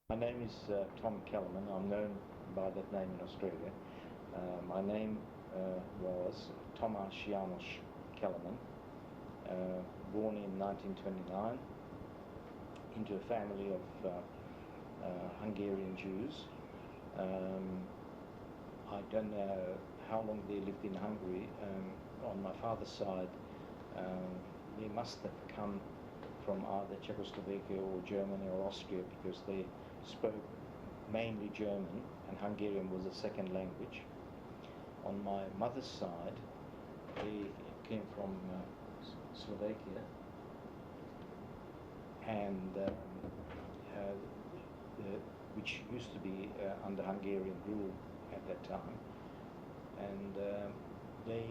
My name is Tom Kellerman. I'm known by that name in Australia. My name was Thomas Janos Kellerman, born in 1929 into a family of Hungarian Jews. I don't know how long they lived in Hungary. On my father's side, they must have come from either Czechoslovakia or Germany or Austria, because they spoke mainly German and Hungarian was a second language. On my mother's side, they came from Slovakia, and which used to be under Hungarian rule at that time, and they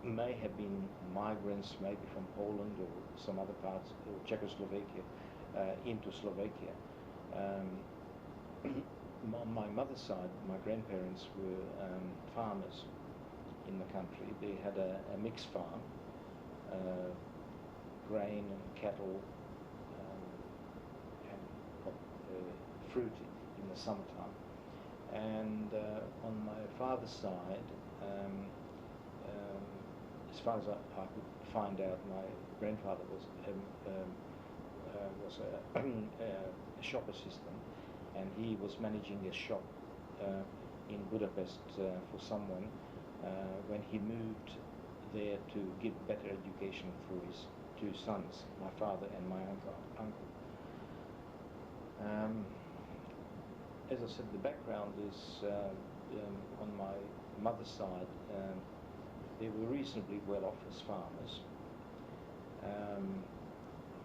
may have been migrants, maybe from Poland or some other parts, or Czechoslovakia, into Slovakia. On my mother's side, my grandparents were farmers in the country. They had a mixed farm, grain and cattle, and fruit in the summertime. And on my father's side, as far as I could find out, my grandfather was a shop assistant, and he was managing a shop in Budapest for someone when he moved there to give better education for his two sons, my father and my uncle. As I said, the background is on my mother's side. They were reasonably well off as farmers,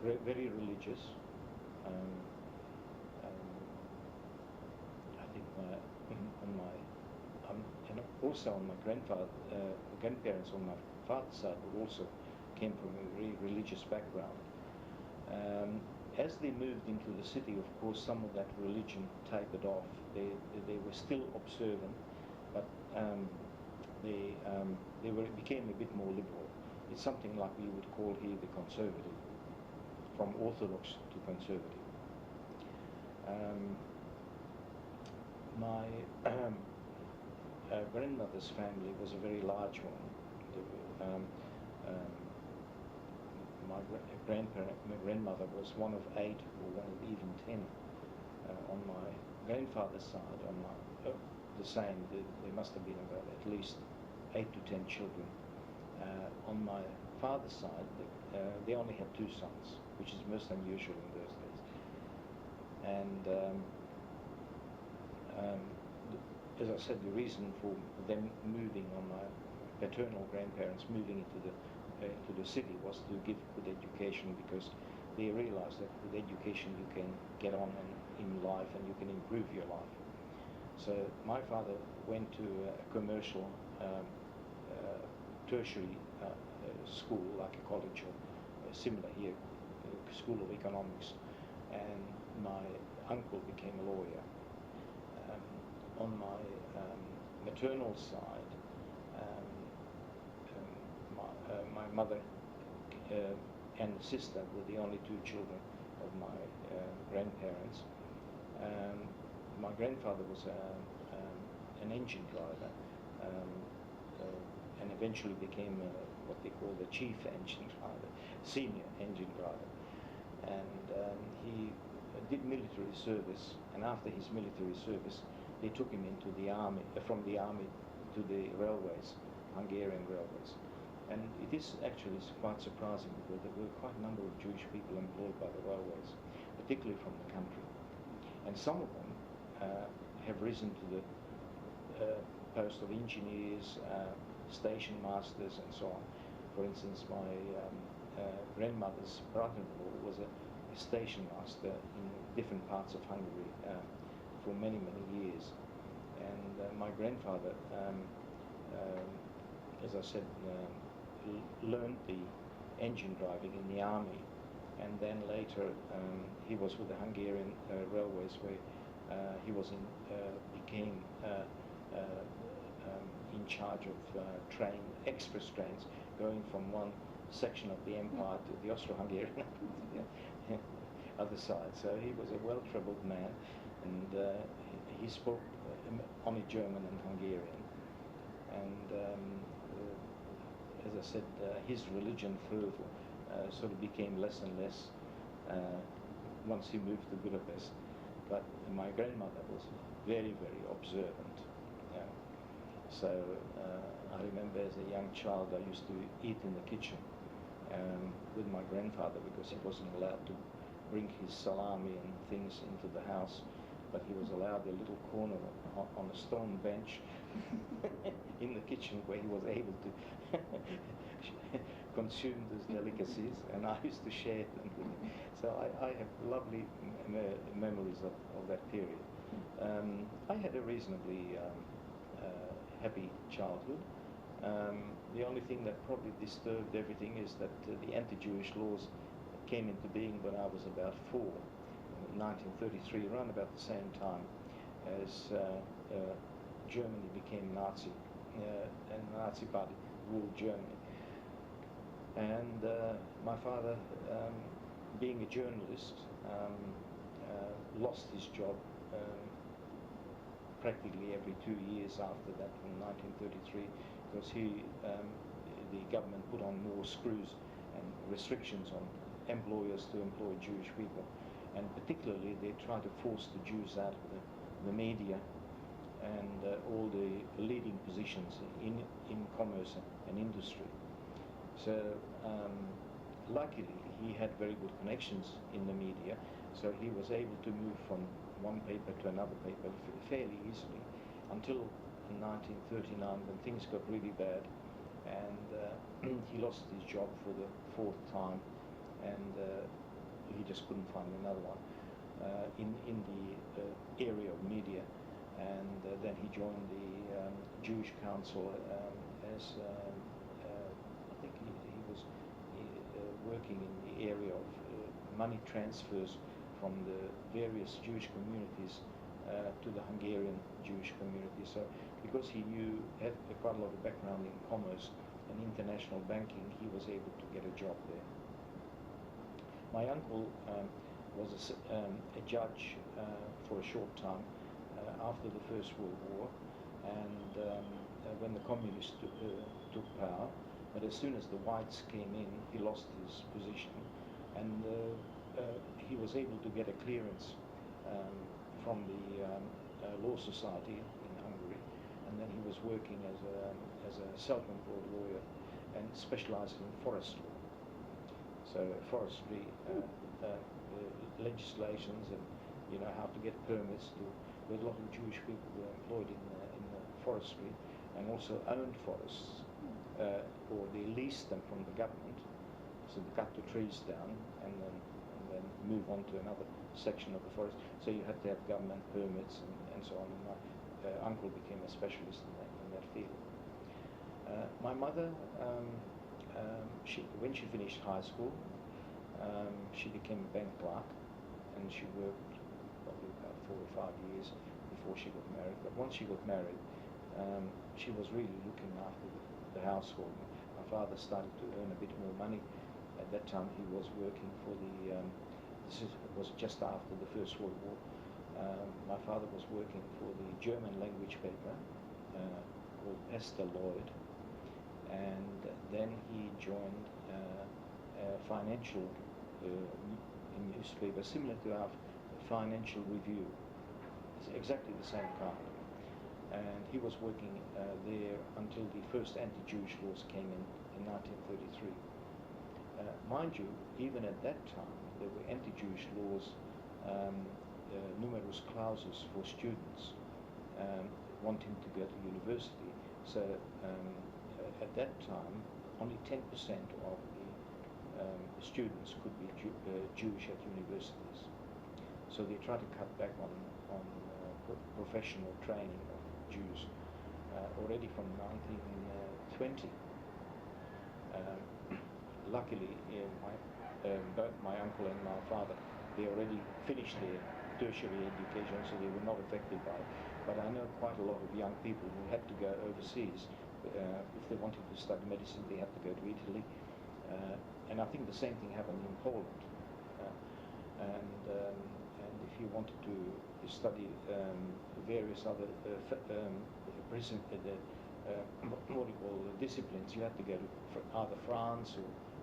very religious. I think and also on my grandparents on my father's side also came from a very religious background. As they moved into the city, of course, some of that religion tapered off. They were still observant, but they became a bit more liberal. It's something like we would call here the conservative, from orthodox to conservative. My grandmother's family was a very large one. My grandmother was one of 8 or one of even 10. On my grandfather's side, the same. There must have been about at least 8 to 10 children. On my father's side, they only had 2 sons, which is most unusual in those days. And as I said, the reason for them moving, on my paternal grandparents moving into the city, was to give good education, because they realized that with education you can get on in life and you can improve your life. So my father went to a commercial tertiary school, like a college or similar here, a school of economics, and my uncle became a lawyer. On my maternal side, my mother and sister were the only 2 children of my grandparents. My grandfather was an engine driver, and eventually became what they call the chief engine driver, senior engine driver. And he did military service, and after his military service, they took him into the army, from the army to the railways, Hungarian railways. And it is actually quite surprising, because there were quite a number of Jewish people employed by the railways, particularly from the country. And some of them have risen to the post of engineers, station masters, and so on. For instance, my grandmother's brother-in-law was a station master in different parts of Hungary for many, many years. And my grandfather, as I said, learned the engine driving in the army, and then later he was with the Hungarian railways, where he was became in charge of express trains going from one section of the empire to the Austro-Hungarian. other side. So he was a well-travelled man, and he spoke only German and Hungarian. And as I said, his religion fervour sort of became less and less once he moved to Budapest. But my grandmother was very, very observant. So I remember as a young child I used to eat in the kitchen with my grandfather because he wasn't allowed to bring his salami and things into the house, but he was allowed a little corner on a stone bench in the kitchen where he was able to consume those delicacies, and I used to share them with him. So I have lovely memories of that period. I had a reasonably happy childhood. The only thing that probably disturbed everything is that the anti-Jewish laws came into being when I was about 4, in 1933, around about the same time as Germany became Nazi, and the Nazi Party ruled Germany. And my father, being a journalist, lost his job practically every 2 years after that, in 1933, because the government put on more screws and restrictions on employers to employ Jewish people, and particularly they tried to force the Jews out of the media and all the leading positions in commerce and industry. So luckily he had very good connections in the media, so he was able to move from one paper to another paper fairly easily until in 1939 when things got really bad, and he lost his job for the 4th time, and he just couldn't find another one in the area of media, and then he joined the Jewish Council as I think he was working in the area of money transfers from the various Jewish communities to the Hungarian Jewish community. So because he had quite a lot of background in commerce and international banking, he was able to get a job there. My uncle was a judge for a short time after the First World War, and when the communists took power, but as soon as the whites came in, he lost his position, and he was able to get a clearance from the law society in Hungary, and then he was working as a self-employed lawyer and specialized in forest law. So forestry legislations, and how to get permits to. There were a lot of Jewish people who were employed in the forestry and also owned forests, or they leased them from the government. So they cut the trees down and then move on to another section of the forest. So you had to have government permits and so on. And my uncle became a specialist in that field. My mother, when she finished high school, she became a bank clerk, and she worked probably about 4 or 5 years before she got married. But once she got married, she was really looking after the household. My father started to earn a bit more money. At that time he was working for this was just after the First World War. My father was working for the German language paper called Esther Lloyd, and then he joined a financial newspaper similar to our Financial Review. It's exactly the same kind. And he was working there until the first anti-Jewish laws came in 1933. Mind you, even at that time, there were anti-Jewish laws, numerous clauses for students wanting to go to university. So at that time, only 10% of the students could be Jewish at universities. So they tried to cut back on professional training of Jews already from 1920. Luckily, both my uncle and my father, they already finished their tertiary education, so they were not affected by it. But I know quite a lot of young people who had to go overseas. If they wanted to study medicine, they had to go to Italy. And I think the same thing happened in Poland. And wanted to study various other what do you call disciplines, you had to go to either France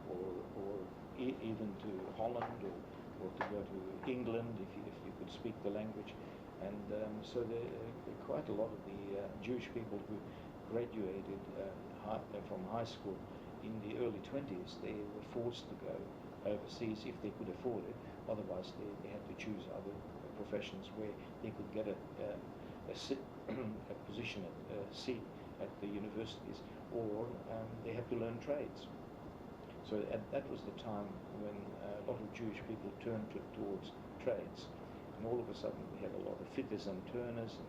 or even to Holland or to go to England if you could speak the language. And so quite a lot of the Jewish people who graduated from high school in the early 20s, they were forced to go overseas if they could afford it. Otherwise, they had to choose other professions where they could get a position, a seat at the universities, or they had to learn trades. So that was the time when a lot of Jewish people turned towards trades. And all of a sudden we had a lot of fitters and turners and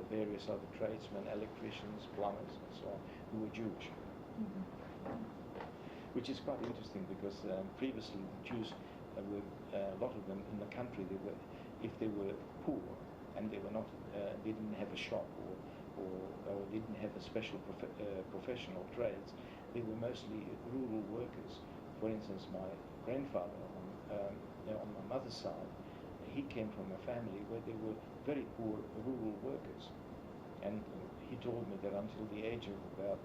various other tradesmen, electricians, plumbers and so on, who were Jewish. Mm-hmm. Which is quite interesting because previously the Jews were, a lot of them in the country, if they were poor and they were not, they didn't have a shop or didn't have a special professional trades, they were mostly rural workers. For instance, my grandfather on my mother's side, he came from a family where they were very poor rural workers. And he told me that until the age of about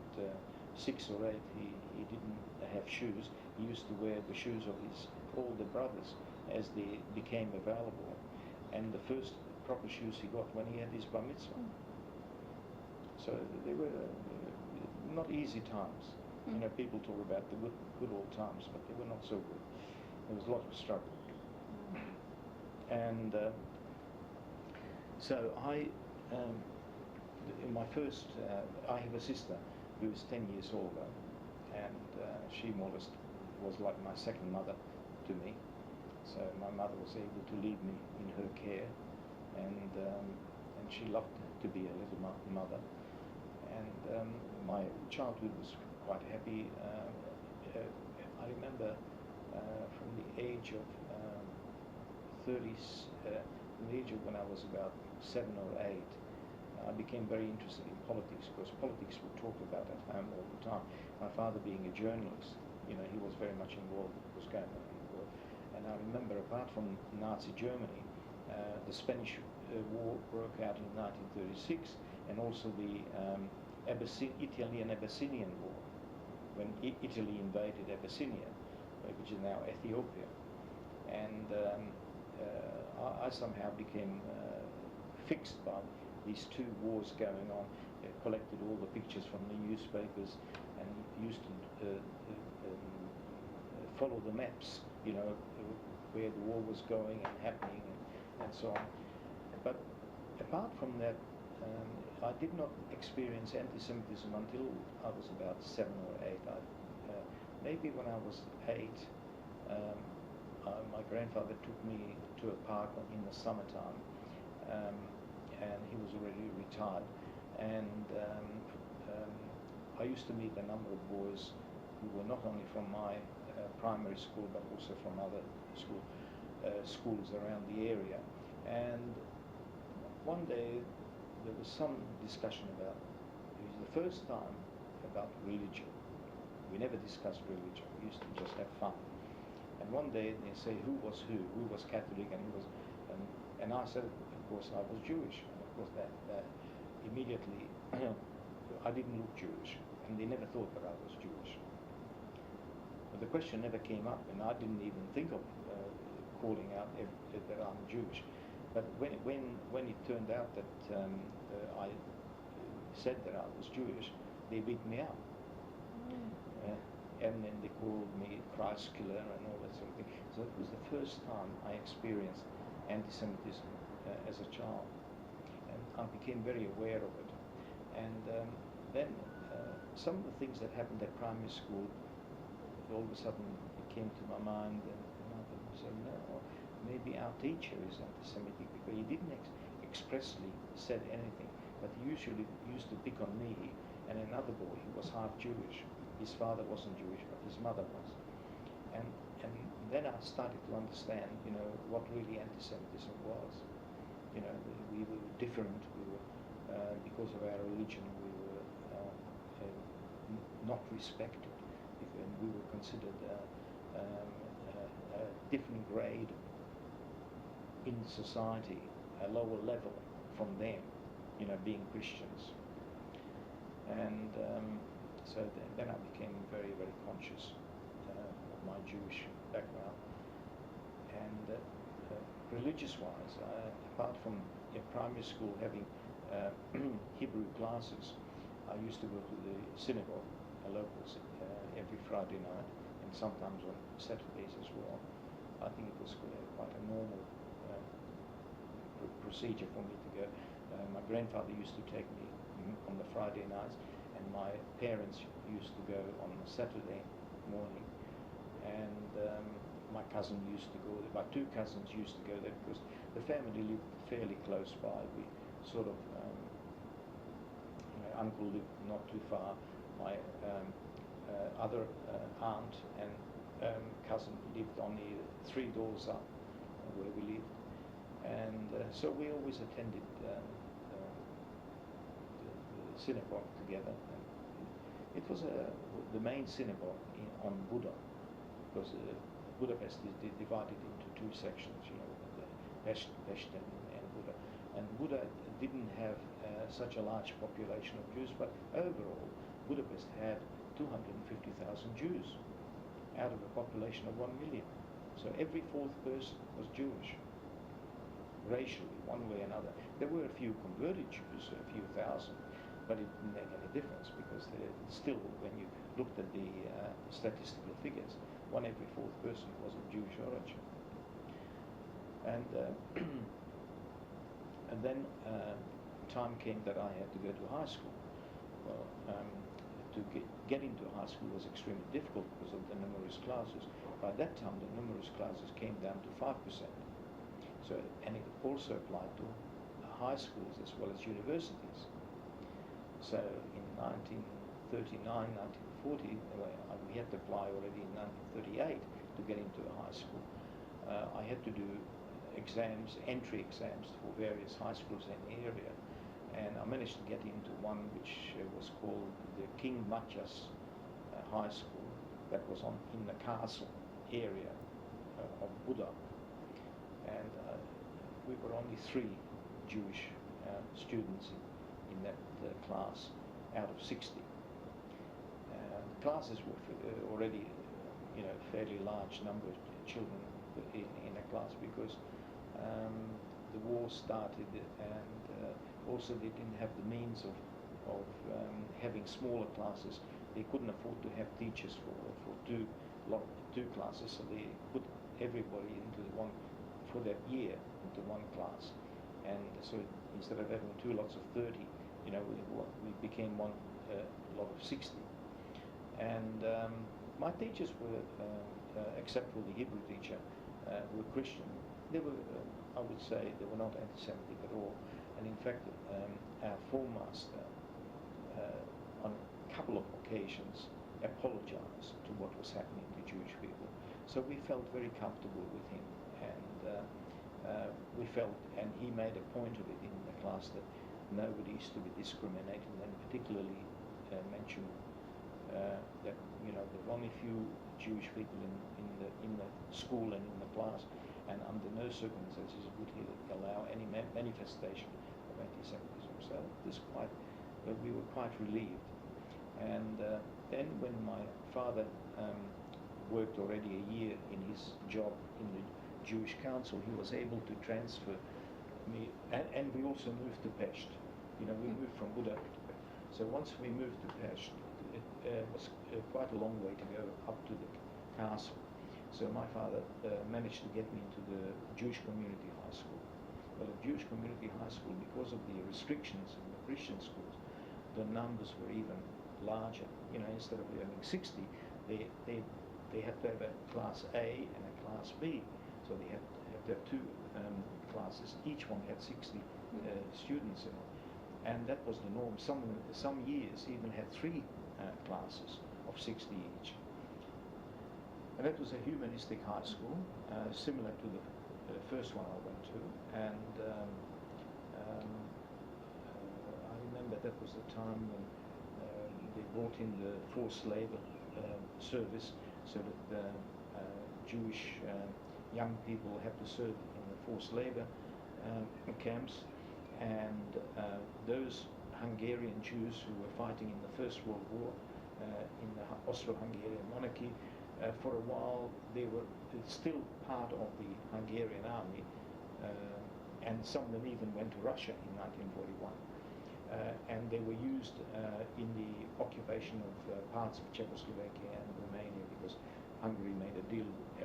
6 or 8, he didn't have shoes. He used to wear the shoes of his older brothers as they became available. And the first proper shoes he got when he had his bar mitzvah. So they were not easy times. You know, people talk about the good old times, but they were not so good. There was a lot of struggle. And so in my first, I have a sister who is 10 years older, and she more or less was like my second mother to me. So my mother was able to leave me in her care, and she loved to be a little mother. And my childhood was quite happy. I remember from the age of 30s, from the age of when I was about 7 or 8, I became very interested in politics because politics were talked about at home all the time. My father being a journalist, you know, he was very much involved with what was going on in the world. And I remember, apart from Nazi Germany, the Spanish War broke out in 1936, and also the Italian-Abyssinian War, when Italy invaded Abyssinia, which is now Ethiopia. And I somehow became fixed by these two wars going on. Collected all the pictures from the newspapers and used to follow the maps, you know, where the war was going and happening and so on. But apart from that, I did not experience anti-Semitism until I was about 7 or 8. Maybe when I was 8, my grandfather took me to a park in the summertime, and he was already retired. And I used to meet a number of boys who were not only from my primary school but also from other schools around the area. And one day there was some discussion about, it was the first time, about religion. We never discussed religion. We used to just have fun. And one day they say who was Catholic and who was, and I said, of course, I was Jewish. And of course, that immediately I didn't look Jewish, and they never thought that I was Jewish. But the question never came up, and I didn't even think of calling out that I'm Jewish. But when it turned out that I said that I was Jewish, they beat me up. And then they called me Christ killer and all that sort of thing. So it was the first time I experienced anti-Semitism as a child. And I became very aware of it. And then some of the things that happened at primary school, all of a sudden it came to my mind, and I said, no, maybe our teacher is anti-Semitic, because he didn't expressly said anything, but he usually used to pick on me and another boy who was half Jewish. His father wasn't Jewish, but his mother was. And then I started to understand, you know, what really anti-Semitism was. You know, we were different. We were, because of our religion, we were not respected, and we were considered a different grade in society a lower level from them, being Christians. And so then I became very, very conscious of my Jewish background. And religious-wise, apart from primary school having Hebrew classes, I used to go to the synagogue, locals, every Friday night, and sometimes on Saturdays as well. I think it was quite a normal procedure for me to go. My grandfather used to take me on the Friday nights, and my parents used to go on the Saturday morning. And my cousin used to go there. My two cousins used to go there because the family lived fairly close by. We sort of, uncle lived not too far. My other aunt and cousin lived only 3 doors up where we lived. And so we always attended the synagogue together. And it was the main synagogue on Buddha, because Budapest is divided into 2 sections, the Pest and Buda. And Buda didn't have such a large population of Jews, but overall Budapest had 250,000 Jews out of a population of 1 million. So every 4th person was Jewish, racially, one way or another. There were a few converted Jews, a few thousand, but it didn't make any difference because still, when you looked at the statistical figures, 1 every 4th person was of Jewish origin. And and then time came that I had to go to high school. Well, to get into high school was extremely difficult because of the numerous classes. By that time, the numerous classes came down to 5%. So, and it also applied to high schools as well as universities. So in 1939, 1940, we had to apply already in 1938 to get into a high school. I had to do exams, entry exams for various high schools in the area, and I managed to get into one which was called the King Matthias High School, that was in the castle area of Buda. And we were only 3 Jewish students in that class out of 60. Classes were already, fairly large number of children in a class because the war started, and also they didn't have the means of having smaller classes. They couldn't afford to have teachers for two classes, so they put everybody into one for that year into one class. And so instead of having 2 lots of 30, we became one lot of 60. And my teachers were, except for the Hebrew teacher, were Christian. They were, I would say, they were not anti-Semitic at all. And in fact, our form master, on a couple of occasions, apologized to what was happening to Jewish people. So we felt very comfortable with him, and we felt, and he made a point of it in the class, that nobody is to be discriminated, and particularly mentioned that there were only few Jewish people in the school and in the class, and under no circumstances would he allow any manifestation of anti-Semitism. So we were quite relieved. And then when my father worked already a year in his job in the Jewish Council, he was able to transfer me, and we also moved to Pest. We moved from Buda to Pest. So once we moved to Pest, it was quite a long way to go up to the castle. So my father managed to get me into the Jewish Community High School. Well, the Jewish Community High School, because of the restrictions in the Christian schools, the numbers were even larger. Instead of having 60, they had to have a class A and a class B. So they had to have 2 classes. Each one had 60 students in it. And that was the norm. Some years even had 3 classes of 60 each. And that was a humanistic high school, similar to the first one I went to. And I remember that was the time when they brought in the forced labor service, so that Jewish young people had to serve in the forced labor camps, and those Hungarian Jews who were fighting in the First World War in the Austro-Hungarian monarchy, for a while they were still part of the Hungarian army, and some of them even went to Russia in 1941. And they were used in the occupation of parts of Czechoslovakia and Romania, because Hungary made a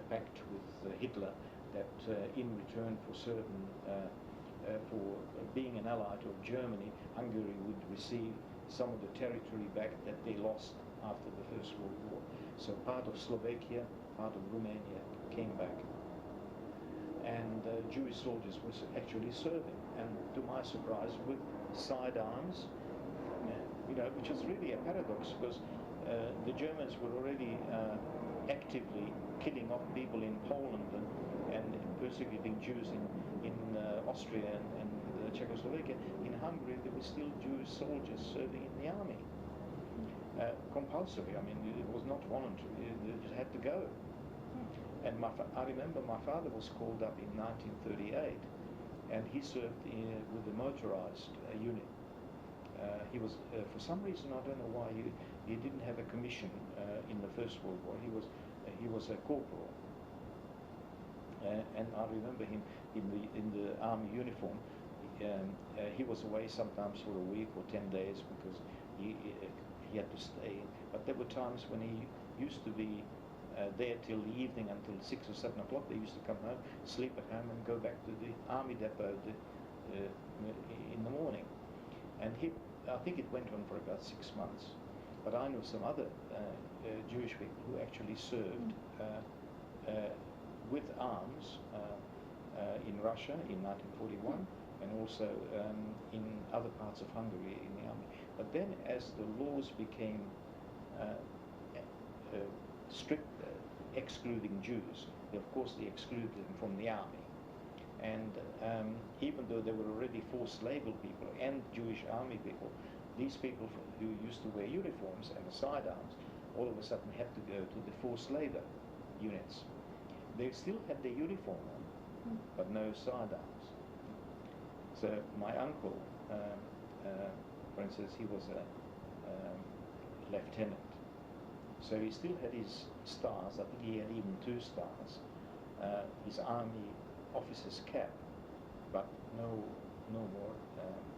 pact with Hitler that in return for certain for being an ally of Germany, Hungary would receive some of the territory back that they lost after the First World War. So part of Slovakia, part of Romania came back. And Jewish soldiers were actually serving, and to my surprise, with sidearms, which was really a paradox, because the Germans were already actively killing off people in Poland and persecuting Jews in Austria and Czechoslovakia. In Hungary, there were still Jewish soldiers serving in the army. Compulsory, I mean, it was not voluntary, they just had to go. And I remember my father was called up in 1938, and he served with the motorized unit. He was, for some reason, I don't know why, he didn't have a commission in the First World War. He was a corporal. And I remember him in the army uniform. He was away sometimes for a week or 10 days because he had to stay. But there were times when he used to be there till the evening, until 6 or 7 o'clock. They used to come home, sleep at home, and go back to the army depot in the morning. And I think it went on for about 6 months. But I know some other Jewish people who actually served with arms in Russia in 1941, and also in other parts of Hungary in the army. But then, as the laws became strict, excluding Jews, of course they excluded them from the army. And even though there were already forced labor people and Jewish army people, these people who used to wear uniforms and sidearms all of a sudden had to go to the forced labor units. They still had their uniform on, but no sidearms. So my uncle, for instance, he was a lieutenant. So he still had his stars. I think he had even 2 stars. His army officer's cap, but no more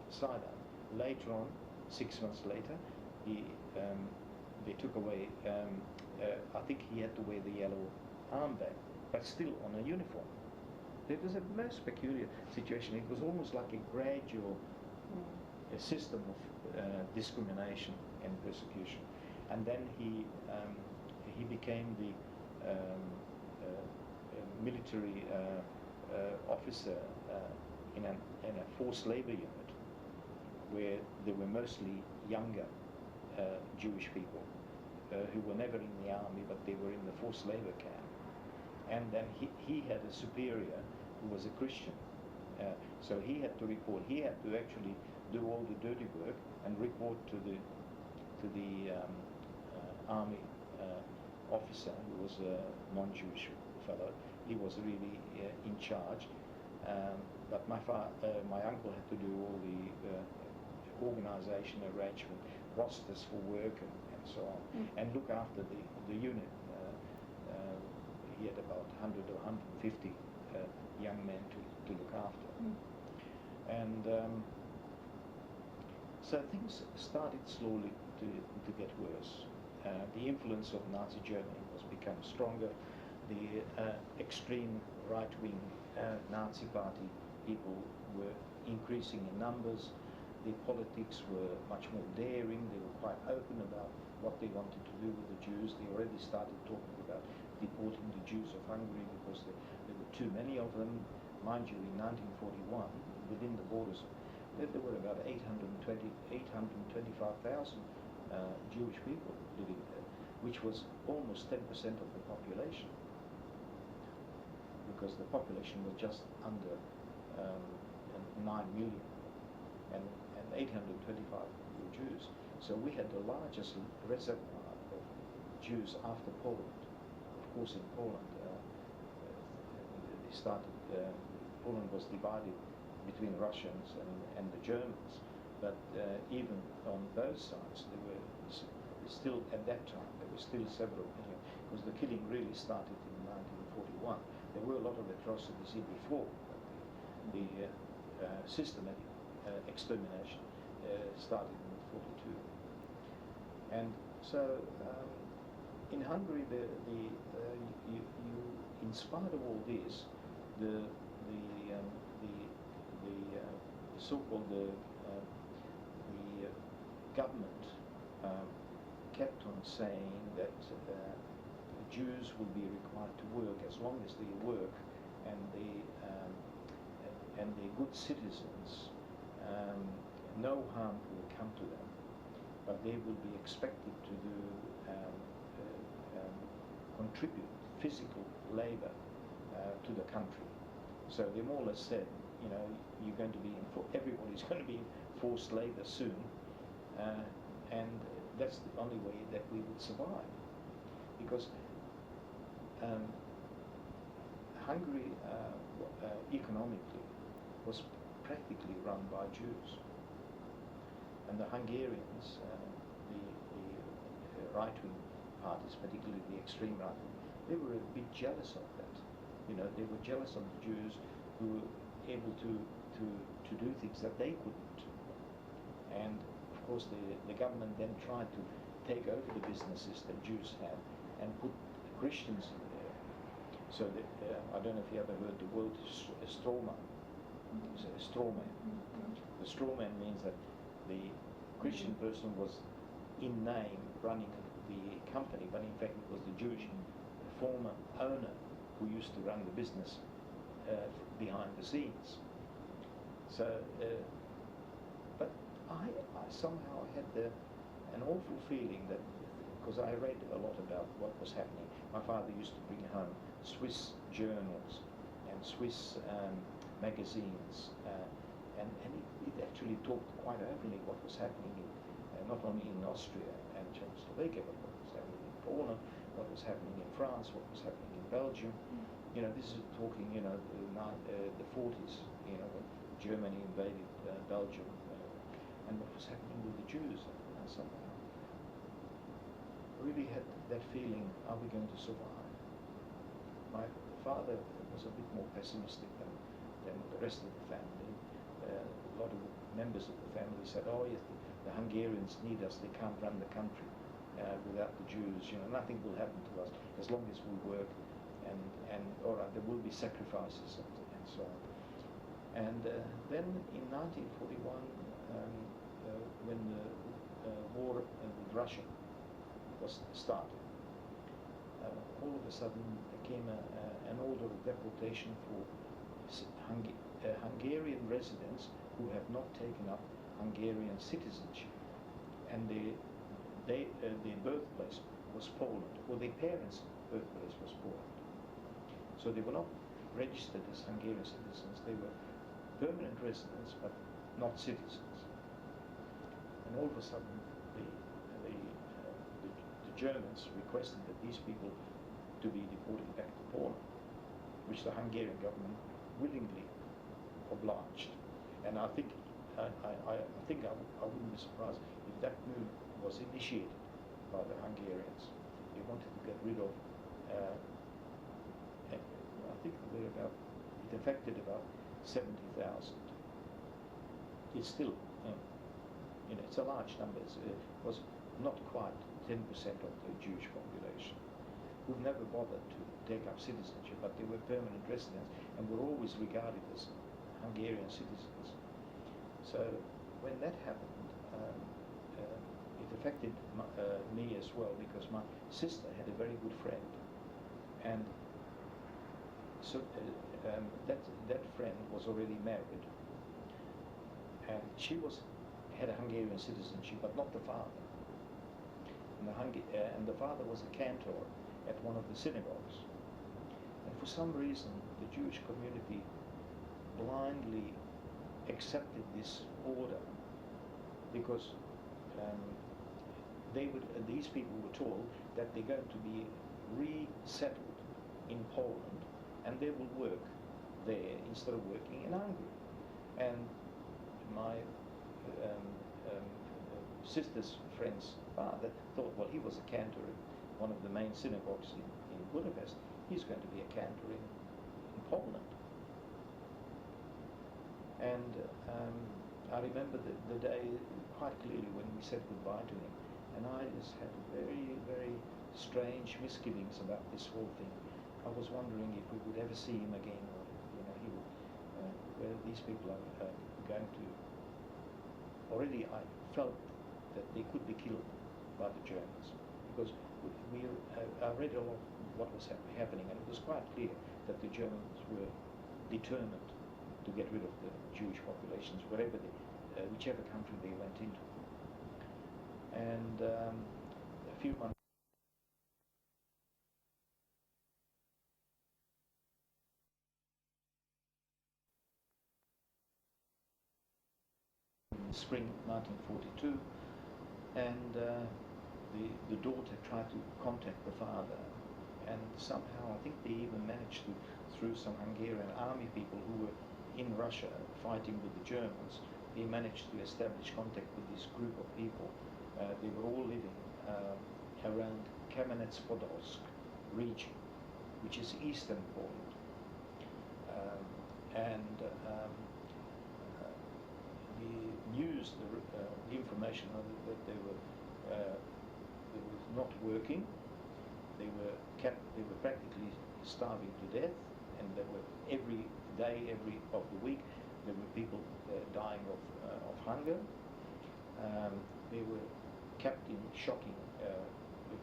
sidearm. Later on, 6 months later, they took away. I think he had to wear the yellow armband, but still on a uniform. It was a most peculiar situation. It was almost like a gradual system of discrimination and persecution. And then he became the military officer in a forced labor unit, where there were mostly younger Jewish people who were never in the army, but they were in the forced labor camp. And then he had a superior who was a Christian, so he had to report. He had to actually do all the dirty work and report to the army officer, who was a non-Jewish fellow. He was really in charge, but my uncle had to do all the organization, arrangement, rosters for work and so on, and look after the unit. He had about 100 or 150 young men to look after. And so things started slowly to get worse. The influence of Nazi Germany was becoming stronger. The extreme right-wing Nazi party people were increasing in numbers. The politics were much more daring. They were quite open about what they wanted to do with the Jews. They already started talking about deporting the Jews of Hungary because there were too many of them. Mind you, in 1941, within the borders, there were about 825,000 Jewish people living there, which was almost 10% of the population, because the population was just under 9 million, and 825 were Jews. So we had the largest reservoir of Jews after Poland. Of course, in Poland, they started Poland was divided between Russians and the Germans, but even on both sides there were still, at that time, there were still several million, because the killing really started in 1941. There were a lot of atrocities here before, but the systematic extermination started in 42. And so in Hungary, in spite of all this, the so-called government kept on saying that Jews will be required to work as long as they work and they're good citizens. No harm will come to them, but they will be expected to do contribute physical labor to the country. So they more or less said, you know, you're going to be everybody's going to be in forced labor soon, and that's the only way that we would survive, because Hungary economically was practically run by Jews, and the Hungarians, the right-wing parties, particularly the extreme right-wing, they were a bit jealous of that. You know, they were jealous of the Jews who were able to do things that they couldn't. And of course the government then tried to take over the businesses that Jews had and put Christians in there. So that, I don't know if you ever heard the word strawman. It's a strawman. The strawman means that the Christian person was in name running the company, but in fact it was the Jewish former owner who used to run the business behind the scenes. So, but I somehow had an awful feeling that, because I read a lot about what was happening. My father used to bring home Swiss journals and Swiss magazines, and it actually talked quite openly what was happening not only in Austria and Czechoslovakia, but what was happening in Poland, what was happening in France, what was happening in Belgium. You know, this is talking, you know, the 40s, you know, when Germany invaded Belgium, and what was happening with the Jews. And somehow really had that feeling, are we going to survive? My father was a bit more pessimistic than the rest of the family. A lot of the members of the family said, oh yes, the Hungarians need us, they can't run the country without the Jews, you know, nothing will happen to us as long as we work, and all right, there will be sacrifices and so on. And then in 1941, when the war with Russia was started, all of a sudden there came an order of deportation for Hungarian residents who have not taken up Hungarian citizenship, and their birthplace was Poland, or their parents' birthplace was Poland. So they were not registered as Hungarian citizens, they were permanent residents but not citizens. And all of a sudden the Germans requested that these people to be deported back to Poland, which the Hungarian government willingly obliged. And I think I wouldn't be surprised if that move was initiated by the Hungarians. They wanted to get rid of, I think it affected about 70,000. It's still, you know, it's a large number. It was not quite 10% of the Jewish population who've never bothered to take up citizenship, but they were permanent residents and were always regarded as Hungarian citizens. So when that happened, it affected me as well, because my sister had a very good friend, and so that friend was already married, and she had a Hungarian citizenship, but not the father. And the father was a cantor at one of the synagogues, and for some reason the Jewish community blindly accepted this order, because these people were told that they're going to be resettled in Poland and they will work there instead of working in Hungary. And my sister's friend's father thought, well, he was a cantor in one of the main synagogues in Budapest. He's going to be a cantor in Poland. And I remember the day quite clearly when we said goodbye to him, and I just had very, very strange misgivings about this whole thing. I was wondering if we would ever see him again, or he would, whether these people are going to. Already I felt that they could be killed by the Germans, because I read a lot of what was happening, and it was quite clear that the Germans were determined to get rid of the Jewish populations wherever whichever country they went into. And a few months in spring 1942, and the daughter tried to contact the father, and somehow I think they even managed to, through some Hungarian army people who were in Russia fighting with the Germans, they managed to establish contact with this group of people. They were all living around Kamenets-Podolsk region, which is eastern Poland. The news, the information that they were not working, they were practically starving to death, and there were every day of the week there were people dying of hunger. They were kept in shocking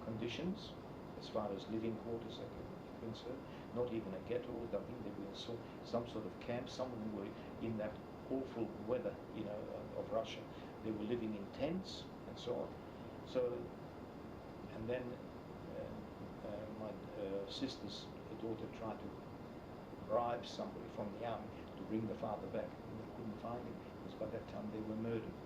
conditions as far as living quarters are concerned. Not even a ghetto. I think they were in some sort of camp. Some of them were in that awful weather, of Russia. They were living in tents and so on. So, and then my sister's daughter tried to bribe somebody from the army to bring the father back, and they couldn't find him because by that time they were murdered.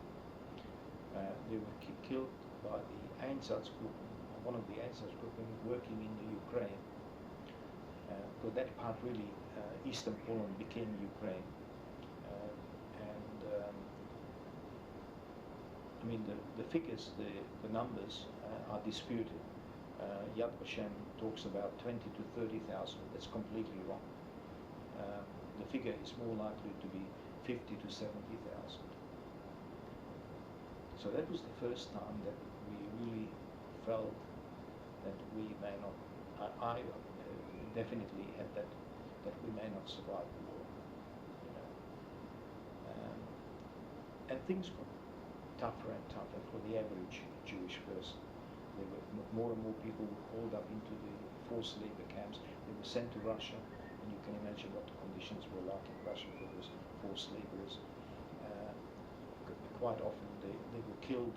They were killed by the Einsatzgruppen, one of the Einsatzgruppen working in the Ukraine. Because that part really, Eastern Poland became Ukraine. I mean, the figures, the numbers are disputed. Yad Vashem talks about 20 to 30,000. That's completely wrong. The figure is more likely to be 50 to 70,000. So that was the first time that we really felt that we may not, I definitely had that we may not survive the war. And things got tougher and tougher for the average Jewish person. There were more and more people were called up into the forced labor camps. They were sent to Russia, and you can imagine what the conditions were like in Russia for those forced laborers. Quite often they were killed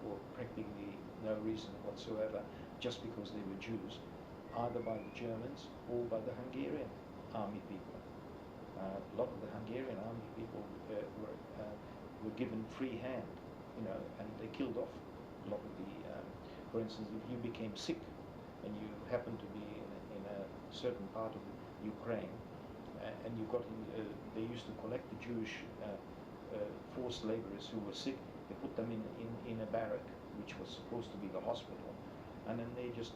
for practically no reason whatsoever, just because they were Jews, either by the Germans or by the Hungarian army people. A lot of the Hungarian army people were given free hand, and they killed off a lot of the. For instance, if you became sick and you happened to be in a certain part of Ukraine, and you got in, they used to collect the Jewish forced laborers who were sick. They put them in a barrack, which was supposed to be the hospital, and then they just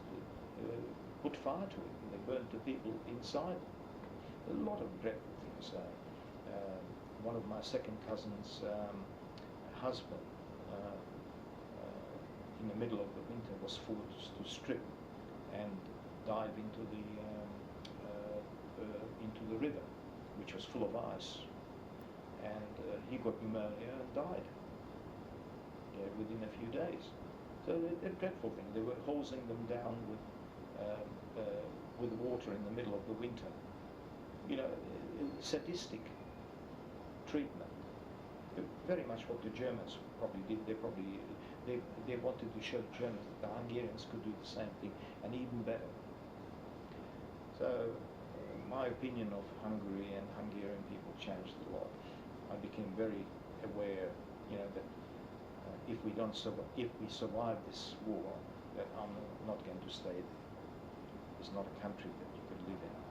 put fire to it. They burned the people inside. A lot of dreadful things. One of my second cousin's husband, in the middle of the winter, was forced to strip and dive into the river, which was full of ice, and he got pneumonia and died within a few days. So they're dreadful things. They were hosing them down with water in the middle of the winter. Sadistic treatment. Very much what the Germans probably did. They wanted to show the Germans that the Hungarians could do the same thing, and even better. So my opinion of Hungary and Hungarian people changed a lot. I became very aware, that if we survive this war, that I'm not going to stay there. It's not a country that you could live in.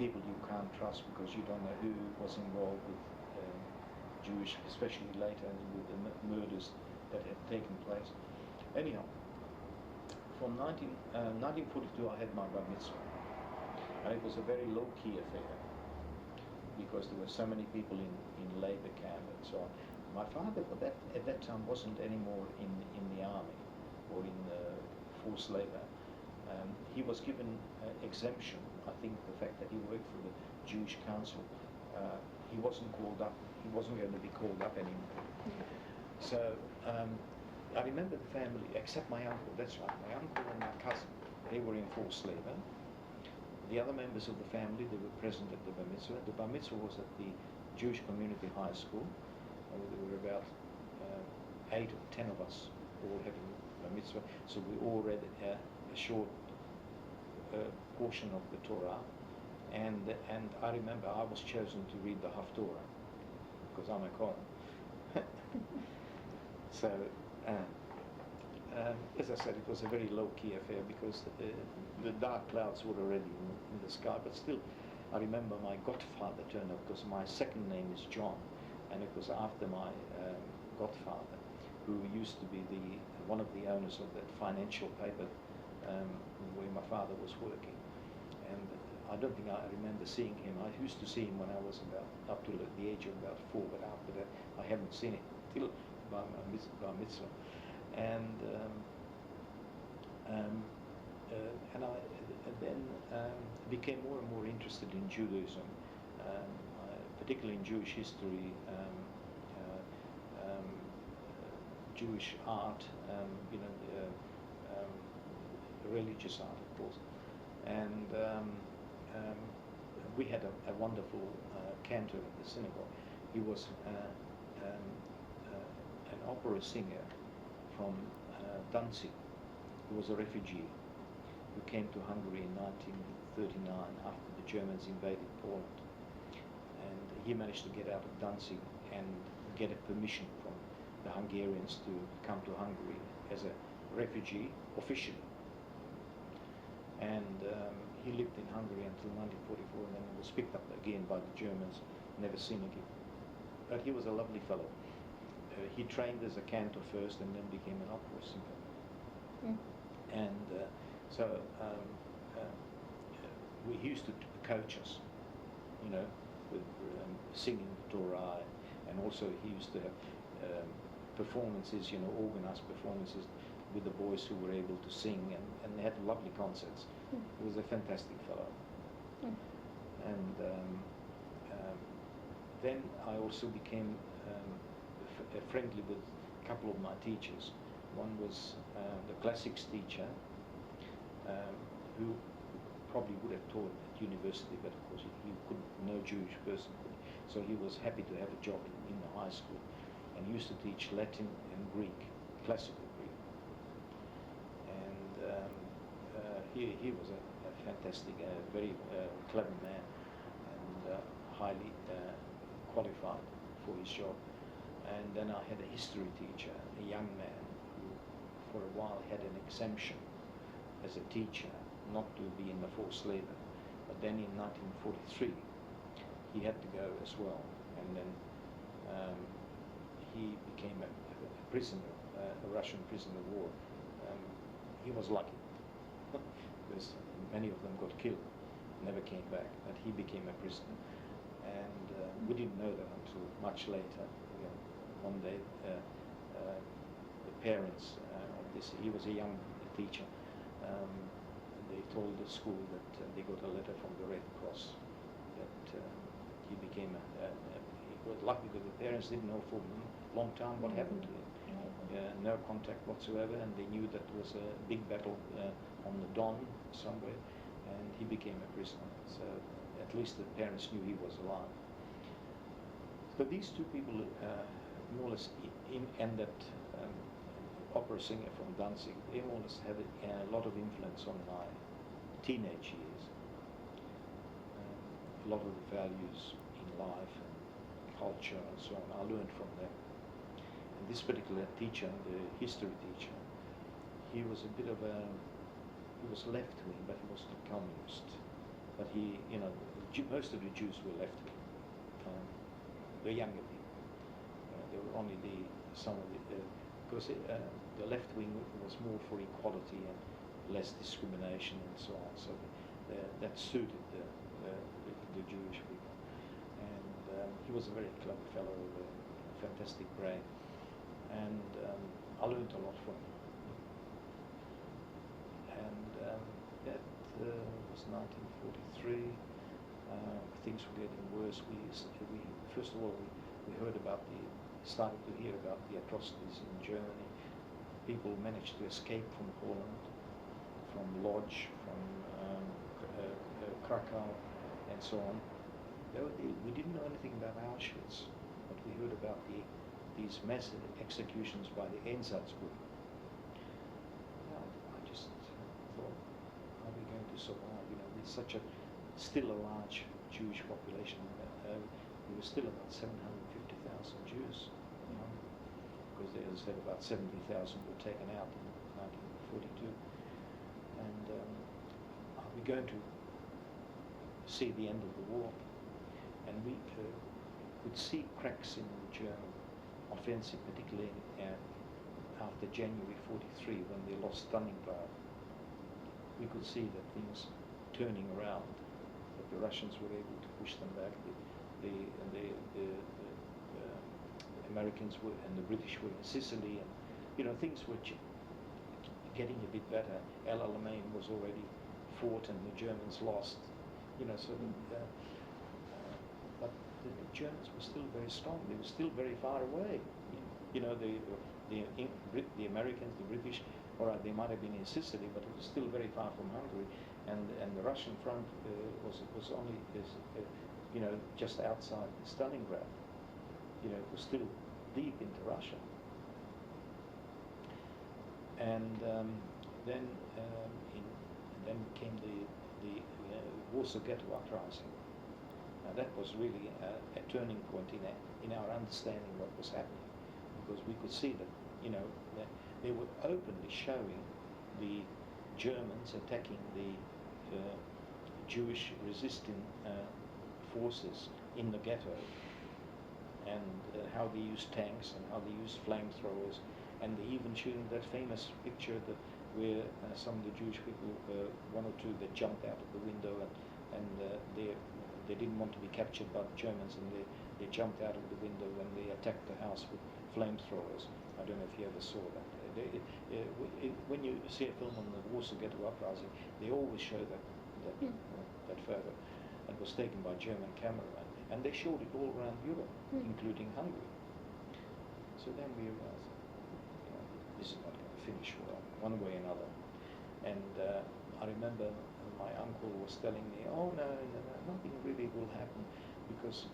people you can't trust because you don't know who was involved with Jewish, especially later with the murders that had taken place. Anyhow, from 1942 I had my bar mitzvah, and it was a very low-key affair because there were so many people in labor camp and so on. My father at that time wasn't anymore in the army or in forced labor. He was given exemption. I think the fact that he worked for the Jewish Council, he wasn't called up. He wasn't going to be called up anymore. So I remember the family, except my uncle. That's right, my uncle and my cousin. They were in forced labor. The other members of the family, they were present at the bar mitzvah. The bar mitzvah was at the Jewish Community High School. There were about 8 or 10 of us all having bar mitzvah. So we all read a short portion of the Torah, and I remember I was chosen to read the Haftorah because I'm a Kohen. So, as I said, it was a very low-key affair because the dark clouds were already in the sky. But still, I remember my godfather turned up because my second name is John, and it was after my godfather, who used to be one of the owners of that financial paper where my father was working. And I don't think I remember seeing him. I used to see him when I was up to the age of about 4, but after that I haven't seen him till bar mitzvah. And I then became more and more interested in Judaism, particularly in Jewish history, Jewish art, religious art, of course. And we had a wonderful cantor in the synagogue. He was an opera singer from Danzig. He was a refugee who came to Hungary in 1939 after the Germans invaded Poland. And he managed to get out of Danzig and get a permission from the Hungarians to come to Hungary as a refugee officially. And he lived in Hungary until 1944, and then he was picked up again by the Germans, never seen again. But he was a lovely fellow. He trained as a cantor first and then became an opera singer. Mm. And so he used to coach us, with singing the Torah, and also he used to have performances, organized performances with the boys who were able to sing, and they had lovely concerts. Mm. He was a fantastic fellow. Mm. And then I also became friendly with a couple of my teachers. One was the classics teacher, who probably would have taught at university, but of course he couldn't, no Jewish person could. So he was happy to have a job in the high school, and he used to teach Latin and Greek, classical Greek. And he was a fantastic, very clever man, and highly qualified for his job. And then I had a history teacher, a young man, who for a while had an exemption as a teacher, not to be in the forced labor. But then in 1943, he had to go as well. And then he became a prisoner, a Russian prisoner of war. He was lucky, because many of them got killed, never came back, but he became a prisoner. And we didn't know that until much later. One day, the parents of this, he was a young teacher, they told the school that they got a letter from the Red Cross that he became he got lucky because the parents didn't know for a long time what happened to him. No contact whatsoever, and they knew that there was a big battle on the Don somewhere, and he became a prisoner. So at least the parents knew he was alive. So these two people more or less and that opera singer from Danzig, they more or less had a lot of influence on my teenage years. A lot of the values in life and culture and so on, I learned from them. And this particular teacher, the history teacher, he was a bit of he was left-wing, but he was not communist. but he, most of the Jews were left-wing, the younger people. There were only some of because the left-wing was more for equality and less discrimination and so on. So that suited the Jewish people. And he was a very clever fellow, a fantastic brain. And I learned a lot from him. And that was 1943. Things were getting worse. We first of all we started to hear about the atrocities in Germany. People managed to escape from Poland, from Lodz, from Krakow, and so on. We didn't know anything about Auschwitz, but we heard about these massive executions by the Einsatzgruppen. I just thought, how are we going to survive? With such still a large Jewish population. There were still about 750,000 Jews, because there was said about 70,000 were taken out in 1942. And are we going to see the end of the war? And we could see cracks in the German offensive, particularly after January 43, when they lost Stalingrad. We could see that things turning around, that the Russians were able to push them back. The Americans were, and the British were in Sicily, and things were getting a bit better. El Alamein was already fought, and the Germans lost. But the Germans were still very strong. They were still very far away. The Americans, the British, all right, they might have been in Sicily, but it was still very far from Hungary, and the Russian front was only just outside Stalingrad. It was still deep into Russia. And then came the Warsaw Ghetto uprising. Now that was really a turning point in our understanding what was happening, because we could see that that they were openly showing the Germans attacking the Jewish resisting forces in the ghetto, and how they used tanks and how they used flamethrowers, and they even showed that famous picture where some of the Jewish people, one or two, that jumped out of the window and they didn't want to be captured by the Germans, and they jumped out of the window and they attacked the house with flamethrowers. I don't know if you ever saw that. When you see a film on the Warsaw Ghetto uprising, they always show that photo. It was taken by German cameramen, and they showed it all around Europe, including Hungary. So then we realized, this is not going to finish well, one way or another. And I remember my uncle was telling me, oh no, nothing really will happen, because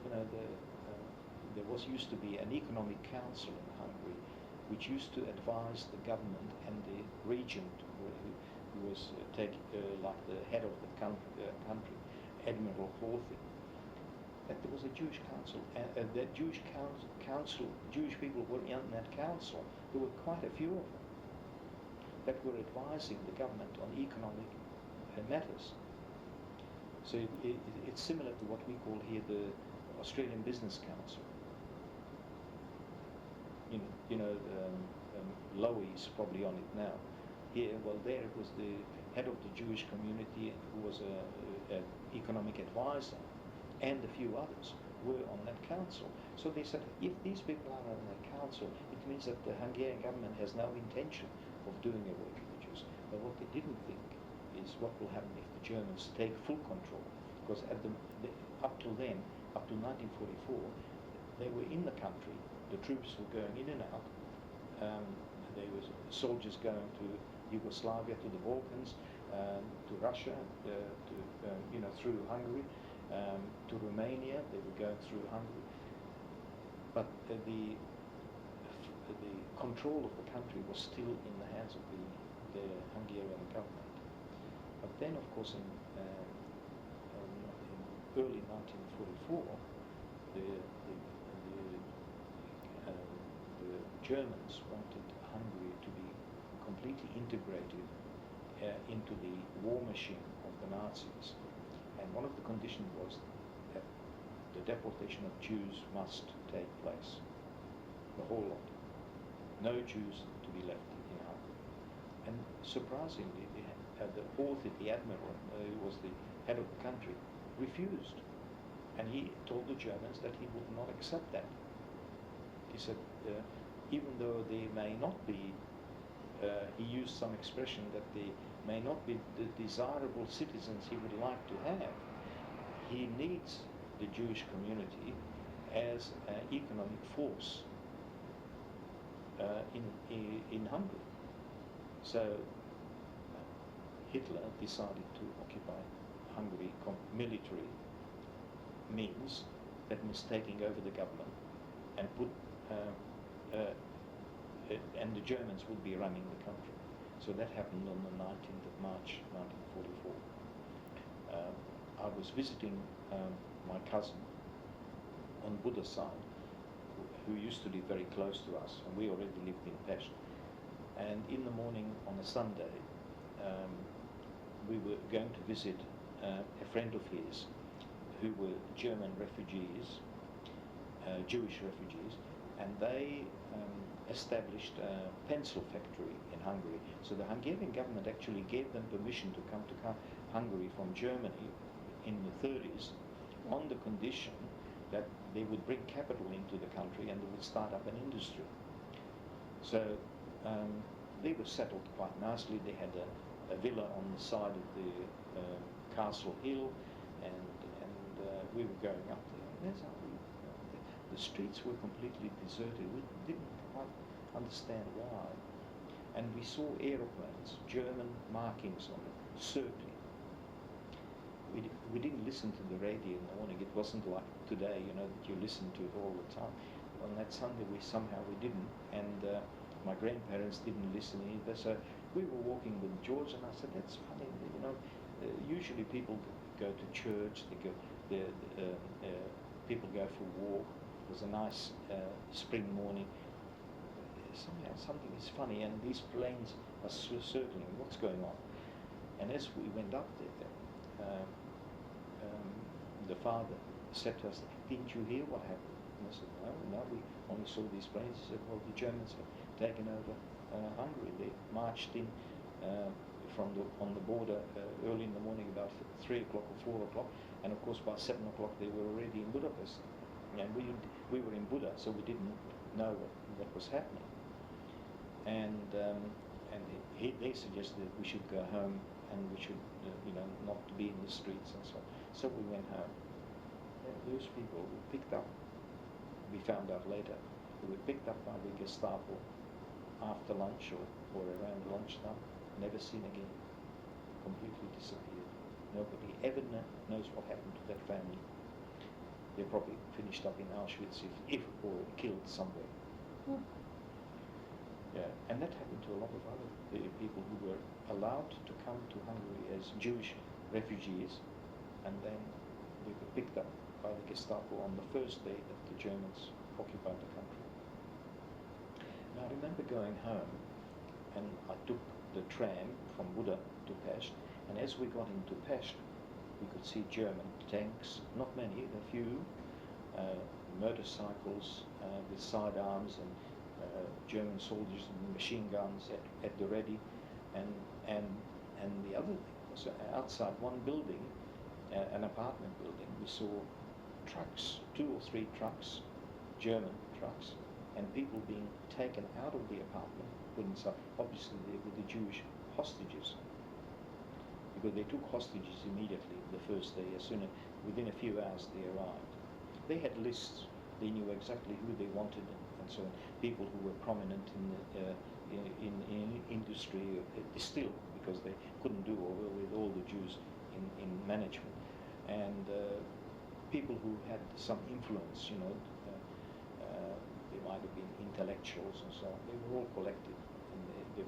there used to be an economic council in Hungary, which used to advise the government and the regent, who was like the head of the country, Admiral Horthy, that there was a Jewish council, and that Jewish council, Jewish people were in that council. There were quite a few of them that were advising the government on economic matters. So it's similar to what we call here the Australian Business Council. Lowy's probably on it now. Here, there it was the head of the Jewish community, who was an economic advisor, and a few others were on that council. So they said, if these people are on that council, it means that the Hungarian government has no intention of doing away with the Jews. But what they didn't think is what will happen if the Germans take full control. Because up till then, up to 1944, they were in the country, the troops were going in and out. There was soldiers going to Yugoslavia, to the Balkans, to Russia, through Hungary, to Romania. They were going through Hungary. But the control of the country was still in the hands of the Hungarian government. But then, of course, in early 1944, the Germans wanted Hungary to be completely integrated into the war machine of the Nazis. And one of the conditions was that the deportation of Jews must take place, the whole lot. No Jews to be left in Hungary. And surprisingly, the author, the admiral, who was the head of the country, refused. And he told the Germans that he would not accept that. He said, even though they may not be, he used some expression that they may not be the desirable citizens he would like to have, he needs the Jewish community as an economic force in Hungary. So Hitler decided to occupy Hungary military means, that means taking over the government and and the Germans would be running the country. So that happened on the 19th of March 1944. I was visiting my cousin on Buddha's side, who used to live very close to us, and we already lived in Pest. And in the morning on a Sunday, we were going to visit a friend of his who were German refugees, Jewish refugees, and they established a pencil factory in Hungary. So the Hungarian government actually gave them permission to come to Hungary from Germany in the 30s on the condition that they would bring capital into the country and they would start up an industry. So they were settled quite nicely. They had a villa on the side of the Castle Hill, and we were going up there. And that's how the streets were completely deserted. We didn't quite understand why. And we saw aeroplanes, German markings on it, circling. We didn't listen to the radio in the morning. It wasn't like today, that you listen to it all the time. On that Sunday, we didn't, and my grandparents didn't listen either. So we were walking with George, and I said, "That's funny, usually people go to church, people go for a walk. It was a nice spring morning. Somehow something is funny, and these planes are circling. What's going on?" And as we went up there, the father said to us, "Didn't you hear what happened?" And I said, No, we only saw these planes." He said, "Well, the Germans have taken over Hungary. They marched in on the border early in the morning, about 3 o'clock or 4 o'clock, and of course by 7 o'clock they were already in Budapest. And we were in Buda, so we didn't know what was happening. And they suggested that we should go home and we should, not be in the streets and so on. So we went home. And those people were picked up. We found out later they were picked up by the Gestapo after lunch or around lunchtime. Never seen again. Completely disappeared. Nobody ever knows what happened to that family. They probably finished up in Auschwitz or killed somewhere. Yeah, and that happened to a lot of other people who were allowed to come to Hungary as Jewish refugees, and then they were picked up by the Gestapo on the first day that the Germans occupied the country. And I remember going home, and I took the tram from Buda to Pest, and as we got into Pest, we could see German tanks, not many, a few, motorcycles with sidearms, and German soldiers with machine guns at the ready, and the other thing was outside one building, an apartment building, we saw trucks, 2 or 3 trucks, German trucks, and people being taken out of the apartment, put inside. Obviously they were the Jewish hostages, because they took hostages immediately the first day. Within a few hours they arrived. They had lists. They knew exactly who they wanted and so on. People who were prominent in industry, still, because they couldn't do away with all the Jews in management, and people who had some influence. They might have been intellectuals and so on. They were all collected, and they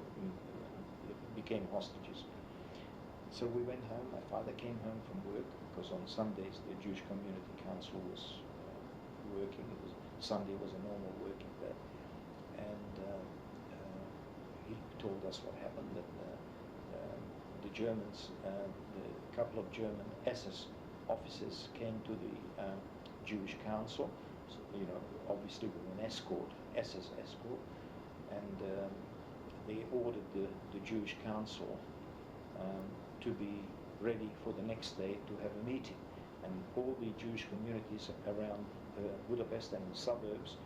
became hostages. So we went home. My father came home from work, because on Sundays the Jewish Community Council was working. Sunday was a normal working day, and he told us what happened. That the Germans, a couple of German SS officers came to the Jewish council, so, obviously with an escort, SS escort, and they ordered the Jewish council to be ready for the next day to have a meeting. And all the Jewish communities around Budapest and the suburbs,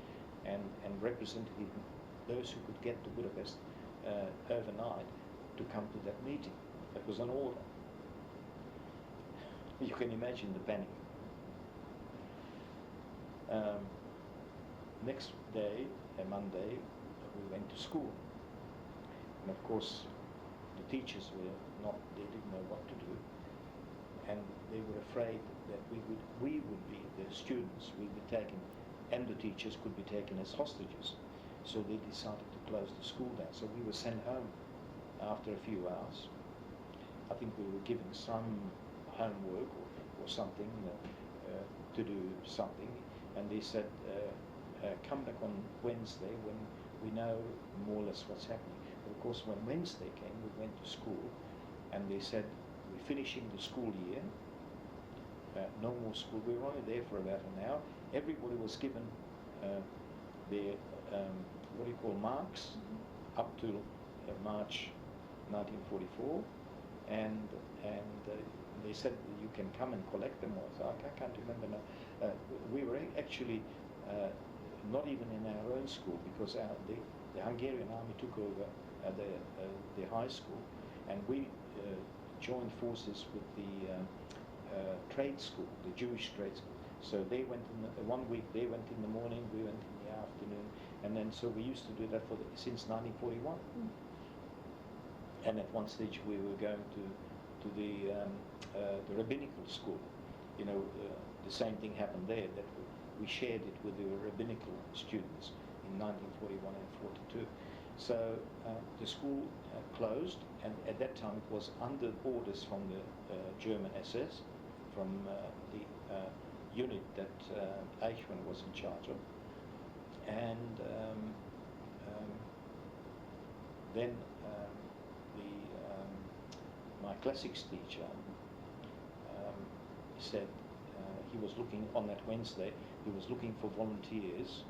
and representative, those who could get to Budapest overnight, to come to that meeting. That was an order. You can imagine the panic. Next day, Monday, we went to school. And of course, the teachers they didn't know what to do. And they were afraid that we would be, the students, would be taken, and the teachers could be taken as hostages. So they decided to close the school down. So we were sent home after a few hours. I think we were given some homework or something to do something, and they said, come back on Wednesday when we know more or less what's happening. But of course, when Wednesday came, we went to school, and they said, we're finishing the school year, no more school. We were only there for about an hour. Everybody was given their, marks up to March 1944, and they said you can come and collect them. I can't remember now. We were actually not even in our own school, because the Hungarian army took over the high school, and we joined forces with the trade school, the Jewish trade school. So they went in 1 week. They went in the morning. We went in the afternoon, and then so we used to do that since 1941. And at one stage we were going to the rabbinical school. The same thing happened there, that we shared it with the rabbinical students in 1941 and 42. So the school closed, and at that time it was under orders from the German SS, from the unit that Eichmann was in charge of. And then my classics teacher said he was looking on that Wednesday. He was looking for volunteers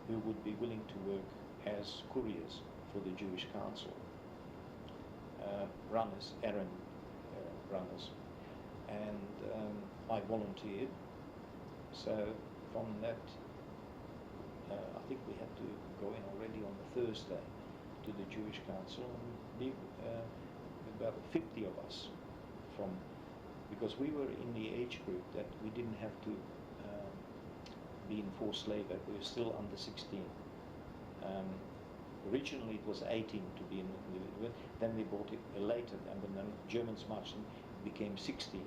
who would be willing to work as couriers for the Jewish Council, runners, errand runners, and I volunteered. So from that, I think we had to go in already on the Thursday to the Jewish Council, and be about 50 of us because we were in the age group that we didn't have to be in forced labor. We were still under 16. Originally it was 18 to be in the, then they brought it later, and when the Germans marched in, it became 16.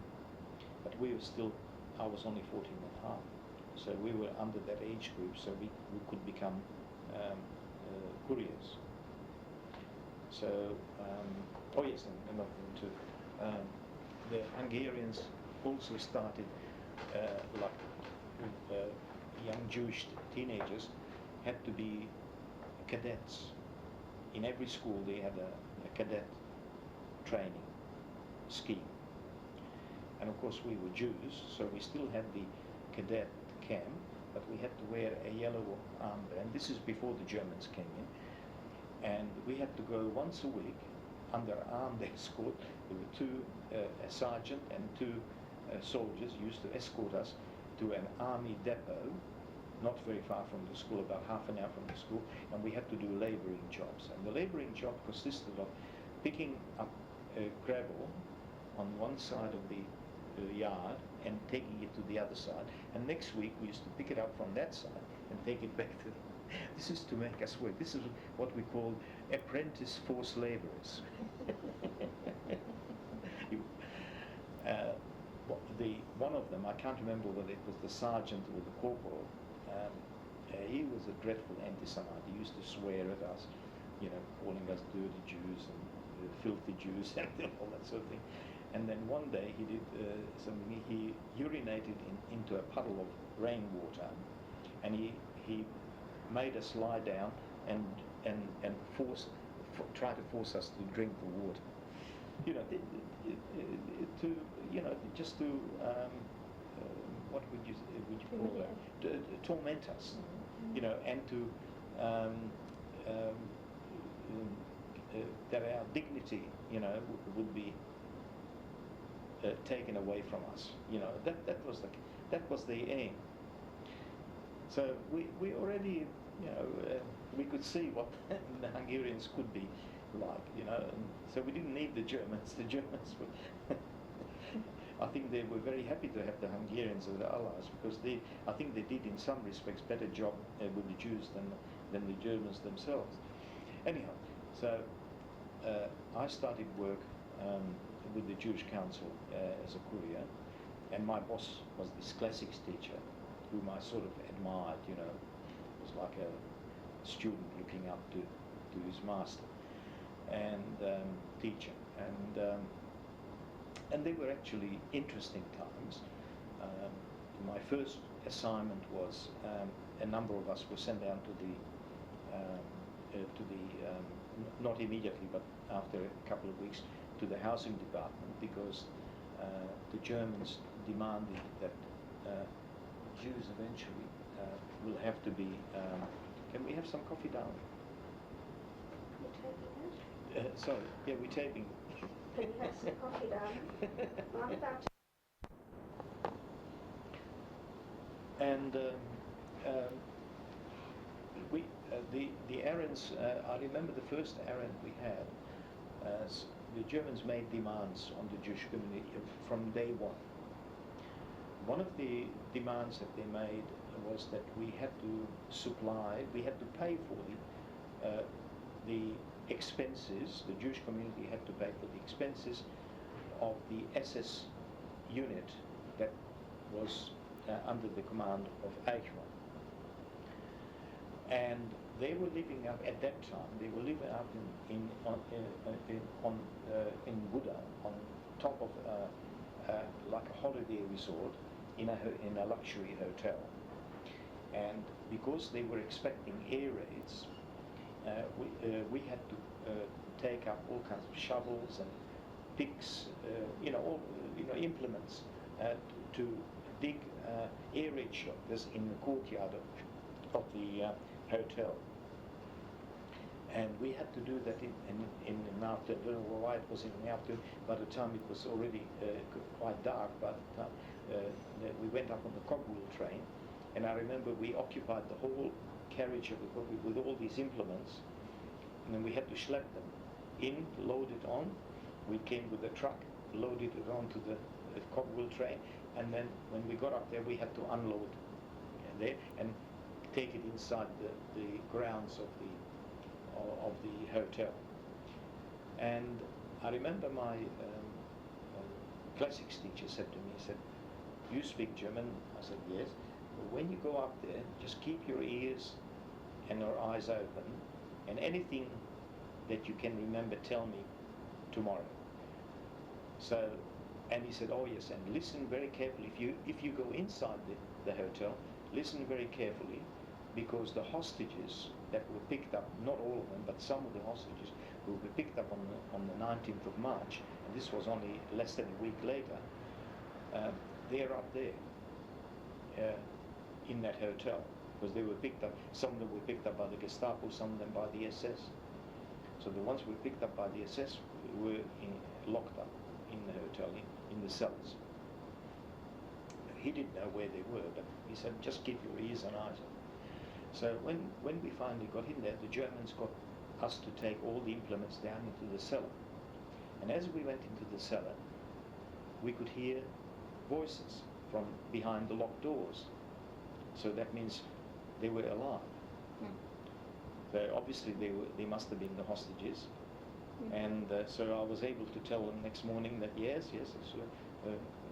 But we were still, I was only 14 and a half. So we were under that age group, so we could become couriers. So, oh yes, and another thing too. The Hungarians also started, young Jewish teenagers had to be cadets. In every school they had a cadet training scheme. And of course we were Jews, so we still had the cadet camp, but we had to wear a yellow armband. This is before the Germans came in. And we had to go once a week under armed escort. There were two, a sergeant and two soldiers used to escort us to an army depot, not very far from the school, about half an hour from the school, and we had to do labouring jobs. And the labouring job consisted of picking up gravel on one side of the yard and taking it to the other side. And next week we used to pick it up from that side and take it back to this is to make us work. This is what we call apprentice forced labourers. One of them, I can't remember whether it was the sergeant or the corporal, he was a dreadful anti-Semite. He used to swear at us, calling us dirty Jews and filthy Jews and all that sort of thing. And then one day he did something. He urinated into a puddle of rainwater, and he made us lie down and try to force us to drink the water. you know, to, you know, just to, what would you call that? To torment us, you know, and to, that our dignity, you know, would be taken away from us. You know, that was the aim. So we already, you know, we could see what the Hungarians could be like, you know, and so we didn't need the Germans. The Germans were, I think they were very happy to have the Hungarians as their allies, because I think they did in some respects better job with the Jews than the Germans themselves. Anyhow, so I started work with the Jewish Council as a courier, and my boss was this classics teacher, whom I sort of admired, you know. It was like a student looking up to his master and teacher, and they were actually interesting times. My first assignment was a number of us were sent down to the not immediately, but after a couple of weeks, to the housing department, because the Germans demanded that Jews eventually will have to be. Can we have some coffee down? You're taping it? Sorry, yeah, we're taping. Can you have some coffee down? I'm about to. And the errands. I remember the first errand we had. The Germans made demands on the Jewish community from day one. One of the demands that they made was that we had to pay for the expenses. The Jewish community had to pay for the expenses of the SS unit that was under the command of Eichmann. And they were living up at that time. They were living up in Buda, on top of like a holiday resort in a luxury hotel. And because they were expecting air raids, we had to take up all kinds of shovels and picks, all implements to dig air raid shelters in the courtyard of the hotel. And we had to do that in the afternoon. I don't know why it was in the afternoon. By the time it was already quite dark, by the time we went up on the cogwheel train, and I remember we occupied the whole carriage of the cogwheel with all these implements, and then we had to schlep them in, load it on. We came with a truck, loaded it onto the cogwheel train, and then when we got up there, we had to unload there and take it inside the grounds of the hotel. And I remember my classics teacher said to me, he said, "You speak German?" I said, "Yes." "But when you go up there, just keep your ears and your eyes open, and anything that you can remember, tell me tomorrow." So, and he said, "Oh yes, and listen very carefully. If you go inside the hotel, listen very carefully, because the hostages that were picked up, not all of them, but some of the hostages who were picked up on the 19th of March, and this was only less than a week later, they're up there in that hotel, because they were picked up. Some of them were picked up by the Gestapo, some of them by the SS. So the ones who were picked up by the SS were locked up in the hotel, in the cells. He didn't know where they were, but he said, just keep your ears and eyes open. So when we finally got in there, the Germans got us to take all the implements down into the cellar. And as we went into the cellar, we could hear voices from behind the locked doors. So that means they were alive. So obviously they must have been the hostages. And so I was able to tell them next morning that yes,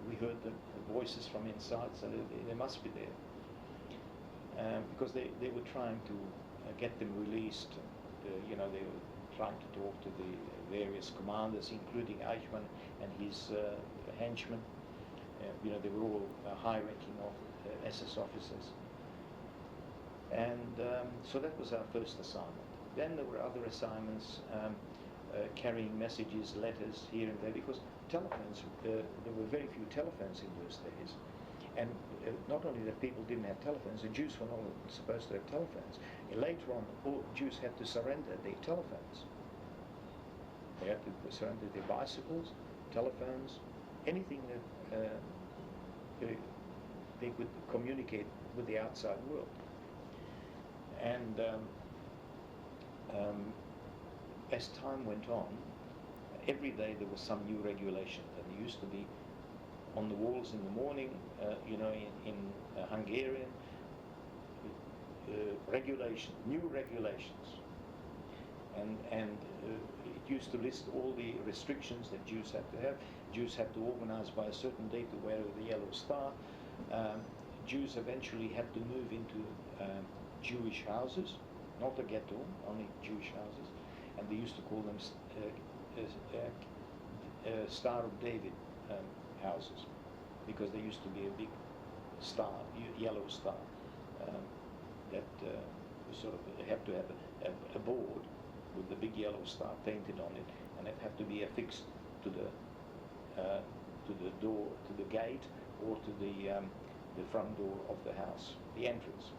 we heard the voices from inside, so they must be there. Because they were trying to get them released. They were trying to talk to the various commanders, including Eichmann and his henchmen. They were all high-ranking SS officers. And so that was our first assignment. Then there were other assignments. carrying messages, letters here and there, because telephones, there were very few telephones in those days. And not only that people didn't have telephones, the Jews were not supposed to have telephones. And later on, all Jews had to surrender their telephones. They had to surrender their bicycles, telephones, anything that they could communicate with the outside world. And as time went on, every day there was some new regulation. And there used to be on the walls in the morning, in Hungarian, new regulations. And it used to list all the restrictions that Jews had to have. Jews had to organize by a certain date to wear the yellow star. Jews eventually had to move into Jewish houses, not a ghetto, only Jewish houses. And they used to call them Star of David houses, because there used to be a big star, yellow star, that sort of had to have a board with the big yellow star painted on it, and it had to be affixed to the door, to the gate, or to the front door of the house, the entrance.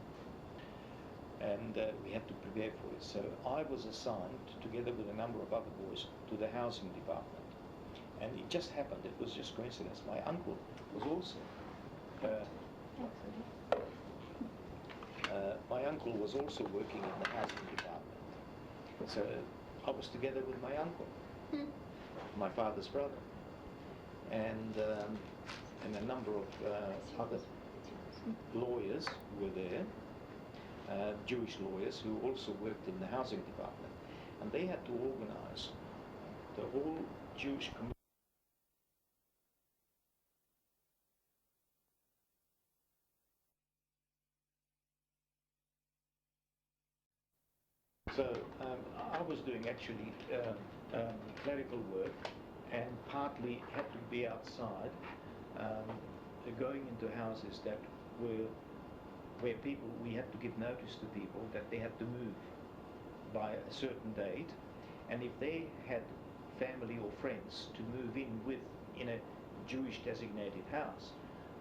And we had to prepare for it. So I was assigned, together with a number of other boys, to the housing department. And it just happened, it was just coincidence. My uncle was also working in the housing department. So I was together with my uncle, my father's brother, and a number of other lawyers were there, Jewish lawyers who also worked in the housing department. And they had to organize the whole Jewish community. So I was doing actually clerical work, and partly had to be outside, going into houses that were where we had to give notice to people that they had to move by a certain date, and if they had family or friends to move in a Jewish designated house,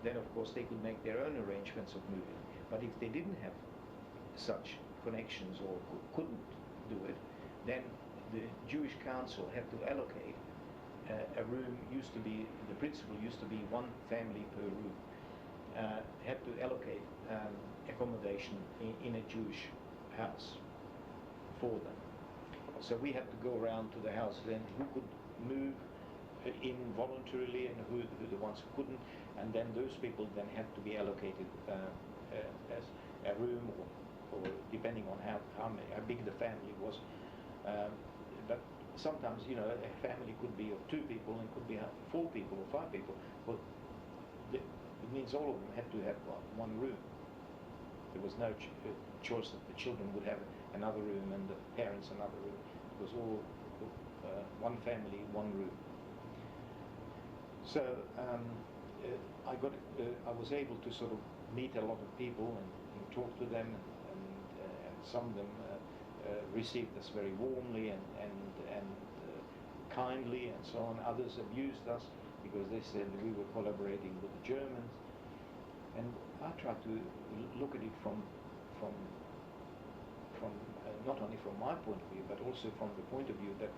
then of course they could make their own arrangements of moving. But if they didn't have such connections or couldn't do it, then the Jewish council had to allocate a room. The principle used to be one family per room. Had to allocate accommodation in a Jewish house for them. So we had to go around to the house then, who could move in voluntarily and who the ones who couldn't, and then those people then had to be allocated as a room or depending on how big the family was. But sometimes, a family could be of 2 people and could be 4 people or 5 people. But it means all of them had to have one room. There was no choice that the children would have another room and the parents another room. It was all one family, one room. So I was able to sort of meet a lot of people and talk to them, and some of them received us very warmly and kindly and so on. Others abused us because they said we were collaborating with the Germans. And I tried to look at it from not only from my point of view, but also from the point of view that,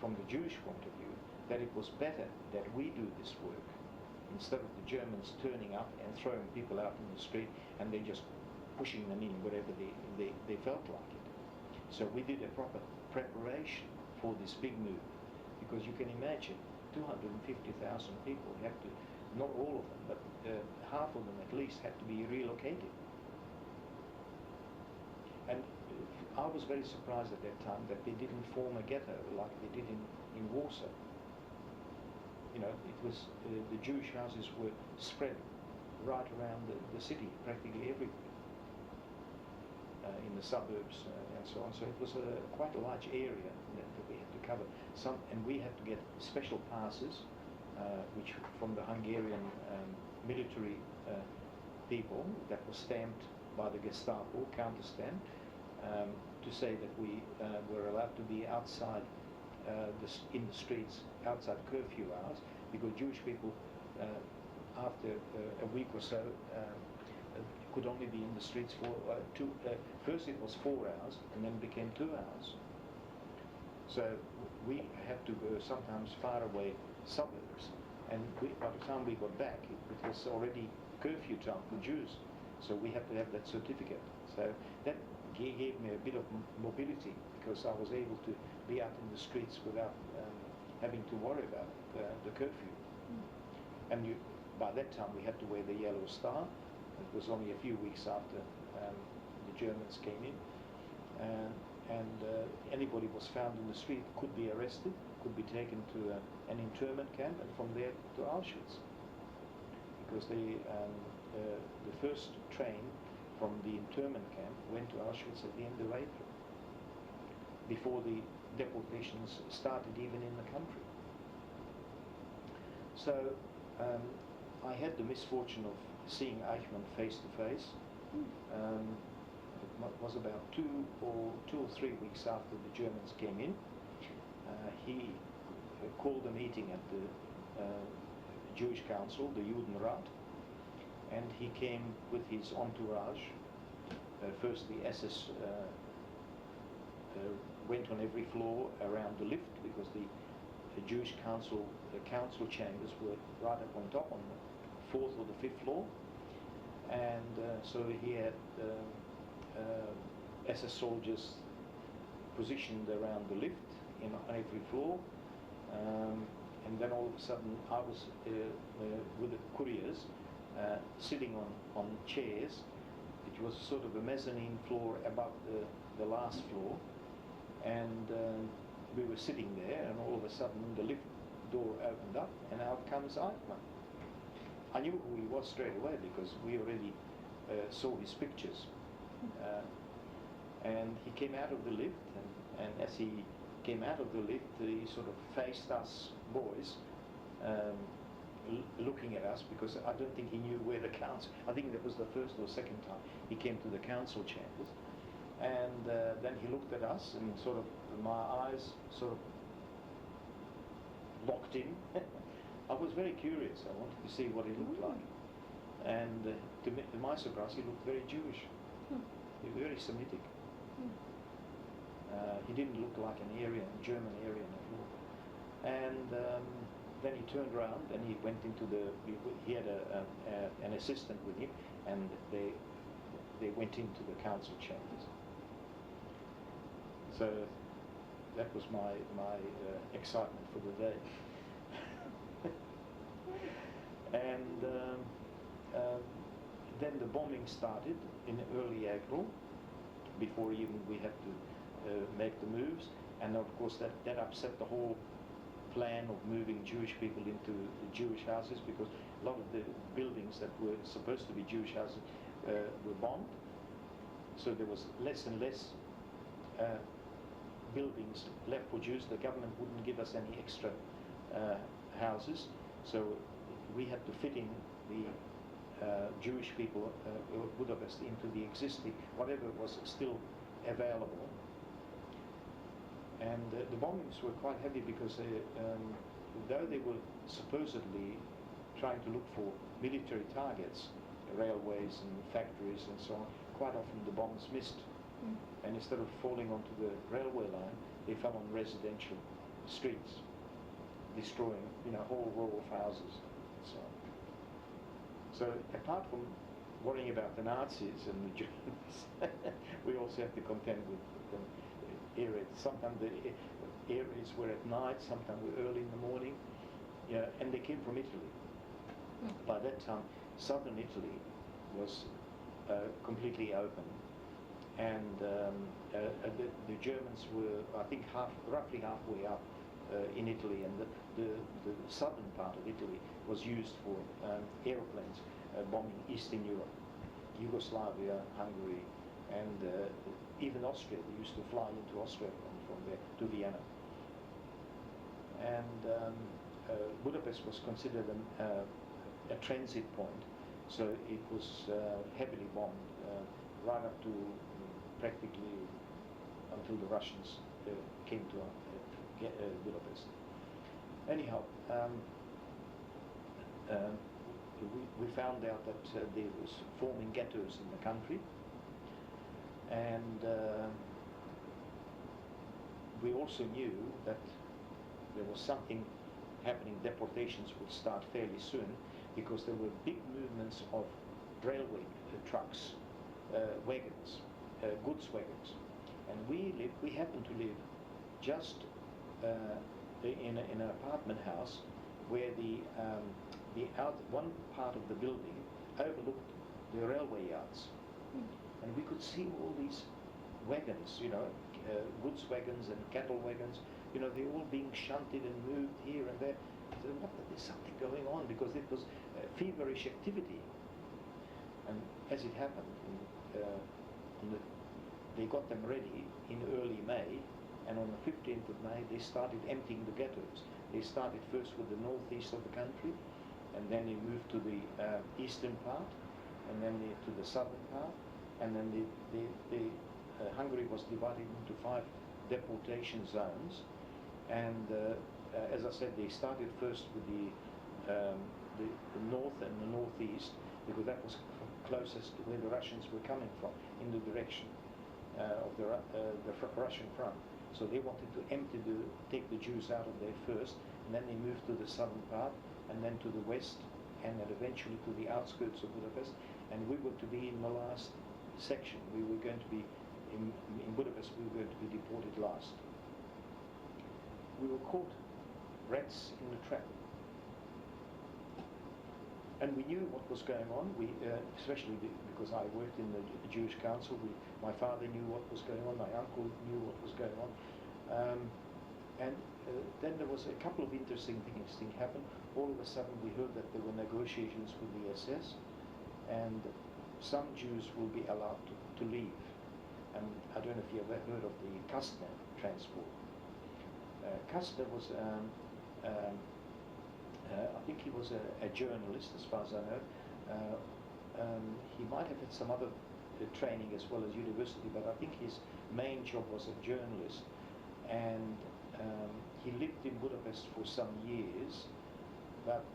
from the Jewish point of view, that it was better that we do this work instead of the Germans turning up and throwing people out in the street and then just pushing them in wherever they felt like it. So we did a proper preparation for this big move, because you can imagine 250,000 people have to, not all of them, but half of them at least had to be relocated. And I was very surprised at that time that they didn't form a ghetto like they did in Warsaw. It was the Jewish houses were spread right around the city, practically everywhere, in the suburbs and so on. So it was quite a large area that we had to cover. And we had to get special passes, which from the Hungarian military people, that was stamped by the Gestapo, counter-stamped, to say that we were allowed to be outside in the streets outside curfew hours, because Jewish people after a week or so could only be in the streets for first it was 4 hours and then became 2 hours. So we had to go sometimes far away suburbs, and by the time we got back it was already curfew time for Jews, so we had to have that certificate. So that gave me a bit of mobility, because I was able to be out in the streets without having to worry about the curfew. And by that time we had to wear the yellow star. It was only a few weeks after the Germans came in, and anybody was found in the street could be arrested, could be taken to an internment camp, and from there to Auschwitz, because the first train from the internment camp went to Auschwitz at the end of April, before the deportations started even in the country. So I had the misfortune of seeing Eichmann face to face. It was about 2 or 3 weeks after the Germans came in. He called a meeting at the Jewish Council, the Judenrat, and he came with his entourage. First the SS went on every floor around the lift, because the Jewish council chambers were right up on top on the 4th or the 5th floor, and so he had SS soldiers positioned around the lift on every floor, and then all of a sudden I was with the couriers sitting on chairs. It was sort of a mezzanine floor above the last floor, and we were sitting there, and all of a sudden the lift door opened up and out comes Eichmann. I knew who he was straight away, because we already saw his pictures. And he came out of the lift, and as he came out of the lift, he sort of faced us boys, looking at us, because I don't think he knew where the council, I think that was the first or second time he came to the council chambers. And then he looked at us, and sort of my eyes sort of locked in. I was very curious. I wanted to see what he looked like. And to my surprise, he looked very Jewish. He was very Semitic. He didn't look like an Aryan, German Aryan at all. And then he turned around and he went into he had an assistant with him, and they went into the council chambers. So that was my excitement for the day. And then the bombing started in early April, before even we had to make the moves, and of course that upset the whole plan of moving Jewish people into the Jewish houses, because a lot of the buildings that were supposed to be Jewish houses were bombed, so there was less and less buildings left for Jews. The government wouldn't give us any extra houses, so we had to fit in the Jewish people of Budapest into the existing, whatever was still available. And the bombings were quite heavy, because though they were supposedly trying to look for military targets, railways and factories and so on, quite often the bombs missed. And instead of falling onto the railway line, they fell on residential streets, destroying whole row of houses and so on. So apart from worrying about the Nazis and the Germans, we also have to contend with the areas. Sometimes the areas were at night, sometimes were early in the morning, and they came from Italy. By that time, southern Italy was completely open, and the Germans were, I think, roughly halfway up in Italy, and the southern part of Italy was used for aeroplanes bombing Eastern Europe, Yugoslavia, Hungary, and even Austria. They used to fly into Austria from there to Vienna. And Budapest was considered a transit point, so it was heavily bombed right up to practically until the Russians came to Budapest. Anyhow, we found out that there was forming ghettos in the country, and we also knew that there was something happening. Deportations would start fairly soon, because there were big movements of railway trucks, wagons, goods wagons, and we happened to live just in an apartment house where one part of the building overlooked the railway yards, and we could see all these wagons, goods wagons and cattle wagons, they're all being shunted and moved here and there. So there's something going on, because it was feverish activity. And as it happened, they got them ready in early May, and on the 15th of May they started emptying the ghettos. They started first with the northeast of the country, and then they moved to the eastern part, and then to the southern part, and then Hungary was divided into 5 deportation zones. And as I said, they started first with the north and the northeast, because that was closest to where the Russians were coming from, in the direction of the Russian front. So they wanted to take the Jews out of there first, and then they moved to the southern part, and then to the west, and then eventually to the outskirts of Budapest. And we were to be in the last section. We were going to be in Budapest. We were going to be deported last. We were caught rats in the trap. And we knew what was going on. Especially because I worked in the Jewish Council. My father knew what was going on. My uncle knew what was going on. And then there was a couple of interesting things happened. All of a sudden we heard that there were negotiations with the SS, and some Jews will be allowed to leave. And I don't know if you ever heard of the Kastner transport. Kastner was, I think he was a journalist, as far as I know. He might have had some other training as well as university, but I think his main job was a journalist. And he lived in Budapest for some years, but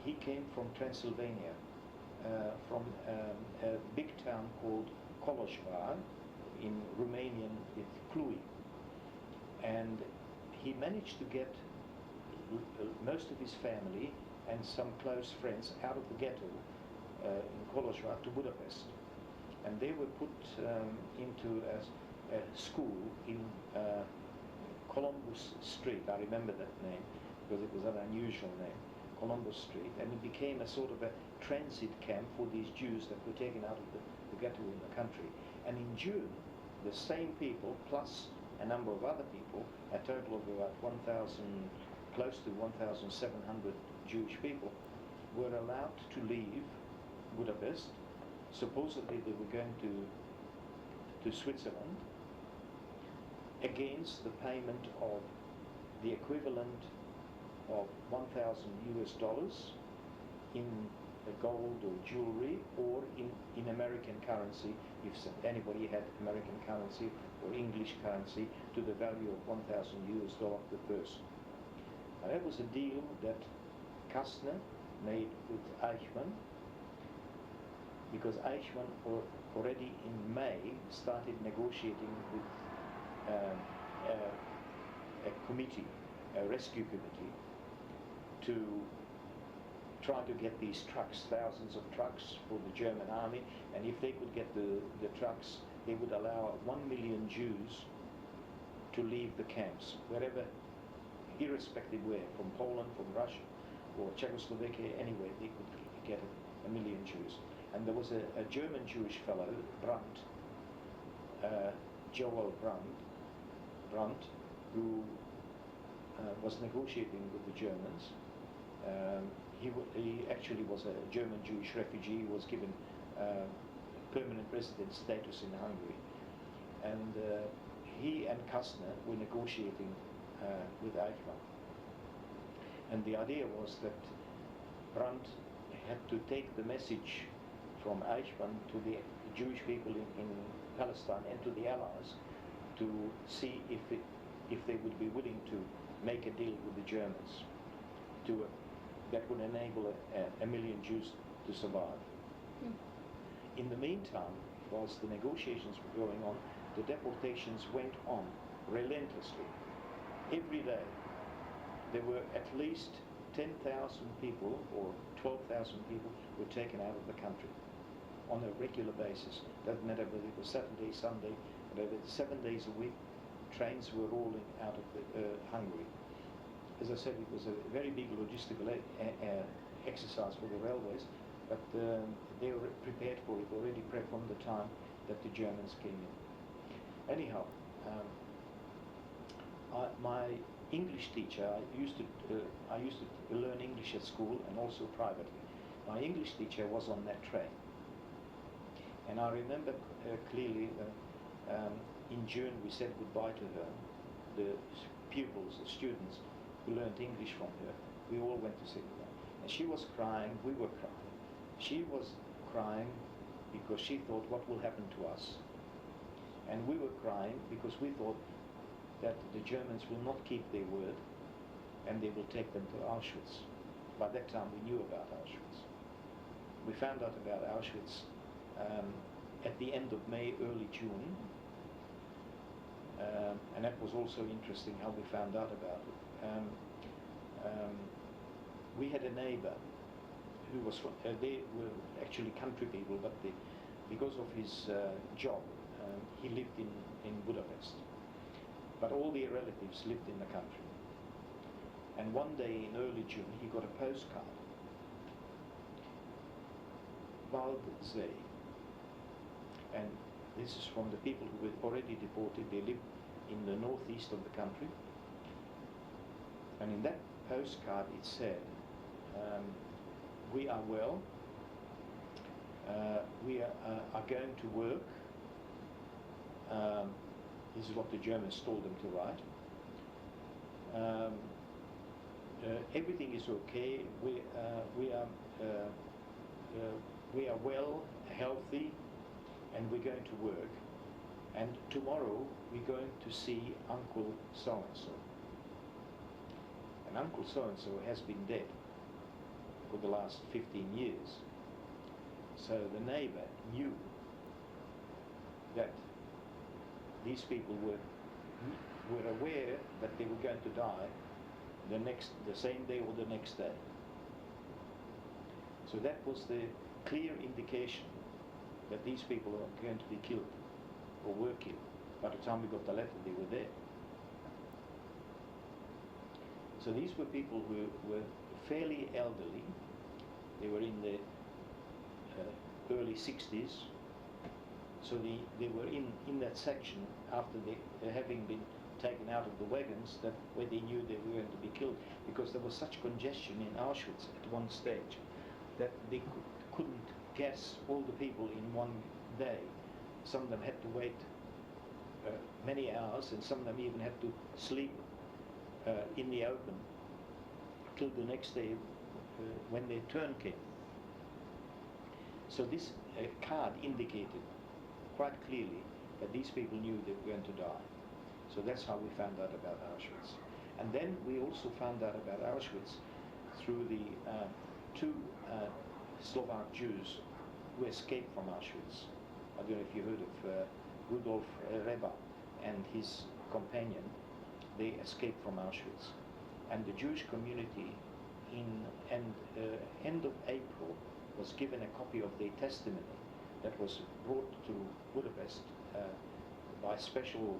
he came from Transylvania, from a big town called Kolozsvár, in Romanian with Cluj. And he managed to get most of his family and some close friends out of the ghetto in Kolozsvár to Budapest. And they were put into a school in Columbus Street. I remember that name because it was an unusual name, Columbus Street. And it became a sort of a transit camp for these Jews that were taken out of the ghetto in the country. And in June, the same people, plus a number of other people, a total of about 1,000, close to 1,700 Jewish people, were allowed to leave Budapest. Supposedly they were going to Switzerland against the payment of the equivalent of $1,000 in gold or jewelry, or in American currency, if anybody had American currency or English currency, to the value of $1,000 per person. Now that was a deal that Kastner made with Eichmann, because Eichmann already in May started negotiating with a committee, a rescue committee, to try to get these trucks, thousands of trucks for the German army, and if they could get the trucks, they would allow 1 million Jews to leave the camps, wherever, irrespective where, from Poland, from Russia, or Czechoslovakia, anywhere, they could get 1 million Jews. And there was a German Jewish fellow, Brandt, Joel Brandt, who was negotiating with the Germans. He actually was a German Jewish refugee. He was given permanent resident status in Hungary. And he and Kastner were negotiating with Eichmann. And the idea was that Brandt had to take the message from Eichmann to the Jewish people in Palestine and to the Allies to see if they would be willing to make a deal with the Germans that would enable a million Jews to survive. In the meantime, whilst the negotiations were going on, the deportations went on relentlessly. Every day there were at least 10,000 people or 12,000 people were taken out of the country on a regular basis. Doesn't matter whether it was Saturday, Sunday, whatever. 7 days a week, trains were rolling out of Hungary. As I said, it was a very big logistical exercise for the railways, but they were prepared for it already from the time that the Germans came in. Anyhow, my English teacher, I used to learn English at school and also privately. My English teacher was on that train, and I remember clearly in June we said goodbye to her. The pupils, the students who learned English from her, we all went to say goodbye. And she was crying, we were crying. She was crying because she thought, what will happen to us? And we were crying because we thought that the Germans will not keep their word and they will take them to Auschwitz. By that time we knew about Auschwitz. We found out about Auschwitz at the end of May, early June. And that was also interesting how we found out about it. We had a neighbor who was from, they were actually country people, but because of his job, he lived in Budapest. But all their relatives lived in the country. And one day in early June, he got a postcard. Bald-Zee. And this is from the people who were already deported. They lived in the northeast of the country. And in that postcard it said, we are well, we are going to work. This is what the Germans told them to write. Everything is okay. We are well, healthy, and we're going to work. And tomorrow we're going to see Uncle so-and-so. And Uncle so-and-so has been dead for the last 15 years. So the neighbor knew that these people were aware that they were going to die the same day or the next day. So that was the clear indication that these people are going to be killed or were killed. By the time we got the letter, they were there. So these were people who were fairly elderly. They were in the early 60s. So they were in that section after having been taken out of the wagons, that where they knew they were going to be killed, because there was such congestion in Auschwitz at one stage that they couldn't gas all the people in one day. Some of them had to wait many hours, and some of them even had to sleep in the open till the next day when their turn came. So this card indicated quite clearly that these people knew they were going to die. So that's how we found out about Auschwitz. And then we also found out about Auschwitz through the two Slovak Jews who escaped from Auschwitz. I don't know if you heard of Rudolf Reba and his companion. They escaped from Auschwitz. And the Jewish community end of April was given a copy of their testimony that was brought to Budapest by special,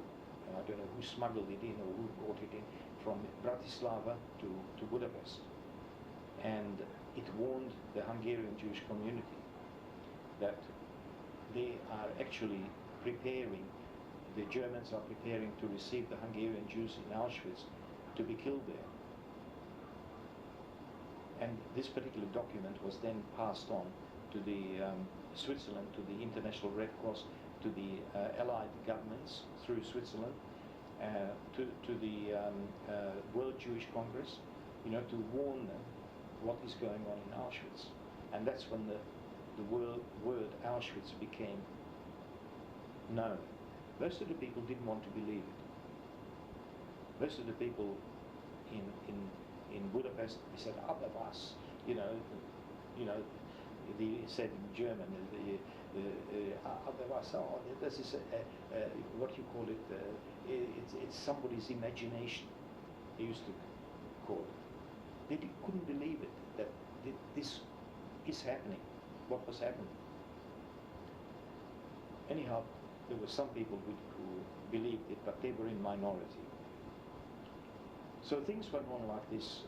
I don't know who smuggled it in or who brought it in, from Bratislava to Budapest. And it warned the Hungarian Jewish community that they are actually preparing, the Germans are preparing to receive the Hungarian Jews in Auschwitz to be killed there. And this particular document was then passed on to the Switzerland, to the International Red Cross, to the Allied governments through Switzerland, to the World Jewish Congress, to warn them what is going on in Auschwitz. And that's when the word Auschwitz became known Most of the people didn't want to believe it. Most of the people in Budapest, they said, "Aber was," you know, they said in German, "Aber was," oh, this is what you call it, it's somebody's imagination, they used to call it. They couldn't believe it, that this is happening, what was happening. Anyhow, there were some people who believed it, but they were in minority. So things went on like this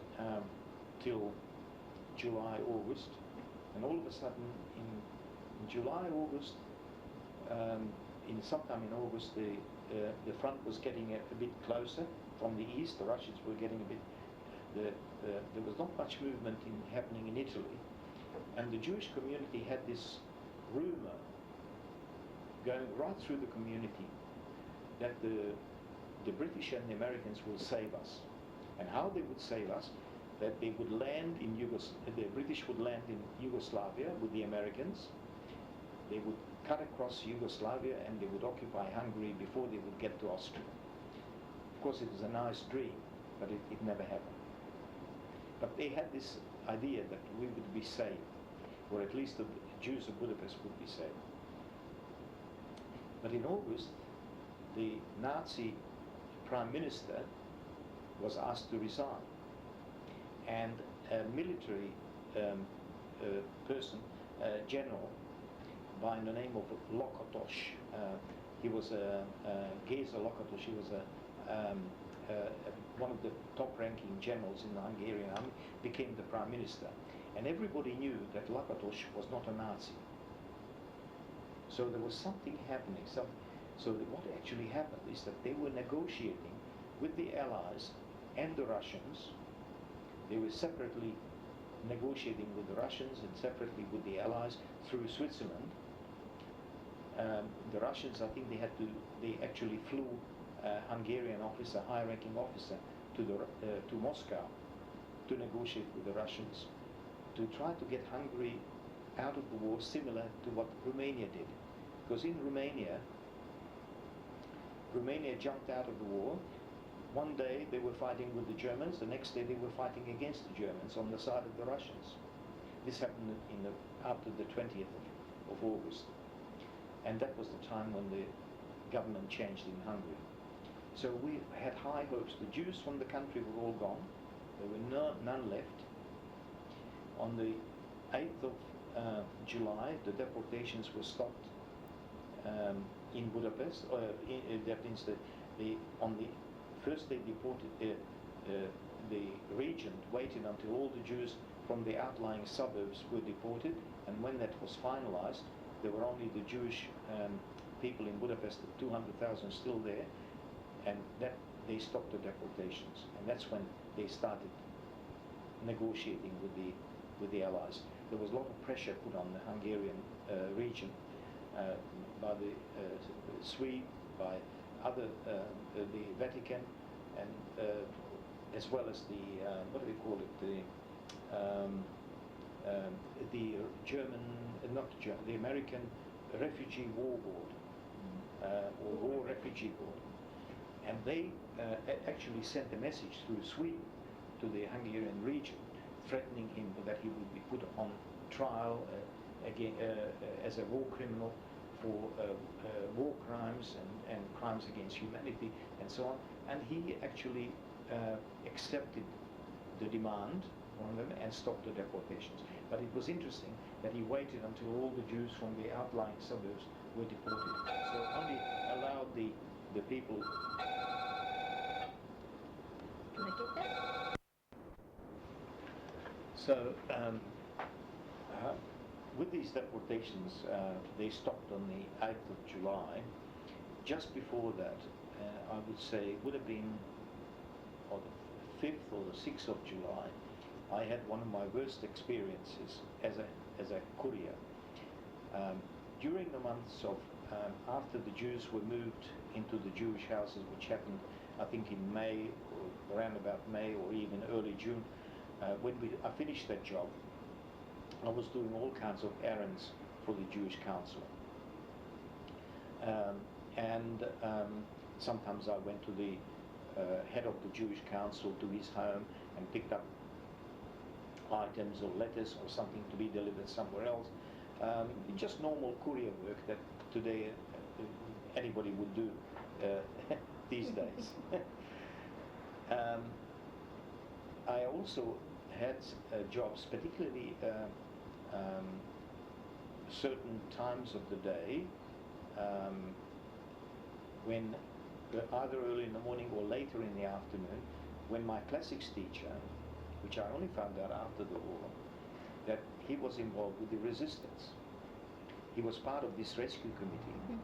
till July, August, and all of a sudden in July, August, sometime in August, the front was getting a bit closer from the east. The Russians were getting a bit. There was not much movement happening in Italy, and the Jewish community had this rumor going right through the community that the British and the Americans will save us. And how they would save us, that they would land in the British would land in Yugoslavia with the Americans. They would cut across Yugoslavia and they would occupy Hungary before they would get to Austria. Of course, it was a nice dream, but it never happened. But they had this idea that we would be saved, or at least the Jews of Budapest would be saved. But in August, the Nazi Prime Minister was asked to resign, and a military person, general by the name of Lakatos, he was Géza Lakatos, he was one of the top-ranking generals in the Hungarian army, became the Prime Minister. And everybody knew that Lakatos was not a Nazi. So there was something happening. So what actually happened is that they were negotiating with the Allies and the Russians. They were separately negotiating with the Russians and separately with the Allies through Switzerland. The Russians, I think they actually flew a Hungarian officer, high-ranking officer, to Moscow to negotiate with the Russians, to try to get Hungary out of the war, similar to what Romania did. Because in Romania jumped out of the war. One day they were fighting with the Germans, the next day they were fighting against the Germans on the side of the Russians. This happened after the 20th of August. And that was the time when the government changed in Hungary. So we had high hopes. The Jews from the country were all gone. There were none left. On the 8th of July, the deportations were stopped in Budapest. That means that on the first they deported, the regent waited until all the Jews from the outlying suburbs were deported, and when that was finalized, there were only the Jewish people in Budapest, 200,000 still there, and that they stopped the deportations, and that's when they started negotiating with the Allies. There was a lot of pressure put on the Hungarian region by the Swede, by other the Vatican, and as well as the what do they call it, the German, the American Refugee War Board, or War Refugee Board, and they actually sent a message through Sweden to the Hungarian region, threatening him that he would be put on trial again as a war criminal for war crimes and crimes against humanity and so on. And he actually accepted the demand from them and stopped the deportations. But it was interesting that he waited until all the Jews from the outlying suburbs were deported. So only allowed the people... Can I get that? So with these deportations, they stopped on the 8th of July. Just before that, I would say it would have been on the 5th or the 6th of July, I had one of my worst experiences as a courier. During the months of, after the Jews were moved into the Jewish houses, which happened, I think in May, or around about May or even early June, when I finished that job, I was doing all kinds of errands for the Jewish council. and sometimes I went to the head of the Jewish council to his home and picked up items or letters or something to be delivered somewhere else. Just normal courier work that today anybody would do these days. I also had jobs, particularly certain times of the day when either early in the morning or later in the afternoon, when my classics teacher, which I only found out after the war, that he was involved with the resistance. He was part of this rescue committee,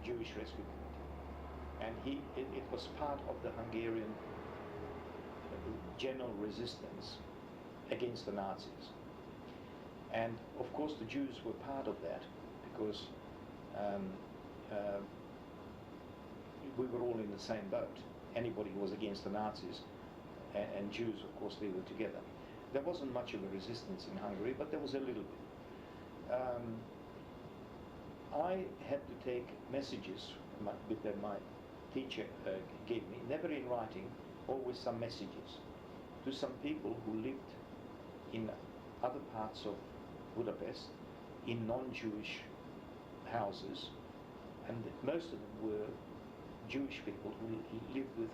Jewish rescue committee, and it was part of the Hungarian general resistance against the Nazis. And of course the Jews were part of that because we were all in the same boat. Anybody who was against the Nazis and Jews, of course, they were together. There wasn't much of a resistance in Hungary, but there was a little bit. I had to take messages that my teacher gave me, never in writing, always some messages, to some people who lived in other parts of Budapest, in non-Jewish houses, and most of them were Jewish people who lived with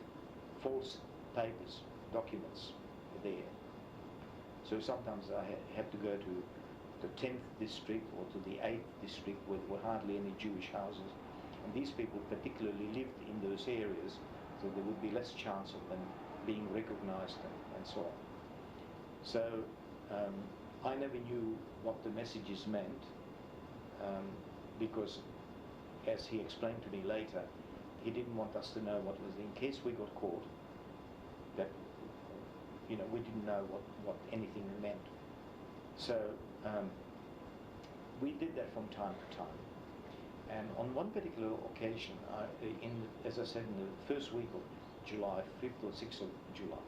false papers, documents there. So sometimes I had to go to the 10th district or to the 8th district where there were hardly any Jewish houses. And these people particularly lived in those areas, so there would be less chance of them being recognized and so on. So I never knew what the messages meant because, as he explained to me later, he didn't want us to know what was in case we got caught, that we didn't know what anything meant. So we did that from time to time. And on one particular occasion, as I said, in the first week of July, 5th or 6th of July,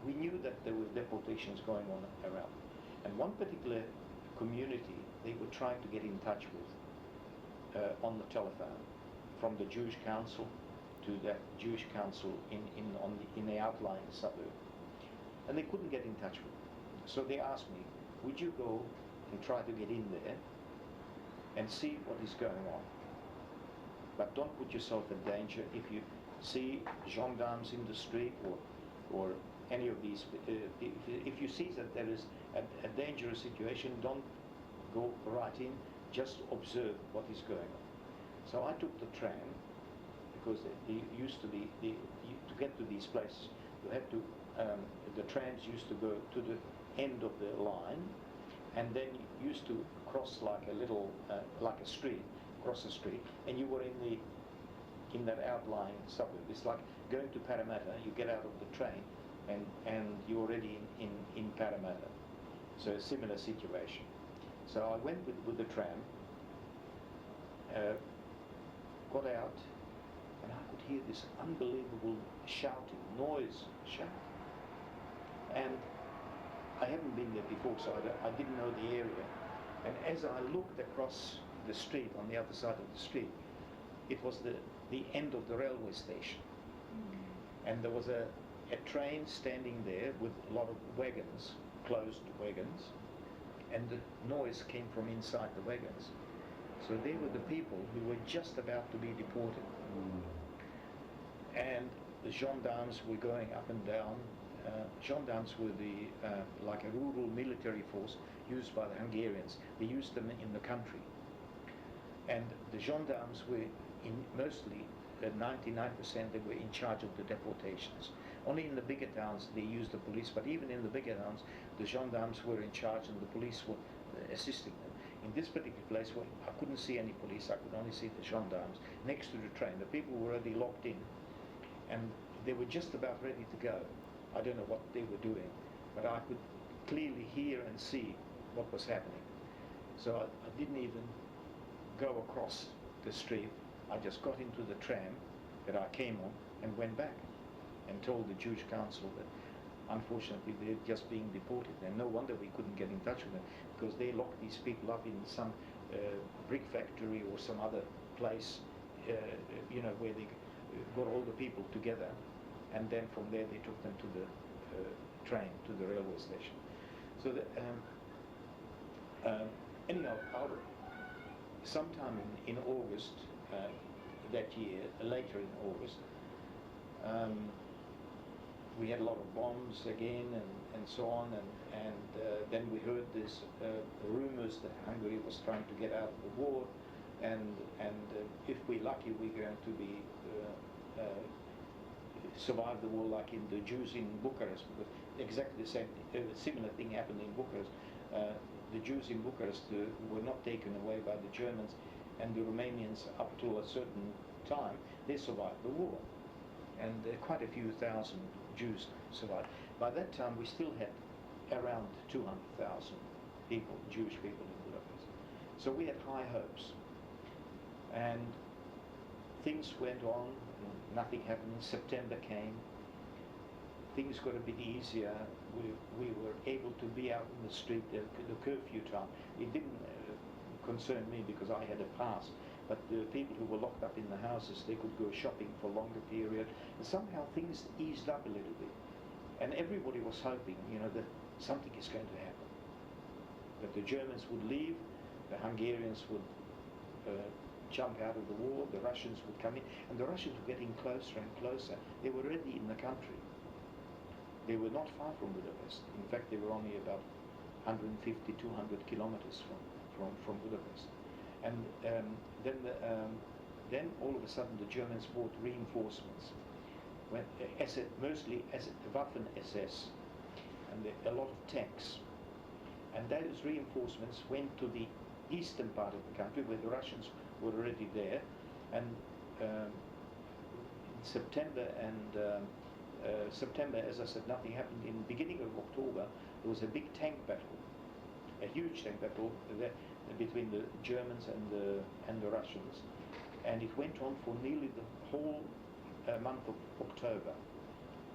we knew that there were deportations going on around. And one particular community they were trying to get in touch with on the telephone, from the Jewish council to that Jewish council in the outlying suburb. And they couldn't get in touch with them. So they asked me, would you go and try to get in there and see what is going on? But don't put yourself in danger. If you see gendarmes in the street or any of these, if you see that there is a dangerous situation, don't go right in, just observe what is going on. So I took the tram, because it used to be, to get to these places, you had to, the trams used to go to the end of the line, and then you used to cross like a little, like a street, cross a street, and you were in that outlying suburb. It's like going to Parramatta, you get out of the train, and you're already in Parramatta. So a similar situation. So I went with the tram, got out, and I could hear this unbelievable shouting, shouting. And I hadn't been there before, so I didn't know the area. And as I looked across the street, on the other side of the street, it was the end of the railway station. And there was a train standing there with a lot of wagons, closed wagons, and the noise came from inside the wagons. So they were the people who were just about to be deported. And the gendarmes were going up and down. Gendarmes were like a rural military force used by the Hungarians. They used them in the country. And the gendarmes were mostly, 99%, they were in charge of the deportations. Only in the bigger towns they used the police, but even in the bigger towns, the gendarmes were in charge and the police were assisting them. In this particular place, where I couldn't see any police, I could only see the gendarmes next to the train. The people were already locked in, and they were just about ready to go. I don't know what they were doing, but I could clearly hear and see what was happening. So I didn't even go across the street. I just got into the tram that I came on and went back and told the Jewish council that unfortunately they're just being deported, and no wonder we couldn't get in touch with them, because they locked these people up in some brick factory or some other place where they got all the people together, and then from there they took them to the train, to the railway station. So anyhow, sometime in August that year, later in August, we had a lot of bombs again and so on, and then we heard this rumors that Hungary was trying to get out of the war, and if we're lucky, we're going to be survive the war like in the Jews in Bucharest, because exactly the same similar thing happened in Bucharest. The Jews in Bucharest were not taken away by the Germans, and the Romanians, up to a certain time, they survived the war, and quite a few thousand Jews survived. By that time, we still had around 200,000 people, Jewish people in Budapest. So we had high hopes, and things went on. Nothing happened. September came. Things got a bit easier. We were able to be out in the street. The curfew time. It didn't concern me because I had a pass. But the people who were locked up in the houses, they could go shopping for a longer period. And somehow things eased up a little bit. And everybody was hoping, that something is going to happen. That the Germans would leave, the Hungarians would jump out of the war, the Russians would come in, and the Russians were getting closer and closer. They were already in the country. They were not far from Budapest. In fact, they were only about 150, 200 kilometers from Budapest. And then all of a sudden the Germans brought reinforcements, mostly as Waffen-SS, and a lot of tanks. And those reinforcements went to the eastern part of the country where the Russians were already there, and in September, as I said, nothing happened. In the beginning of October, there was a big tank battle, a huge tank battle between the Germans and the Russians, and it went on for nearly the whole month of October.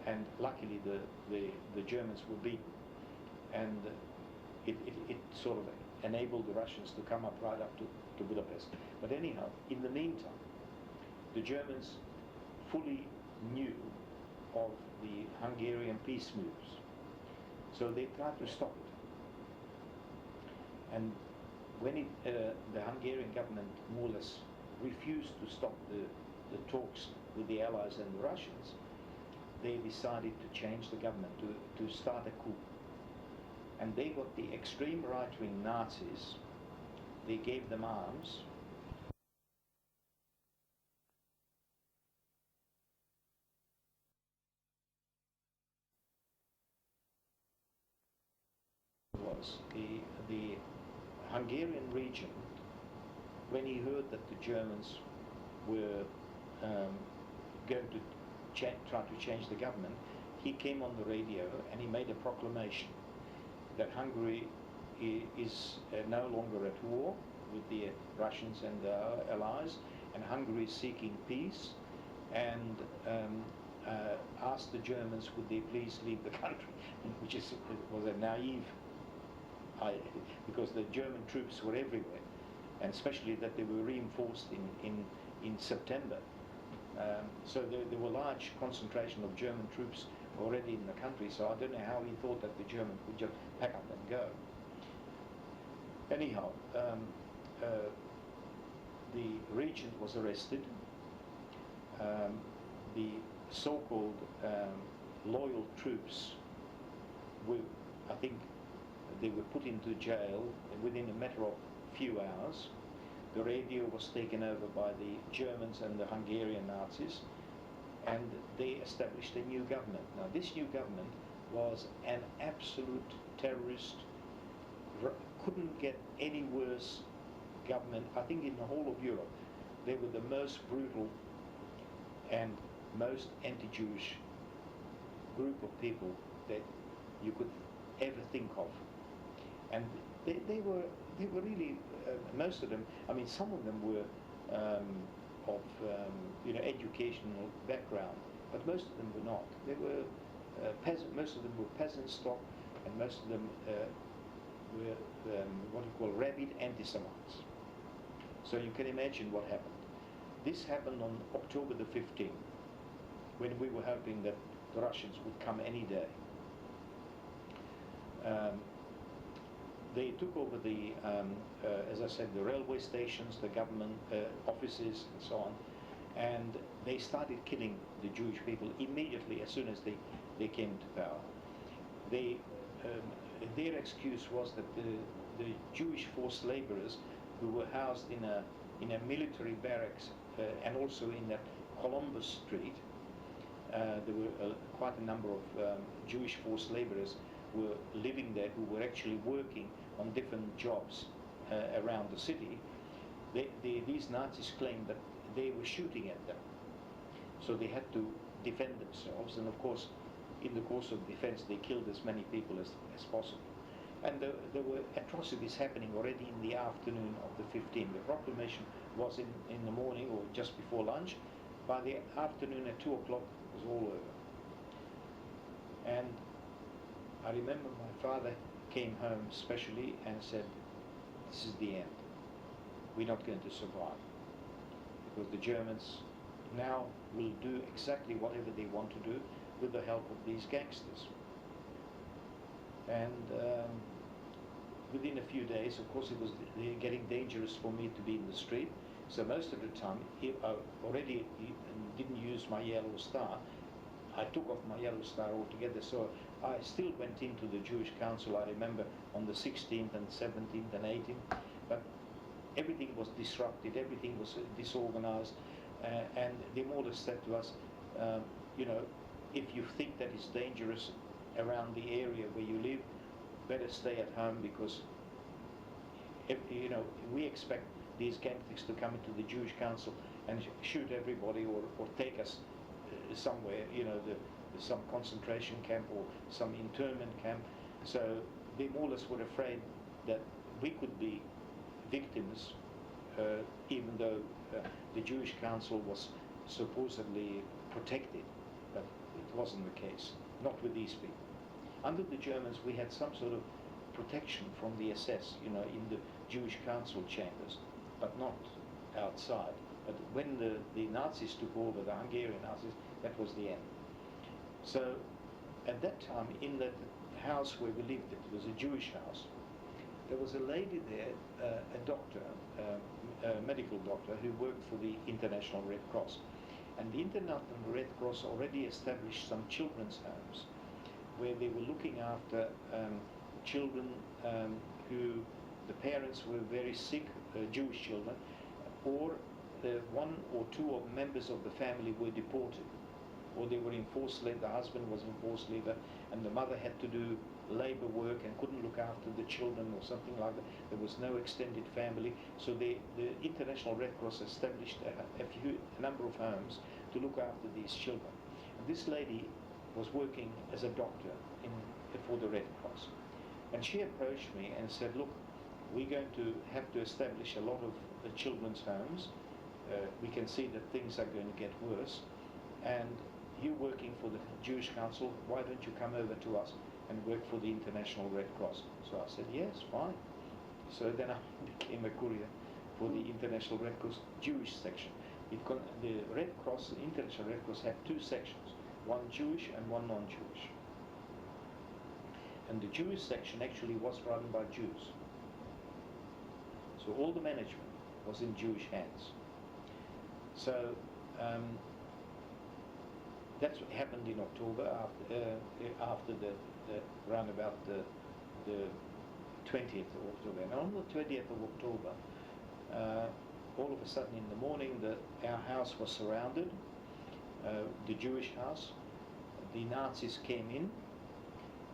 And luckily, the Germans were beaten, and it sort of enabled the Russians to come up right up to Budapest. But anyhow, in the meantime, the Germans fully knew of the Hungarian peace moves, so they tried to stop it. And when the Hungarian government more or less refused to stop the talks with the Allies and the Russians, they decided to change the government, to start a coup. And they got the extreme right-wing Nazis, they gave them arms, was the Hungarian regent, when he heard that the Germans were going to try to change the government, he came on the radio and he made a proclamation that Hungary is no longer at war with the Russians and their allies, and Hungary is seeking peace, and asked the Germans would they please leave the country, which was a naive idea, because the German troops were everywhere, and especially that they were reinforced in September. So there were large concentration of German troops already in the country, so I don't know how he thought that the Germans would just pack up and go. Anyhow, the regent was arrested. The so-called loyal troops I think they were put into jail within a matter of few hours. The radio was taken over by the Germans and the Hungarian Nazis, and they established a new government. Now, this new government was an absolute terrorist, couldn't get any worse government, I think, in the whole of Europe. They were the most brutal and most anti-Jewish group of people that you could ever think of. And they were really, most of them, I mean, some of them were of educational background, but most of them were not. They were most of them were peasant stock, and most of them were what you call rabid anti-Semites. So you can imagine what happened. This happened on October the 15th, when we were hoping that the Russians would come any day. They took over the, as I said, the railway stations, the government offices, and so on, and they started killing the Jewish people immediately as soon as they came to power. They, their excuse was that the Jewish forced laborers who were housed in a military barracks and also in that Columbus Street, there were quite a number of Jewish forced laborers were living there, who were actually working on different jobs around the city. These Nazis claimed that they were shooting at them, so they had to defend themselves, and of course in the course of defense they killed as many people as possible. And there were atrocities happening already in the afternoon of the 15th. The proclamation was in the morning or just before lunch. By the afternoon at 2 o'clock it was all over. And I remember my father came home especially and said, this is the end. We're not going to survive. Because the Germans now will do exactly whatever they want to do with the help of these gangsters. And within a few days, of course, it was getting dangerous for me to be in the street. So most of the time, I already didn't use my yellow star. I took off my yellow star altogether, so I still went into the Jewish Council, I remember, on the 16th and 17th and 18th, but everything was disrupted, everything was disorganized, and they more or less said to us, you know, if you think that it's dangerous around the area where you live, better stay at home, because if, you know, we expect these gangsters to come into the Jewish Council and shoot everybody or take us somewhere, you know, some concentration camp or some internment camp. So they more or less were afraid that we could be victims, even though the Jewish Council was supposedly protected, but it wasn't the case, not with these people. Under the Germans we had some sort of protection from the SS, you know, in the Jewish Council chambers, but not outside. But when the Nazis took over, the Hungarian Nazis, that was the end. So at that time, in that house where we lived, it was a Jewish house, there was a lady there, a doctor, a medical doctor, who worked for the International Red Cross. And the International Red Cross already established some children's homes where they were looking after children who the parents were very sick, Jewish children, or one or two of members of the family were deported, or they were in forced labor, the husband was in forced labor, and the mother had to do labor work and couldn't look after the children or something like that. There was no extended family, so the International Red Cross established a number of homes to look after these children. And this lady was working as a doctor for the Red Cross. And she approached me and said, look, we're going to have to establish a lot of children's homes. We can see that things are going to get worse. And you're working for the Jewish Council, why don't you come over to us and work for the International Red Cross? So I said, yes, fine. So then I became a courier for the International Red Cross Jewish section. The Red Cross, the International Red Cross, had two sections, one Jewish and one non-Jewish. And the Jewish section actually was run by Jews. So all the management was in Jewish hands. So that's what happened in October, after around about the 20th of October. And on the 20th of October, all of a sudden in the morning, our house was surrounded, the Jewish house. The Nazis came in.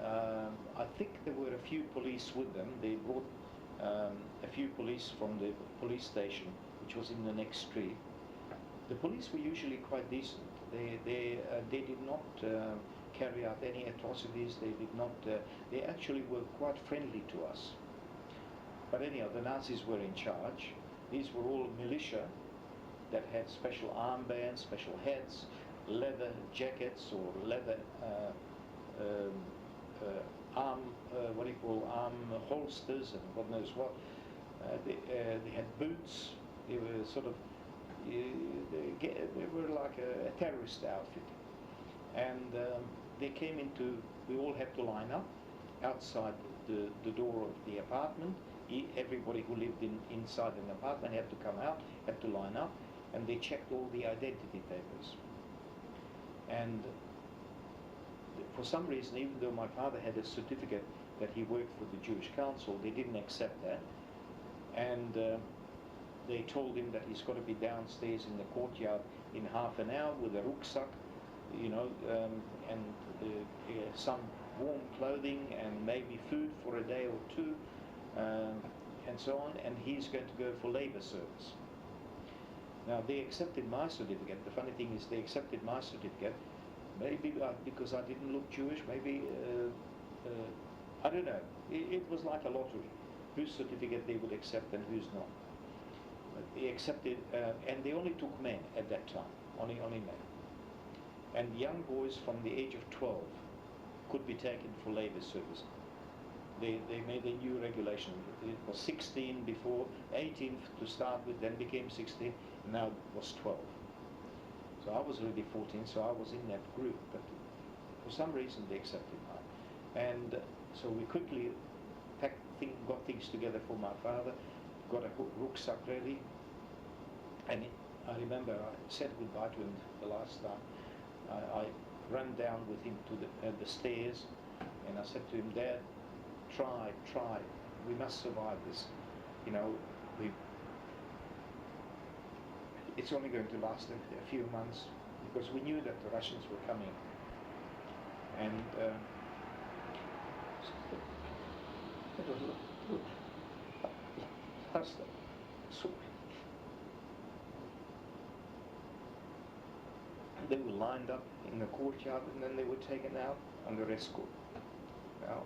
I think there were a few police with them. They brought a few police from the police station, which was in the next street. The police were usually quite decent. They did not carry out any atrocities. They did not. They actually were quite friendly to us. But anyhow, the Nazis were in charge. These were all militia that had special armbands, special hats, leather jackets or leather arm holsters and God knows what. They had boots. They were sort of They were like a terrorist outfit. And they came into, we all had to line up outside the door of the apartment. Everybody who lived inside an apartment had to come out, had to line up, and they checked all the identity papers. And for some reason, even though my father had a certificate that he worked for the Jewish Council, they didn't accept that. And they told him that he's got to be downstairs in the courtyard in half an hour with a rucksack, you know, and some warm clothing and maybe food for a day or two, and so on, and he's going to go for labor service. Now, they accepted my certificate. The funny thing is they accepted my certificate, maybe because I didn't look Jewish, maybe, I don't know. It was like a lottery, whose certificate they would accept and whose not. But they accepted, and they only took men at that time, only men. And young boys from the age of 12 could be taken for labor service. They made a new regulation. It was 16 before, 18 to start with, then became 16, and now it was 12. So I was already 14, so I was in that group, but for some reason they accepted mine. And so we quickly got things together for my father, got a rucksack ready, and I remember I said goodbye to him the last time. I ran down with him to the stairs, and I said to him, Dad, try, we must survive this. You know, it's only going to last a few months, because we knew that the Russians were coming. And they were lined up in the courtyard, and then they were taken out under escort. Now,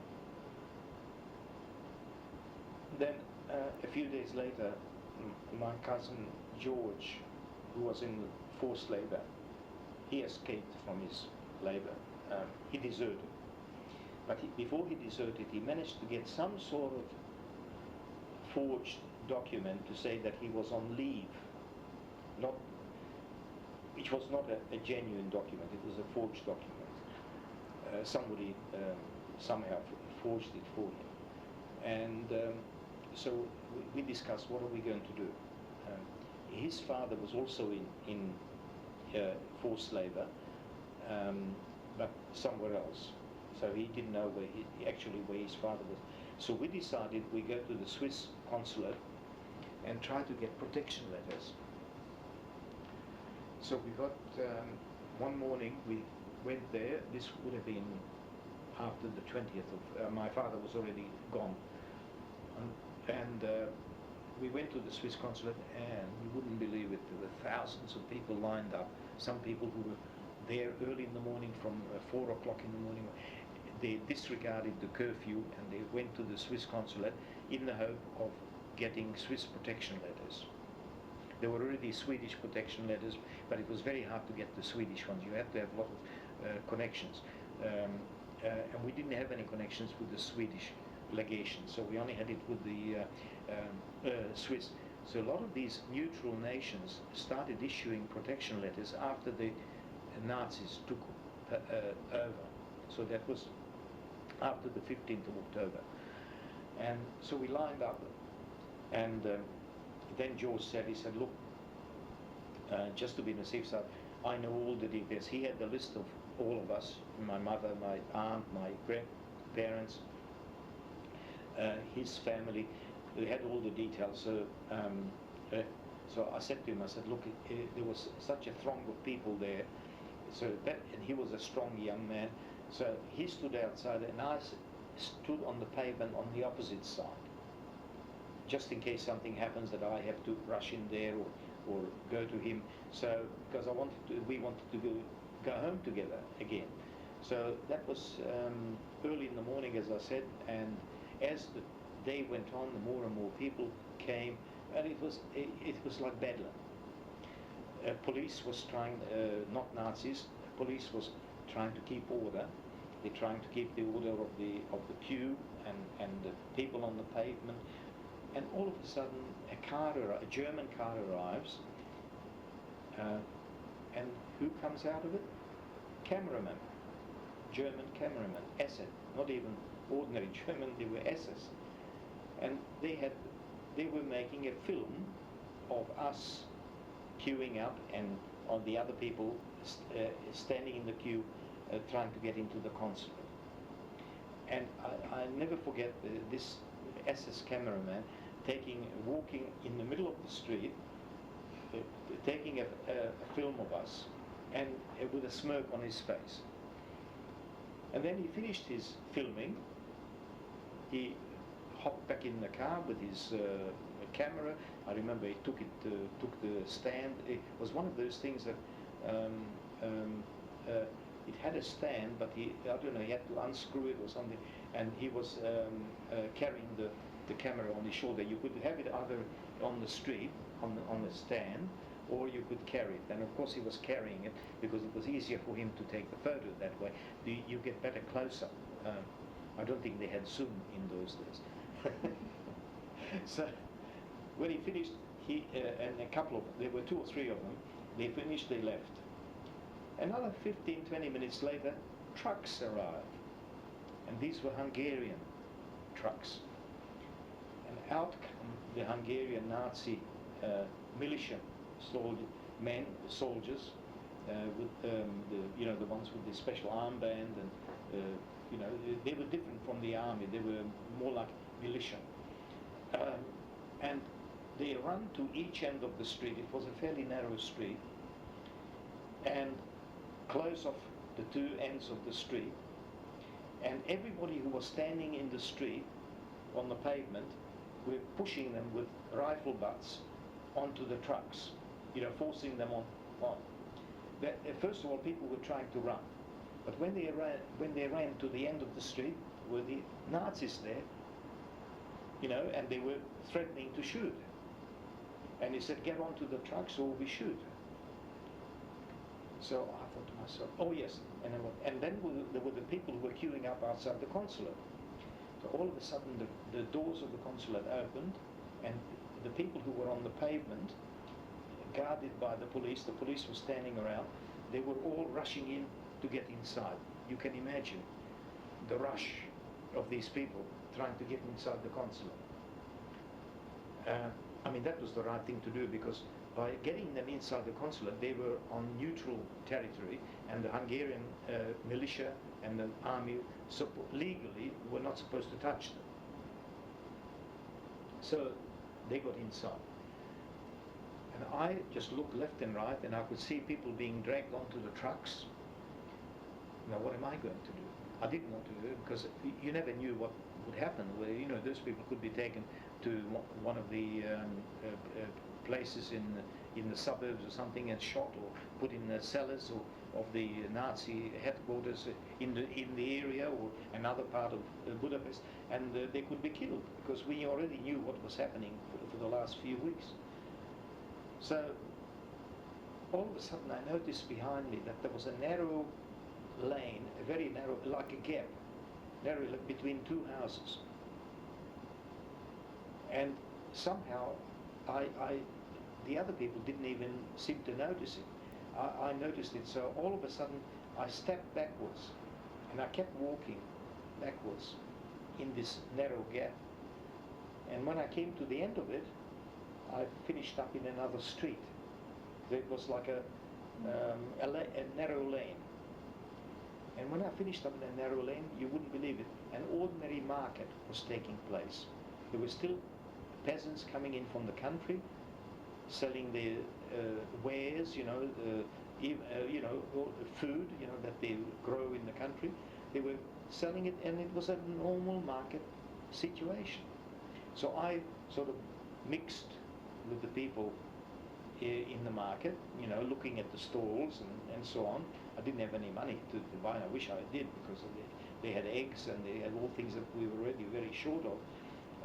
then a few days later, my cousin George, who was in forced labor, he escaped from his labor. He deserted. But before he deserted, he managed to get some sort of forged document to say that he was on leave, which was not a genuine document, it was a forged document. Somebody somehow forged it for him. And so we discussed, what are we going to do? His father was also in forced labor, but somewhere else. So he didn't know where his father was. So we decided we go to the Swiss consulate and try to get protection letters. So we got, one morning we went there. This would have been after the 20th of, my father was already gone. And we went to the Swiss consulate, and you wouldn't believe it, there were thousands of people lined up. Some people who were there early in the morning from 4 o'clock in the morning. They disregarded the curfew, and they went to the Swiss consulate in the hope of getting Swiss protection letters. There were already Swedish protection letters, but it was very hard to get the Swedish ones. You had to have a lot of connections. And we didn't have any connections with the Swedish legation, so we only had it with the Swiss. So a lot of these neutral nations started issuing protection letters after the Nazis took over. So that was after the 15th of October. And so we lined up, and then George said, he said, look, just to be on the safe side, I know all the details. He had the list of all of us, my mother, my aunt, my grandparents, his family. We had all the details. So I said to him, I said, look, there was such a throng of people there. So and he was a strong young man. So he stood outside, and I stood on the pavement on the opposite side, just in case something happens that I have to rush in there or go to him. So because we wanted to go home together again. So that was early in the morning, as I said, and as the day went on, the more and more people came, and it was like bedlam. Police was trying, not Nazis. Police was trying to keep order. They're trying to keep the order of the queue and the people on the pavement. And all of a sudden, a German car arrives, And who comes out of it? Cameraman, German cameraman, SS, not even ordinary German, they were SS. And they were making a film of us queuing up and on the other people standing in the queue trying to get into the consulate. And I never forget this SS cameraman walking in the middle of the street, taking a film of us, and with a smirk on his face. And then he finished his filming. He hopped back in the car with his camera. I remember he took the stand. It was one of those things that it had a stand, but I don't know, he had to unscrew it or something, and he was carrying the camera on his shoulder. You could have it either on the street, on the stand, or you could carry it. And of course he was carrying it because it was easier for him to take the photo that way. You get better close-up. I don't think they had Zoom in those days. So when he finished, and there were 2 or 3 of them, they finished, they left. Another 15-20 minutes later, trucks arrived. And these were Hungarian trucks. And out come the Hungarian Nazi militia soldiers with the ones with the special armband, and they were different from the army. They were more like militia. And they run to each end of the street. It was a fairly narrow street, and close off the 2 ends of the street. And everybody who was standing in the street on the pavement were pushing them with rifle butts onto the trucks, forcing them on. First of all, people were trying to run, but when they ran to the end of the street, were the Nazis there, and they were threatening to shoot. And he said, "Get onto the trucks or we shoot." So I thought to myself, oh yes, and then there were the people who were queuing up outside the consulate. So all of a sudden the doors of the consulate opened, and the people who were on the pavement, guarded by the police was standing around, they were all rushing in to get inside. You can imagine the rush of these people trying to get inside the consulate. That was the right thing to do, because by getting them inside the consulate, they were on neutral territory, and the Hungarian militia and the army legally were not supposed to touch them. So they got inside. And I just looked left and right, and I could see people being dragged onto the trucks. Now, what am I going to do? I didn't want to do it, because you never knew what would happen. Those people could be taken to one of the places in the suburbs or something and shot, or put in the cellars of the Nazi headquarters in the area, or another part of Budapest, and they could be killed, because we already knew what was happening for the last few weeks. So all of a sudden I noticed behind me that there was a narrow lane, a very narrow, like a gap, narrow between 2 houses. And somehow the other people didn't even seem to notice it. I noticed it, so all of a sudden I stepped backwards, and I kept walking backwards in this narrow gap. And when I came to the end of it, I finished up in another street. It was like a narrow lane. And when I finished up in a narrow lane, you wouldn't believe it, an ordinary market was taking place. There were still peasants coming in from the country, selling their wares, food, that they grow in the country. They were selling it, and it was a normal market situation. So I sort of mixed with the people in the market, looking at the stalls and so on. I didn't have any money to buy. I wish I did, because they had eggs, and they had all things that we were already very short of.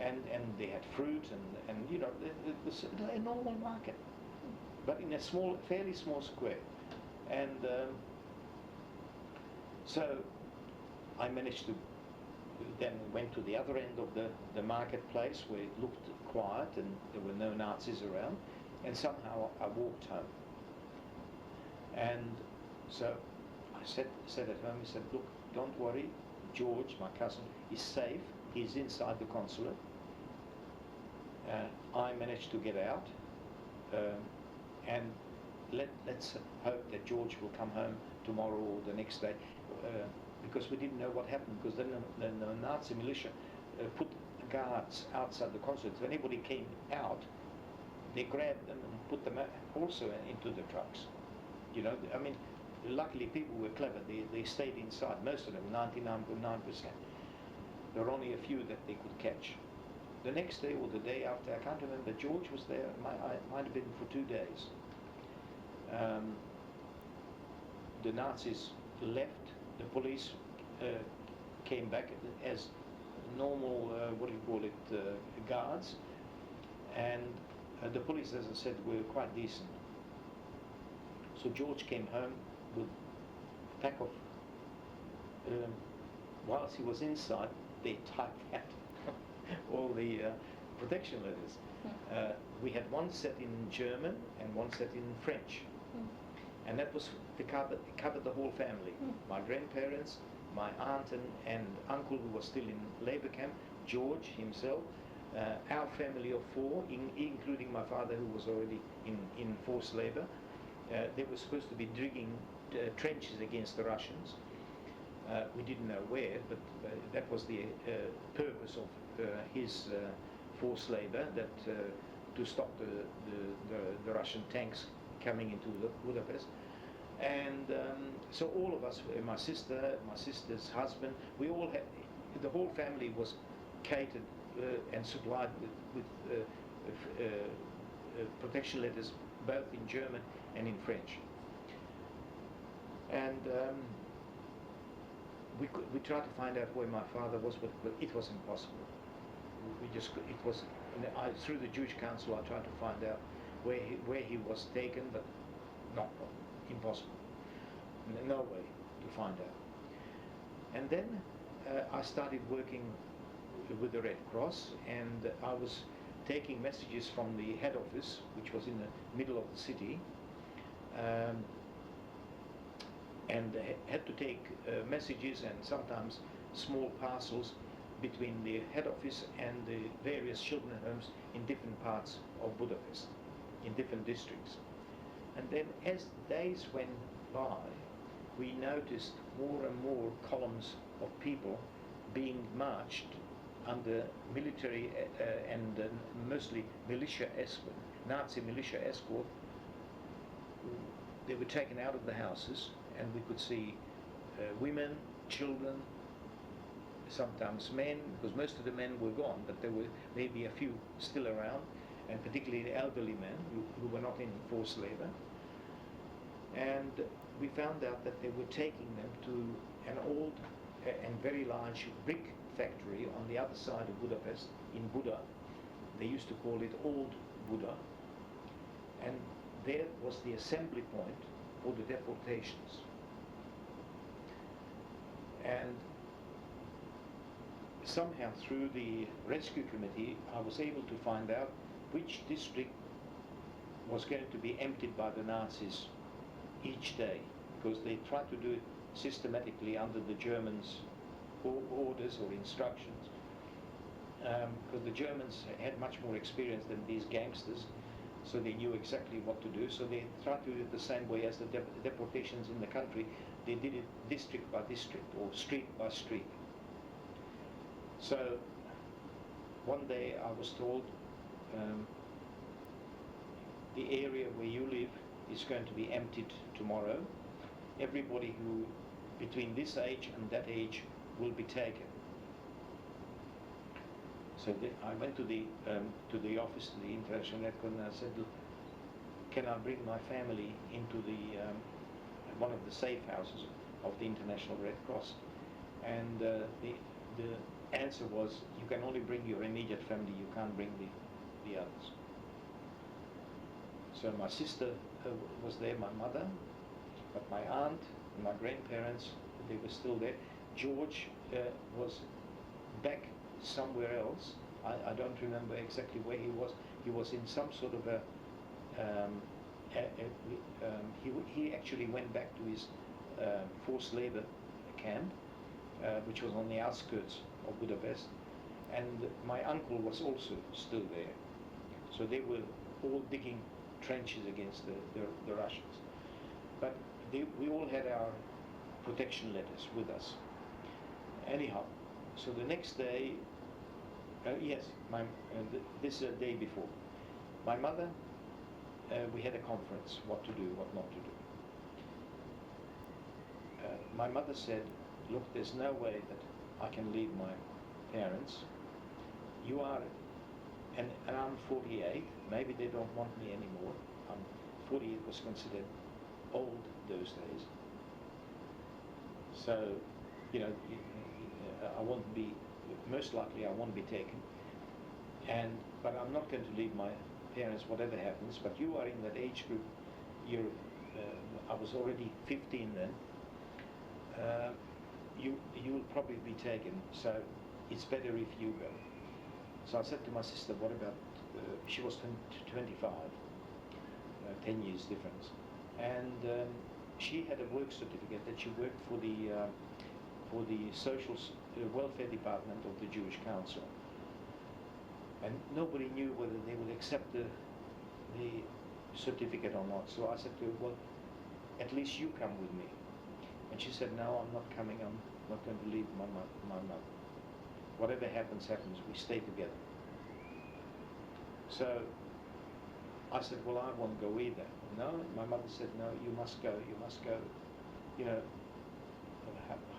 And they had fruit, and it was a normal market, but in a fairly small square. And so I managed to then went to the other end of the marketplace, where it looked quiet and there were no Nazis around, and somehow I walked home. And so I said at home, he said, look, don't worry, George, my cousin, is safe. He's inside the consulate. I managed to get out, and let's hope that George will come home tomorrow or the next day, because we didn't know what happened, because then the Nazi militia put guards outside the consulate. So anybody came out, they grabbed them and put them also into the trucks. You know, I mean, luckily people were clever. They stayed inside, most of them, 99.9%. There were only a few that they could catch. The next day or the day after, I can't remember, George was there, might have been for 2 days. The Nazis left, the police came back as normal, guards, and the police, as I said, were quite decent. So George came home with a pack of, whilst he was inside, they typed out all the protection letters. We had one set in German and one set in French. And that was to cover the whole family. My grandparents, my aunt and uncle who was still in labor camp, George himself, our family of 4, including my father who was already in forced labor. They were supposed to be digging trenches against the Russians. We didn't know where, but that was the purpose of his forced labor, that to stop the Russian tanks coming into Budapest. And so all of us, my sister's husband, we all had, the whole family was catered and supplied with protection letters, both in German and in French. And we tried to find out where my father was, but it was impossible. Through the Jewish Council, I tried to find out where he was taken, but not impossible. No way to find out. And then I started working with the Red Cross, and I was taking messages from the head office, which was in the middle of the city, and had to take messages and sometimes small parcels between the head office and the various children's homes in different parts of Budapest, in different districts. And then as days went by, we noticed more and more columns of people being marched under military and mostly militia escort, Nazi militia escort. They were taken out of the houses, and we could see women, children, sometimes men, because most of the men were gone, but there were maybe a few still around, and particularly the elderly men who were not in forced labor. And we found out that they were taking them to an old and very large brick factory on the other side of Budapest, in Buda. They used to call it Old Buda. And there was the assembly point for the deportations. And somehow through the rescue committee, I was able to find out which district was going to be emptied by the Nazis each day, because they tried to do it systematically under the Germans' orders or instructions, because the Germans had much more experience than these gangsters, so they knew exactly what to do. So they tried to do it the same way as the deportations in the country. They did it district by district or street by street. So one day I was told, the area where you live is going to be emptied tomorrow. Everybody who between this age and that age will be taken. So I went to the office, to the International Red Cross, and I said, can I bring my family into the one of the safe houses of the International Red Cross? And the answer was, you can only bring your immediate family, you can't bring the others. So my sister was there, my mother, but my aunt and my grandparents, they were still there. George was back somewhere else. I don't remember exactly where he was. He was in some sort of a he actually went back to his forced labor camp, which was on the outskirts of Budapest, and my uncle was also still there. So they were all digging trenches against the Russians. But we all had our protection letters with us. Anyhow, so the next day, this is a day before. My mother, we had a conference, what to do, what not to do. My mother said, look, there's no way that I can leave my parents. You are, and I'm 48, maybe they don't want me anymore. 48 was considered old those days. So, you know, I won't be, most likely I won't be taken. But I'm not going to leave my parents, whatever happens. But you are in that age group. I was already 15 then. You will probably be taken. So it's better if you go. So I said to my sister, what about? She was 25, 10 years difference, and she had a work certificate that she worked for the social welfare department of the Jewish Council. And nobody knew whether they would accept the certificate or not. So I said to her, well, at least you come with me. And she said, no, I'm not coming. I'm not going to leave my mother. Whatever happens, happens. We stay together. So I said, well, I won't go either. No, my mother said, no, you must go. You must go. You know,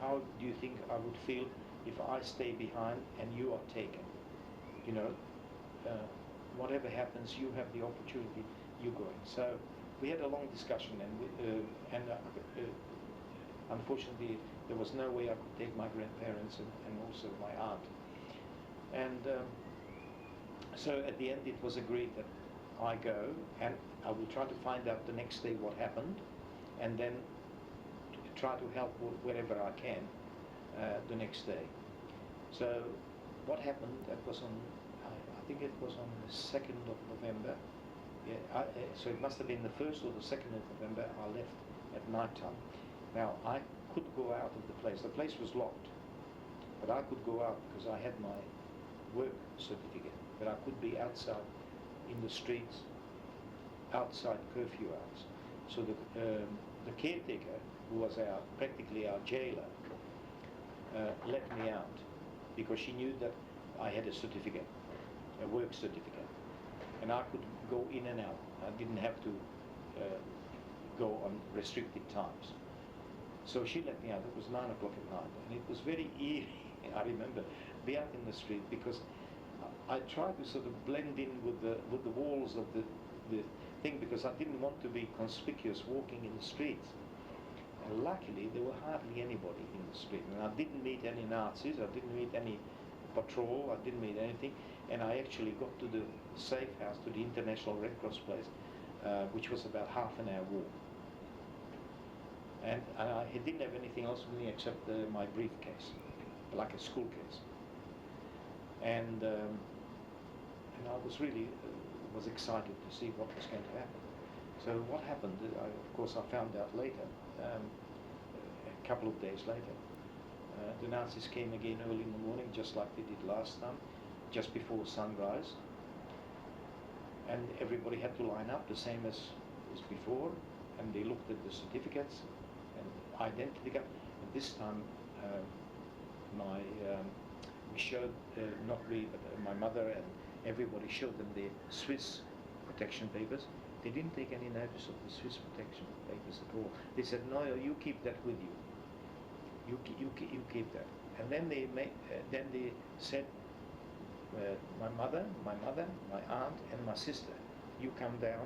how do you think I would feel if I stay behind and you are taken? You know, whatever happens, you have the opportunity, you go in. So we had a long discussion, and unfortunately, there was no way I could take my grandparents and also my aunt. And so at the end, it was agreed that I go, and I will try to find out the next day what happened, and then try to help wherever I can the next day. So what happened, that was on, I think it was on the 2nd of November. Yeah, so it must have been the 1st or the 2nd of November. I left at night time. Now, I could go out of the place. The place was locked, but I could go out because I had my work certificate. But I could be outside in the streets, outside curfew hours. So the caretaker, who was practically our jailer, let me out because she knew that I had a certificate, a work certificate, and I could go in and out. I didn't have to go on restricted times. So she let me out. It was 9 o'clock at night, and it was very eerie. I remember be out in the street because I tried to sort of blend in with the walls of the thing because I didn't want to be conspicuous walking in the streets. And luckily, there were hardly anybody in the street, and I didn't meet any Nazis. I didn't meet any patrol. I didn't meet anything, and I actually got to the safe house, to the International Red Cross place, which was about half an hour walk. And I didn't have anything else with me except my briefcase, like a school case. And I was really was excited to see what was going to happen. So what happened, of course, I found out later, a couple of days later. The Nazis came again early in the morning, just like they did last time, just before sunrise. And everybody had to line up the same as before, and they looked at the certificates and identity card. And this time, we showed, not we, but my mother and everybody showed them the Swiss protection papers. They didn't take any notice of the Swiss protection papers at all. They said, no, you keep that with you. You keep that. And then they said, my mother, my aunt, and my sister, you come down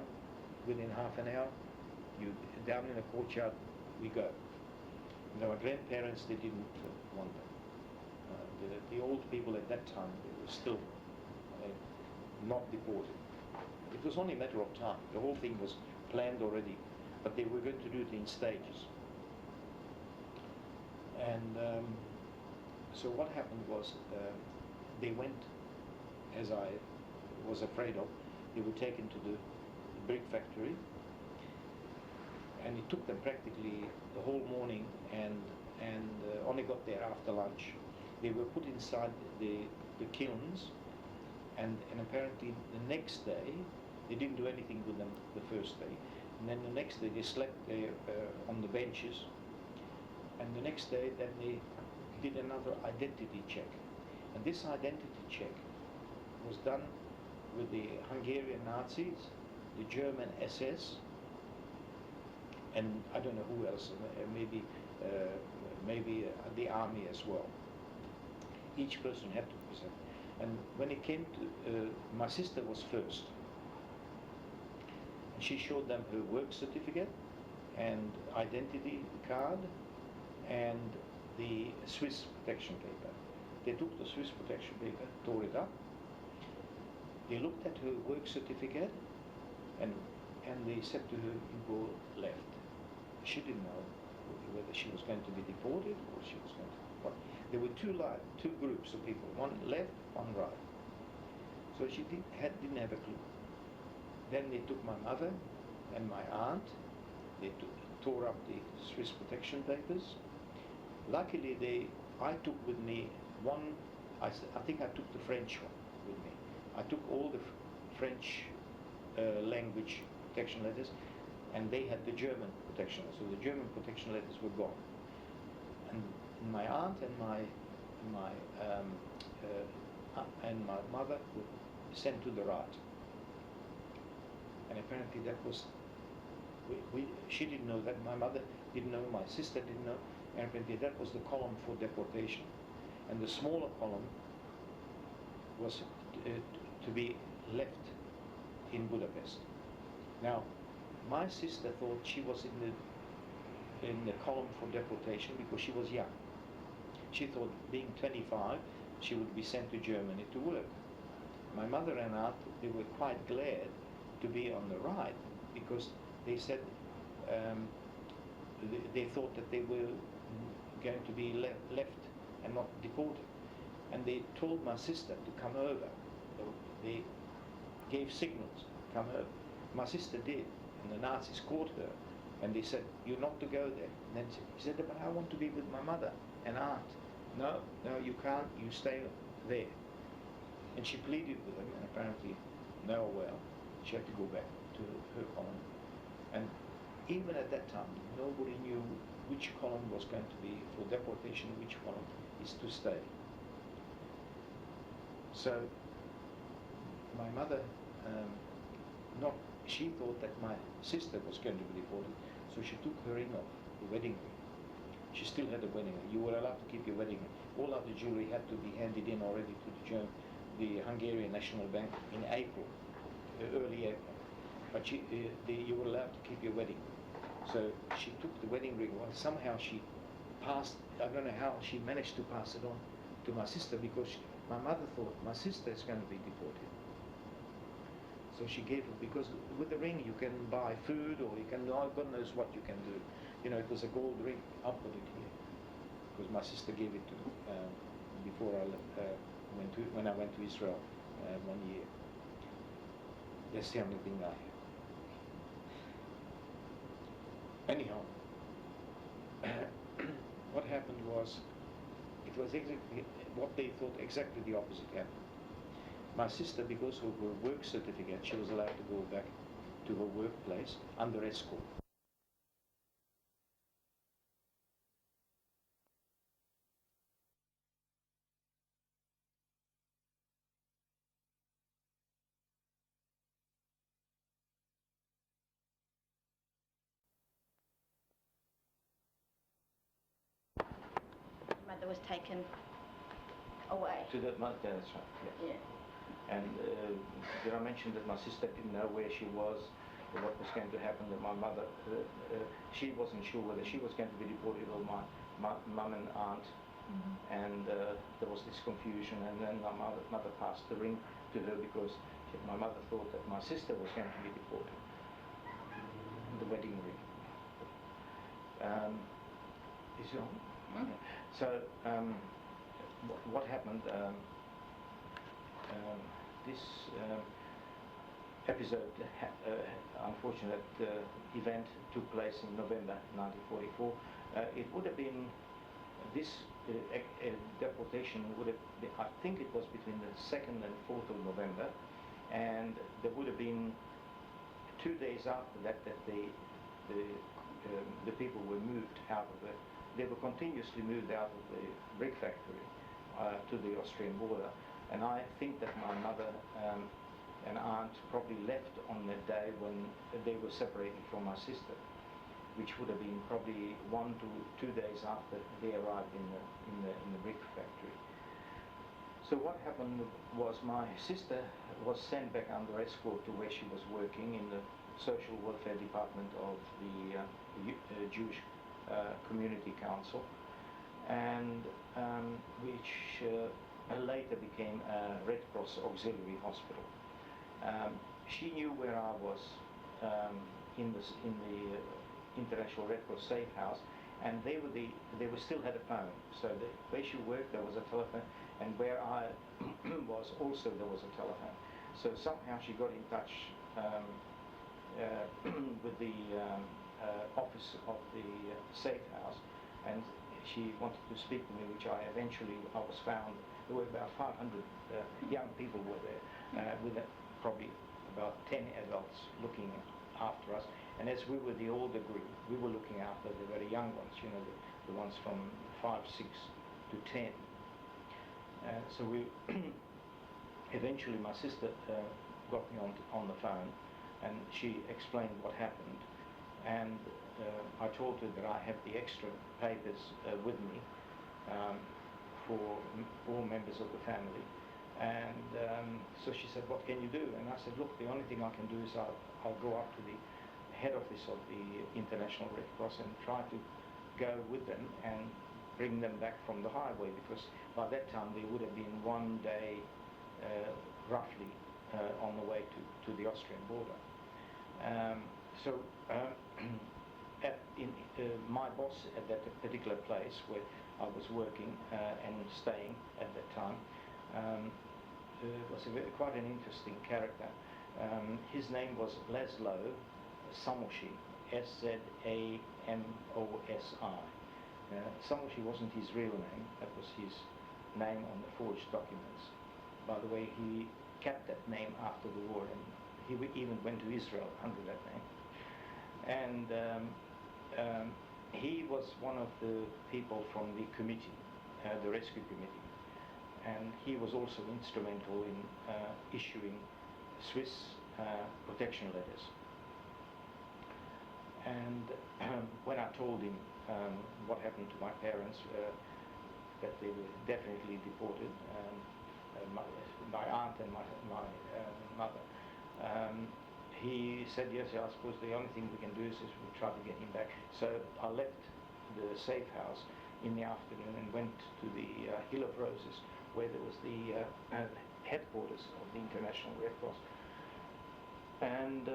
within half an hour. You down in the courtyard, we go. And our grandparents, they didn't want them. The old people at that time, they were still not deported. It was only a matter of time. The whole thing was planned already, but they were going to do it in stages. And so what happened was they went, as I was afraid of, they were taken to the brick factory, and it took them practically the whole morning, and only got there after lunch. They were put inside the kilns, and apparently the next day they didn't do anything with them the first day, and then the next day they slept there on the benches, and the next day then they did another identity check, and this identity check was done with the Hungarian Nazis, the German SS, and I don't know who else, maybe the army as well. Each person had to present. And when it came to, my sister was first. And she showed them her work certificate and identity card and the Swiss protection paper. They took the Swiss protection paper, tore it up. They looked at her work certificate and they said to her, "You go left." She didn't know whether she was going to be deported or she was going to... What? There were two groups of people, one left, one right. So she didn't have a clue. Then they took my mother and my aunt. They tore up the Swiss protection papers. Luckily, I took with me one, I think I took the French one with me. I took all the French language protection letters, and they had the German protection. So the German protection letters were gone. And my aunt and my mother were sent to the right. And apparently that was, she didn't know that, my mother didn't know, my sister didn't know, and apparently that was the column for deportation. And the smaller column was to be left in Budapest. Now, my sister thought she was in the column for deportation because she was young. She thought, being 25, she would be sent to Germany to work. My mother and aunt, they were quite glad to be on the right because they said they thought that they were going to be left and not deported. And they told my sister to come over. They gave signals to come over. My sister did, and the Nazis caught her, and they said, "You're not to go there." And then she said, "But I want to be with my mother and aunt." No, you can't, you stay there. And she pleaded with them, and apparently, no, well, she had to go back to her column. And even at that time, nobody knew which column was going to be for deportation, which column is to stay. So, my mother, she thought that my sister was going to be deported, so she took her ring off, the wedding ring. She still had a wedding ring. You were allowed to keep your wedding ring. All other jewelry had to be handed in already to the Hungarian National Bank in April, early April. But you were allowed to keep your wedding ring. So she took the wedding ring. Well, somehow she passed, I don't know how she managed to pass it on to my sister, because my mother thought my sister is going to be deported. So she gave it, because with the ring you can buy food, or you can, God knows what you can do. You know, it was a gold ring. I'll put it here, because my sister gave it to me before I when I went to Israel 1 year. That's the only thing I have. Anyhow, what happened was, it was exactly what they thought, exactly the opposite happened. My sister, because of her work certificate, she was allowed to go back to her workplace under escort. Mother was taken away. To that, that's right. Yeah. And did I mention that my sister didn't know where she was, or what was going to happen? That my mother, she wasn't sure whether she was going to be deported or my mum and aunt. Mm-hmm. And there was this confusion. And then my mother passed the ring to her because my mother thought that my sister was going to be deported. The wedding ring. Is it on? Mm-hmm. So what happened? episode, unfortunate event took place in November 1944. It would have been, this deportation would have been, I think it was between the 2nd and 4th of November, and there would have been 2 days after that the people were moved out of it. They were continuously moved out of the brick factory to the Austrian border, and I think that my mother and aunt probably left on the day when they were separated from my sister, which would have been probably 1 to 2 days after they arrived in the brick factory. So what happened was my sister was sent back under escort to where she was working in the social welfare department of the Jewish Community Council, and which later became a Red Cross auxiliary hospital. She knew where I was in the International Red Cross safe house, and they still had a phone. So where she worked there was a telephone, and where I was also there was a telephone. So somehow she got in touch with the office of the safe house, and she wanted to speak to me, which I was found. There were about 500 young people were there, with probably about 10 adults looking after us. And as we were the older group, we were looking after the very young ones, you know, the ones from 5, 6 to 10. So we eventually my sister got me on the phone, and she explained what happened. And I told her that I have the extra papers with me for all members of the family. And so she said, what can you do? And I said, look, the only thing I can do is I'll go up to the head office of the International Red Cross and try to go with them and bring them back from the highway, because by that time they would have been 1 day roughly on the way to the Austrian border. My boss at that particular place where I was working and staying at that time was quite an interesting character. His name was Laszlo Samosi, Samosi. Samosi wasn't his real name, that was his name on the forged documents. By the way, he kept that name after the war, and he even went to Israel under that name. And he was one of the people from the committee, the rescue committee, and he was also instrumental in issuing Swiss protection letters. And when I told him what happened to my parents, that they were definitely deported, my aunt and my mother, he said, yes, I suppose the only thing we can do is we try to get him back. So I left the safe house in the afternoon and went to the Hill of Roses, where there was the headquarters of the International Red Cross, and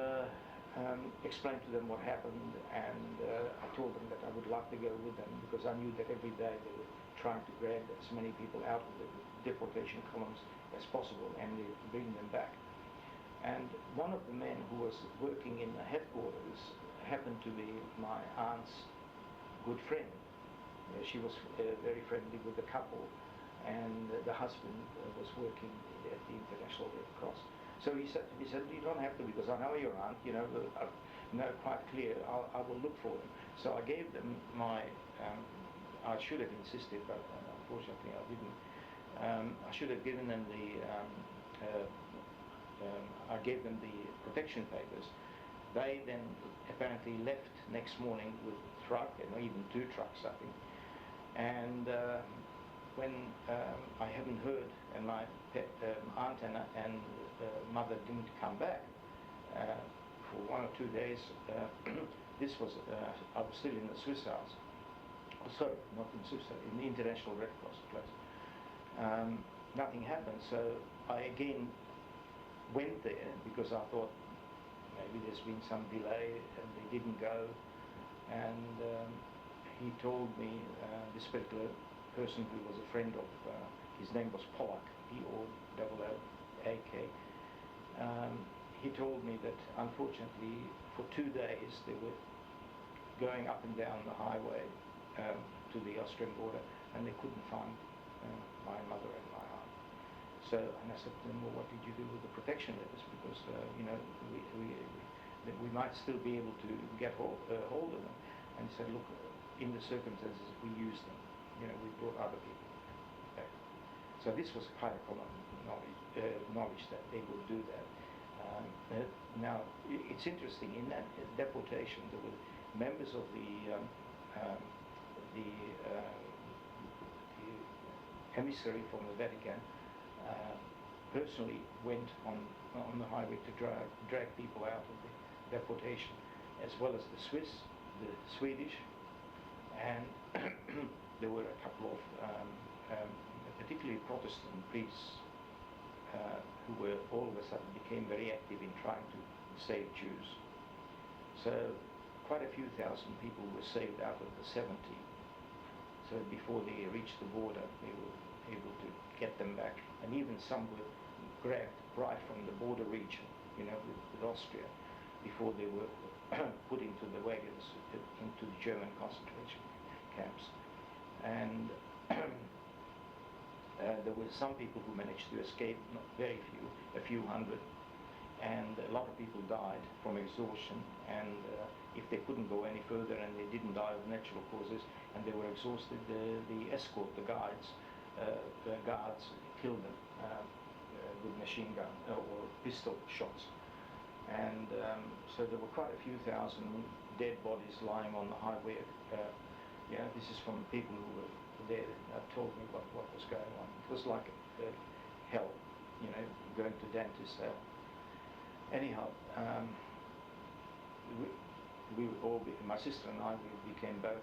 explained to them what happened, and I told them that I would like to go with them, because I knew that every day they were trying to grab as many people out of the deportation columns as possible and bring them back. And one of the men who was working in the headquarters happened to be my aunt's good friend. She was very friendly with the couple, and the husband was working at the International Red Cross. So he said, you don't have to, because I know your aunt, you know, quite clear, I will look for them. So I gave them my, I should have insisted, but unfortunately I didn't. I should have given them I gave them the protection papers. They then apparently left next morning with a truck, and even 2 trucks, I think. And when I hadn't heard, and my aunt and mother didn't come back for 1 or 2 days, this was, I was still in the Swiss house. Oh, sorry, not in Swiss, in the International Red Cross place. Nothing happened, so I again went there, because I thought maybe there's been some delay and they didn't go. And he told me, this particular person who was a friend of, his name was Pollack, P-O-L-L-A-K, he told me that unfortunately for 2 days they were going up and down the highway to the Austrian border, and they couldn't find my mother and my aunt. So, and I said to them, well, what did you do with the protection letters? Because we might still be able to get hold of them. And he said, look, in the circumstances we used them. We brought other people back. So this was quite a common knowledge that they would do that. Now, it's interesting, in that deportation there were members of the emissary from the Vatican personally went on the highway to drag people out of the deportation, as well as the Swiss, the Swedish, and there were a couple of particularly Protestant priests who were all of a sudden became very active in trying to save Jews. So quite a few thousand people were saved out of the 70. So before they reached the border, they were able to get them back, and even some were grabbed right from the border region, with Austria, before they were put into the wagons into the German concentration camps. And there were some people who managed to escape, not very few, a few hundred, and a lot of people died from exhaustion, and if they couldn't go any further and they didn't die of natural causes and they were exhausted, the escort, the guards killed them with machine gun or pistol shots. And so there were quite a few thousand dead bodies lying on the highway. This is from people who were there that told me what was going on. It was like hell, going to Dante's hell. Anyhow, we all, my sister and I, we became both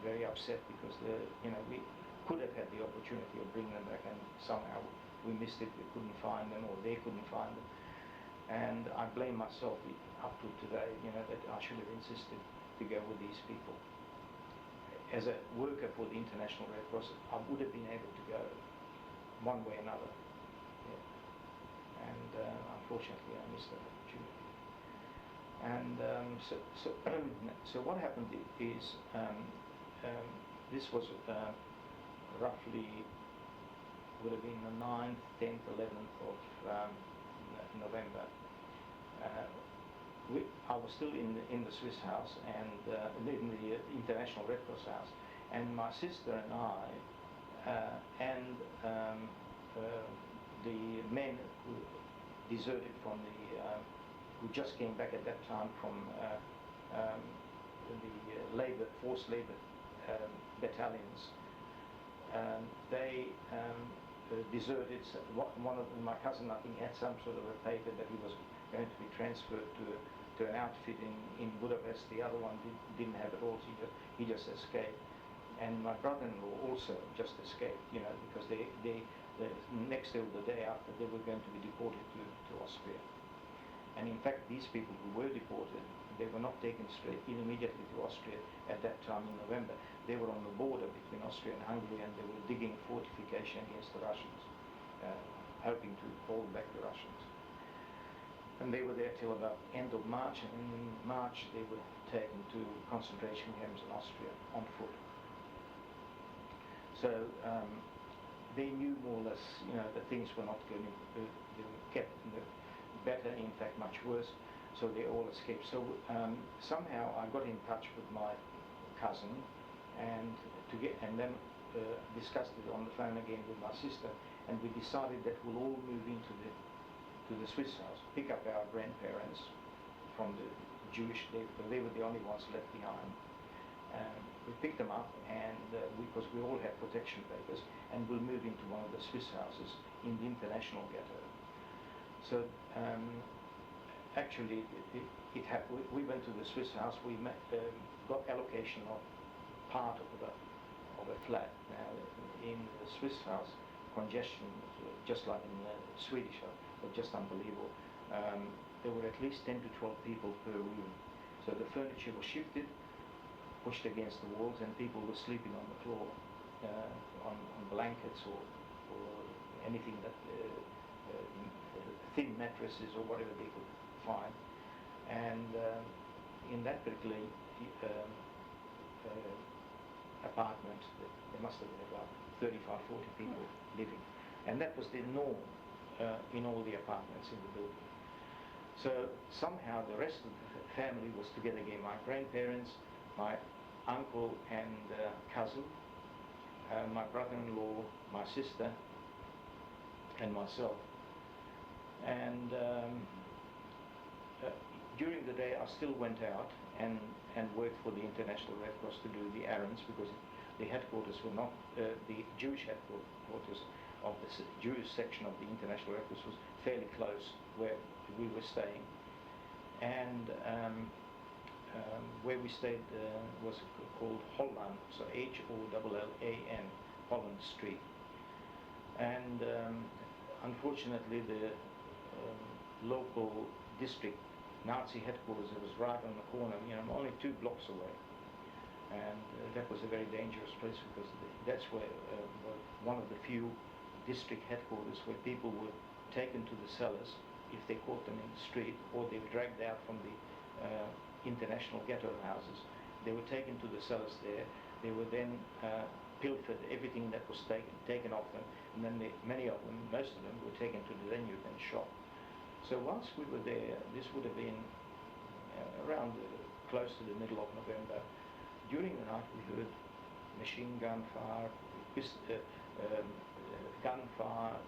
very upset because we could have had the opportunity of bringing them back, and somehow we missed it. We couldn't find them, or they couldn't find them. And I blame myself up to today, that I should have insisted to go with these people. As a worker for the International Red Cross, I would have been able to go one way or another. Yeah. And unfortunately, I missed that opportunity. And so what happened is, this was roughly, would have been the 9th, 10th, 11th of November. I was still in the Swiss house and in the International Red Cross house, and my sister and I and the men who deserted from who just came back at that time from the forced labor battalions. They deserted. One of my cousin, I think, had some sort of a paper that he was going to be transferred to an outfit in Budapest. The other one didn't have it all. He just escaped. And my brother-in-law also just escaped, because the next day or the day after, they were going to be deported to Austria. And in fact, these people who were deported, they were not taken straight immediately to Austria at that time in November. They were on the border between Austria and Hungary, and they were digging fortification against the Russians, hoping to hold back the Russians. And they were there till about end of March, and in March they were taken to concentration camps in Austria on foot. So they knew more or less, that things were not going to kept better, in fact much worse. So they all escaped. So somehow I got in touch with my cousin, and then discussed it on the phone again with my sister, and we decided that we'll all move into the Swiss house, pick up our grandparents from the Jewish. They were the only ones left behind. We picked them up, and because we all had protection papers, and we'll move into one of the Swiss houses in the international ghetto. So actually, it happened. We went to the Swiss house. We got allocation of part of a flat. Now, in the Swiss house, congestion, just like in the Swedish house, was just unbelievable. There were at least 10 to 12 people per room. So the furniture was shifted, pushed against the walls, and people were sleeping on the floor, on blankets or anything that thin mattresses or whatever they could fine. And in that particular apartment, there must have been about 35, 40 people living. And that was the norm in all the apartments in the building. So somehow the rest of the family was together again. My grandparents, my uncle and cousin, my brother-in-law, my sister, and myself. And during the day I still went out and worked for the International Red Cross to do the errands, because the headquarters were not, the Jewish headquarters of the Jewish section of the International Red Cross was fairly close where we were staying. And where we stayed was called Holland, so Hollan, Holland Street. And unfortunately the local district Nazi headquarters was right on the corner, only 2 blocks away. And that was a very dangerous place, because that's where one of the few district headquarters where people were taken to the cellars if they caught them in the street, or they were dragged out from the international ghetto houses. They were taken to the cellars there. They were then pilfered, everything that was taken off them, and then many of them, most of them, were taken to the Danube and shot. So once we were there, this would have been around close to the middle of November. During the night we heard machine gun fire, gunfire,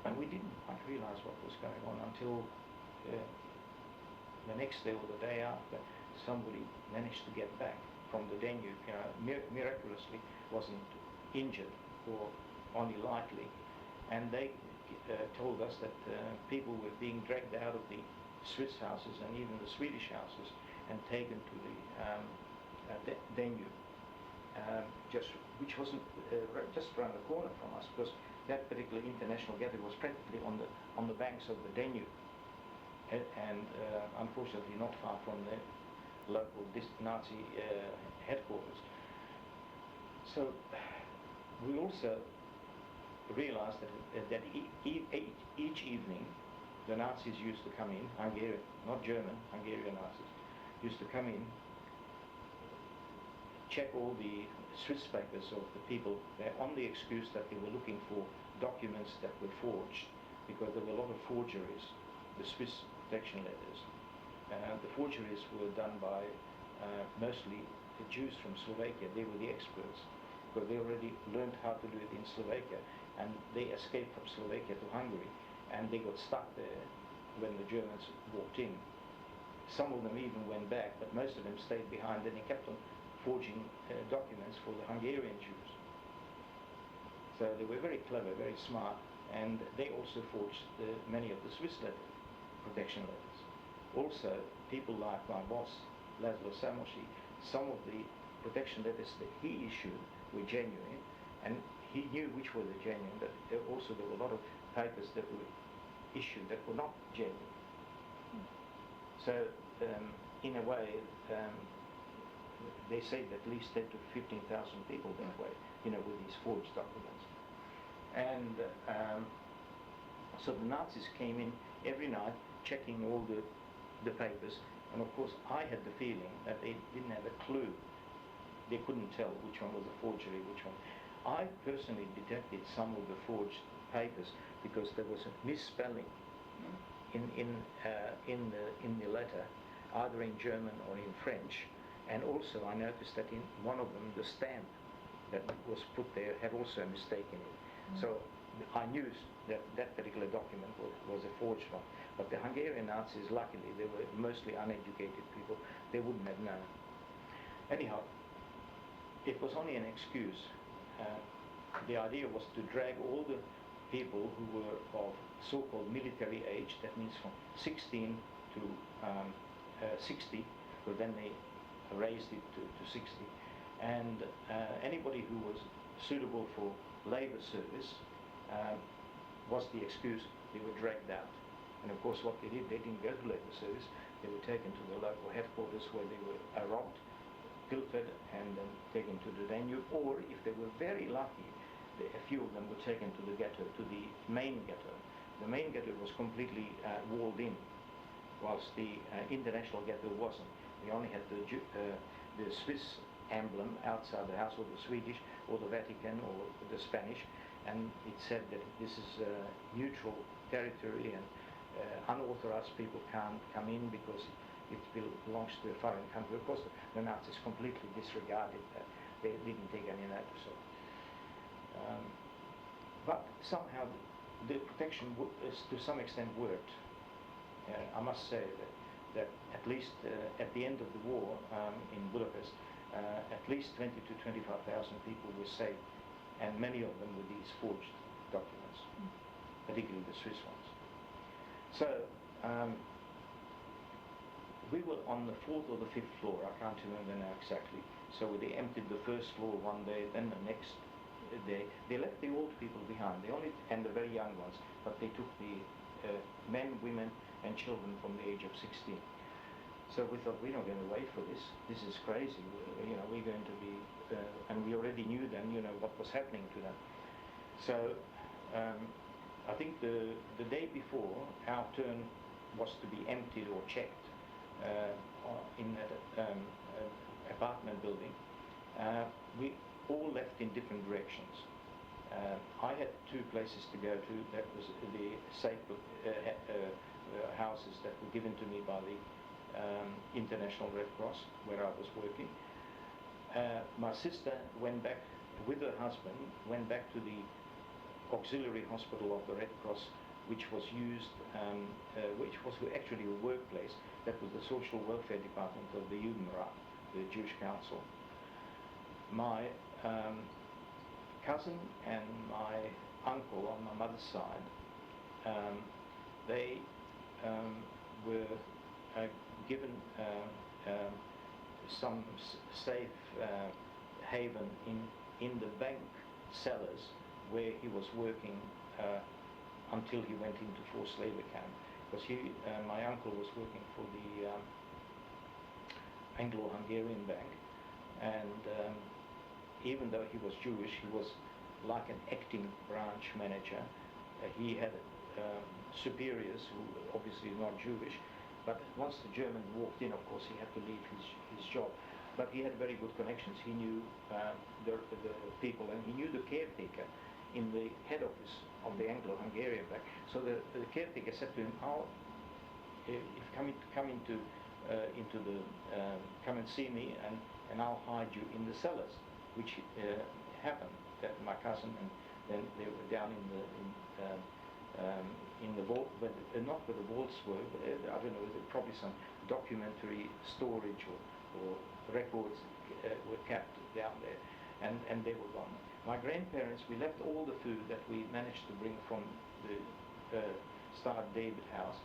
and we didn't quite realize what was going on until the next day or the day after. Somebody managed to get back from the Danube, miraculously wasn't injured or only lightly, and they told us that people were being dragged out of the Swiss houses and even the Swedish houses and taken to the Danube, which wasn't just around the corner from us, because that particular international ghetto was practically on the banks of the Danube, and unfortunately not far from the local Nazi headquarters. So we also realized that each evening the Nazis used to come in, Hungarian, not German, Hungarian Nazis, used to come in, check all the Swiss papers of the people there on the excuse that they were looking for documents that were forged, because there were a lot of forgeries, the Swiss protection letters. The forgeries were done by mostly the Jews from Slovakia. They were the experts, because they already learned how to do it in Slovakia, and they escaped from Slovakia to Hungary, and they got stuck there when the Germans walked in. Some of them even went back, but most of them stayed behind, and they kept on forging documents for the Hungarian Jews. So they were very clever, very smart, and they also forged many of the Swiss protection letters. Also, people like my boss, Laszlo Samosi, some of the protection letters that he issued were genuine, and he knew which were the genuine, but there were a lot of papers that were issued that were not genuine. So, in a way, they saved at least 10 to 15,000 people that way, with these forged documents. And so the Nazis came in every night, checking all the papers, and of course I had the feeling that they didn't have a clue. They couldn't tell which one was a forgery, which one. I personally detected some of the forged papers because there was a misspelling in the letter, either in German or in French. And also I noticed that in one of them, the stamp that was put there had also a mistake in it. So I knew that that particular document was a forged one. But the Hungarian Nazis, luckily, they were mostly uneducated people. They wouldn't have known. Anyhow, it was only an excuse. The idea was to drag all the people who were of so-called military age, that means from 16 to 60, but then they raised it to 60, and anybody who was suitable for labor service was the excuse. They were dragged out. And of course what they did, they didn't go to labor service, they were taken to the local headquarters where they were robbed, pilfered, and then taken to the Danube, or if they were very lucky, a few of them were taken to the ghetto, to the main ghetto, the main ghetto was completely walled in, whilst the international ghetto wasn't. We only had the Swiss emblem outside the house, or the Swedish, or the Vatican, or the Spanish, and it said that this is neutral territory and unauthorized people can't come in because it belongs to a foreign country. Of course, the Nazis completely disregarded that. They didn't take any notice of it. But somehow the protection to some extent worked. I must say that at least at the end of the war in Budapest, at least 20 to 25,000 people were saved, and many of them with these forged documents, particularly the Swiss ones. So we were on the 4th or the 5th floor, I can't remember now exactly. So they emptied the first floor one day, then the next day. They left the old people behind, and the very young ones, but they took the men, women and children from the age of 16. So we thought, we're not going to wait for this. This is crazy. We're going to be, and we already knew then, what was happening to them. So I think the day before, our turn was to be emptied or checked in that apartment building. We all left in different directions. I had two places to go to. That was the safe houses that were given to me by the International Red Cross, where I was working. My sister went back with her husband, went back to the auxiliary hospital of the Red Cross, which was used, which was actually a workplace. That was the social welfare department of the Judenrat, the Jewish Council. My cousin and my uncle on my mother's side, they were given some safe haven in the bank cellars where he was working until he went into forced labor camp. Because my uncle was working for the Anglo-Hungarian bank, and even though he was Jewish, he was like an acting branch manager. He had superiors who obviously not Jewish, but once the German walked in, of course, he had to leave his job. But he had very good connections. He knew the people, and he knew the caretaker in the head office of the Anglo-Hungarian bank. So the caretaker said to him, if come and see me, and I'll hide you in the cellars, which happened. That my cousin and then they were down in the vault, but not where the vaults were. But I don't know. Probably some documentary storage or records were kept down there, and they were gone. My grandparents, we left all the food that we managed to bring from the Star David house.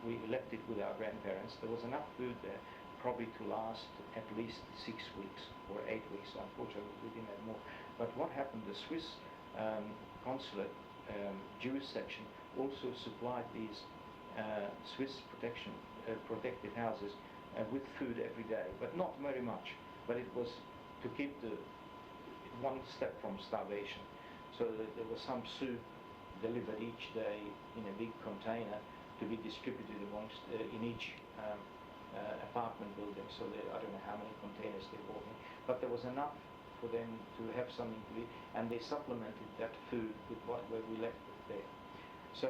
We left it with our grandparents. There was enough food there probably to last at least 6 weeks or 8 weeks. Unfortunately, we didn't have more. But what happened, the Swiss consulate Jewish section also supplied these Swiss protected houses with food every day, but not very much. But it was to keep the one step from starvation. So there was some soup delivered each day in a big container to be distributed amongst in each apartment building. So I don't know how many containers they bought in, but there was enough for them to have something to eat, and they supplemented that food with where we left it there. So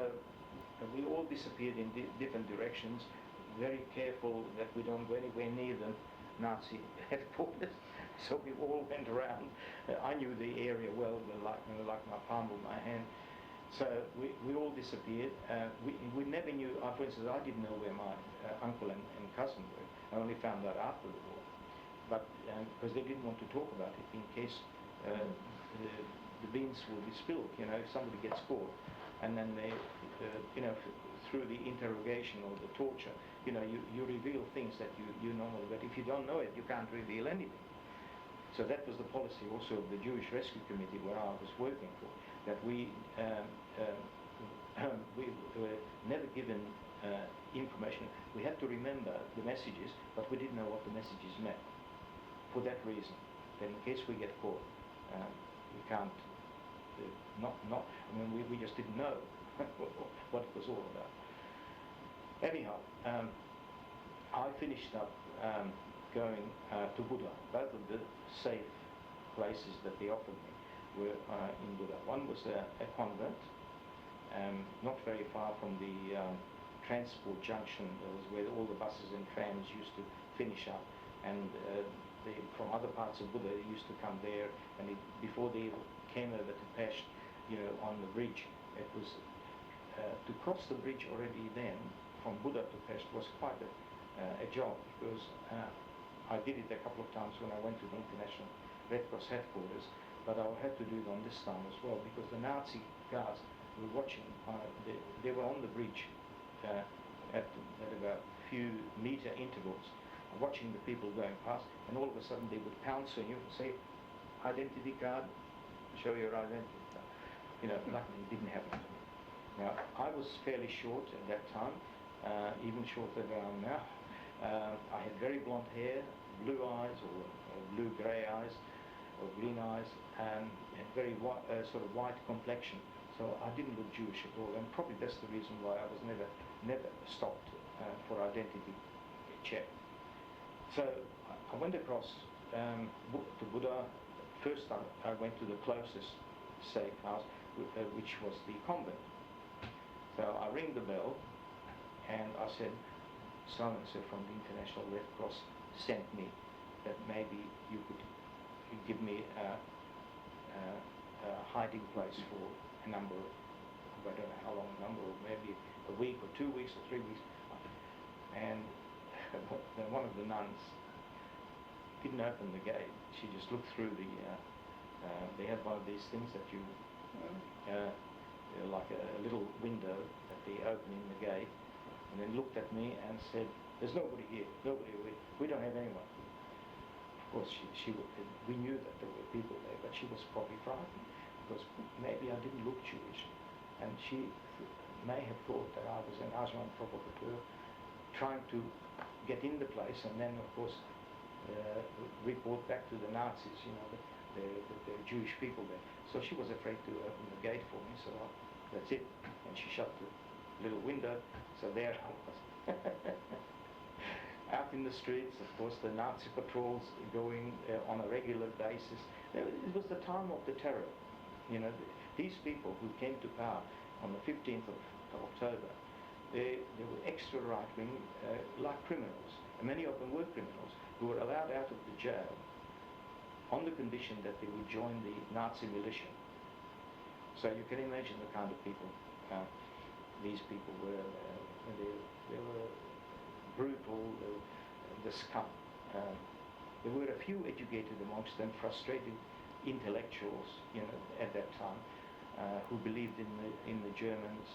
we all disappeared in different directions, very careful that we don't go anywhere near the Nazi headquarters. So we all went around. I knew the area well, like my palm with my hand. So we all disappeared. We never knew, for instance, I didn't know where my uncle and cousin were. I only found out after the war. But because they didn't want to talk about it in case the beans will be spilled, if somebody gets caught. And then they, through the interrogation or the torture, you reveal things that you normally, but if you don't know it, you can't reveal anything. So that was the policy also of the Jewish Rescue Committee where I was working for, that we were never given information. We had to remember the messages, but we didn't know what the messages meant. For that reason, that in case we get caught, we can't, we just didn't know what it was all about. Anyhow, I finished up going to Buddha. Both of the safe places that they offered me were in Buddha. One was a convent, not very far from the transport junction. That was where all the buses and trams used to finish up, and from other parts of Buddha they used to come there, and before they came over to Pest, on the bridge, it was to cross the bridge already then from Buddha to Pest was quite a job, because I did it a couple of times when I went to the International Red Cross headquarters, but I had to do it on this time as well, because the Nazi guards were watching. They were on the bridge at about few meter intervals, watching the people going past, and all of a sudden they would pounce on you and say, "Identity card, show your identity card." Luckily it didn't happen to me. Now, I was fairly short at that time, even shorter than I am now. I had very blonde hair, blue eyes, or blue-grey eyes, or green eyes, and very sort of white complexion. So I didn't look Jewish at all, and probably that's the reason why I was never stopped for identity check. So I went across to Buddha. First I went to the closest safe house, which was the convent. So I rang the bell, and I said, "So-and-so from the International Red Cross sent me that maybe you could give me a hiding place for a number of, I don't know how long a number, or maybe a week or 2 weeks or 3 weeks." And one of the nuns didn't open the gate. She just looked through they have one of these things that you, like a little window that they open in the gate, and then looked at me and said, "There's nobody here, nobody, we don't have anyone." Of course, we knew that there were people there, but she was probably frightened, because maybe I didn't look Jewish, and she may have thought that I was an agent provocateur trying to get in the place, and then, of course, report back to the Nazis, the Jewish people there. So she was afraid to open the gate for me, so that's it. And she shut the little window, so there I was. Out in the streets, of course, the Nazi patrols going on a regular basis. It was the time of the terror. These people who came to power on the 15th of October, they were extra right-wing, like criminals. And many of them were criminals who were allowed out of the jail on the condition that they would join the Nazi militia. So you can imagine the kind of people these people were. They were brutal, the scum. There were a few educated amongst them, frustrated intellectuals, at that time, who believed in the Germans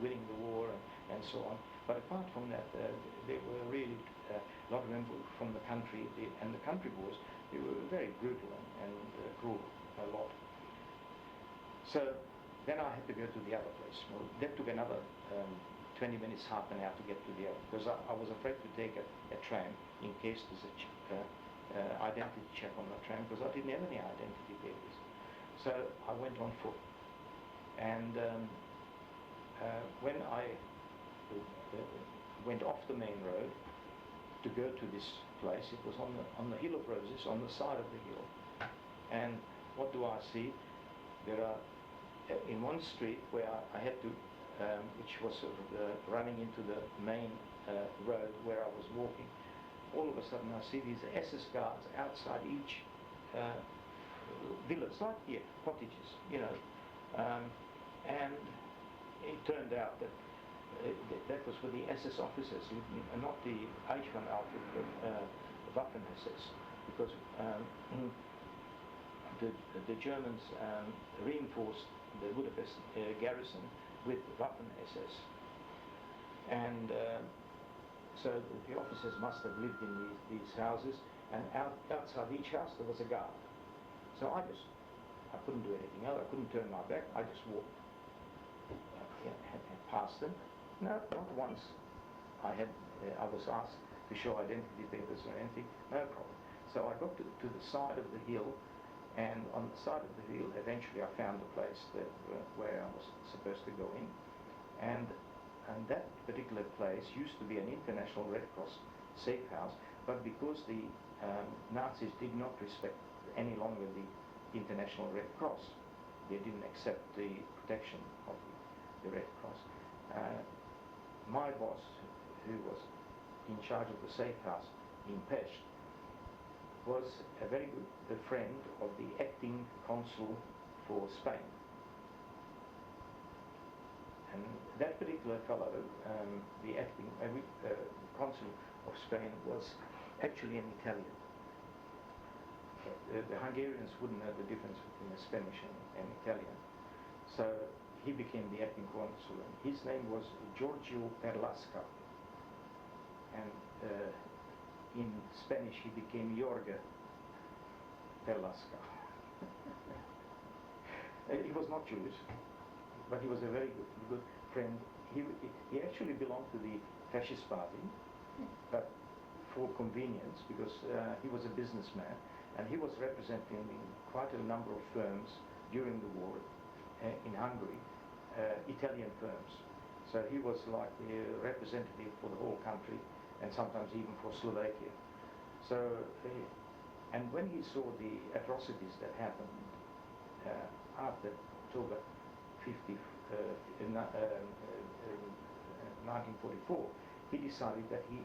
winning the war and so on. But apart from that, there were really a lot of them from the country, and the country boys, they were very brutal and cruel, a lot. So then I had to go to the other place. Well, that took another 20 minutes, half an hour to get to the other, because I was afraid to take a tram in case there's a identity check on the tram, because I didn't have any identity papers. So I went on foot, and when I went off the main road to go to this place, it was on the Hill of Roses, on the side of the hill. And what do I see? There are, in one street where I had to, which was sort of running into the main road where I was walking, all of a sudden I see these SS guards outside each villas, like here, cottages, and it turned out that that was where the SS officers lived, and not the H1 outfit, but Waffen-SS, because the Germans reinforced the Budapest garrison with Waffen-SS, and so the officers must have lived in these houses, and outside each house there was a guard. So I couldn't do anything else. I couldn't turn my back. I just walked past them. No, not once. I was asked to show identity papers or anything. No problem. So I got to the side of the hill And on the side of the hill, eventually I found the place where I was supposed to go in. And that particular place used to be an International Red Cross safe house, but because the Nazis did not respect any longer the International Red Cross, they didn't accept the protection of the Red Cross. My boss, who was in charge of the safe house in Pest, was a very good friend of the acting consul for Spain. And that particular fellow, the acting consul of Spain, was actually an Italian. The Hungarians wouldn't know the difference between a Spanish and Italian. So he became the acting consul, and his name was Giorgio Perlasca. And in Spanish he became Jorge Perlasca. He was not Jewish, but he was a very good friend. He actually belonged to the fascist party, but for convenience, because he was a businessman, and he was representing quite a number of firms during the war in Hungary, Italian firms. So he was like the representative for the whole country, and sometimes even for Slovakia. So, and when he saw the atrocities that happened after October 1944, he decided that he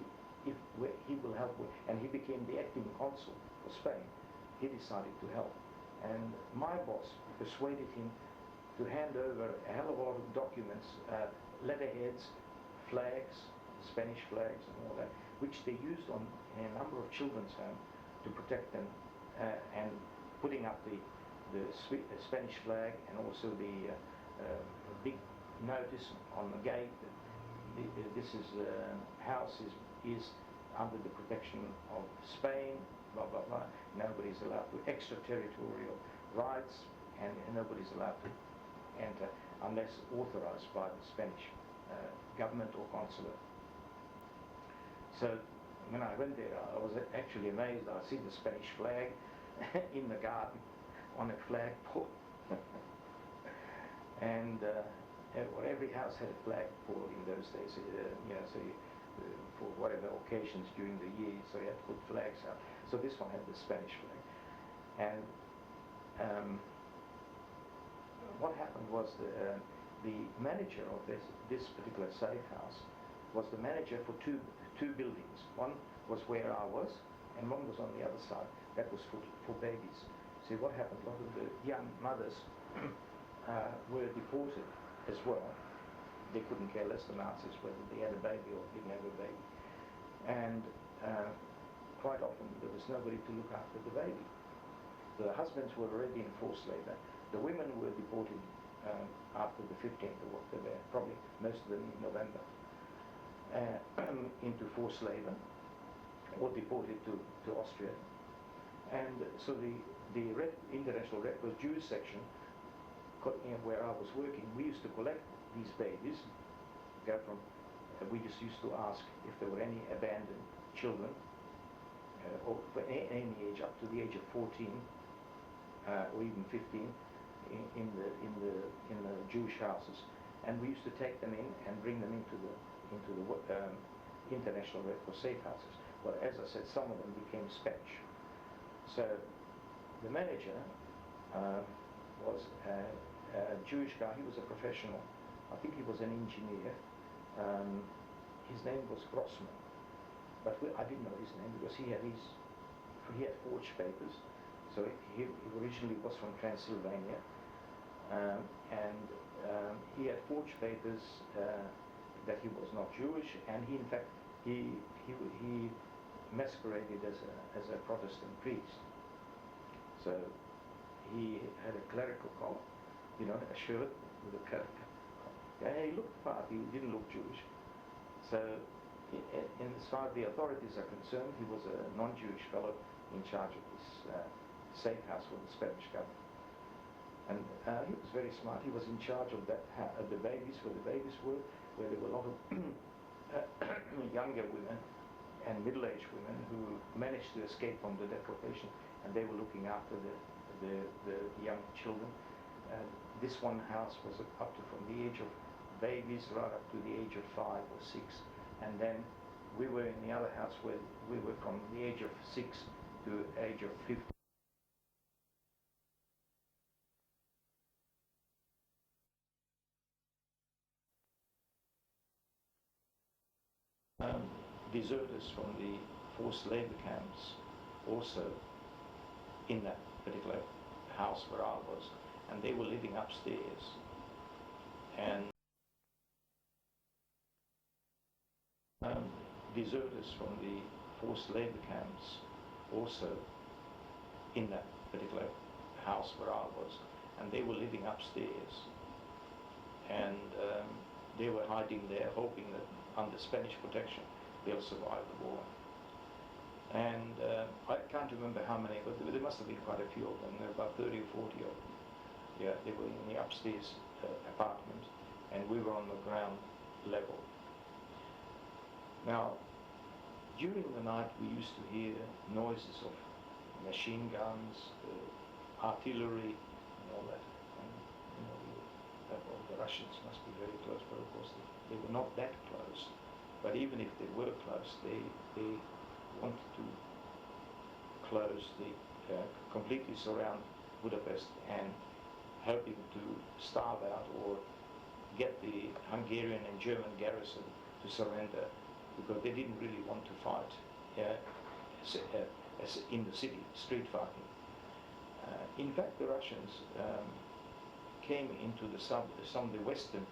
will help with, and he became the acting consul for Spain. He decided to help, and my boss persuaded him to hand over a hell of a lot of documents, letterheads, flags, Spanish flags and all that, which they used in a number of children's homes to protect them, and putting up the Spanish flag, and also the big notice on the gate that this is house is under the protection of Spain, blah blah blah. Nobody's allowed to extraterritorial rights, and nobody's allowed to enter unless authorized by the Spanish government or consulate. So when I went there, I was actually amazed. I see the Spanish flag in the garden on a flagpole. And well, every house had a flagpole in those days, so for whatever occasions during the year, so you had to put flags out. So this one had the Spanish flag. And what happened was the manager of this particular safe house was the manager for two buildings. One was where I was, and one was on the other side. That was for babies. See, what happened, a lot of the young mothers were deported as well. They couldn't care less, the Nazis, whether they had a baby or didn't have a baby. And quite often there was nobody to look after the baby. The husbands were already in forced labor. The women were deported after the 15th of October, probably most of them in November, into forced labor, or deported to Austria. And so the International Red Cross Jewish section, where I was working, we used to collect these babies. We just used to ask if there were any abandoned children, or for any age up to the age of 14, or even 15, in the Jewish houses, and we used to take them in and bring them into the International Red Cross safe houses. Well, as I said, some of them became Spanish. So the manager was a Jewish guy. He was a professional. I think he was an engineer. His name was Grossman, but I didn't know his name because he had forged papers. So he originally was from Transylvania, and he had forged papers that he was not Jewish, and he in fact he masqueraded as a Protestant priest. So he had a clerical collar, a shirt with a clerical collar. And he looked part. He didn't look Jewish. So, as far as the authorities are concerned, he was a non-Jewish fellow in charge of this safe house for the Spanish government. And he was very smart. He was in charge of the babies, where the babies were, where there were a lot of younger women and middle-aged women who managed to escape from the deportation, and they were looking after the the young children. This one house was up to from the age of babies right up to the age of 5 or 6, and then we were in the other house where we were from the age of 6 to age of 50. Deserters from the forced labor camps also in that particular house where I was, and they were living upstairs. And deserters from the forced labor camps also in that particular house where I was, and they were living upstairs. And they were hiding there, hoping that under Spanish protection they'll survive the war. And I can't remember how many, but there must have been quite a few of them. There were about 30 or 40 of them. Yeah, they were in the upstairs apartment, and we were on the ground level. Now, during the night we used to hear noises of machine guns, artillery, and all that. And you know, the Russians must be very close, but of course they were not that close. But even if they were close, they wanted to close completely surround Budapest and hoping to starve out or get the Hungarian and German garrison to surrender, because they didn't really want to fight as in the city, street fighting. In fact, the Russians came into some of the western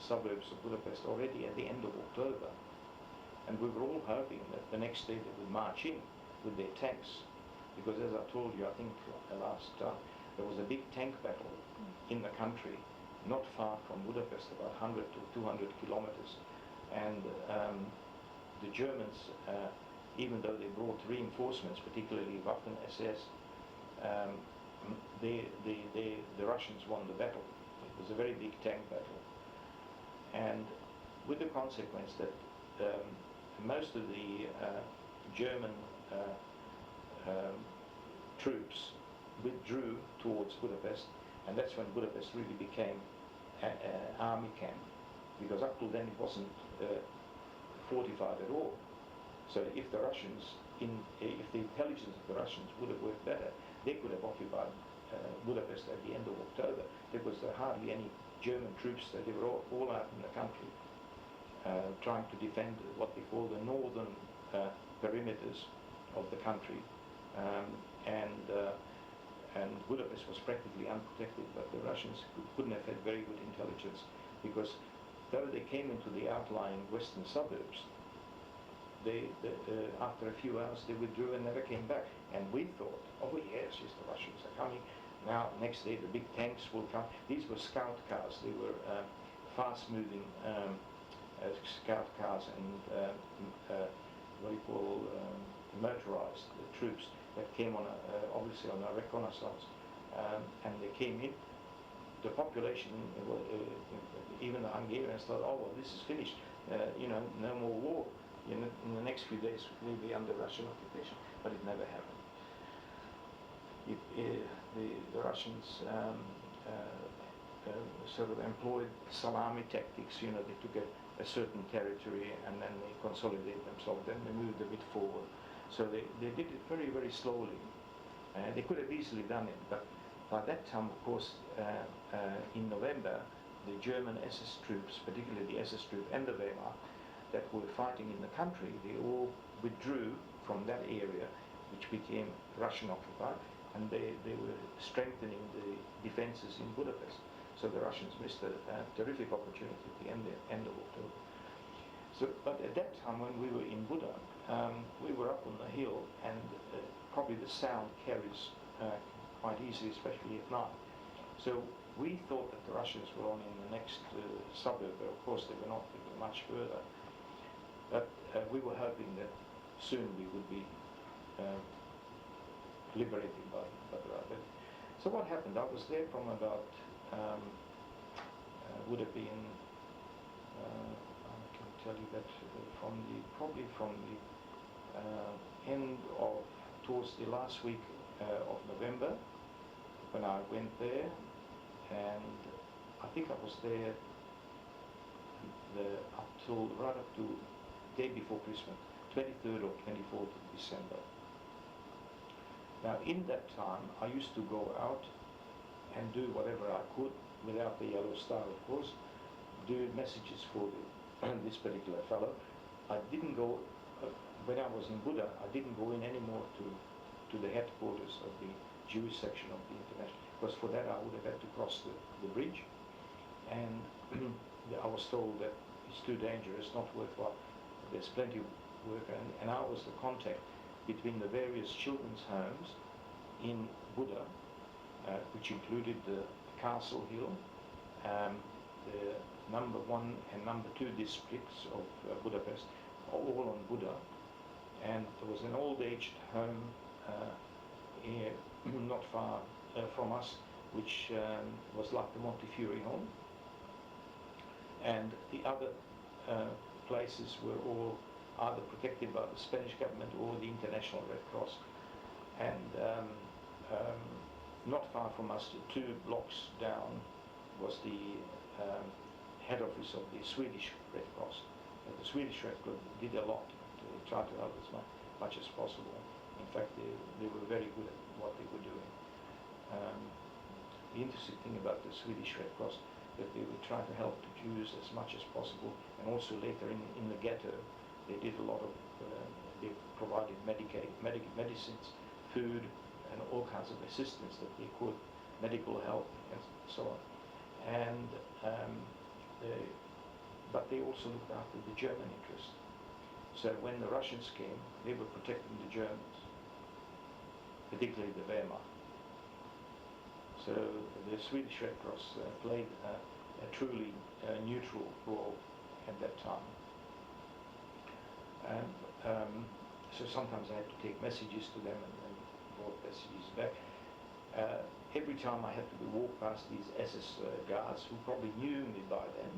suburbs of Budapest already at the end of October. And we were all hoping that the next day they would march in with their tanks, because as I told you, I think last time, there was a big tank battle in the country, not far from Budapest, about 100 to 200 kilometers. And the Germans, even though they brought reinforcements, particularly Waffen-SS, the Russians won the battle. It was a very big tank battle. And with the consequence that most of the German troops withdrew towards Budapest, and that's when Budapest really became an army camp, because up till then it wasn't fortified at all. So if the Russians, if the intelligence of the Russians would have worked better, they could have occupied Budapest at the end of October, because there were hardly any German troops there. They were all out in the country, trying to defend what they call the northern perimeters of the country, and Budapest was practically unprotected. But the Russians couldn't have had very good intelligence, because though they came into the outlying western suburbs, after a few hours they withdrew and never came back. And we thought, oh yes, the Russians are coming. Now next day the big tanks will come. These were scout cars. They were fast-moving scout cars and what you call motorized troops that came on obviously on a reconnaissance, and they came in. The population, even the Hungarians thought, oh well, this is finished. No more war. In the next few days we'll be under Russian occupation, but it never happened. The Russians sort of employed salami tactics. They took a certain territory and then they consolidated themselves, then they moved a bit forward. So they did it very, very slowly. They could have easily done it, but by that time, of course, in November, the German SS troops, particularly the SS troop and the Wehrmacht, that were fighting in the country, they all withdrew from that area, which became Russian occupied, and they were strengthening the defenses in Budapest. So the Russians missed a terrific opportunity at the end of October. So, but at that time when we were in Buda, we were up on the hill, and probably the sound carries quite easily, especially at night. So we thought that the Russians were only in the next suburb, but of course they were not, they were much further. But we were hoping that soon we would be liberated by the Russians. So what happened? I was there from about, would have been, I can tell you that probably from the end of, towards the last week of November when I went there, and I think I was there right up to day before Christmas, 23rd or 24th of December. Now in that time I used to go out and do whatever I could, without the yellow star of course, do messages for this particular fellow. I didn't go, when I was in Buddha, I didn't go in anymore to the headquarters of the Jewish section of the International, because for that I would have had to cross the bridge, and I was told that it's too dangerous, not worthwhile, there's plenty of work, and I was the contact between the various children's homes in Buddha, which included the Castle Hill, the number 1 and number 2 districts of Budapest, all on Buddha, and there was an old-aged home here, not far from us, which was like the Montefiore home, and the other places were all either protected by the Spanish government or the International Red Cross. And not far from us, 2 blocks down, was the head office of the Swedish Red Cross. And the Swedish Red Cross did a lot to try to help as much as possible. In fact, they were very good at what they were doing. The interesting thing about the Swedish Red Cross, that they would try to help the Jews as much as possible, and also later in the ghetto, they did a lot of, they provided medicines, food, and all kinds of assistance that they could, medical help, and so on. And but they also looked after the German interest. So when the Russians came, they were protecting the Germans, particularly the Wehrmacht. So the Swedish Red Cross played a truly neutral role at that time. And so sometimes I had to take messages to them and brought messages back. Every time I had to walk past these SS guards, who probably knew me by then,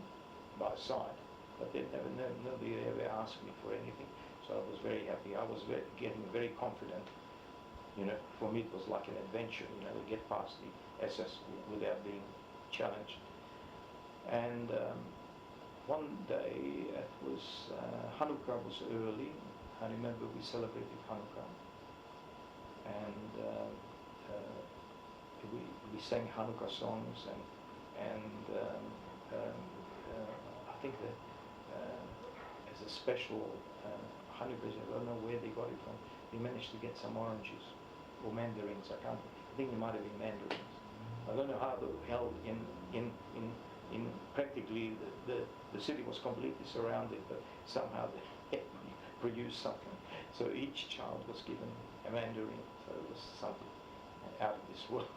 by sight, but nobody ever asked me for anything. So I was very happy. I was getting very confident. You know, for me it was like an adventure, you know, to get past the SS without being challenged. And one day, it was Hanukkah was early. I remember we celebrated Hanukkah, and we sang Hanukkah songs, and I think that as a special Hanukkah, I don't know where they got it from. They managed to get some oranges or mandarins. I think it might have been mandarins. I don't know how the hell in practically the city was completely surrounded, but somehow they produced something. So each child was given a mandarin. So it was something out of this world.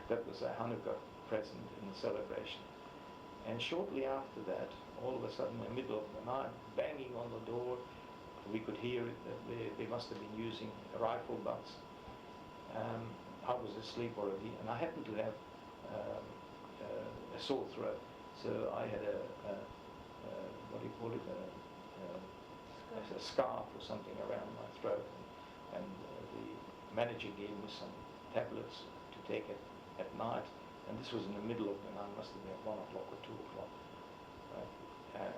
That was a Hanukkah present in the celebration. And shortly after that, all of a sudden, in the middle of the night, banging on the door, we could hear it. That they must have been using rifle butts. I was asleep already, and I happened to have a sore throat, so I had what do you call it, a scarf or something around my throat, and the manager gave me some tablets to take at night, and this was in the middle of the night, must have been 1 o'clock or 2 o'clock. Right?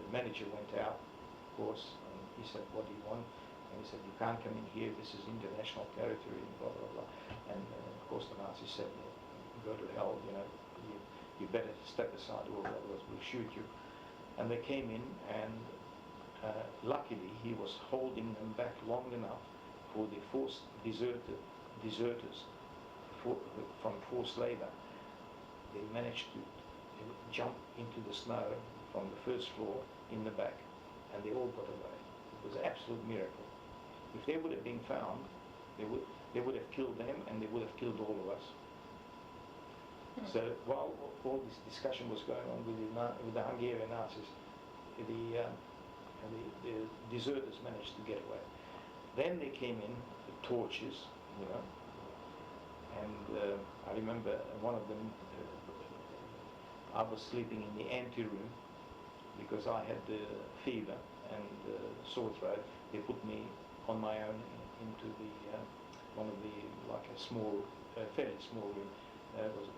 The manager went out, of course, and he said, "What do you want?" And he said, "You can't come in here, this is international territory," and blah, blah, blah. And of course the Nazis said, "Go to hell, you know, you better step aside, or otherwise we'll shoot you." And they came in, and luckily he was holding them back long enough for the forced deserters from forced labor. They managed to jump into the snow from the first floor in the back, and they all got away. It was an absolute miracle. If they would have been found, they would have killed them, and they would have killed all of us. So while all this discussion was going on with the Hungarian Nazis, the deserters managed to get away. Then they came in with torches, you know, and I remember one of them, I was sleeping in the anteroom because I had the fever and sore throat. They put me on my own into the one of the, like a small a fairly small room, was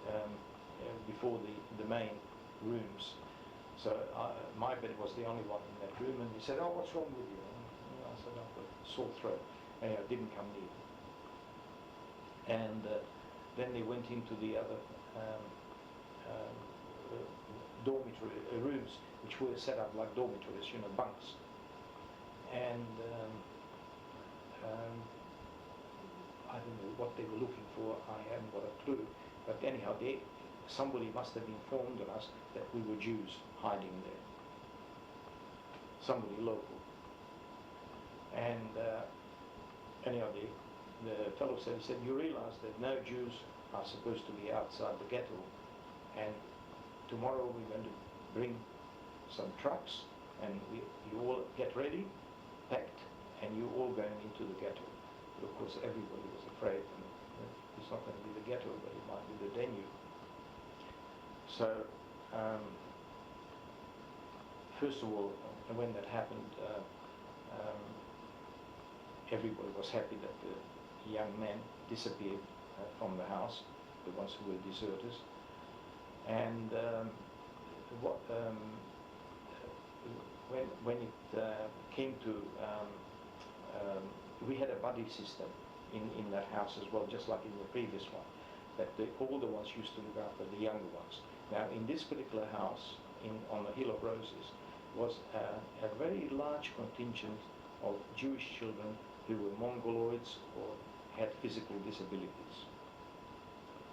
before the main rooms. So my bed was the only one in that room, and he said, "Oh, what's wrong with you?" And I said, "I've got a sore throat." And I didn't come near. And then they went into the other dormitory rooms, which were set up like dormitories, bunks. And I don't know what they were looking for. I haven't got a clue. But anyhow, somebody must have informed us that we were Jews hiding there. Somebody local. And anyhow, the fellow said, "You realize that no Jews are supposed to be outside the ghetto, and tomorrow we're going to bring some trucks, and you all get ready, packed, and you all going into the ghetto." But of course, everybody was afraid, and it's not going to be the ghetto, but it might be the Danube. So, first of all, when that happened, everybody was happy that the young men disappeared from the house, the ones who were deserters. And when it came to, we had a buddy system in that house as well, just like in the previous one, that the older ones used to look after the younger ones. Now, in this particular house, on the Hill of Roses, was a very large contingent of Jewish children who were Mongoloids or had physical disabilities.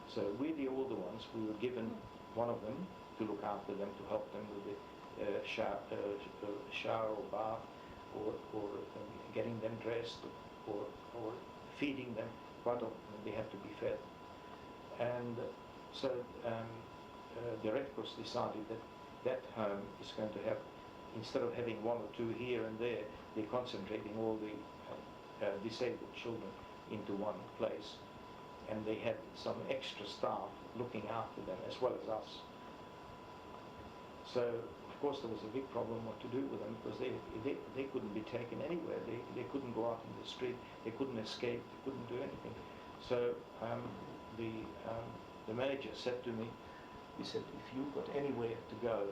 So we, the older ones, we were given one of them to look after them, to help them with the shower or bath, or getting them dressed, or feeding them. Quite often they have to be fed. And so the Red Cross decided that home is going to have, instead of having one or two here and there, they're concentrating all the disabled children into one place. And they had some extra staff looking after them as well as us. So, of course, there was a big problem what to do with them, because they couldn't be taken anywhere. They couldn't go out in the street. They couldn't escape. They couldn't do anything. So the manager said to me, he said, "If you've got anywhere to go,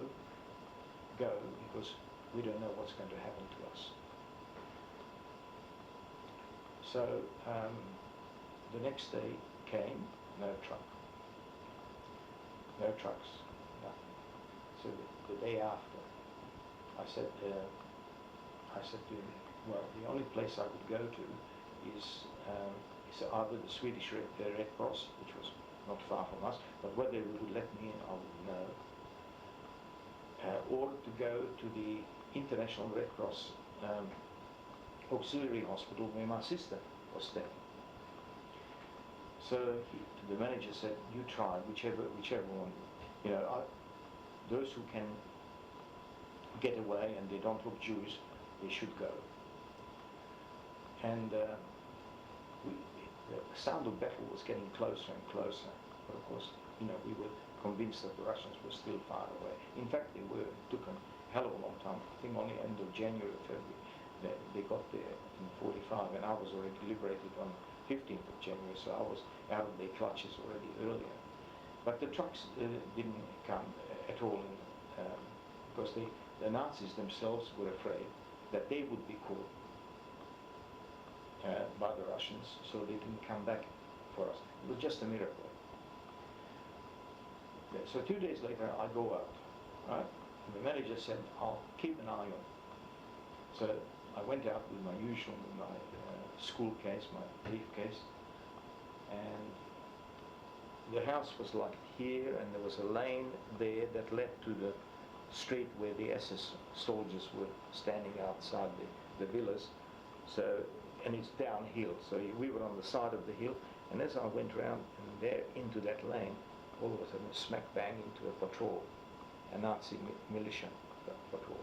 because we don't know what's going to happen to us." So the next day came, no truck, no trucks, nothing. So the day after, I said to him, "Well, the only place I could go to is either the Swedish Red Cross, which was not far from us, but whether they would let me in, I wouldn't know, or to go to the International Red Cross auxiliary hospital where my sister was staying." So the manager said, "You try, whichever one. Those who can get away and they don't look Jewish, they should go." And the sound of battle was getting closer and closer. But of course, we were convinced that the Russians were still far away. In fact, they were. It took a hell of a long time. I think only end of January or February they got there in 45, and I was already liberated on 15th of January, so I was out of their clutches already earlier. But the trucks didn't come at all, because the Nazis themselves were afraid that they would be caught by the Russians, so they didn't come back for us. It was just a miracle. So 2 days later, I go out, right? And the manager said, "I'll keep an eye on it." So I went out with my usual, my school case, my briefcase, and the house was like here, and there was a lane there that led to the street where the SS soldiers were standing outside the villas. So, and it's downhill, so we were on the side of the hill, and as I went round and there into that lane, all of a sudden smack bang into a patrol, a Nazi militia patrol.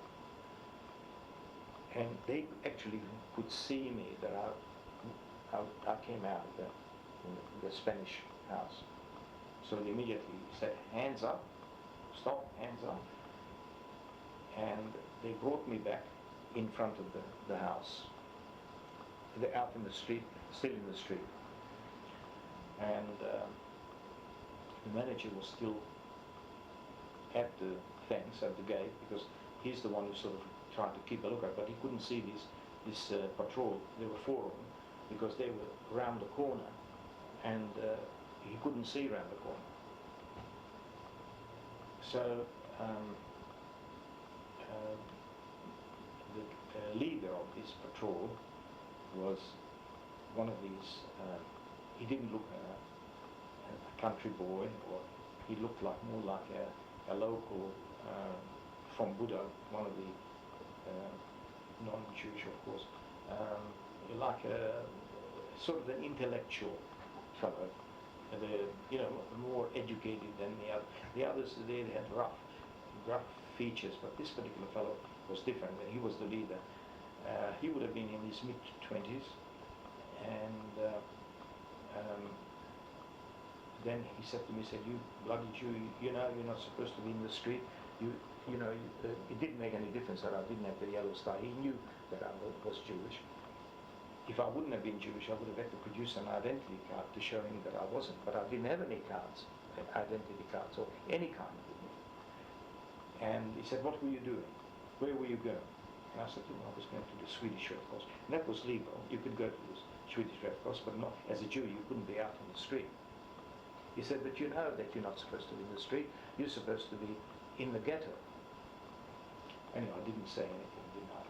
And they actually could see me, that I came out of the Spanish house. So they immediately said, "Hands up, stop, hands up." And they brought me back in front of the house. They're out in the street, still in the street. and the manager was still at the fence, at the gate, because he's the one who sort of tried to keep a lookout, but he couldn't see this patrol. There were four of them, because they were round the corner, and he couldn't see round the corner. So the leader of this patrol was one of these, he didn't look a country boy, or he looked like more like a local from Buddha, one of the non-Jewish, of course, like a sort of an intellectual fellow, more educated than the other. The others they had rough features, but this particular fellow was different. When he was the leader, he would have been in his mid-20s, and then he said to me, "You bloody Jew, you're not supposed to be in the street. It didn't make any difference that I didn't have the yellow star. He knew that I was Jewish. If I wouldn't have been Jewish, I would have had to produce an identity card to show him that I wasn't. But I didn't have any cards, identity cards, or any kind." And he said, "What were you doing? Where were you going?" And I said, "I was going to the Swedish Red Cross." And that was legal. You could go to the Swedish Red Cross, but not as a Jew. You couldn't be out on the street. He said, "But you know that you're not supposed to be in the street. You're supposed to be in the ghetto." Anyway, I didn't say anything, didn't I?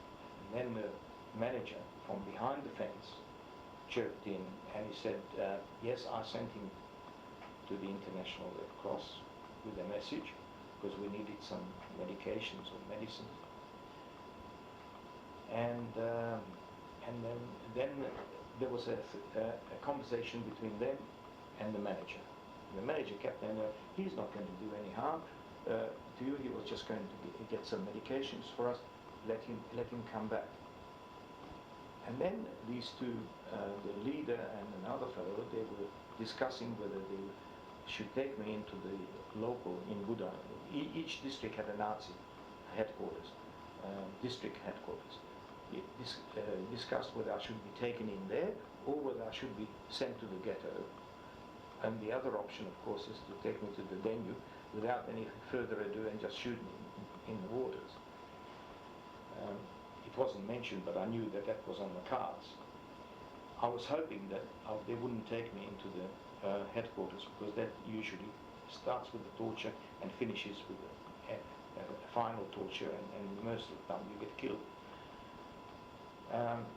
And then the manager from behind the fence chirped in, and he said, "Yes, I sent him to the International Red Cross with a message, because we needed some medications or medicines." And then there was a conversation between them and the manager. The manager kept saying, "He's not going to do any harm to you. He was just going to get some medications for us. Let him come back." And then these two, the leader and another fellow, they were discussing whether they should take me into the local in Buddha. Each district had a Nazi headquarters, district headquarters. Discussed whether I should be taken in there or whether I should be sent to the ghetto. And the other option, of course, is to take me to the venue without any further ado and just shoot me in the waters. It wasn't mentioned, but I knew that was on the cards. I was hoping that they wouldn't take me into the headquarters, because that usually starts with the torture and finishes with a final torture, and most of the time you get killed.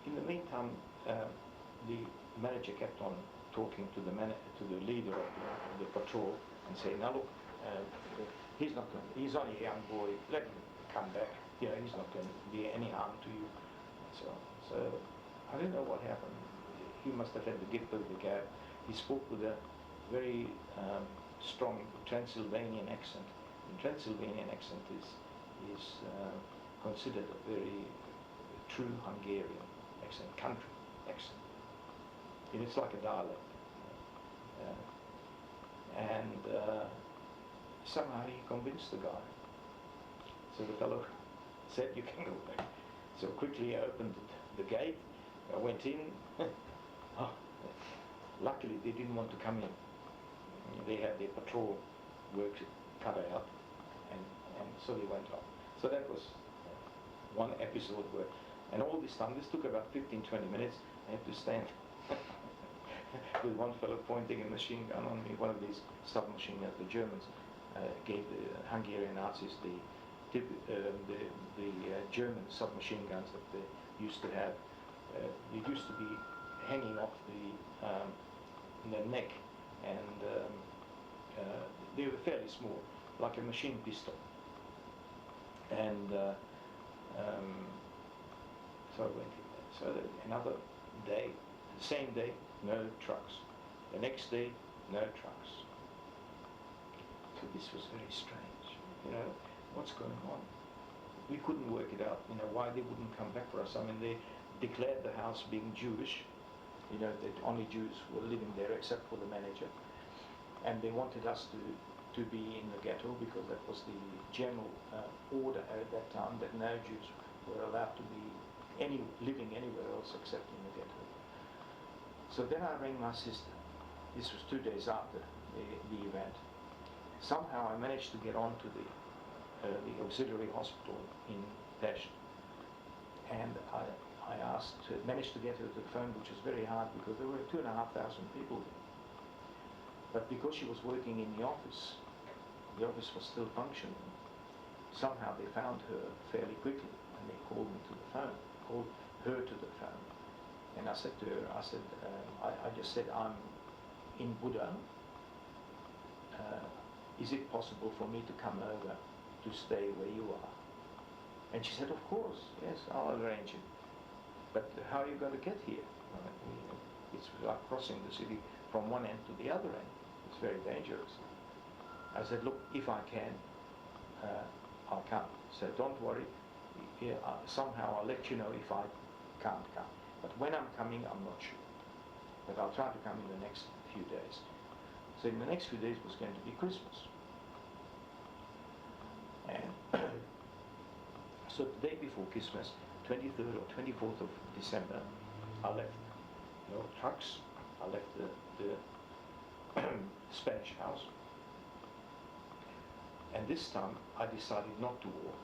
In the meantime, the manager kept on talking to the leader of the patrol and saying, "Now look, he's only a young boy, let him come back, he's not going to be any harm to you." So I don't know what happened. He must have had the gift of the gab. He spoke with a very strong Transylvanian accent. And Transylvanian accent is considered a very true Hungarian accent, country accent. It's like a dialect. And somehow he convinced the guy. So the fellow said, "You can go back." So quickly I opened the gate, I went in. Luckily they didn't want to come in. They had their patrol work cut out, and so they went off. So that was one episode where, and all this time, this took about 15-20 minutes. I had to stand with one fellow pointing a machine gun on me, one of these submachine guns. The Germans gave the Hungarian Nazis the German submachine guns that they used to have. They used to be hanging off the neck, and they were fairly small, like a machine pistol. And so I went in there. So another day, the same day, no trucks. The next day, no trucks. So this was very strange. What's going on? We couldn't work it out, why they wouldn't come back for us. I mean, they declared the house being Jewish, that only Jews were living there except for the manager. And they wanted us to be in the ghetto, because that was the general order at that time, that no Jews were allowed to be living anywhere else except in the ghetto. So then I rang my sister, this was 2 days after the event. Somehow I managed to get on to the auxiliary hospital in Pest, and I managed to get her to the phone, which was very hard because there were 2,500 people there. But because she was working in the office was still functioning. Somehow they found her fairly quickly, and they called me to the phone, called her to the phone. And I said to her, I just said, I'm in Buddha. Is it possible for me to come over to stay where you are? And she said, of course, yes, I'll arrange it. But how are you going to get here? It's like crossing the city from one end to the other end. It's very dangerous. I said, look, if I can, I'll come. So don't worry, somehow I'll let you know if I can't come. But when I'm coming, I'm not sure. But I'll try to come in the next few days. So in the next few days was going to be Christmas. And so the day before Christmas, 23rd or 24th of December, I left. No trucks. I left the Spanish house. And this time I decided not to walk.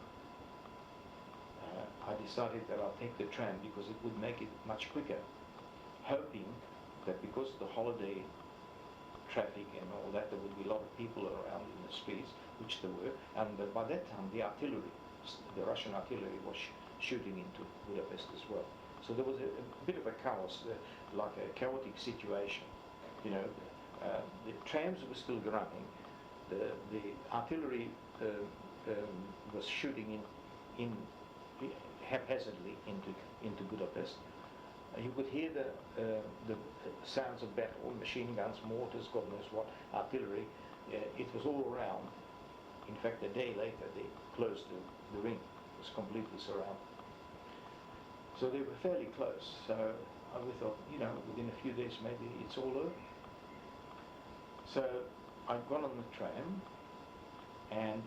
I decided that I'll take the tram because it would make it much quicker, hoping that because of the holiday traffic and all that, there would be a lot of people around in the streets, which there were, and by that time the Russian artillery was shooting into Budapest as well. So there was a bit of a chaos, like a chaotic situation. You know, the trams were still running, the artillery was shooting in haphazardly into Budapest. You could hear the sounds of battle, machine guns, mortars, God knows what, artillery. It was all around. In fact, a day later, they closed the ring. It was completely surrounded. So they were fairly close. So we thought, you know, within a few days, maybe it's all over. So I'd gone on the tram, and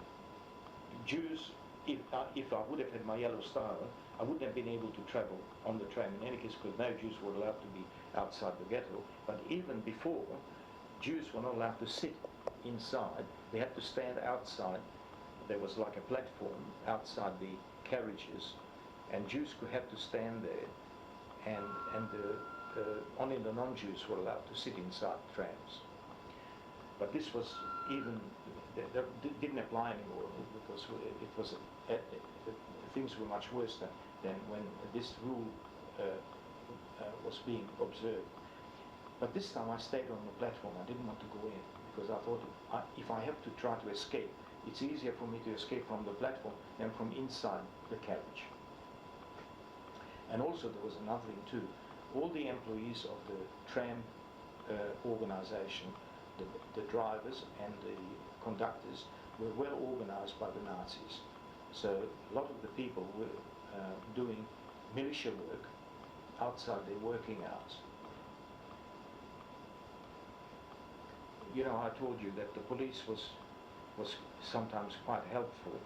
Jews, if I would have had my yellow star, I wouldn't have been able to travel on the tram in any case, because no Jews were allowed to be outside the ghetto. But even before, Jews were not allowed to sit inside. They had to stand outside. There was like a platform outside the carriages, and Jews could have to stand there, and only the non-Jews were allowed to sit inside trams. But this was even, that didn't apply anymore, because it was things were much worse than when this rule was being observed. But this time I stayed on the platform. I didn't want to go in, because I thought if I have to try to escape, it's easier for me to escape from the platform than from inside the carriage. And also there was another thing too. All the employees of the tram organization, the drivers and the conductors, were well organized by the Nazis. So a lot of the people were doing militia work outside their working hours. You know, I told you that the police was sometimes quite helpful,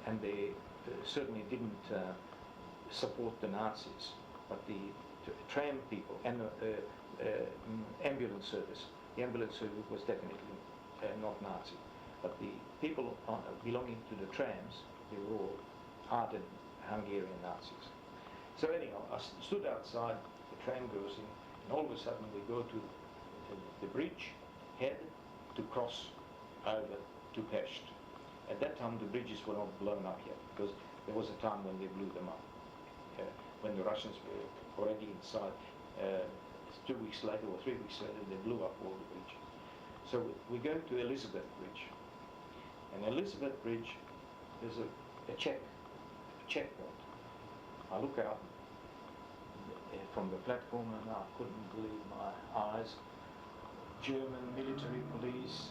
and they certainly didn't support the Nazis, but the tram people and ambulance service. The ambulance service was definitely not Nazi, but the people belonging to the trams, they were all ardent Hungarian Nazis. So anyhow, I stood outside, the tram goes in, and all of a sudden we go to the bridge head to cross over to Pest. At that time the bridges were not blown up yet, because there was a time when they blew them up, when the Russians were already inside. 2 weeks later or 3 weeks later, they blew up all the bridges. So we go to Elizabeth Bridge. And Elizabeth Bridge, there's a checkpoint. I look out from the platform and I couldn't believe my eyes. German military police,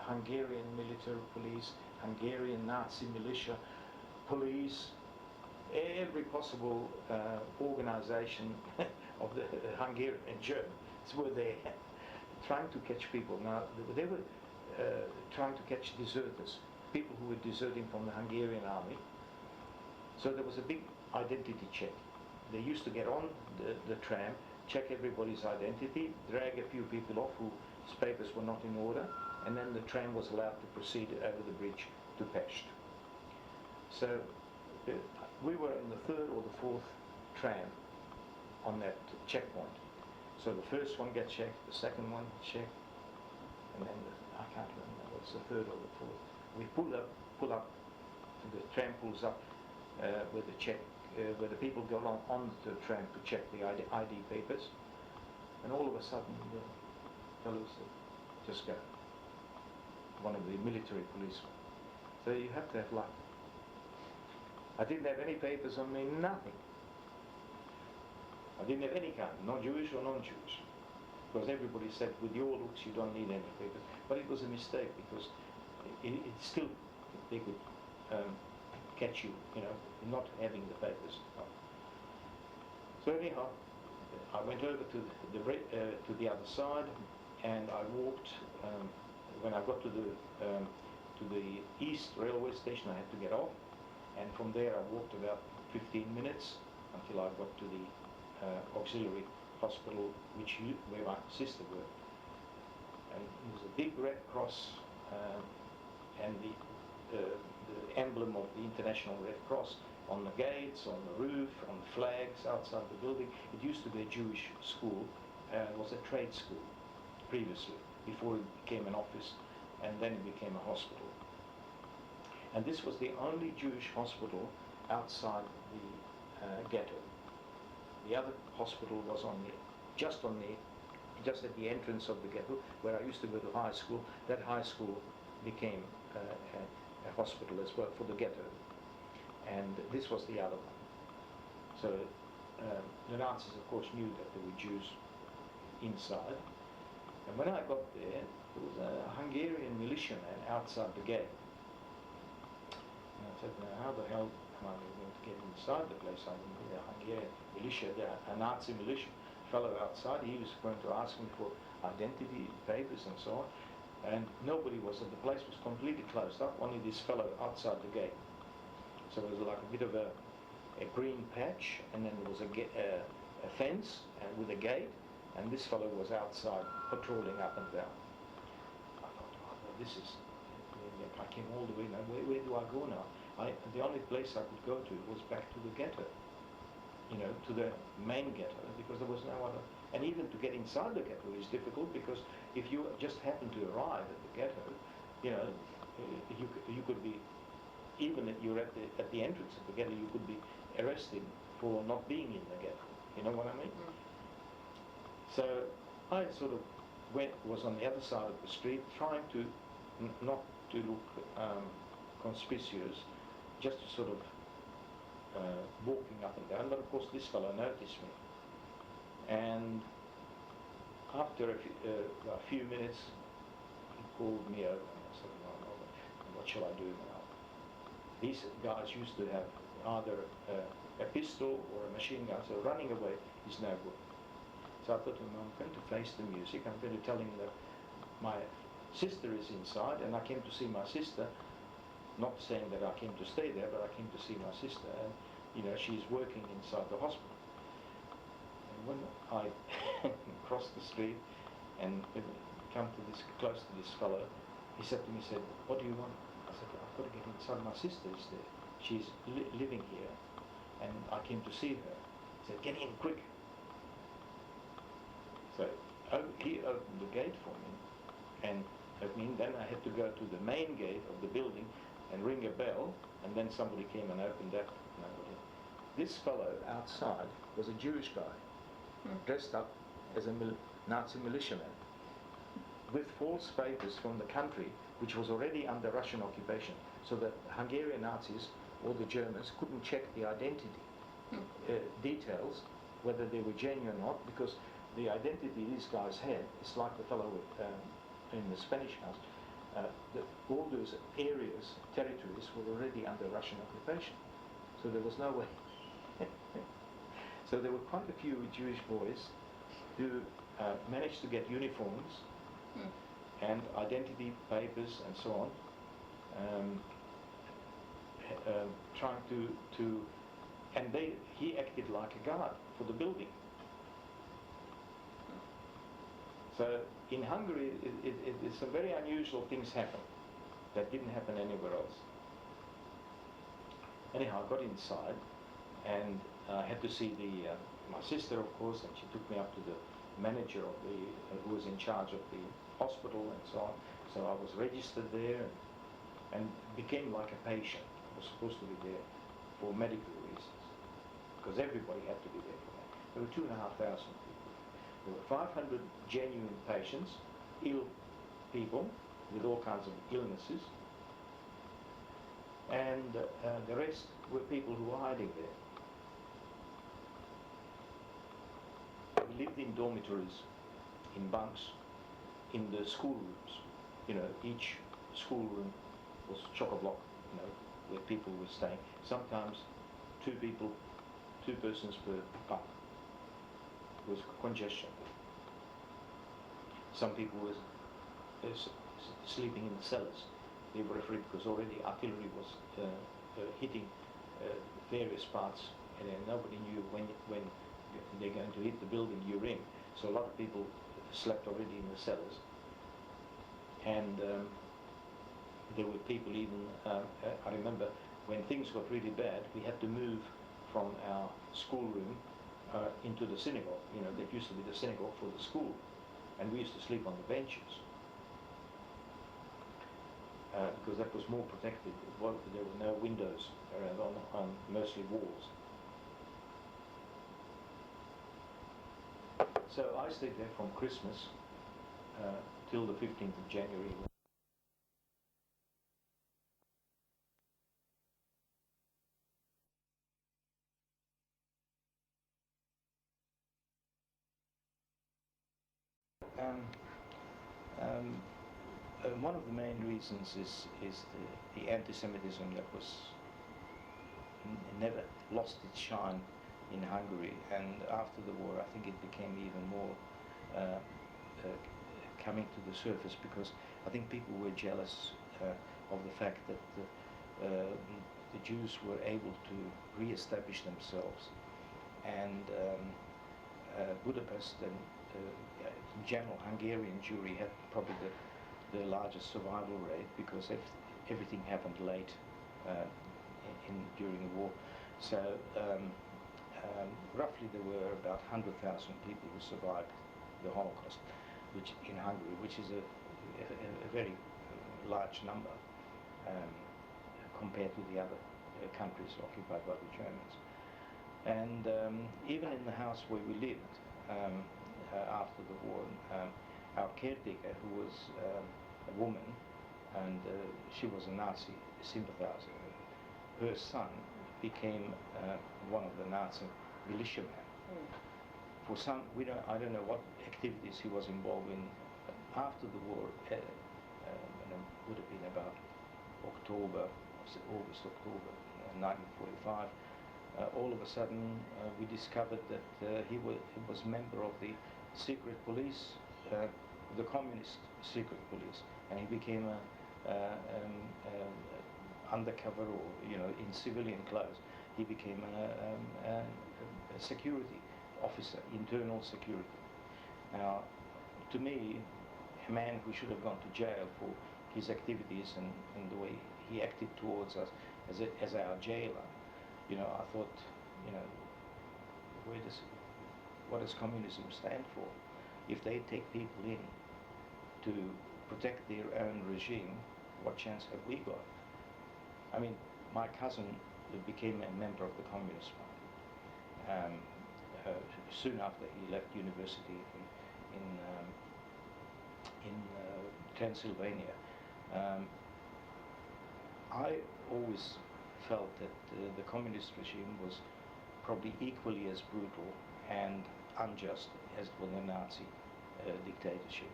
Hungarian military police, Hungarian Nazi militia police, every possible organization of the Hungarian and Germans were there trying to catch people. Now, they were trying to catch deserters, people who were deserting from the Hungarian army. So there was a big identity check. They used to get on the tram, check everybody's identity, drag a few people off whose papers were not in order, and then the tram was allowed to proceed over the bridge to Pest. So we were in the third or the fourth tram on that checkpoint. So the first one gets checked, the second one checked, and then I can't remember whether it's the third or the fourth. We pull up, the tram pulls up where the people go on the tram to check the ID papers, and all of a sudden the fellows just go. One of the military policemen. So you have to have luck. I didn't have any papers on me, nothing. I didn't have any kind, not Jewish or non-Jewish. Because everybody said, with your looks, you don't need any papers. But it was a mistake, because it still, they could catch you, not having the papers. So anyhow, I went over to the other side, and I walked. When I got to the East Railway Station, I had to get off, and from there I walked about 15 minutes until I got to the auxiliary hospital, where my sister worked. And it was a big red cross, and the emblem of the International Red Cross on the gates, on the roof, on the flags outside the building. It used to be a Jewish school. It was a trade school previously, before it became an office, and then it became a hospital. And this was the only Jewish hospital outside the ghetto. The other hospital was just at the entrance of the ghetto, where I used to go to high school. That high school became a hospital as well for the ghetto, and this was the other one. So the Nazis, of course, knew that there were Jews inside, and when I got there was a Hungarian militiaman outside the gate. And I said, now how the hell am I going to get inside the place? I'm a Hungarian militia, a Nazi militia fellow outside. He was going to ask me for identity papers and so on. And nobody was, and the place was completely closed up, only this fellow outside the gate. So it was like a bit of a green patch, and then there was a fence with a gate, and this fellow was outside patrolling up and down. I thought, oh, well, this is, I came all the way now, where do I go now? The only place I could go to was back to the ghetto, to the main ghetto, because there was no other. And even to get inside the ghetto is difficult, because if you just happen to arrive at the ghetto, you could be, even if you're at the entrance of the ghetto, you could be arrested for not being in the ghetto. You know what I mean? Mm. So I sort of was on the other side of the street, trying to not to look conspicuous, just to sort of walking up and down. But of course, this fellow noticed me. And after a few minutes, he called me over, and I said, no, what shall I do now? These guys used to have either a pistol or a machine gun, so running away is no good. So I thought, I'm going to face the music. I'm going to tell him that my sister is inside, and I came to see my sister, not saying that I came to stay there, but I came to see my sister, and she's working inside the hospital. When I crossed the street and come close to this fellow, he said to me, what do you want? I said, I've got to get inside. My sister is there. She's living here, and I came to see her. He said, get in quick. So he opened the gate for me, and then I had to go to the main gate of the building and ring a bell, and then somebody came and opened that. This fellow outside was a Jewish guy, dressed up as a Nazi militiaman, with false papers from the country, which was already under Russian occupation, so that Hungarian Nazis or the Germans couldn't check the identity details, whether they were genuine or not, because the identity these guys had, it's like the fellow in the Spanish house, all those areas, territories, were already under Russian occupation, so there was no way. So there were quite a few Jewish boys who managed to get uniforms and identity papers and so on, trying to and he acted like a guard for the building. So in Hungary, some very unusual things happen that didn't happen anywhere else. Anyhow, I got inside and I had to see my sister, of course, and she took me up to the manager of who was in charge of the hospital and so on. So I was registered there and became like a patient. I was supposed to be there for medical reasons because everybody had to be there for that. There were 2,500 people. There were 500 genuine patients, ill people with all kinds of illnesses, and the rest were people who were hiding there. We lived in dormitories, in bunks, in the schoolrooms. You know, each schoolroom was chock-a-block, you know, where people were staying. Sometimes two persons per bunk. There was congestion. Some people were sleeping in the cellars. They were afraid because already artillery was hitting various parts, and nobody knew when they're going to hit the building you're in. So a lot of people slept already in the cellars. And there were people even, I remember when things got really bad, we had to move from our schoolroom into the synagogue. You know, that used to be the synagogue for the school. And we used to sleep on the benches. Because that was more protected. There were no windows around on mostly walls. So I stayed there from Christmas till the 15th of January. One of the main reasons is the anti-Semitism that was never lost its shine in Hungary, and after the war I think it became even more coming to the surface, because I think people were jealous of the fact that the Jews were able to re-establish themselves, and Budapest and in general Hungarian Jewry had probably the largest survival rate, because everything happened late during the war. So roughly there were about 100,000 people who survived the Holocaust, which in Hungary, which is a very large number compared to the other countries occupied by the Germans. And even in the house where we lived after the war, our caretaker, who was a woman, and she was a Nazi sympathizer, her son became one of the Nazi militiamen. For some, I don't know what activities he was involved in. After the war, it would have been about August, October 1945, all of a sudden we discovered that he was member of the secret police, the communist secret police, and he became undercover, or in civilian clothes. He became a security officer, internal security. Now, to me, a man who should have gone to jail for his activities and the way he acted towards us as our jailer, I thought, what does communism stand for? If they take people in to protect their own regime, what chance have we got? I mean, my cousin became a member of the Communist Party soon after he left university in Transylvania. I always felt that the communist regime was probably equally as brutal and unjust as was the Nazi dictatorship.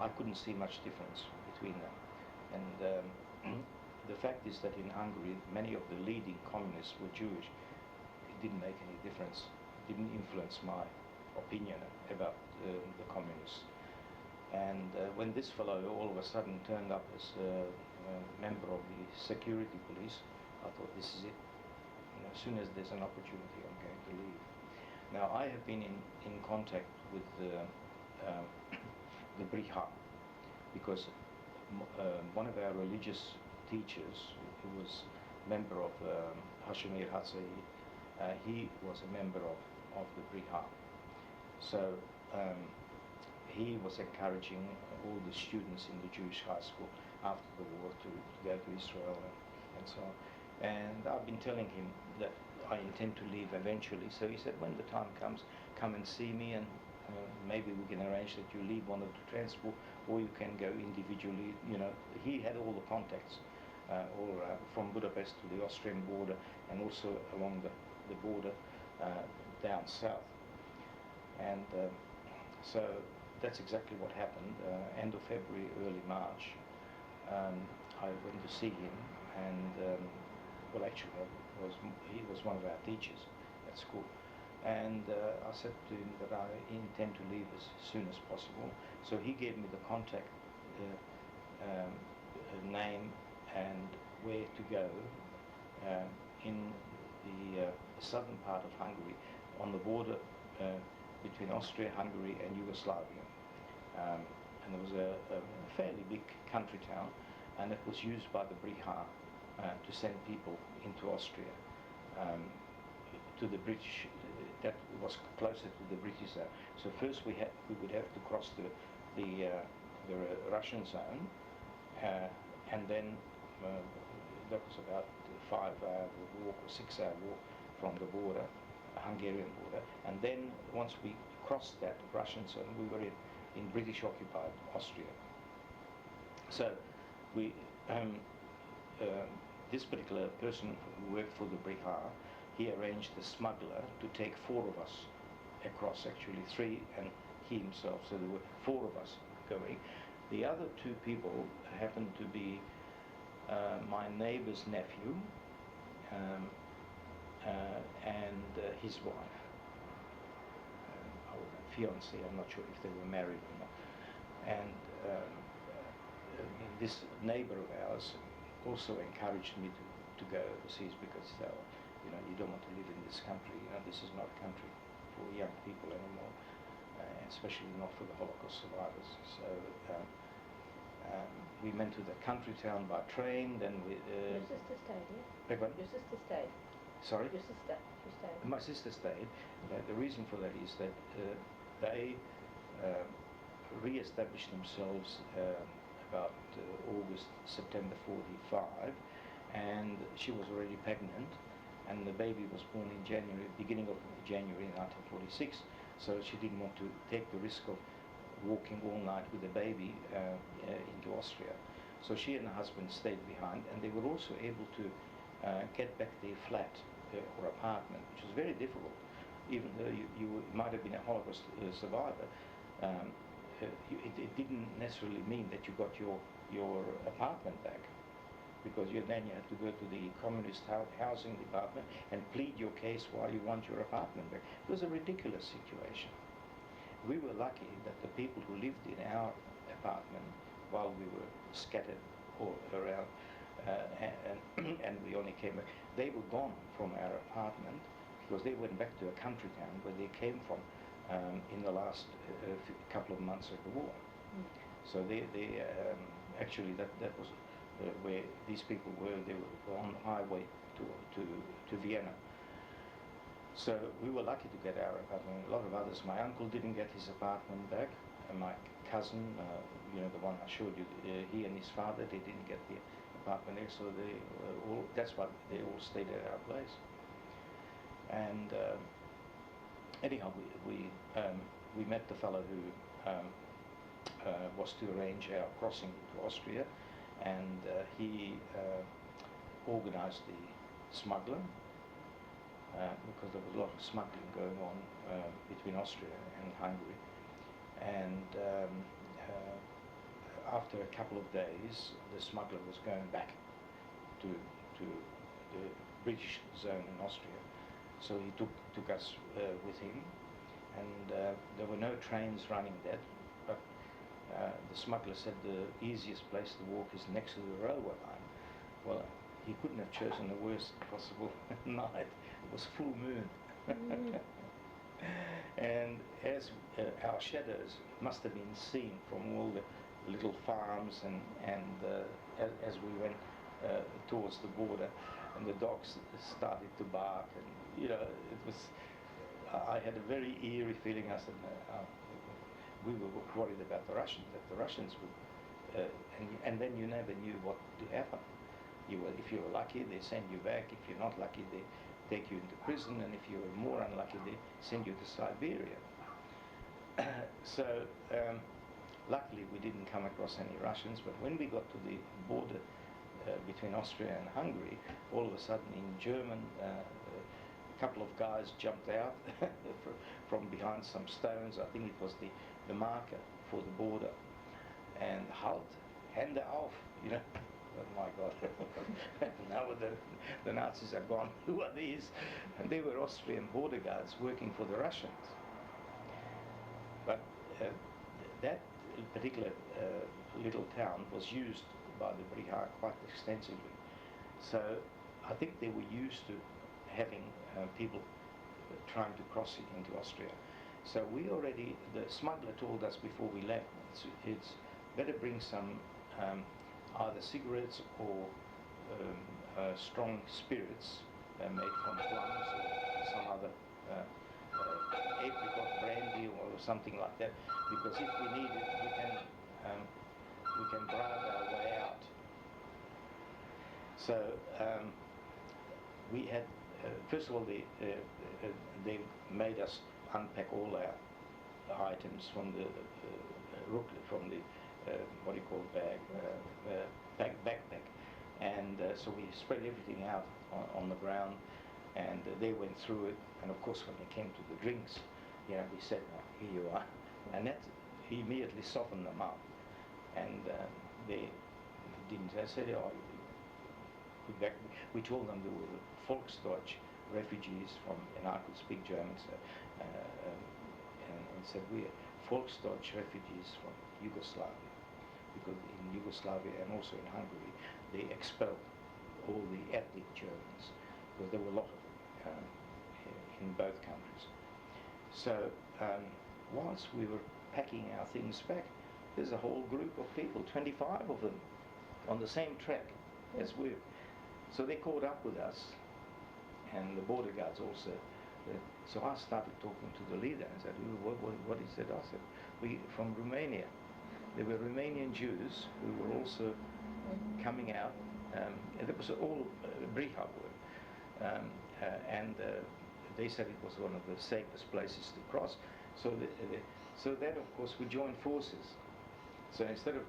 I couldn't see much difference between them. And the fact is that in Hungary, many of the leading communists were Jewish. It didn't make any difference. It didn't influence my opinion about the communists. And when this fellow all of a sudden turned up as a member of the security police, I thought, this is it. As soon as there's an opportunity, I'm going to leave. Now, I have been in contact with the Briha, because one of our religious teachers, who was member of Hashemir Hatzai, he was a member of the Briha. So he was encouraging all the students in the Jewish high school after the war to go to Israel and so on. And I've been telling him that I intend to leave eventually. So he said, when the time comes, come and see me, and maybe we can arrange that you leave one of the transport, or you can go individually. You know, he had all the contacts, all from Budapest to the Austrian border, and also along the border down south. And so that's exactly what happened. End of February, early March, I went to see him, and well, actually, he was one of our teachers at school. And I said to him that I intend to leave as soon as possible. So he gave me the contact, name, and where to go in the southern part of Hungary, on the border between Austria, Hungary, and Yugoslavia. And there was a fairly big country town, and it was used by the Briha to send people into Austria, to the British. That was closer to the British zone. So first we would have to cross the Russian zone, and then that was about a 5-hour walk or 6-hour walk from the border, Hungarian border. And then once we crossed that Russian zone, we were in British-occupied Austria. So we, this particular person who worked for the Briha, he arranged the smuggler to take 4 of us across, actually 3 and he himself, so there were 4 of us going. The other 2 people happened to be my neighbor's nephew and his wife, our fiancé. I'm not sure if they were married or not. And this neighbor of ours also encouraged me to go overseas, because you know, you don't want to live in this country. You know, this is not a country for young people anymore, especially not for the Holocaust survivors. So we went to the country town by train. Then we. Your sister stayed, yeah? Beg pardon? Your sister stayed. Sorry? Your sister, she stayed. My sister stayed. The reason for that is that they re-established themselves about August, September 45, and she was already pregnant, and the baby was born in January, beginning of January 1946, so she didn't want to take the risk of walking all night with the baby into Austria. So she and her husband stayed behind, and they were also able to get back their flat or apartment, which was very difficult. Even though you might have been a Holocaust survivor, it didn't necessarily mean that you got your apartment back, because then you had to go to the communist housing department and plead your case why you want your apartment back. It was a ridiculous situation. We were lucky that the people who lived in our apartment while we were scattered all around and we only came back, they were gone from our apartment because they went back to a country town where they came from in the last couple of months of the war. So they actually that was where these people were. They were on the highway to Vienna. So we were lucky to get our apartment. A lot of others, my uncle didn't get his apartment back, and my cousin, you know, the one I showed you, he and his father, they didn't get the apartment there, so they all, that's why they all stayed at our place. And anyhow, we met the fellow who was to arrange our crossing to Austria, and he organized the smuggler, because there was a lot of smuggling going on between Austria and Hungary. And after a couple of days, the smuggler was going back to the British zone in Austria. So he took us with him, and there were no trains running that, but the smuggler said the easiest place to walk is next to the railway line. Well, he couldn't have chosen the worst possible night. It was full moon. And as our shadows must have been seen from all the little farms and as we went towards the border, and the dogs started to bark, and it was. I had a very eerie feeling. I said, we were worried about the Russians, that the Russians would, and then you never knew what would happen. If you were lucky, they send you back. If you're not lucky, they take you into prison, and if you were more unlucky, they send you to Siberia. So luckily we didn't come across any Russians, but when we got to the border between Austria and Hungary, all of a sudden in German, a couple of guys jumped out from behind some stones. I think it was the marker for the border, and halt, Hände auf, Oh my God, now the Nazis are gone. Who are these? And they were Austrian border guards working for the Russians. But that particular little town was used by the Brihar quite extensively. So I think they were used to having people trying to cross it into Austria. So the smuggler told us before we left, it's better bring some either cigarettes or strong spirits made from plums or some other apricot brandy or something like that, because if we need it, we can bribe our way out. So we had first of all they made us unpack all our items from the what do you call backpack, and so we spread everything out on the ground, and they went through it, and of course when they came to the drinks, we said, here you are, and that immediately softened them up, and they didn't. I said, we told them they were Volksdeutsch refugees from, and I could speak German, so, and said we are Volksdeutsch refugees from Yugoslavia, because in Yugoslavia and also in Hungary they expelled all the ethnic Germans, because there were a lot of them in both countries. So whilst we were packing our things back, there's a whole group of people, 25 of them, on the same track as we. So they caught up with us, and the border guards also. So I started talking to the leader and said, what is it? I said, we from Romania. There were Romanian Jews who were also coming out, and it was all Brihar work, and they said it was one of the safest places to cross. So then of course we joined forces. So instead of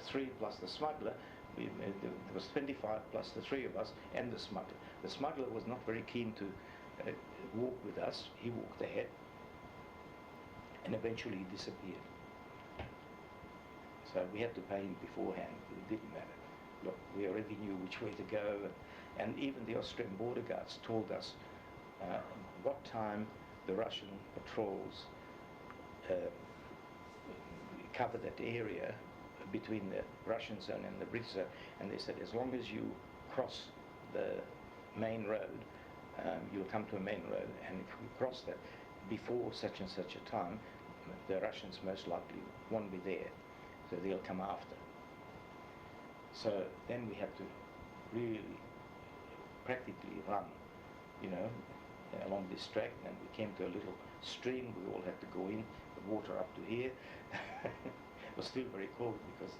3 plus the smuggler, there was 25 plus the 3 of us and the smuggler. The smuggler was not very keen to walk with us. He walked ahead, and eventually he disappeared. So we had to pay him beforehand. It didn't matter. Look, we already knew which way to go, and even the Austrian border guards told us what time the Russian patrols cover that area between the Russian zone and the British zone, and they said as long as you cross the main road, you'll come to a main road, and if we cross that before such and such a time, the Russians most likely won't be there, so they'll come after. So then we had to really practically run, along this track, and we came to a little stream. We all had to go in, the water up to here. It was still very cold because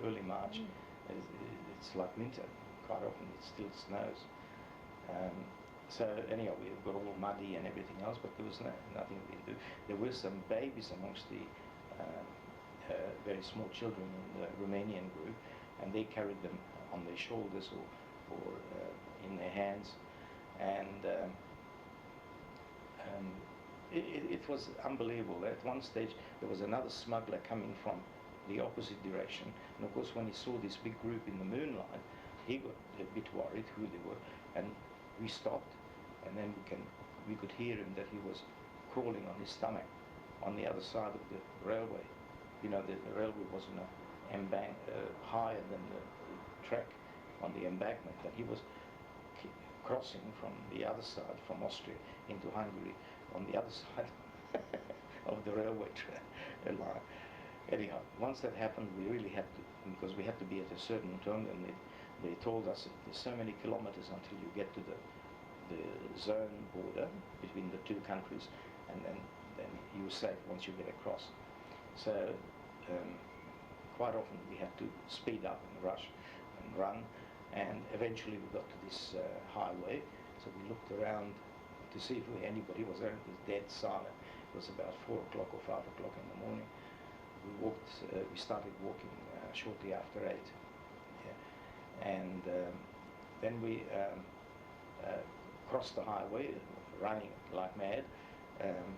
early March, it's like winter. Quite often it still snows. So anyhow, we got all muddy and everything else, but there was nothing we could do. There were some babies amongst the very small children in the Romanian group, and they carried them on their shoulders or in their hands, and it was unbelievable. At one stage there was another smuggler coming from the opposite direction, and of course when he saw this big group in the moonlight, he got a bit worried who they were, and we stopped, and then we could hear him that he was crawling on his stomach on the other side of the railway. The railway was higher than the track on the embankment, and he was crossing from the other side, from Austria into Hungary, on the other side. of the railway line. Anyhow, once that happened, we really had to, because we had to be at a certain turn, and they told us there's so many kilometers until you get to the zone border between the two countries, and then you're safe once you get across. So quite often we had to speed up and rush and run, and eventually we got to this highway. So we looked around to see if anybody was there. It was dead silent. It was about 4 o'clock or 5 o'clock in the morning. We started walking shortly after 8. Yeah. And then we crossed the highway, running like mad.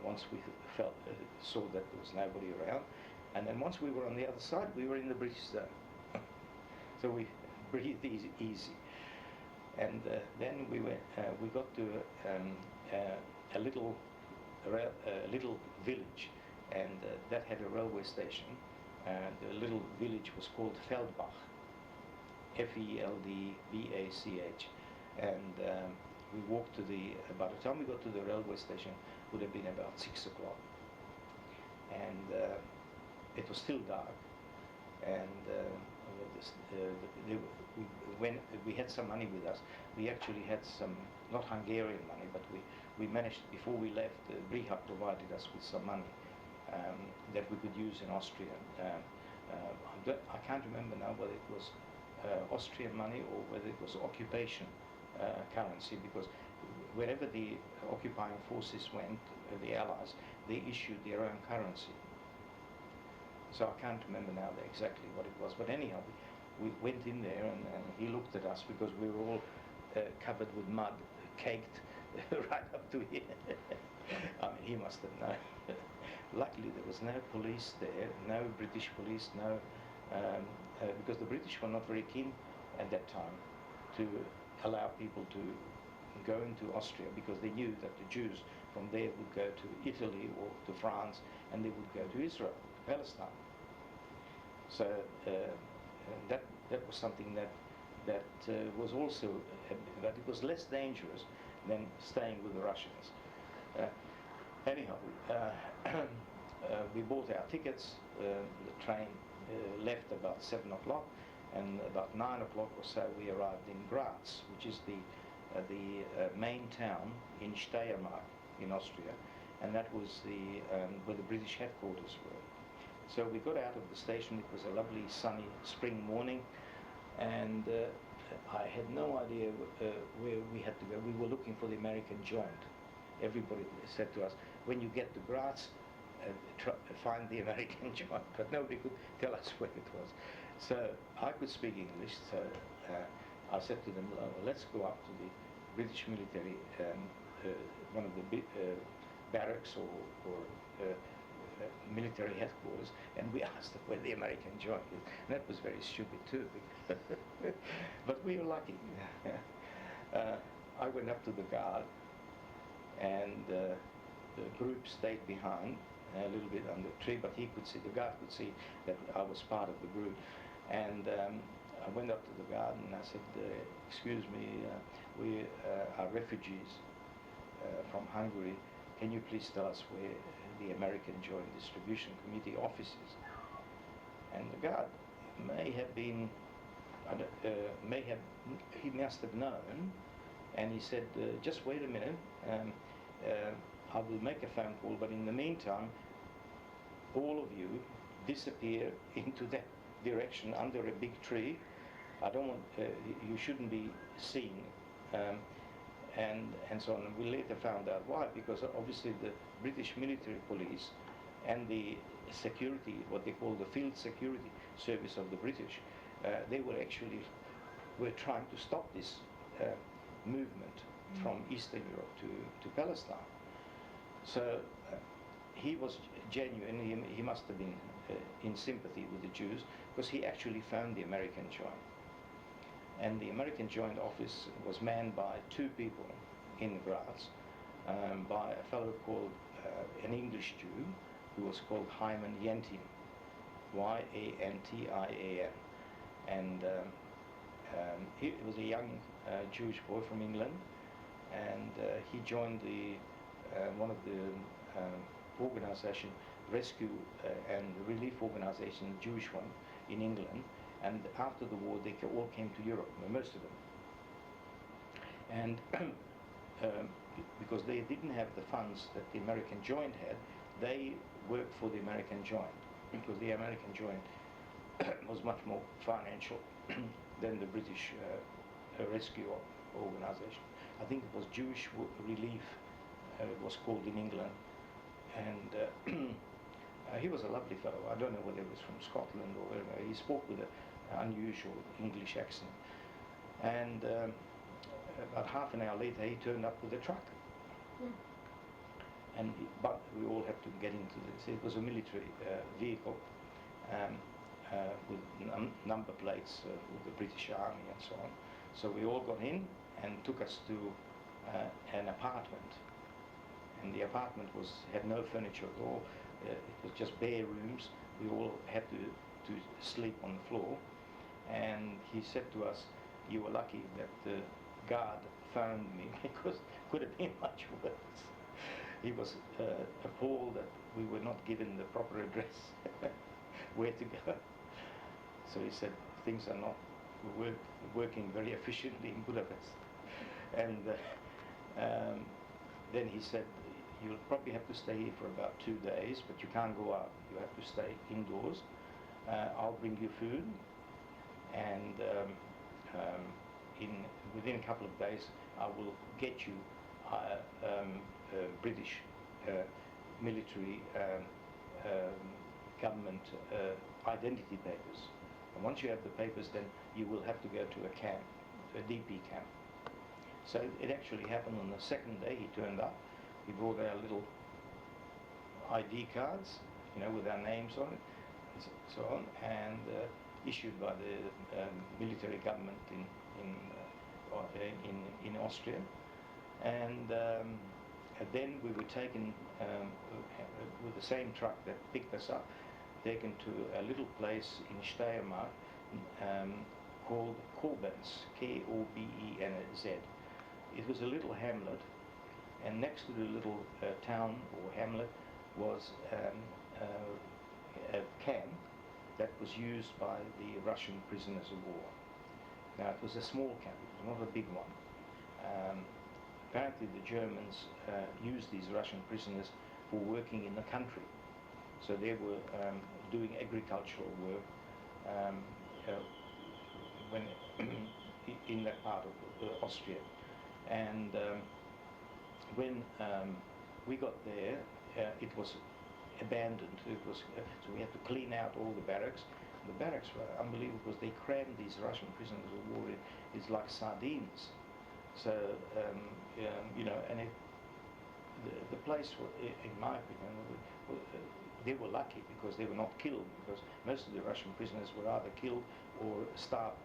Once we saw that there was nobody around. And then once we were on the other side, we were in the British zone. So we breathed easy. And then we got to a little village, and that had a railway station. The little village was called Feldbach, Feldbach, and we walked to by the time we got to the railway station, it would have been about 6 o'clock, and it was still dark, and when we had some money with us. We actually had some, not Hungarian money, but we managed, before we left, Briha provided us with some money that we could use in Austria. I can't remember now whether it was Austrian money or whether it was occupation currency, because wherever the occupying forces went, the Allies, they issued their own currency. So I can't remember now exactly what it was, but anyhow, we went in there, and he looked at us because we were all covered with mud, caked right up to here. I mean, he must have known. Luckily, there was no police there, no British police, no, because the British were not very keen at that time to allow people to go into Austria, because they knew that the Jews from there would go to Italy or to France, and they would go to Israel, Palestine. So that was something that was also, but it was less dangerous than staying with the Russians. Anyhow, we bought our tickets. The train left about 7 o'clock, and about 9 o'clock or so we arrived in Graz, which is the main town in Steiermark in Austria, and that was where the British headquarters were. So we got out of the station. It was a lovely sunny spring morning, and I had no idea where we had to go. We were looking for the American joint. Everybody said to us, when you get to Graz, find the American joint, but nobody could tell us where it was. So I could speak English, so I said to them, let's go up to the British military, one of the barracks or military headquarters, and we asked them where the American joint is. And that was very stupid too, but we were lucky. I went up to the guard, and the group stayed behind a little bit under the tree, but the guard could see that I was part of the group. And I went up to the guard and I said, excuse me, we are refugees from Hungary. Can you please tell us where the American Joint Distribution Committee office is? And the guard he must have known, and he said, just wait a minute, I will make a phone call, but in the meantime, all of you disappear into that direction under a big tree. I don't want, you shouldn't be seen, and so on. And we later found out why, because obviously the British military police and the security, what they call the field security service of the British, they were trying to stop this movement from Eastern Europe to Palestine. So he was genuine. He must have been in sympathy with the Jews, because he actually found the American Joint. And the American Joint office was manned by 2 people in Graz, by a fellow called, an English Jew, who was called Hyman Yentin, Yantian. And he was a young Jewish boy from England, and he joined one of the organization, rescue and relief organization, the Jewish one in England, and after the war they all came to Europe, most of them. And because they didn't have the funds that the American Joint had, they worked for the American Joint, because the American Joint was much more financial than the British rescue organization. I think it was Jewish Relief, it was called in England, and he was a lovely fellow. I don't know whether he was from Scotland or wherever. He spoke with an unusual English accent. And about half an hour later, he turned up with a truck. And but we all had to get into this. It was a military vehicle with number plates with the British Army and so on. So we all got in and took us to an apartment. And the apartment had no furniture at all. It was just bare rooms. We all had to sleep on the floor. And he said to us, "You were lucky that the guard found me, because it could have been much worse." He was appalled that we were not given the proper address where to go. So he said, "Things are not working very efficiently in Budapest." And then he said, "You'll probably have to stay here for about 2 days, but you can't go out. You have to stay indoors. I'll bring you food, and within a couple of days, I will get you British military government identity papers. And once you have the papers, then you will have to go to a camp, a DP camp." So it actually happened on the second day. He turned up. He brought our little ID cards, with our names on it, and so on, and issued by the military government in Austria. And then we were taken with the same truck that picked us up, taken to a little place in Steiermark called Koblenz, K-O-B-E-N-Z. It was a little hamlet, and next to the little town or hamlet was a camp that was used by the Russian prisoners of war. Now, it was a small camp, it was not a big one. Apparently the Germans used these Russian prisoners for working in the country. So they were doing agricultural work when in that part of Austria. And when we got there, it was abandoned. So we had to clean out all the barracks. The barracks were unbelievable because they crammed these Russian prisoners of war in. It's like sardines. So, and the place, in my opinion, they were lucky because they were not killed, because most of the Russian prisoners were either killed or starved.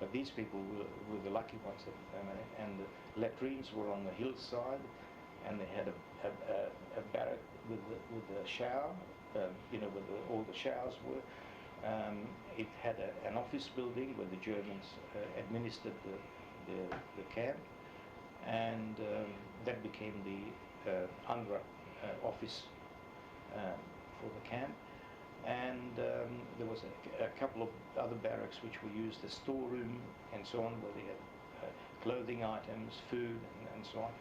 But these people were the lucky ones, and the latrines were on the hillside, and they had a barrack with a shower, where all the showers were. It had an office building where the Germans administered the camp, and that became the UNRWA office for the camp. And there was a couple of other barracks which were used as storeroom and so on, where they had clothing items, food, and so on.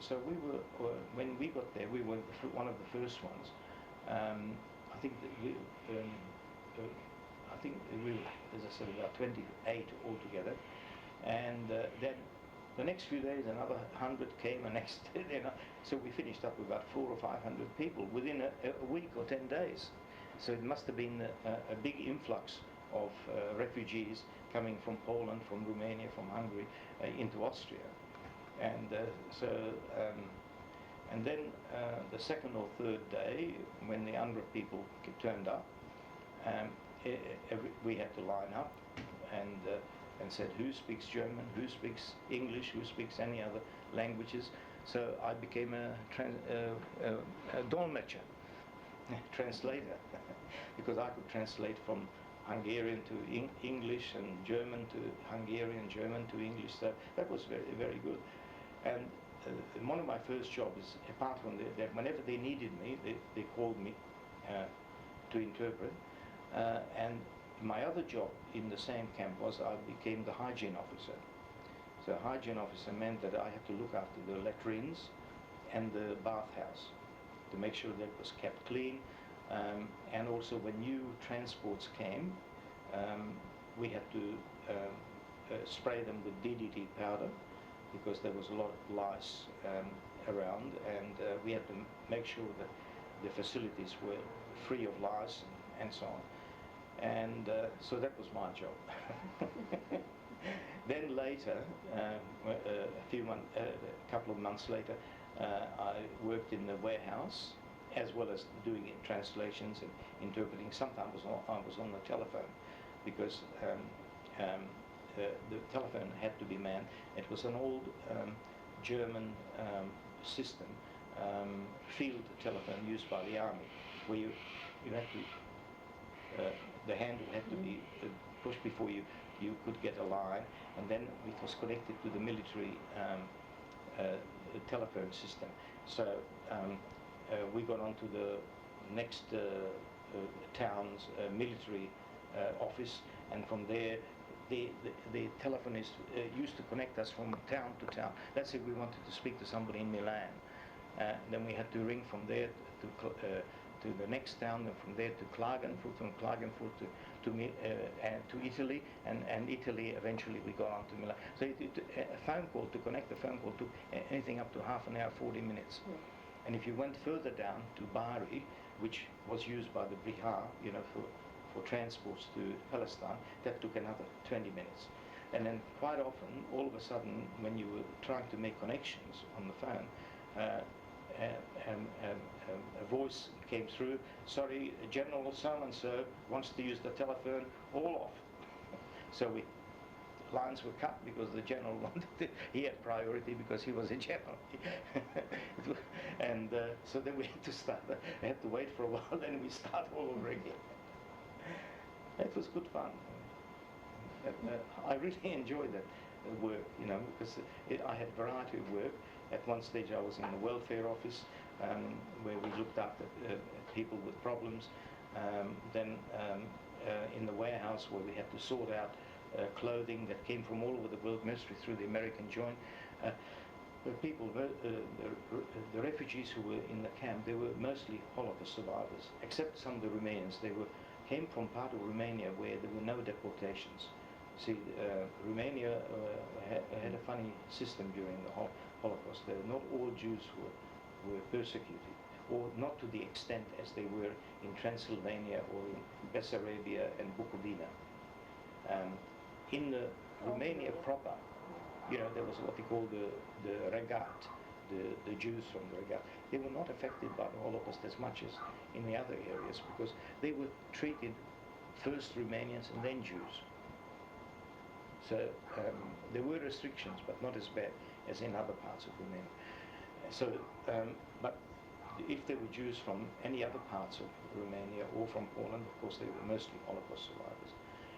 So we were, when we got there, we were one of the first ones. I think we were, as I said, about 28 altogether. And then the next few days, another 100 came, and next day, so we finished up with about 400 or 500 people within a week or 10 days. So it must have been a big influx of refugees coming from Poland, from Romania, from Hungary into Austria. And and then the second or third day, when the UNRWA people turned up, we had to line up and said, who speaks German, who speaks English, who speaks any other languages. So I became a dolmetscher, translator, because I could translate from Hungarian to English, and German to Hungarian, German to English. So that was very, very good. And one of my first jobs, apart from that, whenever they needed me, they called me to interpret. And my other job in the same camp was I became the hygiene officer. So hygiene officer meant that I had to look after the latrines and the bathhouse to make sure that it was kept clean. And also when new transports came, we had to spray them with DDT powder because there was a lot of lice around, and we had to make sure that the facilities were free of lice and so on. And so that was my job. Then later, a couple of months later, I worked in the warehouse as well as doing translations and interpreting. Sometimes I was on the telephone because the telephone had to be manned. It was an old German system, field telephone used by the army, where you had to, the handle had to be pushed before you could get a line, and then it was connected to the military telephone system. So we got onto the next town's military office, and from there the telephonist used to connect us from town to town. Let's say we wanted to speak to somebody in Milan, then we had to ring from there to the next town, and from there to Klagenfurt, from Klagenfurt to Italy, and Italy eventually we got on to Milan. So a phone call, to connect the phone call, took anything up to half an hour, 40 minutes. Mm. And if you went further down to Bari, which was used by the Brihar, for transports to Palestine, that took another 20 minutes. And then quite often, all of a sudden, when you were trying to make connections on the phone, a voice came through, sorry, General so-and-so wants to use the telephone, all off. So lines were cut because the general wanted it. He had priority because he was a general. And so then we had to start, I had to wait for a while, then we start all over again. It was good fun. I really enjoyed that work, because I had a variety of work. At one stage I was in the welfare office, where we looked after people with problems. Then in the warehouse, where we had to sort out clothing that came from all over the world, mostly through the American joint. The people, the refugees who were in the camp, they were mostly Holocaust survivors, except some of the Romanians. They came from part of Romania where there were no deportations. See, Romania had a funny system during the Holocaust. Not all Jews were persecuted, or not to the extent as they were in Transylvania or in Bessarabia and Bukovina. In the Romania proper, there was what they call the Regat, the Jews from the Regat. They were not affected by the Holocaust as much as in the other areas, because they were treated first Romanians and then Jews. So there were restrictions, but not as bad as in other parts of Romania. So, but if there were Jews from any other parts of Romania or from Poland, of course they were mostly Holocaust survivors.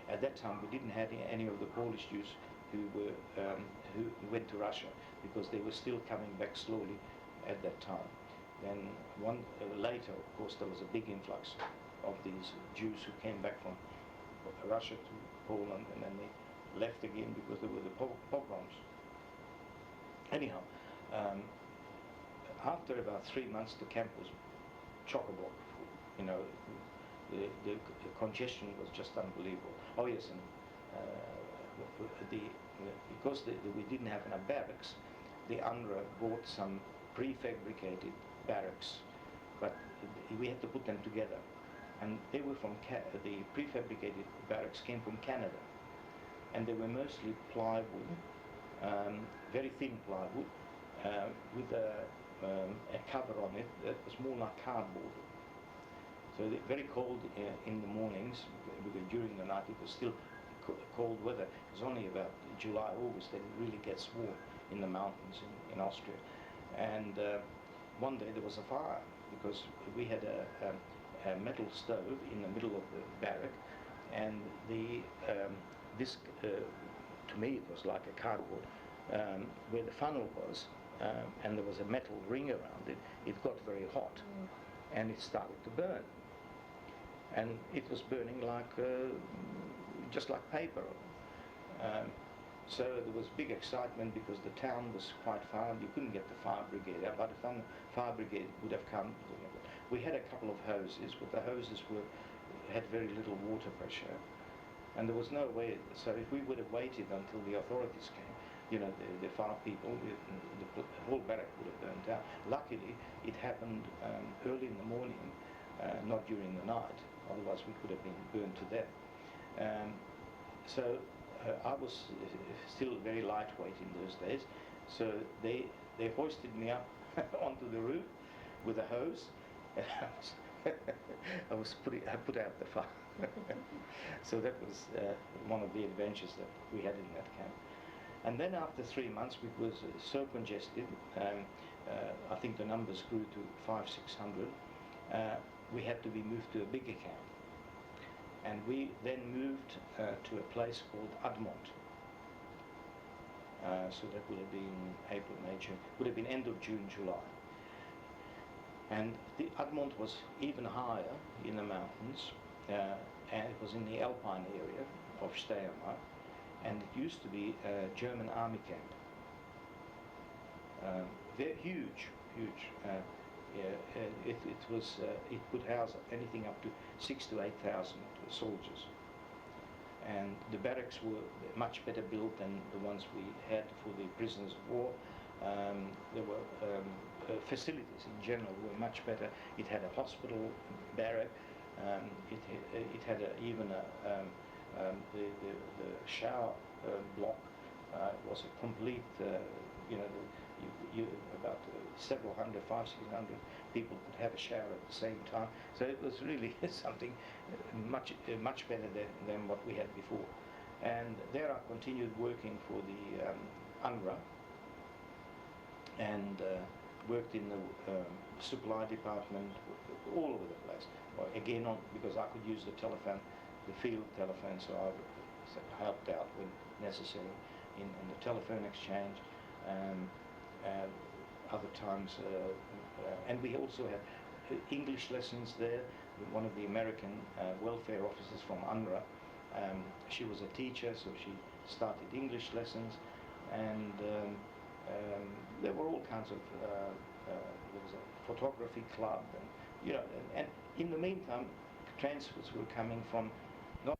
At that time, we didn't have any of the Polish Jews who went to Russia, because they were still coming back slowly at that time. Then later, of course, there was a big influx of these Jews who came back from Russia to Poland, and then they left again because there were the pogroms. Anyhow, after about 3 months, the camp was chock-a-block. The congestion was just unbelievable. Oh yes, and because we didn't have enough barracks, the UNRWA bought some prefabricated barracks, but we had to put them together. And they were from the prefabricated barracks came from Canada, and they were mostly plywood, very thin plywood, with a cover on it that was more like cardboard. So very cold in the mornings, because during the night it was still cold weather. It was only about July, August that it really gets warm in the mountains in Austria. And one day there was a fire, because we had a metal stove in the middle of the barrack, and this to me it was like a cardboard, where the funnel was, and there was a metal ring around it, it got very hot and it started to burn. And it was burning like, just like paper. So there was big excitement because the town was quite far. You couldn't get the fire brigade out. By the time the fire brigade would have come, we had a couple of hoses, but the hoses had very little water pressure. And there was no way, so if we would have waited until the authorities came, you know, the fire people, the whole barrack would have burnt out. Luckily, it happened early in the morning, not during the night, otherwise we could have been burned to death. I was still very lightweight in those days, so they hoisted me up onto the roof with a hose, and I put out the fire. So that was one of the adventures that we had in that camp. And then after 3 months, it was so congested, I think the numbers grew to 500-600, we had to be moved to a bigger camp. And we then moved to a place called Admont. So that would have been April, May, June, would have been end of June, July. And the Admont was even higher in the mountains, and it was in the Alpine area of Steiermark, and it used to be a German army camp. Very huge. It could house anything up to 6,000 to 8,000 soldiers, and the barracks were much better built than the ones we had for the prisoners of war. There were facilities in general were much better. It had a hospital barrack. It had even the shower block was a complete. About several hundred, 500-600 people could have a shower at the same time. So it was really something much better than what we had before. And there I continued working for the UNRWA and worked in the supply department all over the place. Again, because I could use the telephone, the field telephone, so I helped out when necessary in the telephone exchange. Other times, and we also had English lessons there with one of the American welfare officers from UNRWA. She was a teacher, so she started English lessons, and there were all kinds of, there was a photography club, and in the meantime, transfers were coming from not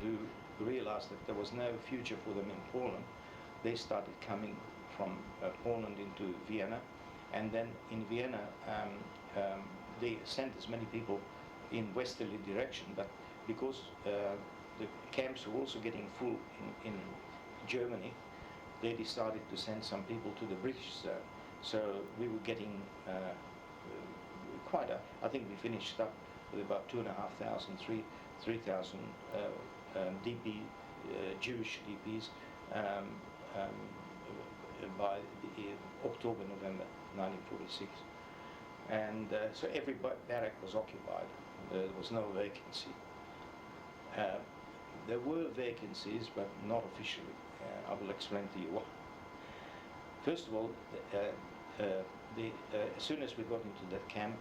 who realized that there was no future for them in Poland. They started coming from Poland into Vienna, and then in Vienna they sent as many people in westerly direction, but because the camps were also getting full in Germany, they decided to send some people to the British zone. So we were getting I think we finished up with about 2,500, 3,000 DP, Jewish DPs by October, November 1946. And so every barrack was occupied. There was no vacancy. There were vacancies, but not officially. I will explain to you why. First of all, as soon as we got into that camp,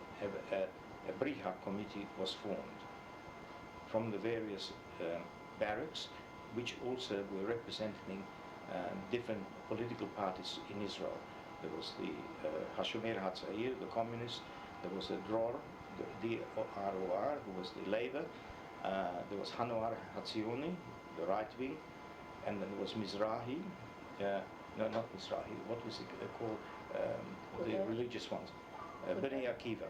a Briha committee was formed from the various barracks, which also were representing different political parties in Israel. There was the Hashomer HaTzair, the communists. There was the Dror, the D-R-O-R, who was the Labour. There was Hanoar HaTzioni, the right wing. And then there was Mizrahi. No, not Mizrahi. What was it called? The religious ones. Bnei Akiva.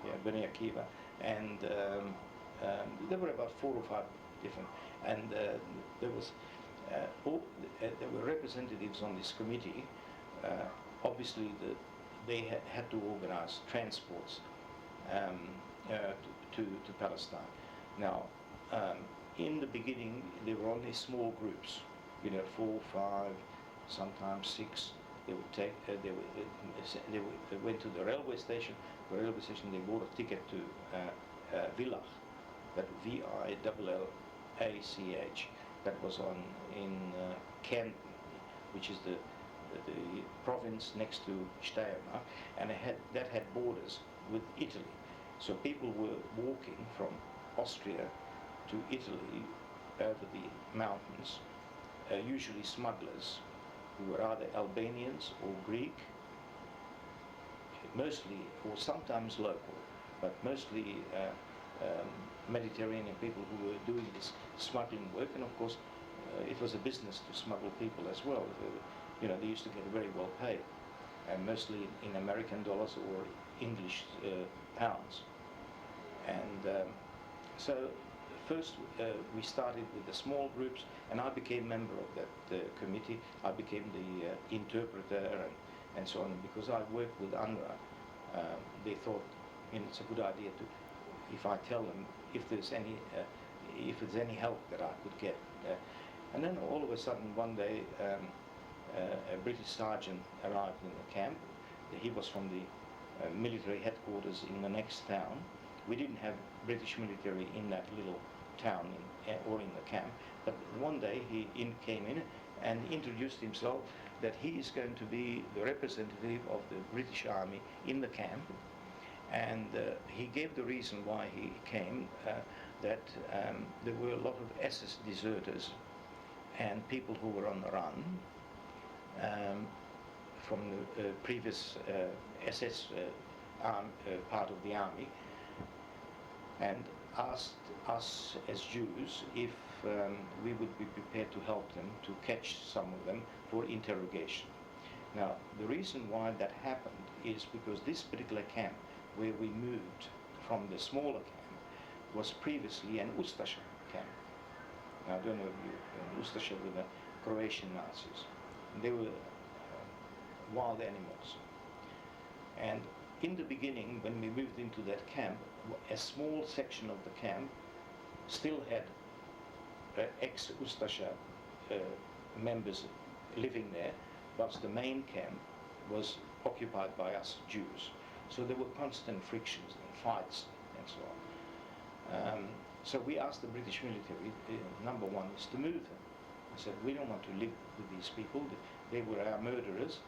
Yeah, Bnei Akiva. And there were about 4 or 5 different. And there were representatives on this committee. Obviously, they had to organize transports to Palestine. Now, in the beginning, there were only small groups, 4, 5, sometimes 6, They would take, they went to the railway station. The railway station, they bought a ticket to Villach, that Villach, that was in Kärnten, which is the province next to Steiermark, and that had borders with Italy. So people were walking from Austria to Italy over the mountains, usually smugglers who were either Albanians or Greek, mostly, or sometimes local, but mostly Mediterranean people who were doing this smuggling work. And of course, it was a business to smuggle people as well. They used to get very well paid, and mostly in American dollars or English pounds. And so first we started with the small groups, and I became member of that committee. I became the interpreter and so on. And because I worked with UNRWA, they thought it's a good idea to, if I tell them if there's any help that I could get. And then all of a sudden one day a British sergeant arrived in the camp. He was from the military headquarters in the next town. We didn't have British military in that little town or in the camp, but one day he came in and introduced himself that he is going to be the representative of the British Army in the camp, and he gave the reason why he came, that there were a lot of SS deserters and people who were on the run from the previous SS part of the army, and asked us as Jews if we would be prepared to help them to catch some of them for interrogation. Now, the reason why that happened is because this particular camp where we moved from the smaller camp was previously an Ustasha camp. Now, I don't know if you, Ustasha were the Croatian Nazis. They were wild animals. And in the beginning, when we moved into that camp, a small section of the camp still had ex-Ustasha members living there, whilst the main camp was occupied by us Jews. So there were constant frictions and fights and so on. So we asked the British military, number one is to move them. I said, we don't want to live with these people. They were our murderers.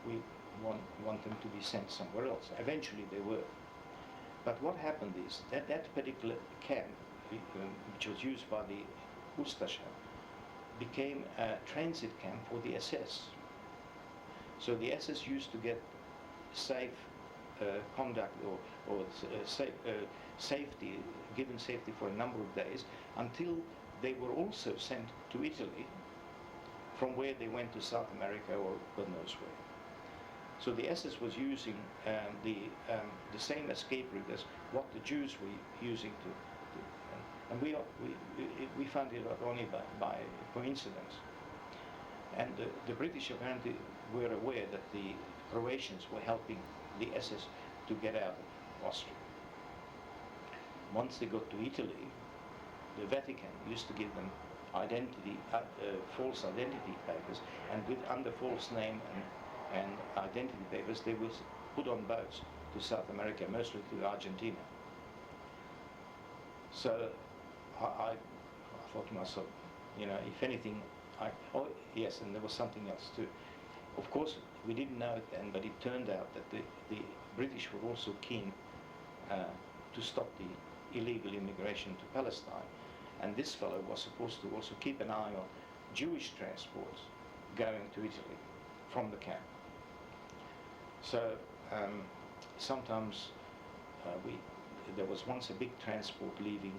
We want them to be sent somewhere else. Eventually they were. But what happened is that particular camp, which was used by the Ustasha, became a transit camp for the SS. So the SS used to get safe conduct or safety, given safety for a number of days, until they were also sent to Italy, from where they went to South America or God knows where. So the SS was using the same escape route as what the Jews were using and we found it only by coincidence. And the British apparently were aware that the Croatians were helping the SS to get out of Austria. Once they got to Italy, the Vatican used to give them false identity papers, and under false name and identity papers, they were put on boats to South America, mostly to Argentina. So I thought to myself, if anything, oh yes, and there was something else too. Of course, we didn't know it then, but it turned out that the British were also keen to stop the illegal immigration to Palestine. And this fellow was supposed to also keep an eye on Jewish transports going to Italy from the camp. So sometimes there was once a big transport leaving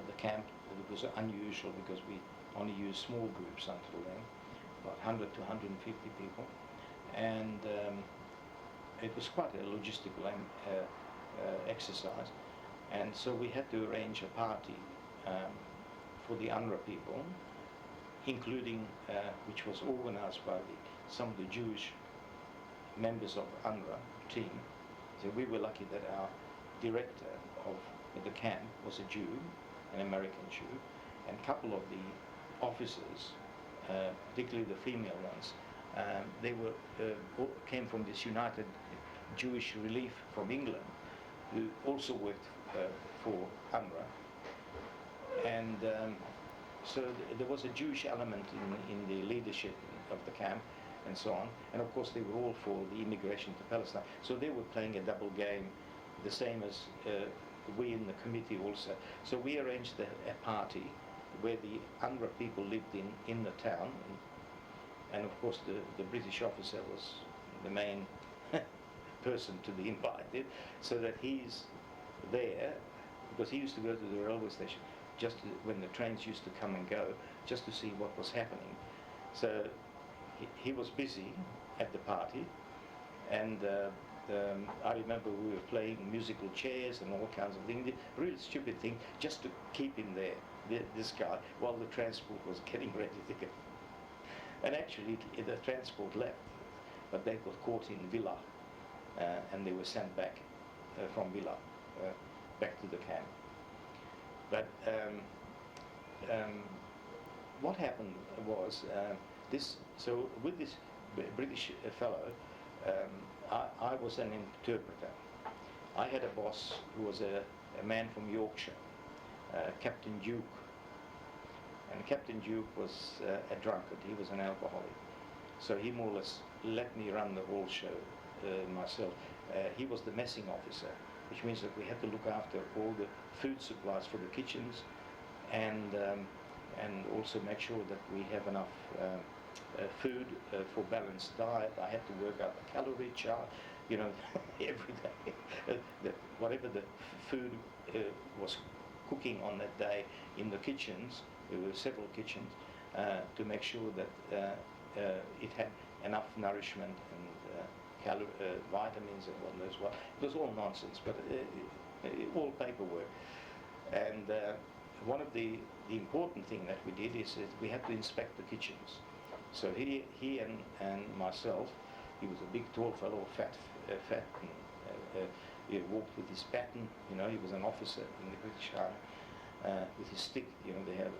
the camp. It was unusual because we only used small groups until then, about 100 to 150 people. And it was quite a logistical exercise. And so we had to arrange a party for the UNRWA people, including, which was organized by some of the Jewish members of UNRWA team. So we were lucky that our director of the camp was a Jew, an American Jew, and a couple of the officers, particularly the female ones, they came from this United Jewish Relief from England, who also worked for UNRWA. And so there was a Jewish element in the leadership of the camp and so on. And of course they were all for the immigration to Palestine. So they were playing a double game, the same as we in the committee also. So we arranged a party where the UNRWA people lived in the town. And of course the British officer was the main person to be invited, so that he's there, because he used to go to the railway station just when the trains used to come and go, just to see what was happening. So he was busy at the party, and I remember we were playing musical chairs and all kinds of things, real stupid thing, just to keep him there, this guy, while the transport was getting ready to go. And actually the transport left, but they got caught in Villa, and they were sent back from Villa back to the camp. But what happened was so with this British fellow, I was an interpreter. I had a boss who was a man from Yorkshire, Captain Duke. And Captain Duke was a drunkard. He was an alcoholic. So he more or less let me run the whole show myself. He was the messing officer, which means that we had to look after all the food supplies for the kitchens, and also make sure that we have enough food for balanced diet. I had to work out the calorie chart, every day. Whatever the food was cooking on that day in the kitchens, there were several kitchens, to make sure that it had enough nourishment and vitamins and what knows what. It was all nonsense, but all paperwork. And one of the important thing that we did is that we had to inspect the kitchens. So he and myself, he was a big tall fellow, fat, and he walked with his baton. He was an officer in the British Army, with his stick. They have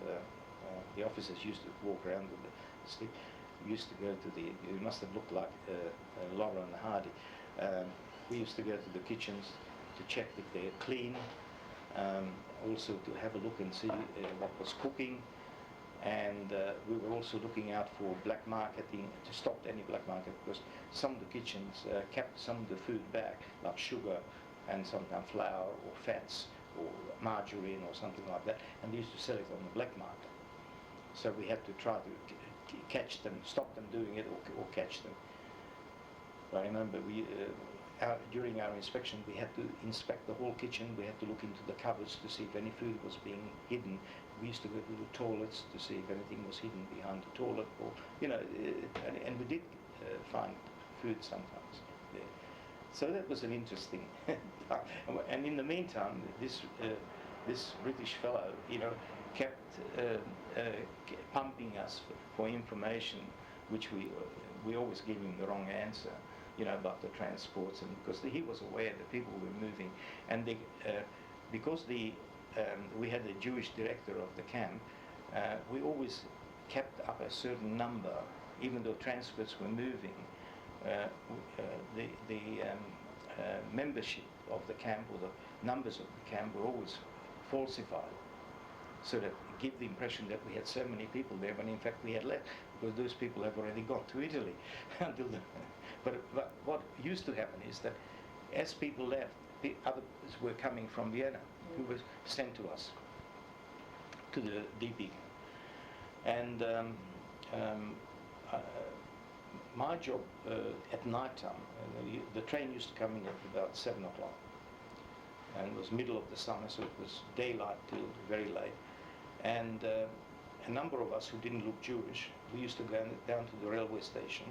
the officers used to walk around with the stick. We used to go to it must have looked like Laura and Hardy. We used to go to the kitchens to check if they're clean, also to have a look and see what was cooking. And we were also looking out for black marketing, to stop any black market, because some of the kitchens kept some of the food back, like sugar and sometimes flour or fats or margarine or something like that, and they used to sell it on the black market. So we had to try to catch them, stop them doing it, or catch them. I remember during our inspection, we had to inspect the whole kitchen. We had to look into the cupboards to see if any food was being hidden. We used to go to the toilets to see if anything was hidden behind the toilet, or and we did find food sometimes there. So that was an interesting time. And in the meantime, this British fellow, kept pumping us for information, which we always gave him the wrong answer, about the transports, and because he was aware that people were moving, and because we had a Jewish director of the camp, we always kept up a certain number, even though transports were moving. The membership of the camp, or the numbers of the camp, were always falsified, so that give the impression that we had so many people there, when in fact we had less, because those people have already gone to Italy. But what used to happen is that as people left, others were coming from Vienna, who were sent to us, to the DP. And my job at night time, the train used to come in at about 7 o'clock, and it was middle of the summer, so it was daylight till very late. And a number of us who didn't look Jewish, we used to go down to the railway station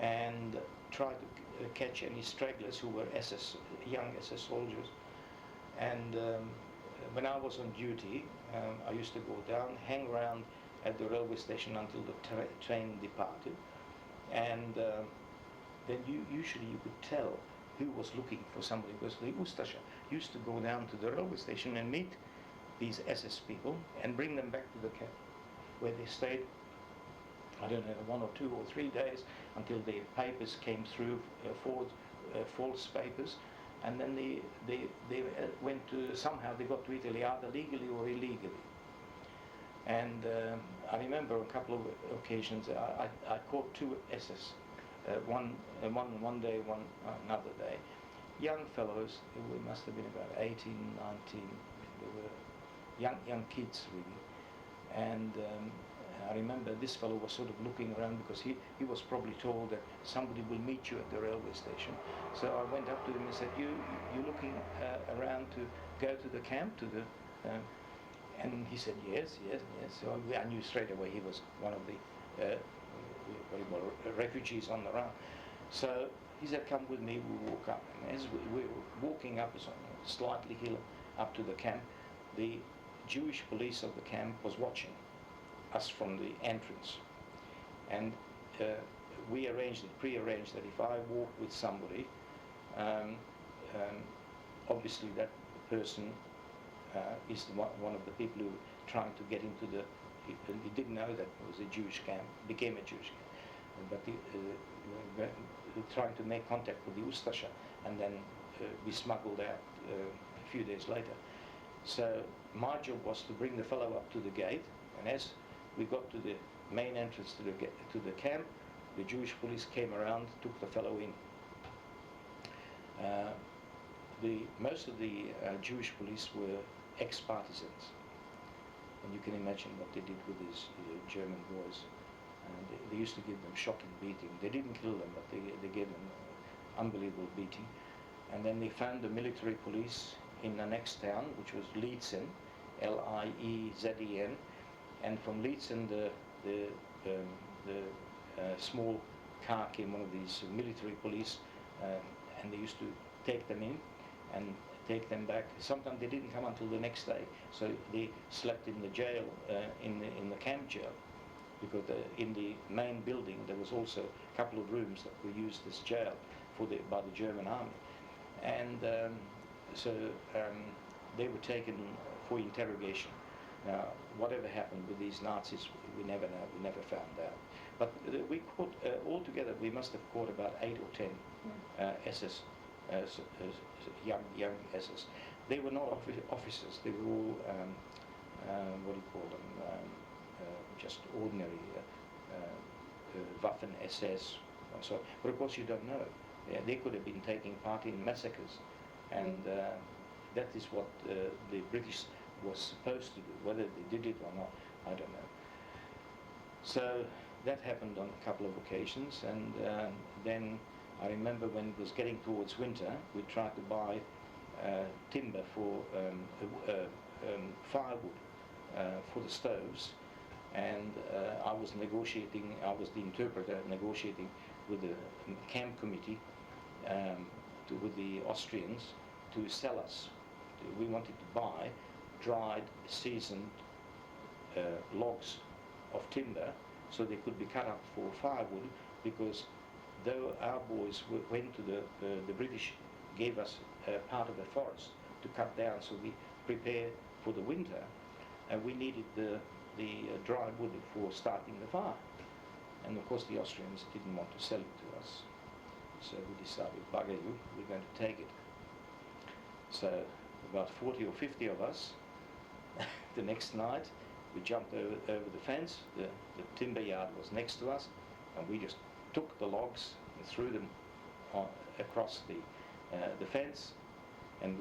and try to catch any stragglers who were young SS soldiers. And when I was on duty, I used to go down, hang around at the railway station until the train departed, and then usually you could tell who was looking for somebody, because the Ustasha used to go down to the railway station and meet these SS people and bring them back to the camp, where they stayed I don't know, 1 or 2 or 3 days until the papers came through, false papers, and then they went to, somehow they got to Italy either legally or illegally. And I remember a couple of occasions I caught 2 SS, one day, one another day. Young fellows, who must have been about 18, 19, they were young kids really. And I remember this fellow was sort of looking around because he was probably told that somebody will meet you at the railway station. So I went up to him and said, you looking around to go to the camp, to the... and he said, yes. So I knew straight away he was one of the refugees on the run. So he said, come with me, we'll walk up. And as we were walking up a slightly hill up to the camp, the Jewish police of the camp was watching us from the entrance. And we pre-arranged that if I walk with somebody, obviously that person is one of the people who were trying to get into the... He didn't know that it was a Jewish camp, became a Jewish camp, but trying to make contact with the Ustasha, and then be smuggled out a few days later. So my job was to bring the fellow up to the gate, and as we got to the main entrance to the camp, the Jewish police came around, took the fellow in. Most of the Jewish police were ex-partisans, and you can imagine what they did with these German boys. And they used to give them shocking beating. They didn't kill them, but they gave them unbelievable beating. And then they found the military police in the next town, which was Lietzen, Liesen, and from Lietzen the small car came, one of these military police, and they used to take them in and take them back. Sometimes they didn't come until the next day, so they slept in the jail, in the camp jail, because in the main building there was also a couple of rooms that were used as jail by the German army. And so they were taken for interrogation. Now, whatever happened with these Nazis, we never know, we never found out. But we caught, altogether, we must have caught about 8 or 10 SS, young SS. They were not officers, they were all, what do you call them, just ordinary Waffen SS. So, but of course you don't know. They could have been taking part in massacres, and that is what the British was supposed to do. Whether they did it or not, I don't know. So that happened on a couple of occasions, and then I remember when it was getting towards winter, we tried to buy timber for firewood for the stoves, and I was the interpreter negotiating with the camp committee, with the Austrians, to sell us. We wanted to buy dried, seasoned logs of timber so they could be cut up for firewood, because though our boys went to the British gave us part of the forest to cut down, so we prepared for the winter, and we needed the dry wood for starting the fire. And of course the Austrians didn't want to sell it to us. So we decided, bugger you, we're going to take it. So about 40 or 50 of us, the next night, we jumped over the fence. The timber yard was next to us, and we just took the logs and threw them across the fence. And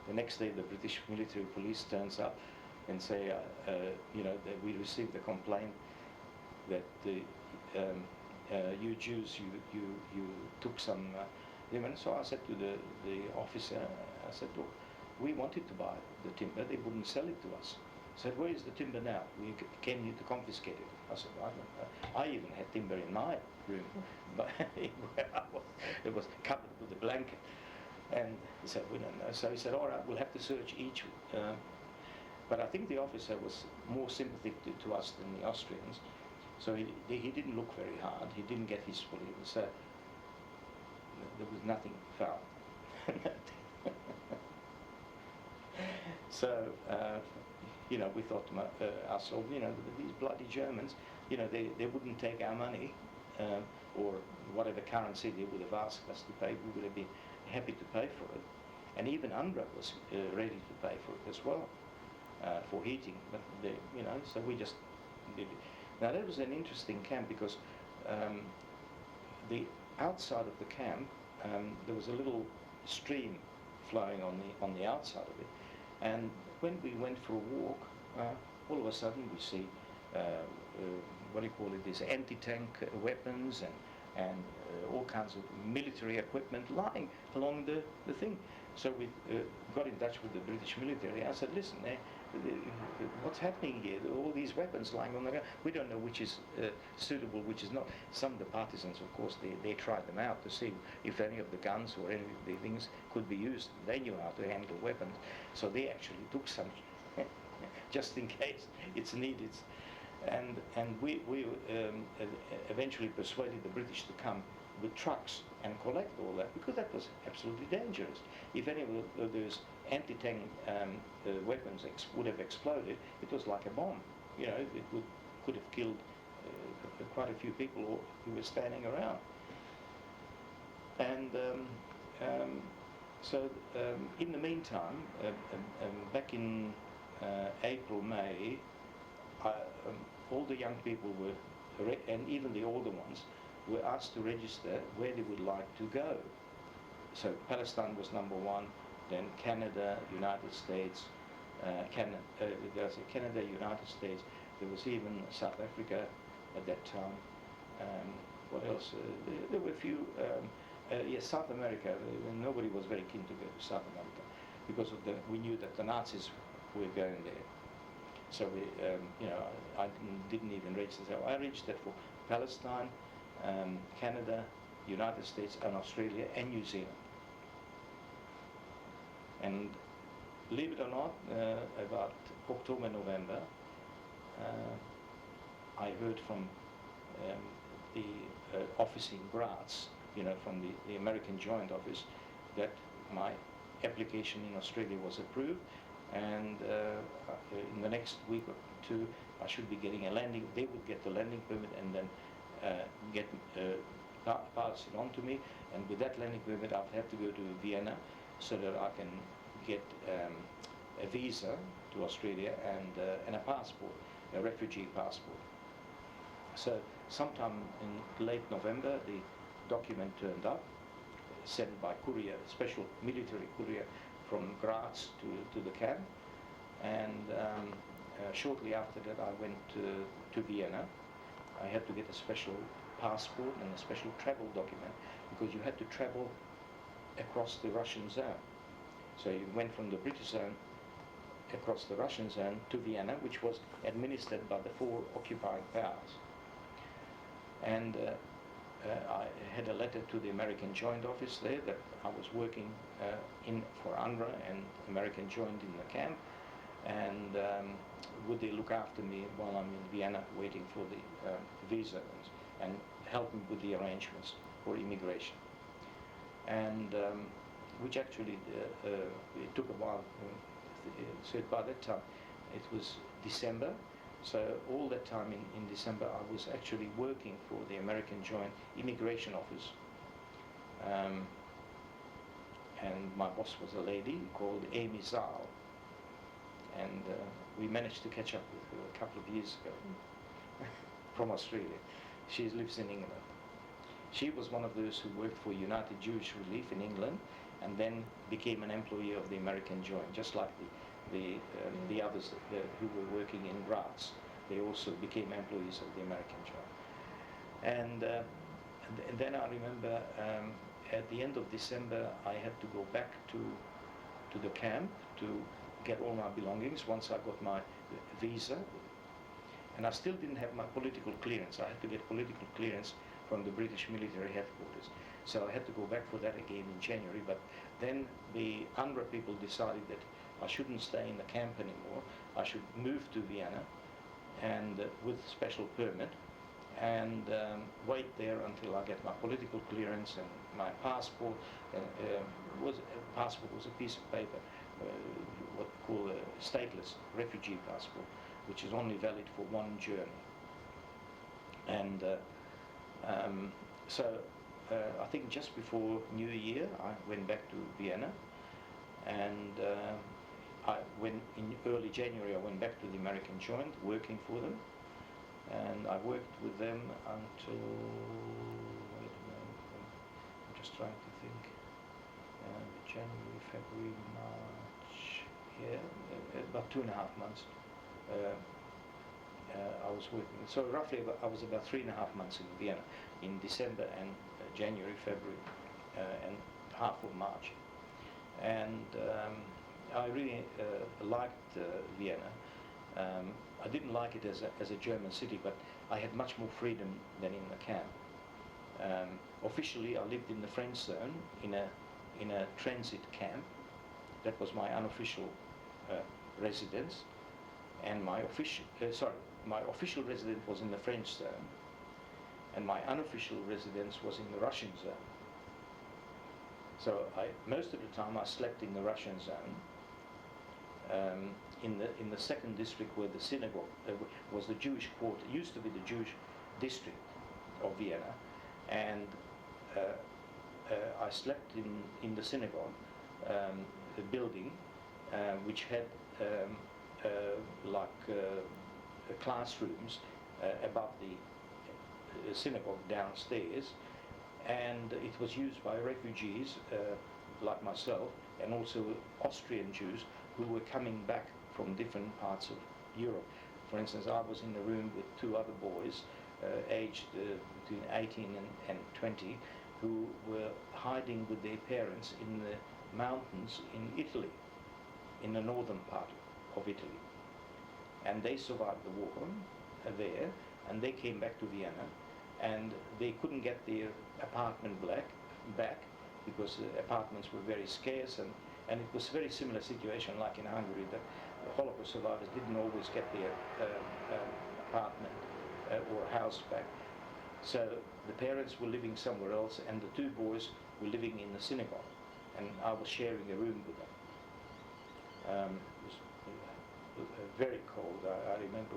the next day the British military police turns up and say, that we received a complaint that you Jews, you took some women. So I said to the officer, I said, look, we wanted to buy the timber, they wouldn't sell it to us. I said, where is the timber now? We came here to confiscate it. I said, I don't know. I even had timber in my room, but it was covered with a blanket. And he said, we don't know. So he said, all right, we'll have to search each. But I think the officer was more sympathetic to us than the Austrians. So he didn't look very hard. He didn't get his police. So there was nothing found. So we thought to ourselves, these bloody Germans, they wouldn't take our money, or whatever currency they would have asked us to pay, we would have been happy to pay for it. And even UNRWA was ready to pay for it as well, for heating, but so we just did it. Now that was an interesting camp because the outside of the camp, there was a little stream flowing on the outside of it, and when we went for a walk, all of a sudden we see these anti-tank weapons and all kinds of military equipment lying along the thing. So we got in touch with the British military. I said, listen, what's happening here? All these weapons lying on the ground. We don't know which is suitable, which is not. Some of the partisans, of course, they tried them out to see if any of the guns or any of the things could be used. They knew how to handle weapons, so they actually took some, just in case it's needed. And we eventually persuaded the British to come with trucks and collect all that, because that was absolutely dangerous. If any of those anti-tank weapons would have exploded, it was like a bomb. It could have killed quite a few people who were standing around. And so in the meantime, back in April, May, all the young people were, and even the older ones, were asked to register where they would like to go. So Palestine was number one, then Canada, United States, Canada, United States. There was even South Africa at that time. What else? There were a few. South America. Nobody was very keen to go to South America because we knew that the Nazis were going there. So I didn't even register. So I registered for Palestine, Canada, United States, and Australia, and New Zealand. And believe it or not, about October, November, I heard from the office in Graz, from the American Joint Office, that my application in Australia was approved, and in the next week or two, I should be getting a landing. They would get the landing permit and then pass it on to me. And with that landing permit, I'll have to go to Vienna so that I can get a visa to Australia and a passport, a refugee passport. So sometime in late November, the document turned up, sent by courier, special military courier from Graz to the camp. And shortly after that, I went to Vienna. I had to get a special passport and a special travel document because you had to travel across the Russian zone. So you went from the British zone across the Russian zone to Vienna, which was administered by the 4 occupying powers. And I had a letter to the American Joint Office there that I was working for UNRWA and American Joint in the camp, and would they look after me while I'm in Vienna waiting for the visa and help me with the arrangements for immigration. And which actually it took a while. So by that time it was December. So all that time in December I was actually working for the American Joint Immigration Office. And my boss was a lady called Amy Zal. And we managed to catch up with her a couple of years ago from Australia. She lives in England. She was one of those who worked for United Jewish Relief in England and then became an employee of the American Joint, just like the others who were working in Graz. They also became employees of the American Joint. And then I remember at the end of December I had to go back to the camp to get all my belongings once I got my visa. And I still didn't have my political clearance. I had to get political clearance from the British military headquarters. So I had to go back for that again in January. But then the UNRWA people decided that I shouldn't stay in the camp anymore. I should move to Vienna and with special permit and wait there until I get my political clearance and my passport. Passport was a piece of paper what we call a stateless refugee passport, which is only valid for one journey. And I think just before New Year I went back to Vienna, and in early January I went back to the American Joint working for them, and I worked with them until, wait a moment, I'm just trying to think, January, February, March, about 2.5 months I was working. So roughly I was about 3.5 months in Vienna, in December and January, February, and half of March. And I really liked Vienna. I didn't like it as a German city, but I had much more freedom than in the camp. Officially, I lived in the French zone in a transit camp. That was my unofficial residence, and my official residence was in the French zone, and my unofficial residence was in the Russian zone. So most of the time I slept in the Russian zone, in the second district where the synagogue was, the Jewish quarter, used to be the Jewish district of Vienna, and I slept in the synagogue, the building, which had classrooms above the synagogue downstairs, and it was used by refugees like myself, and also Austrian Jews who were coming back from different parts of Europe. For instance, I was in a room with 2 other boys aged between 18 and 20, who were hiding with their parents in the mountains in Italy, in the northern part of Italy. And they survived the war there, and they came back to Vienna, and they couldn't get their apartment back because the apartments were very scarce, and it was a very similar situation like in Hungary, that the Holocaust survivors didn't always get their apartment or house back. So the parents were living somewhere else, and the 2 boys were living in the synagogue, and I was sharing a room with them. It was very cold. I remember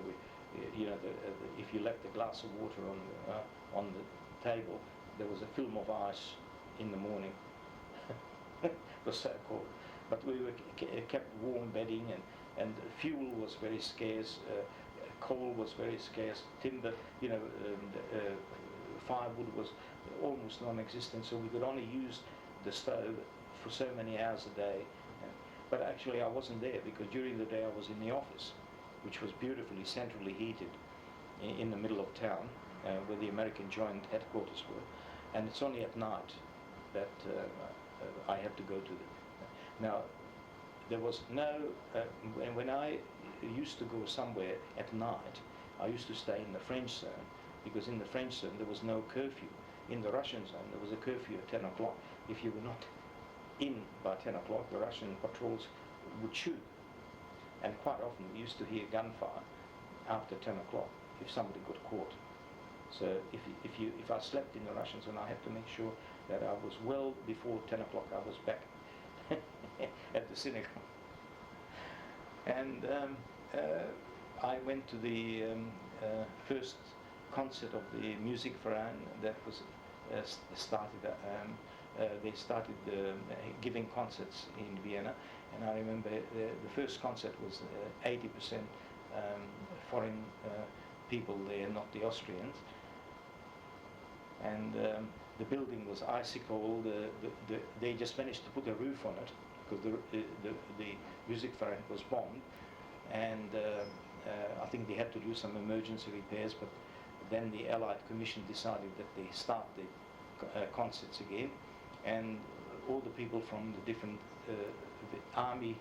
if you left a glass of water on the table, there was a film of ice in the morning. It was so cold. But we were kept warm bedding, and fuel was very scarce. Coal was very scarce. Timber, firewood was almost non-existent, so we could only use the stove for so many hours a day. But actually I wasn't there, because during the day I was in the office, which was beautifully centrally heated in the middle of town, where the American Joint headquarters were. And it's only at night that I had to go to them. Now, there was no, when I used to go somewhere at night, I used to stay in the French zone, because in the French zone there was no curfew. In the Russian zone there was a curfew at 10 o'clock. If you were not in by 10 o'clock, the Russian patrols would shoot. And quite often we used to hear gunfire after 10 o'clock if somebody got caught. So if I slept in the Russian zone, I had to make sure that I was well before 10 o'clock I was back at the synagogue. And I went to the first concert of the Musikverein that was started. They started giving concerts in Vienna, and I remember the first concert was 80% foreign people there, not the Austrians. And the building was icy cold. They just managed to put a roof on it, because the Musikverein was bombed, and I think they had to do some emergency repairs, but then the Allied Commission decided that they start the concerts again, and all the people from the different the army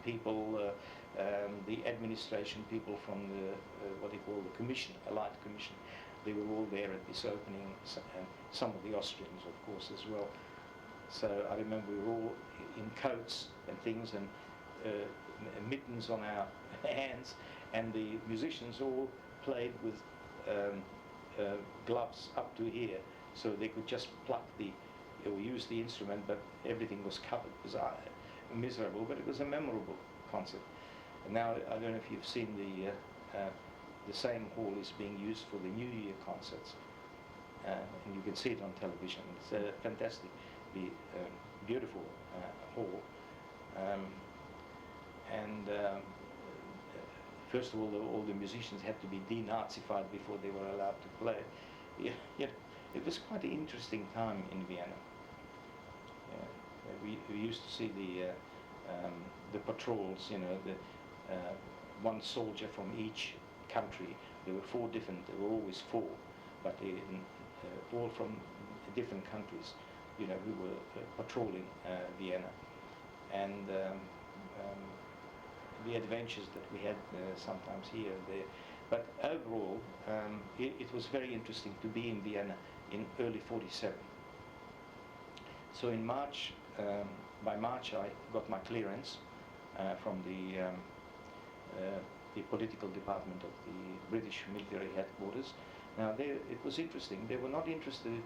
people, the administration people from the what they call the commission, Allied Commission, they were all there at this opening, and some of the Austrians of course as well. So I remember we were all in coats and things, and mittens on our hands, and the musicians all played with gloves up to here, so they could just pluck or use the instrument, but everything was covered, because miserable, but it was a memorable concert. And now I don't know if you've seen the same hall is being used for the New Year concerts, and you can see it on television. It's a fantastically beautiful hall. First of all the musicians had to be denazified before they were allowed to play. Yeah, it was quite an interesting time in Vienna. We used to see the patrols, you know, one soldier from each country. There were there were always four, but all from different countries, you know, who were patrolling Vienna. And the adventures that we had sometimes here and there. But overall, it was very interesting to be in Vienna in early '47. So in March, by March I got my clearance from the political department of the British military headquarters. Now it was interesting. They were not interested.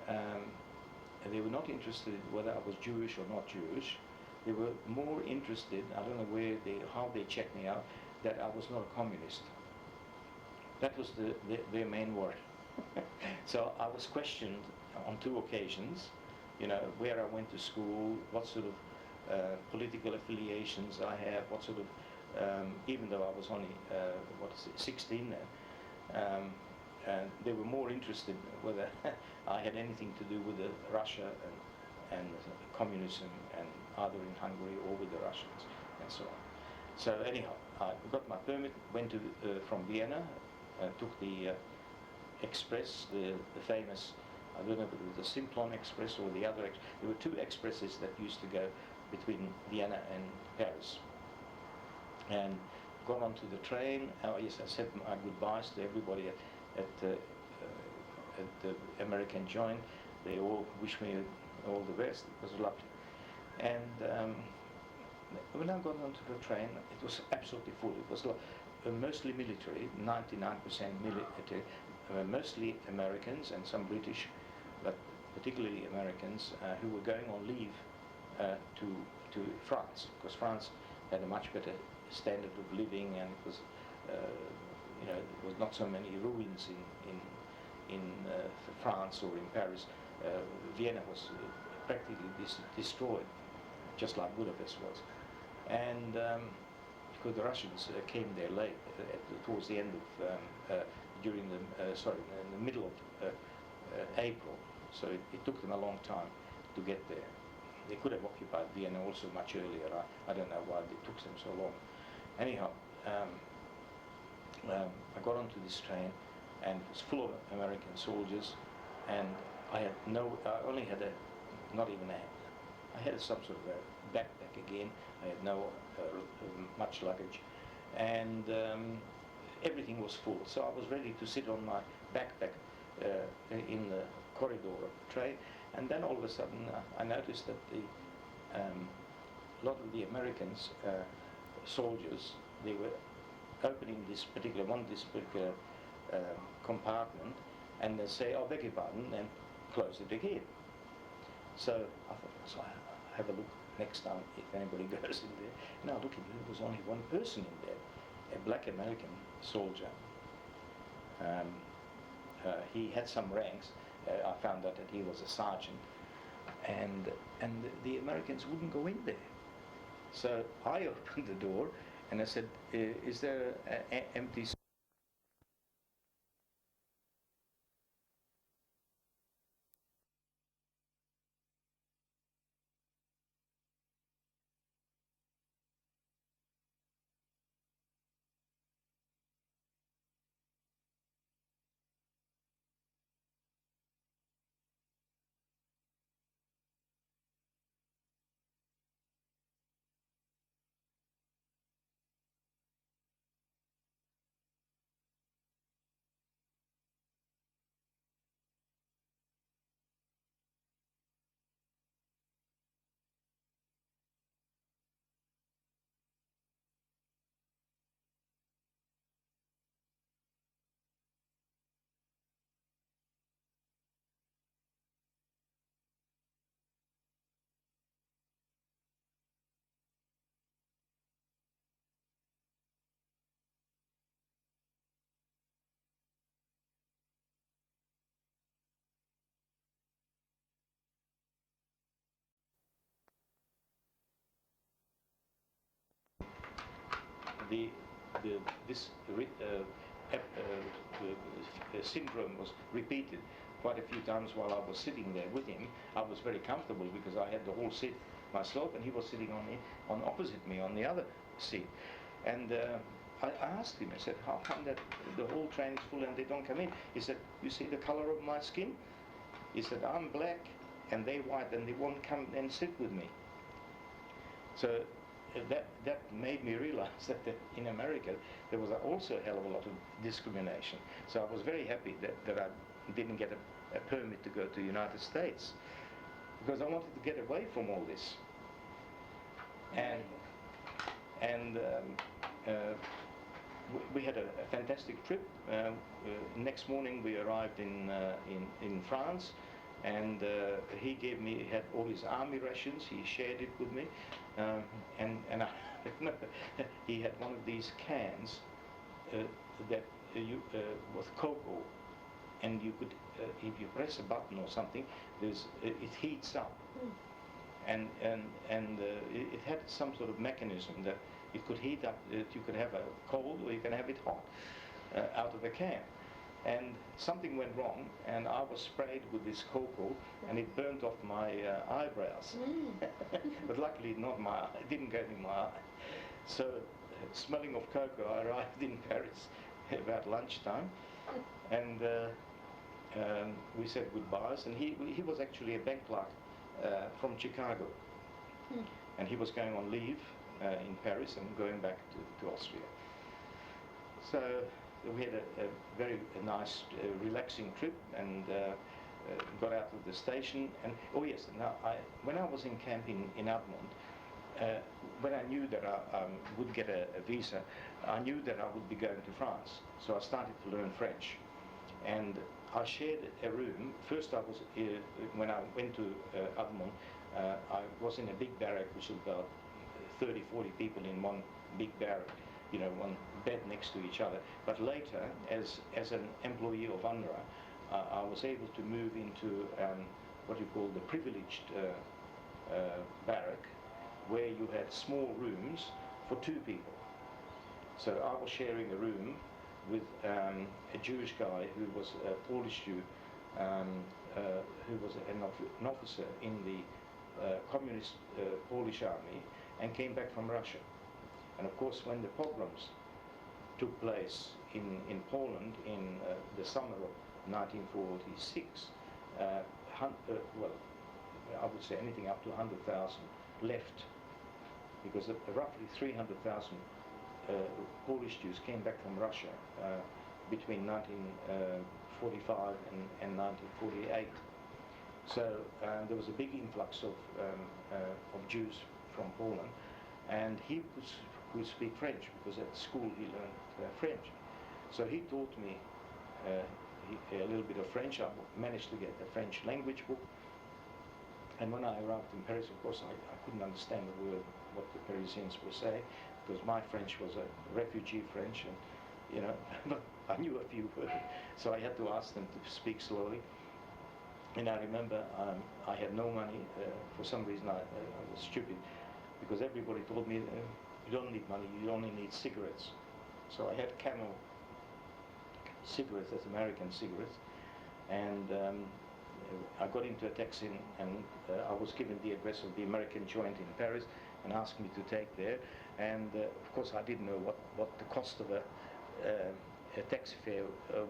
They were not interested whether I was Jewish or not Jewish. They were more interested, I don't know how they checked me out, that I was not a communist. That was their main worry. So I was questioned on 2 occasions, you know, where I went to school, what sort of political affiliations I have, what sort of, even though I was only, 16 then, and they were more interested whether I had anything to do with Russia and communism, and either in Hungary or with the Russians and so on. So anyhow, I got my permit, went to from Vienna, took the express, the famous, I don't know if it was the Simplon Express or the other. There were 2 expresses that used to go between Vienna and Paris. And got onto the train. Yes, I said my goodbyes to everybody at the American joint. They all wished me all the best. It was lovely. And when I got onto the train, it was absolutely full. It was mostly military, 99% military, mostly Americans and some British, but particularly Americans who were going on leave to France, because France had a much better standard of living, and it was, you know, there was not so many ruins in France or in Paris. Vienna was practically destroyed, just like Budapest was. And because the Russians came there late, towards the end of, in the middle of April, so it took them a long time to get there. They could have occupied Vienna also much earlier. I don't know why it took them so long. Anyhow, I got onto this train, and it was full of American soldiers, and I only had I had some sort of a backpack again. I had no much luggage, and everything was full. So I was ready to sit on my backpack in the corridor of the train, and then all of a sudden I noticed that a lot of the Americans soldiers, they were opening this particular compartment, and they say, "Oh, beg your pardon," and close it again. So I thought, so I have a look next time if anybody goes in there. Now looking, there was only one person in there, a black American soldier. He had some ranks. I found out that he was a sergeant, and the Americans wouldn't go in there. So I opened the door and I said, "Is there an empty?" syndrome was repeated quite a few times while I was sitting there with him. I was very comfortable because I had the whole seat myself, and he was sitting on opposite me on the other seat. And I asked him, I said, how come that the whole train is full and they don't come in? He said, you see the color of my skin? He said, I'm black and they white and they won't come and sit with me. So that made me realize that in America there was also a hell of a lot of discrimination. So I was very happy that I didn't get a permit to go to the United States, because I wanted to get away from all this. And we had a fantastic trip. Next morning we arrived in France, and he had all his army rations. He shared it with me, and I remember he had one of these cans that with cocoa, and you could, if you press a button or something, it heats up, and it had some sort of mechanism that it could heat up. That you could have a cold or you can have it hot out of a can. And something went wrong, and I was sprayed with this cocoa, and it burnt off my eyebrows. But luckily, it didn't go in my eye. So, smelling of cocoa, I arrived in Paris about lunchtime, and we said goodbyes. And he was actually a bank clerk from Chicago, and he was going on leave in Paris and going back to Austria. So we had a very nice, relaxing trip, and got out of the station. And oh yes, now when I was in camp in Admont, when I knew that I would get a visa, I knew that I would be going to France. So I started to learn French, and I shared a room. First, I was when I went to Admont, I was in a big barrack, which was about 30, 40 people in one big barrack, one bed next to each other. But later, as an employee of UNRWA, I was able to move into what you call the privileged barrack, where you had small rooms for 2 people. So I was sharing a room with a Jewish guy who was a Polish Jew, who was an officer in the communist Polish army and came back from Russia. And of course, when the pogroms took place in Poland in the summer of 1946, well, I would say anything up to 100,000 left, because roughly 300,000 Polish Jews came back from Russia between 1945 and 1948. So there was a big influx of Jews from Poland, and he could speak French, because at school he learned French. So he taught me a little bit of French. I managed to get a French language book. And when I arrived in Paris, of course, I couldn't understand a word what the Parisians were saying, because my French was a refugee French, and but I knew a few words. So I had to ask them to speak slowly. And I remember I had no money. For some reason I was stupid, because everybody told me, you don't need money, you only need cigarettes. So I had Camel cigarettes, that's American cigarettes, and I got into a taxi, and I was given the address of the American joint in Paris and asked me to take there. And of course I didn't know what the cost of a taxi fare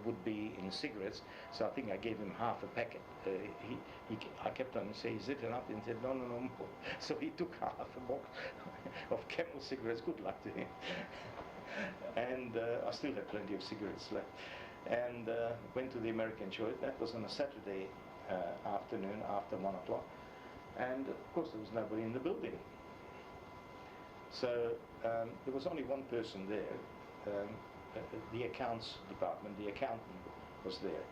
would be in cigarettes, so I think I gave him half a packet. I kept on saying, is it enough? And he said, no more. So he took half a box of Camel cigarettes. Good luck to him. And I still had plenty of cigarettes left. And went to the American joint. That was on a Saturday afternoon after 1 o'clock. And of course there was nobody in the building. So there was only one person there. The accounts department, the accountant was there.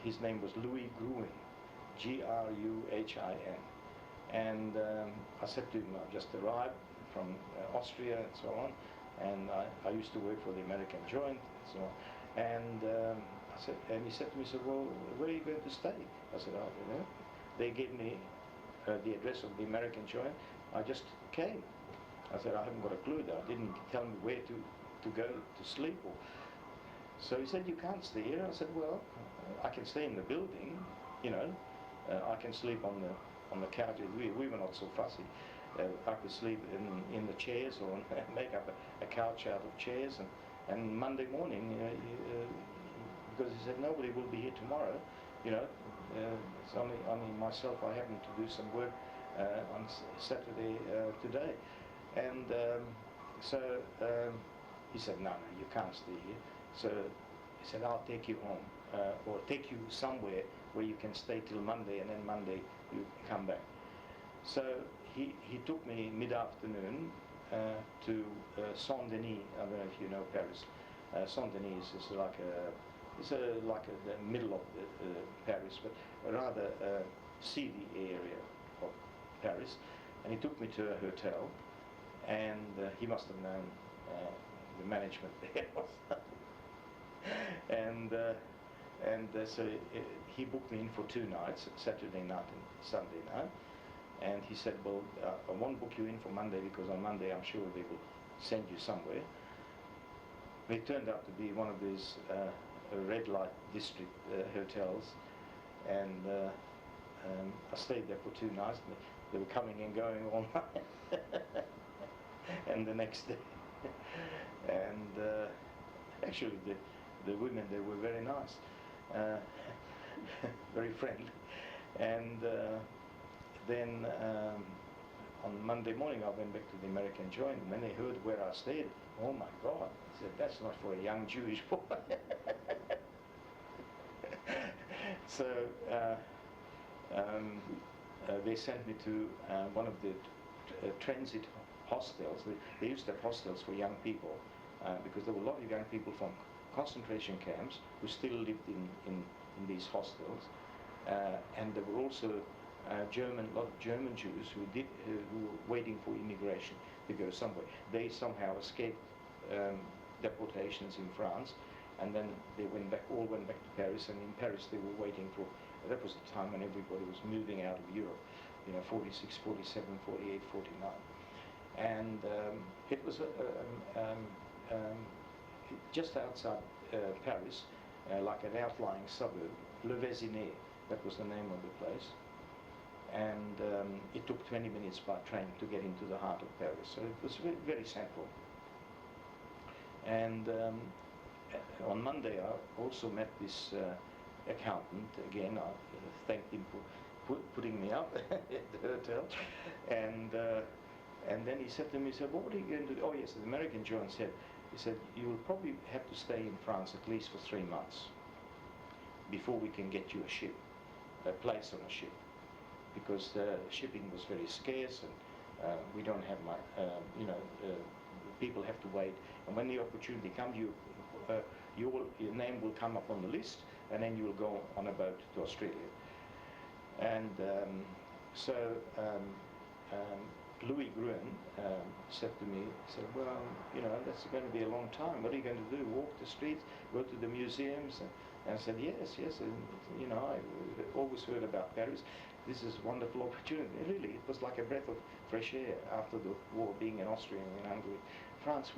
His name was Louis Gruin, Gruhin. And I said to him, I've just arrived from Austria and so on, and I used to work for the American joint and so on. And he said to me, well, where are you going to stay? I said, oh, They gave me the address of the American joint. I just came. I said, I haven't got a clue. They didn't tell me where to go to sleep. So he said, you can't stay here. I said, well, I can stay in the building, you know. I can sleep on the couch. We were not so fussy. I could sleep in the chairs or make up a couch out of chairs. And Monday morning, because he said nobody will be here tomorrow, you know. It's only myself. I happen to do some work on Saturday today, and so he said, no, you can't stay here. So he said, I'll take you home, or take you somewhere where you can stay till Monday, and then Monday you come back. So he took me mid-afternoon to Saint-Denis. I don't know if you know Paris. Saint-Denis is like the middle of Paris, but a rather seedy area of Paris. And he took me to a hotel, and he must have known the management there. And so he booked me in for 2 nights, Saturday night and Sunday night. And he said, well, I won't book you in for Monday because on Monday I'm sure they will send you somewhere. It turned out to be one of these red light district hotels, and I stayed there for 2 nights. They were coming and going all night, and the next day. And actually, the women, they were very nice, very friendly. And then on Monday morning, I went back to the American Joint. When they heard where I stayed, oh my God, I said, that's not for a young Jewish boy. So they sent me to one of the transit hostels. They used to have hostels for young people because there were a lot of young people from concentration camps who still lived in these hostels, and there were also a lot of German Jews who were waiting for immigration to go somewhere. They somehow escaped deportations in France, and then they all went back to Paris, and in Paris they were waiting for, that was the time when everybody was moving out of Europe, you know, 46, 47, 48, 49. And it was just outside Paris, like an outlying suburb, Le Vésinet, that was the name of the place. And it took 20 minutes by train to get into the heart of Paris, so it was very, very central. And on Monday I also met this accountant. Again, I thanked him for putting me up at the hotel. And then he said to me, he said, well, what are you going to do? Oh yes, the American Joint said, he said, you will probably have to stay in France at least for 3 months before we can get you a place on a ship. Because shipping was very scarce, and we don't have much, people have to wait. And when the opportunity comes, your name will come up on the list, and then you will go on a boat to Australia. And so Louis Gruen said to me, he said, well, you know, that's going to be a long time. What are you going to do? Walk the streets, go to the museums? And I said, yes. And, you know, I always heard about Paris. This is a wonderful opportunity. Really, it was like a breath of fresh air after the war, being in Austria and in Hungary. France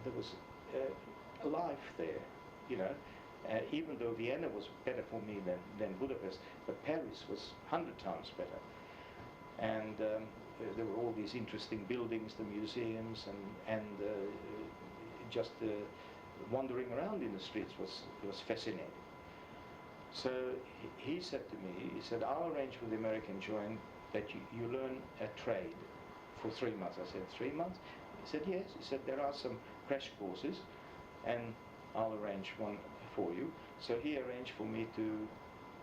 there was a life there, you know. Even though Vienna was better for me than Budapest, but Paris was 100 times better. And there were all these interesting buildings, the museums, and just wandering around in the streets was fascinating. So he said to me, he said, I'll arrange with the American Joint that you learn a trade for 3 months. I said, 3 months? He said, yes. He said, there are some crash courses, and I'll arrange one for you. So he arranged for me to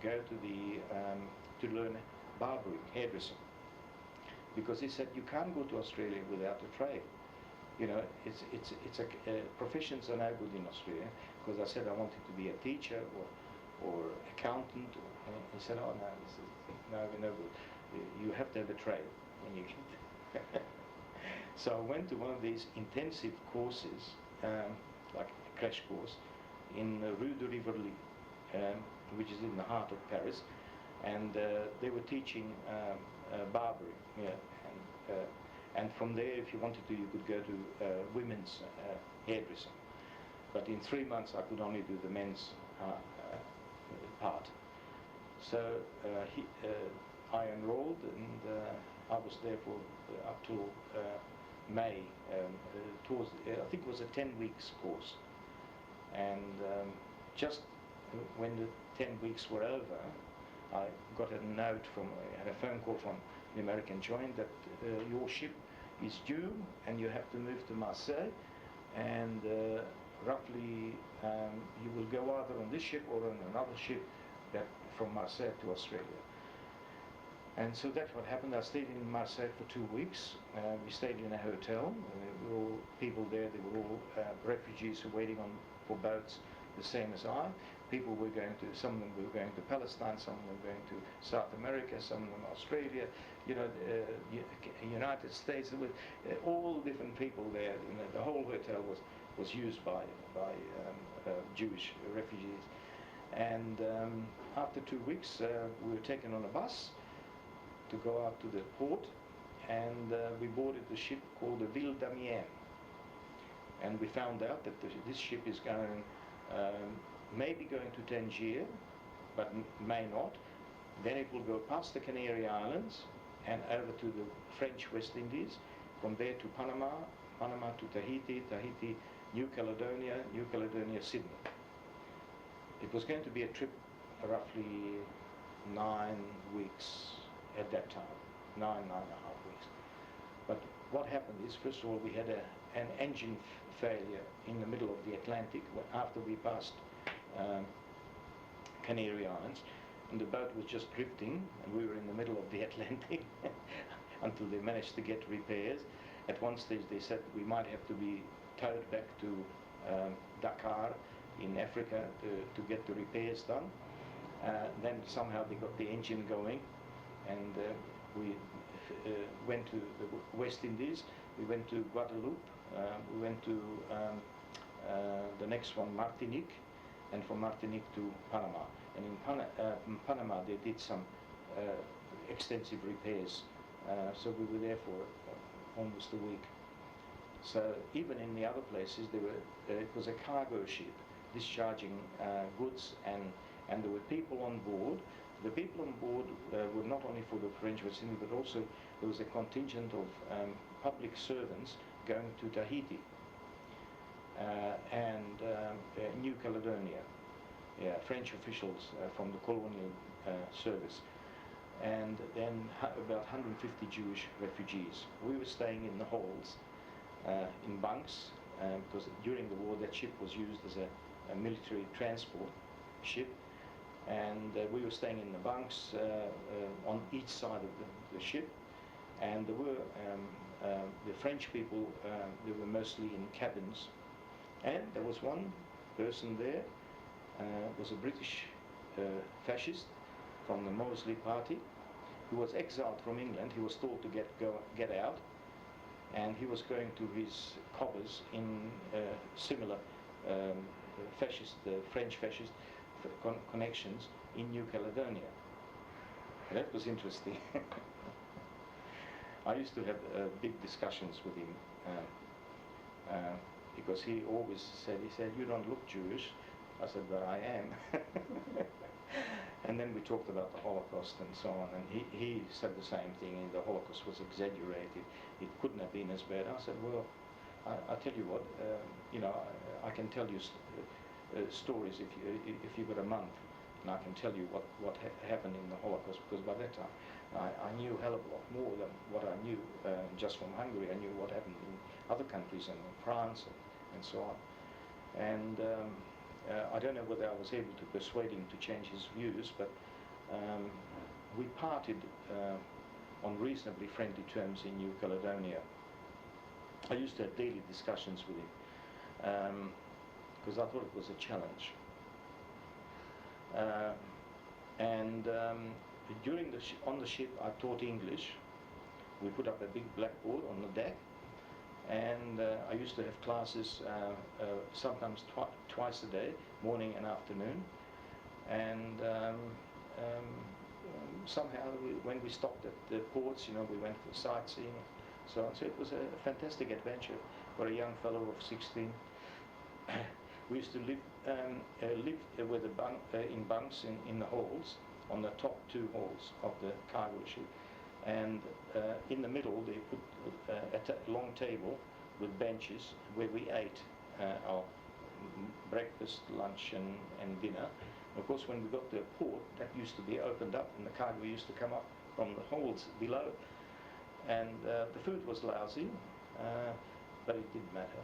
go to learn barbering, hairdressing. Because he said, you can't go to Australia without a trade. You know, professions are no good in Australia, because I said I wanted to be a teacher or accountant. He said, oh no, this is no good. You have to have a trade when you get So I went to one of these intensive courses, like a crash course, in Rue de Rivoli, which is in the heart of Paris, and they were teaching barbering. Yeah, And from there, if you wanted to, you could go to women's hairdressing. But in 3 months, I could only do the men's part. So I enrolled, and I was there for up till May. I think it was a 10 weeks course. And just when the 10 weeks were over, I got a note I had a phone call from the American joint that your ship is due and you have to move to Marseille, and roughly you will go either on this ship or on another ship that from Marseille to Australia. And so that's what happened. I stayed in Marseille for 2 weeks. We stayed in a hotel. We were all people there. They were all refugees who were waiting for boats, the same as I. People were going to, some of them were going to Palestine, some of them were going to South America, some of them Australia, United States. There were all different people there. The whole hotel was used by Jewish refugees. And after 2 weeks, we were taken on a bus to go out to the port, and we boarded the ship called the Ville d'Amiens. And we found out that this ship is going, maybe going to Tangier, but may not. Then it will go past the Canary Islands and over to the French West Indies, from there to Panama, Panama to Tahiti, Tahiti, New Caledonia, New Caledonia, Sydney. It was going to be a trip roughly 9 weeks at that time, 9.5 weeks. But what happened is, first of all, we had an engine failure in the middle of the Atlantic after we passed Canary Islands, and the boat was just drifting, and we were in the middle of the Atlantic until they managed to get repairs. At one stage they said we might have to be towed back to Dakar in Africa to get the repairs done. Then somehow they got the engine going, and we went to the West Indies, we went to Guadeloupe, we went to the next one, Martinique, and from Martinique to Panama. And in Panama they did some extensive repairs, so we were there for almost a week. So even in the other places, it was a cargo ship discharging goods, and there were people on board. The people on board were not only for the French West Indies, but also there was a contingent of public servants going to Tahiti and New Caledonia, French officials from the colonial service, and then about 150 Jewish refugees. We were staying in the halls, in bunks, because during the war that ship was used as a military transport ship, and we were staying in the bunks on each side of the ship, and there were the French people, they were mostly in cabins, and there was one person there, was a British fascist from the Mosley party, who was exiled from England. He was told to get out, and he was going to his coppers in similar fascist, French fascist connections in New Caledonia. That was interesting. I used to have big discussions with him because he always said, "You don't look Jewish." I said, "But I am." And then we talked about the Holocaust and so on, and he said the same thing, and the Holocaust was exaggerated. It couldn't have been as bad. I said, "Well, I tell you what, I can tell you stories if you've got a month, and I can tell you what happened in the Holocaust, because by that time I knew a hell of a lot more than what I knew just from Hungary. I knew what happened in other countries and in France and so on." And I don't know whether I was able to persuade him to change his views, but we parted on reasonably friendly terms in New Caledonia. I used to have daily discussions with him because I thought it was a challenge. On the ship I taught English. We put up a big blackboard on the deck, and I used to have classes sometimes twice a day, morning and afternoon. And somehow when we stopped at the ports, we went for sightseeing so on. So it was a fantastic adventure for a young fellow of 16. We used to live with in bunks in the halls, on the top two halls of the cargo ship, and in the middle they put a long table with benches where we ate our breakfast, lunch and dinner. Of course, when we got to a port, that used to be opened up and the cargo used to come up from the holes below. And the food was lousy, but it didn't matter.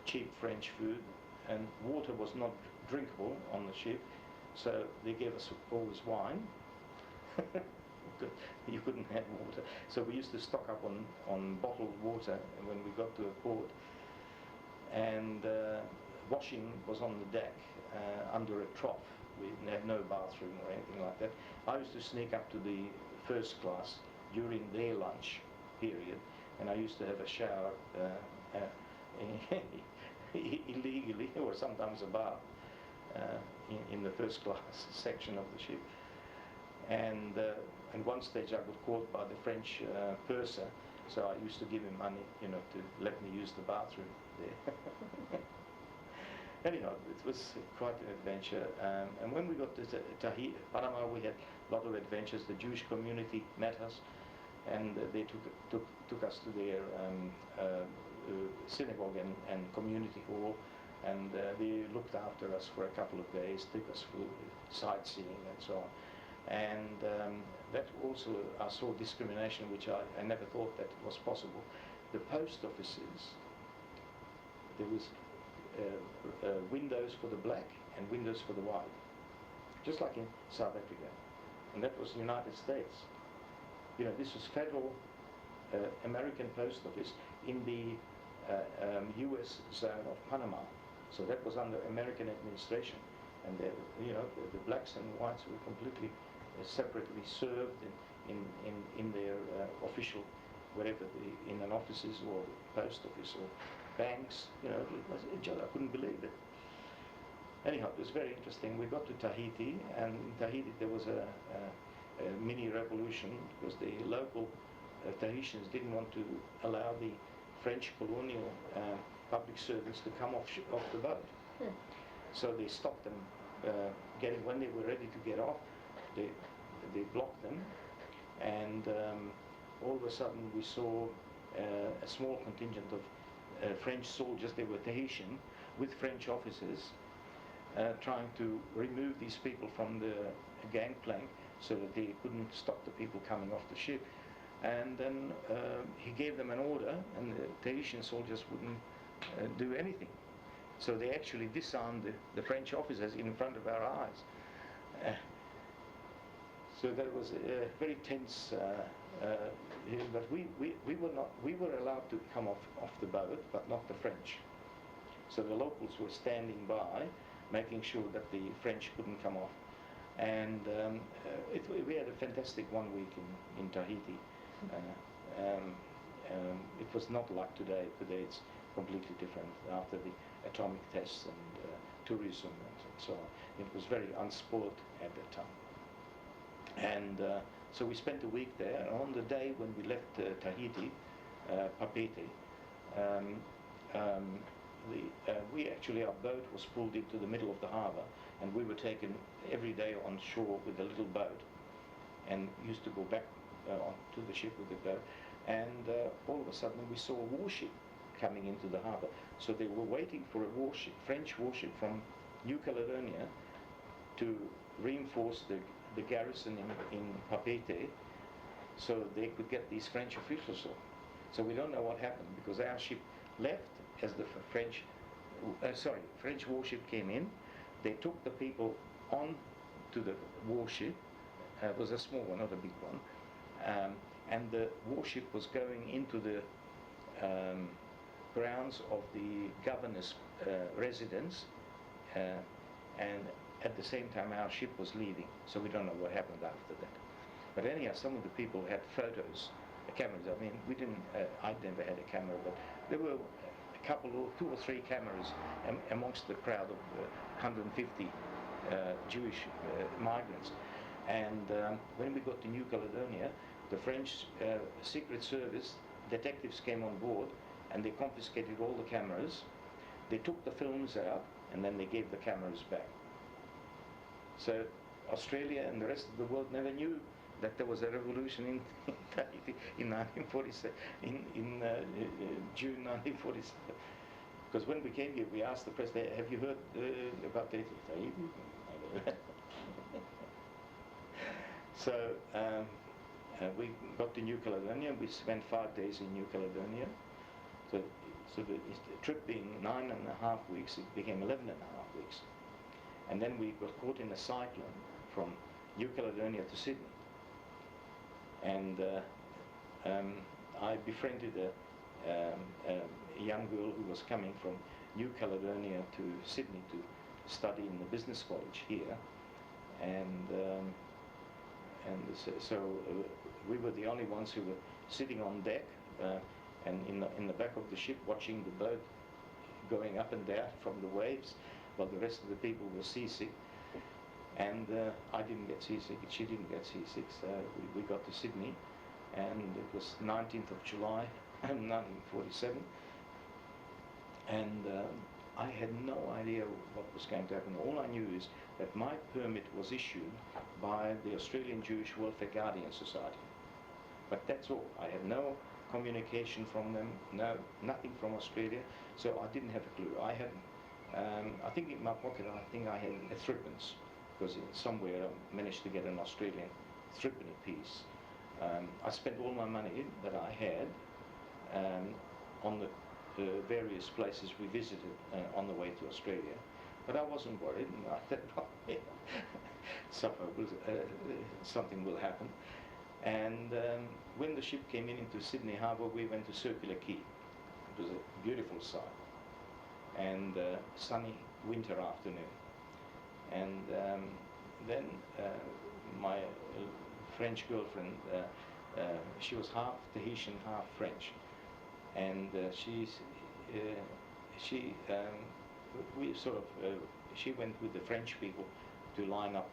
Cheap French food, and water was not drinkable on the ship, so they gave us always wine. You couldn't have water, so we used to stock up on bottled water when we got to a port. And washing was on the deck under a trough. We had no bathroom or anything like that. I used to sneak up to the first class during their lunch period, and I used to have a shower illegally, or sometimes a bath in the first class section of the ship. And at one stage I got caught by the French purser, so I used to give him money, to let me use the bathroom there. Anyhow, it was quite an adventure. And when we got to Panama, we had a lot of adventures. The Jewish community met us, and they took us to their synagogue and community hall, and they looked after us for a couple of days, took us for sightseeing and so on. And that also, I saw discrimination, which I never thought that was possible. The post offices, there was windows for the black and windows for the white, just like in South Africa, and that was the United States. This was federal American post office in the U.S. zone of Panama, so that was under American administration, and the blacks and whites were completely separately served in their official, whatever, in an offices or post office or banks. I couldn't believe it. Anyhow, it was very interesting. We got to Tahiti, and in Tahiti there was a mini revolution because the local Tahitians didn't want to allow the French colonial public servants to come off the boat. So they stopped them when they were ready to get off, they blocked them, and all of a sudden we saw a small contingent of French soldiers. They were Tahitian, with French officers, trying to remove these people from the gangplank so that they couldn't stop the people coming off the ship. And then he gave them an order, and the Tahitian soldiers wouldn't do anything. So they actually disarmed the French officers in front of our eyes. So that was very tense. But we were allowed to come off the boat, but not the French. So the locals were standing by, making sure that the French couldn't come off. And we had a fantastic 1 week in Tahiti. It was not like today. Today it's completely different after the atomic tests and tourism and so on. It was very unspoiled at that time. And so we spent a week there. And on the day when we left Tahiti, Papeete, our boat was pulled into the middle of the harbour, and we were taken every day on shore with a little boat, and used to go back to the ship with the boat. And all of a sudden we saw a warship coming into the harbour. So they were waiting for a warship, French warship from New Caledonia, to reinforce the garrison in Papeete, so they could get these French officials off. So we don't know what happened, because our ship left as the French warship came in. They took the people on to the warship. It was a small one, not a big one. And the warship was going into the grounds of the governor's residence, and at the same time our ship was leaving, so we don't know what happened after that. But anyhow, some of the people had photos, cameras. I mean, we didn't, I'd never had a camera, but there were a couple, or 2 or 3 cameras amongst the crowd of 150 Jewish migrants. And when we got to New Caledonia, the French Secret Service detectives came on board and they confiscated all the cameras. They took the films out and then they gave the cameras back. So Australia and the rest of the world never knew that there was a revolution in Tahiti in 1947, in June 1947. Because when we came here, we asked the press, have you heard about Tahiti? So we got to New Caledonia. We spent 5 days in New Caledonia. So the trip being 9.5 weeks, it became 11.5 weeks. And then we got caught in a cyclone from New Caledonia to Sydney. And I befriended a young girl who was coming from New Caledonia to Sydney to study in the business college here. And so we were the only ones who were sitting on deck and in the back of the ship watching the boat going up and down from the waves, while the rest of the people were seasick. And I didn't get seasick, she didn't get seasick, so we got to Sydney, and it was 19th of July 1947, and I had no idea what was going to happen. All I knew is that my permit was issued by the Australian Jewish Welfare Guardian Society, but that's all. I had no communication from them, nothing from Australia, so I didn't have a clue. I had, I think in my pocket, I think I had a threepence, because somewhere I managed to get an Australian threepenny piece. I spent all my money that I had on the various places we visited on the way to Australia, but I wasn't worried, and I thought, something will happen. And when the ship came into Sydney Harbour, we went to Circular Quay. It was a beautiful sight, and sunny winter afternoon. And then my French girlfriend, she was half Tahitian, half French, and she went with the French people to line up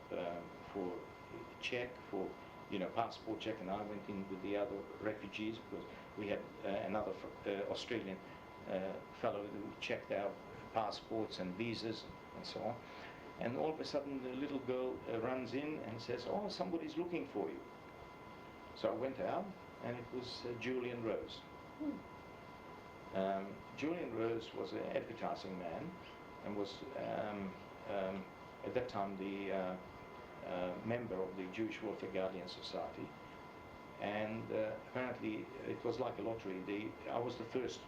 for check, for passport check, and I went in with the other refugees, because we had another Australian fellow who checked our passports and visas and so on. And all of a sudden the little girl runs in and says, "Oh, somebody's looking for you." So I went out, and it was Julian Rose. Julian Rose was an advertising man, and was at that time the member of the Jewish Welfare Guardian Society. And apparently it was like a lottery. I was the first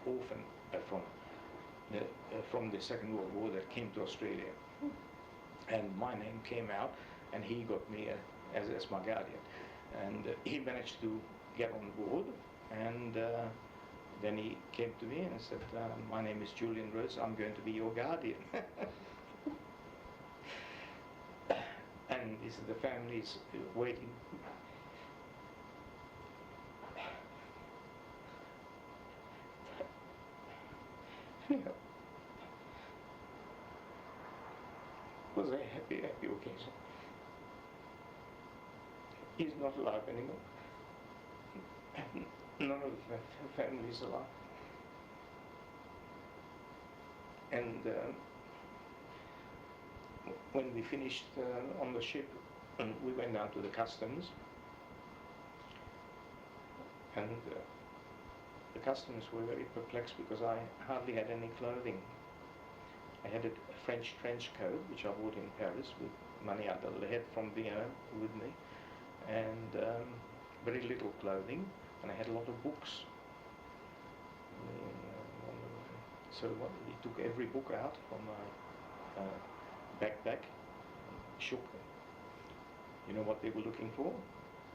orphan from the Second World War that came to Australia, and my name came out, and he got me as my guardian, and he managed to get on board, and then he came to me and said, "My name is Julian Rose, I'm going to be your guardian." And this is the family's waiting. Anyhow, it was a happy occasion. He's not alive anymore. None of the family is alive. And when we finished on the ship, we went down to the customs, and the customs were very perplexed because I hardly had any clothing. I had a French trench coat, which I bought in Paris with money I had from Vienna with me, and very little clothing, and I had a lot of books. So he took every book out from my backpack, shook them. You know what they were looking for?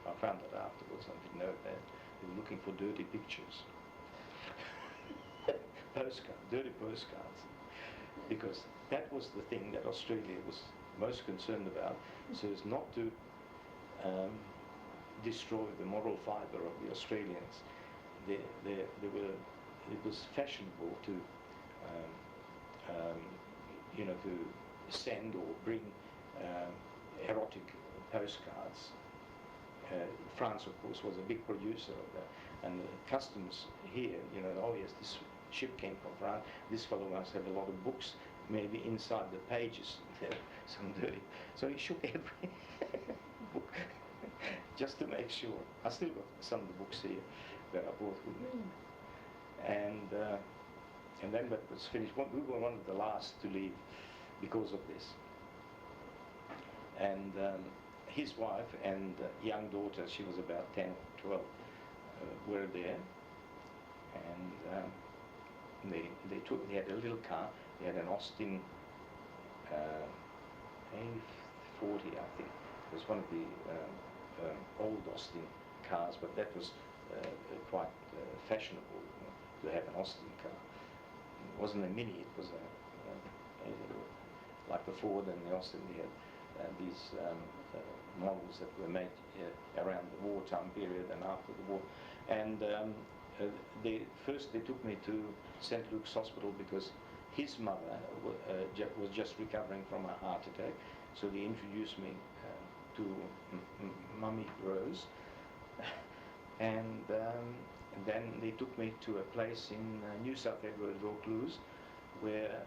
I found that afterwards, I didn't know that. They were looking for dirty pictures. Dirty postcards. Because that was the thing that Australia was most concerned about, so as not to destroy the moral fibre of the Australians. It was fashionable to to send or bring erotic postcards, France, of course, was a big producer of that, and the customs here, you know, oh yes, this ship came from France. This fellow must have a lot of books, maybe inside the pages, some dirty. So he shook every book just to make sure. I still got some of the books here that I brought with me. And then that was finished. We were one of the last to leave because of this. And his wife and young daughter, she was about 10 or 12, were there. And they had a little car. They had an Austin A40, I think. It was one of the old Austin cars, but that was quite fashionable, you know, to have an Austin car. It wasn't a Mini, it was like the Ford and the Austin. They had these models that were made around the wartime period and after the war. And first they took me to St. Luke's Hospital because his mother was just recovering from a heart attack. So they introduced me to Mummy Rose. And then they took me to a place in New South Edward, Vaucluse, where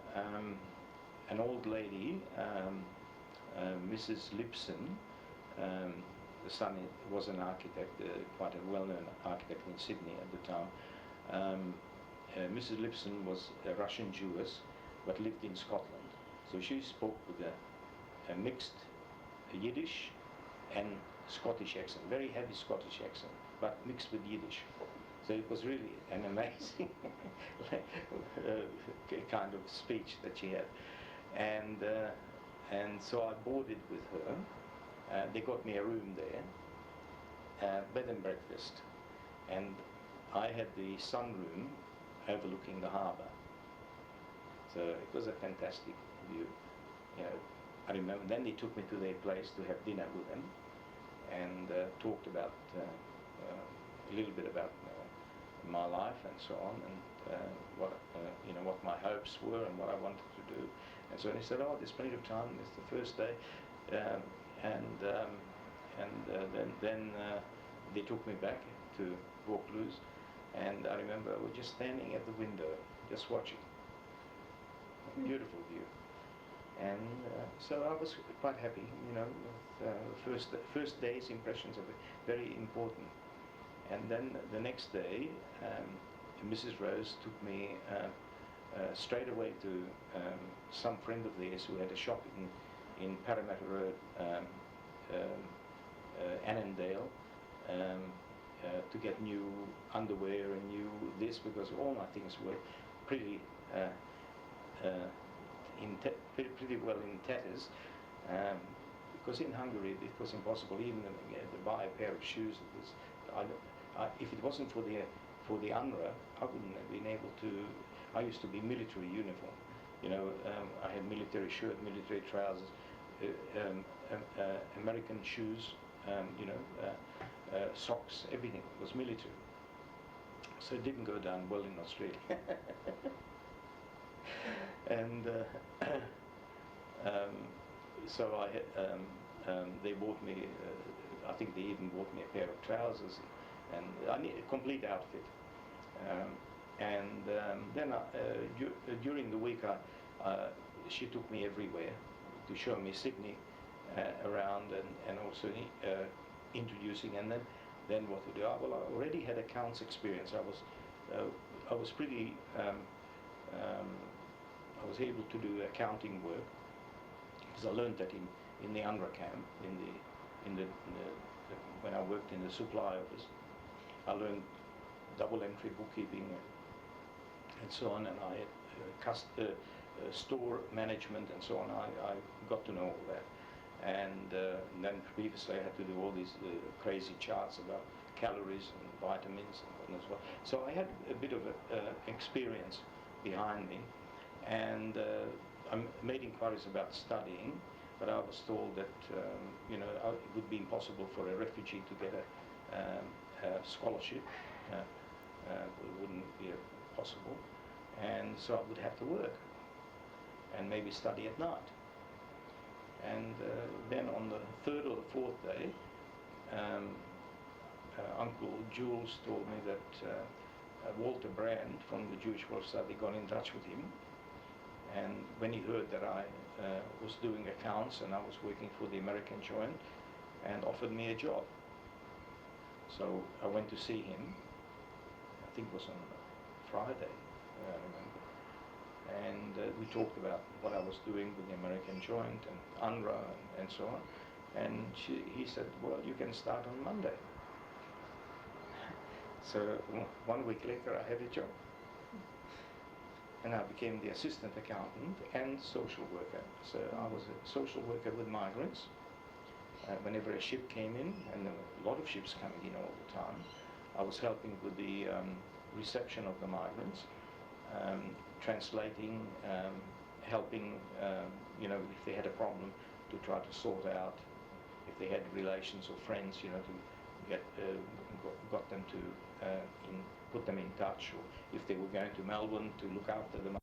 an old lady, Mrs. Lipson, the son was an architect, quite a well-known architect in Sydney at the time. Mrs. Lipson was a Russian Jewess, but lived in Scotland. So she spoke with a mixed Yiddish and Scottish accent, very heavy Scottish accent, but mixed with Yiddish. So it was really an amazing kind of speech that she had. And so I boarded with her. They got me a room there, bed and breakfast. And I had the sunroom overlooking the harbour. So it was a fantastic view. You know, I remember then they took me to their place to have dinner with them and talked about a little bit about my life and so on, and what you know, what my hopes were and what I wanted to do. And so they said, "Oh, there's plenty of time. It's the first day," then they took me back to Vaucluse, and I remember I was just standing at the window, just watching. A beautiful view. And so I was quite happy, you know. First day's impressions of it, very important. And then the next day, Mrs. Rose took me straight away to some friend of theirs who had a shop in Parramatta Road, Annandale, to get new underwear and new this, because all my things were pretty pretty well in tatters, because in Hungary it was impossible even to buy a pair of shoes. If it wasn't for the UNRWA, I wouldn't have been able to. I used to be military uniform, you know. I had military shirt, military trousers, American shoes, you know, socks, everything was military. So it didn't go down well in Australia. And so I had, they bought me, I think they even bought me a pair of trousers, and I need a complete outfit. Then during the week, she took me everywhere to show me Sydney around, and also introducing, and then what to do. Well, I already had accounts experience. I was pretty. I was able to do accounting work because I learned that in the UNRWA camp, when I worked in the supply office. I learned double entry bookkeeping and so on, and I had store management and so on. I got to know all that. And then previously I had to do all these crazy charts about calories and vitamins and as well. So I had a bit of experience behind me. And I made inquiries about studying, but I was told that you know, it would be impossible for a refugee to get a scholarship. It wouldn't be possible, and so I would have to work and maybe study at night. And then on the third or the fourth day, Uncle Jules told me that Walter Brand from the Jewish World got in touch with him, and when he heard that I was doing accounts and I was working for the American Joint, and offered me a job. So I went to see him, I think it was on Friday, I remember, and we talked about what I was doing with the American Joint and UNRWA and so on, and he said, well, you can start on Monday. So 1 week later I had a job, and I became the assistant accountant and social worker. So I was a social worker with migrants. Whenever a ship came in, and there were a lot of ships coming in all the time, I was helping with the reception of the migrants, translating, helping, if they had a problem, to try to sort out, if they had relations or friends, to get got them to put them in touch, or if they were going to Melbourne to look after them.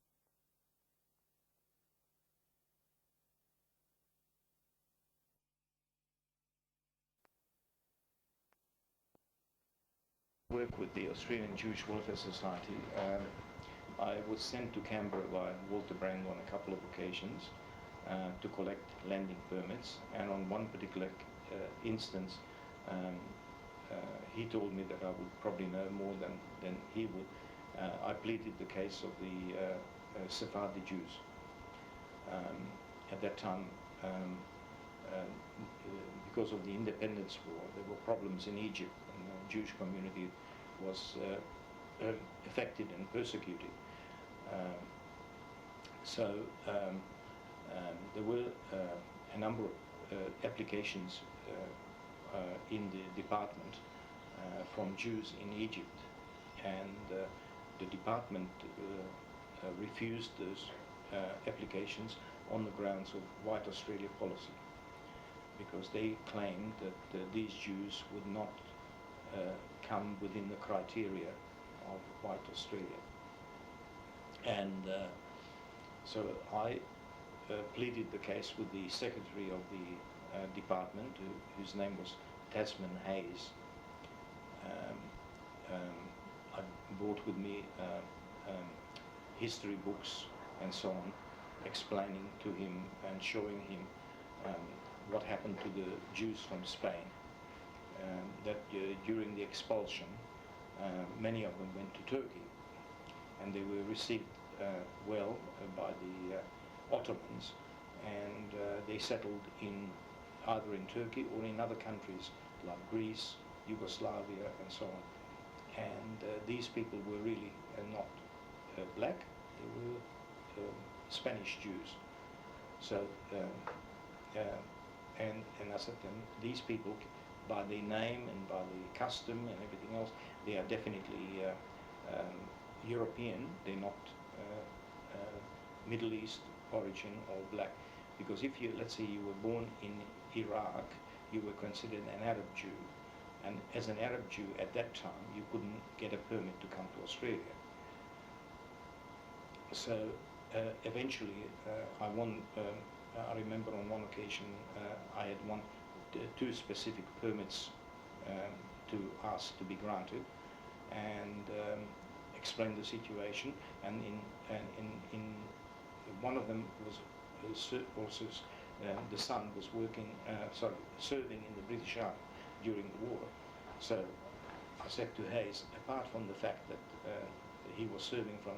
Work with the Australian Jewish Welfare Society. I was sent to Canberra by Walter Brand on a couple of occasions to collect landing permits, and on one particular instance he told me that I would probably know more than he would. I pleaded the case of the Sephardi Jews. At that time, because of the independence war, there were problems in Egypt, and the Jewish community was affected and persecuted. There were a number of applications in the department from Jews in Egypt, and the department refused those applications on the grounds of White Australia policy, because they claimed that these Jews would not come within the criteria of White Australia. And so I pleaded the case with the secretary of the department, whose name was Tasman Hayes. I brought with me history books and so on, explaining to him and showing him what happened to the Jews from Spain, that during the expulsion many of them went to Turkey, and they were received well by the Ottomans, and they settled either in Turkey or in other countries like Greece, Yugoslavia and so on. And these people were really not black, they were Spanish Jews. So and I said to them, these people, by their name and by the custom and everything else, they are definitely European, they're not Middle East origin or black. Because if you, let's say you were born in Iraq, you were considered an Arab Jew, and as an Arab Jew at that time you couldn't get a permit to come to Australia. So eventually I remember on one occasion I had two specific permits to ask to be granted, and explained the situation, and in one of them was also the son was serving in the British Army during the war. So I said to Hayes, apart from the fact that he was serving from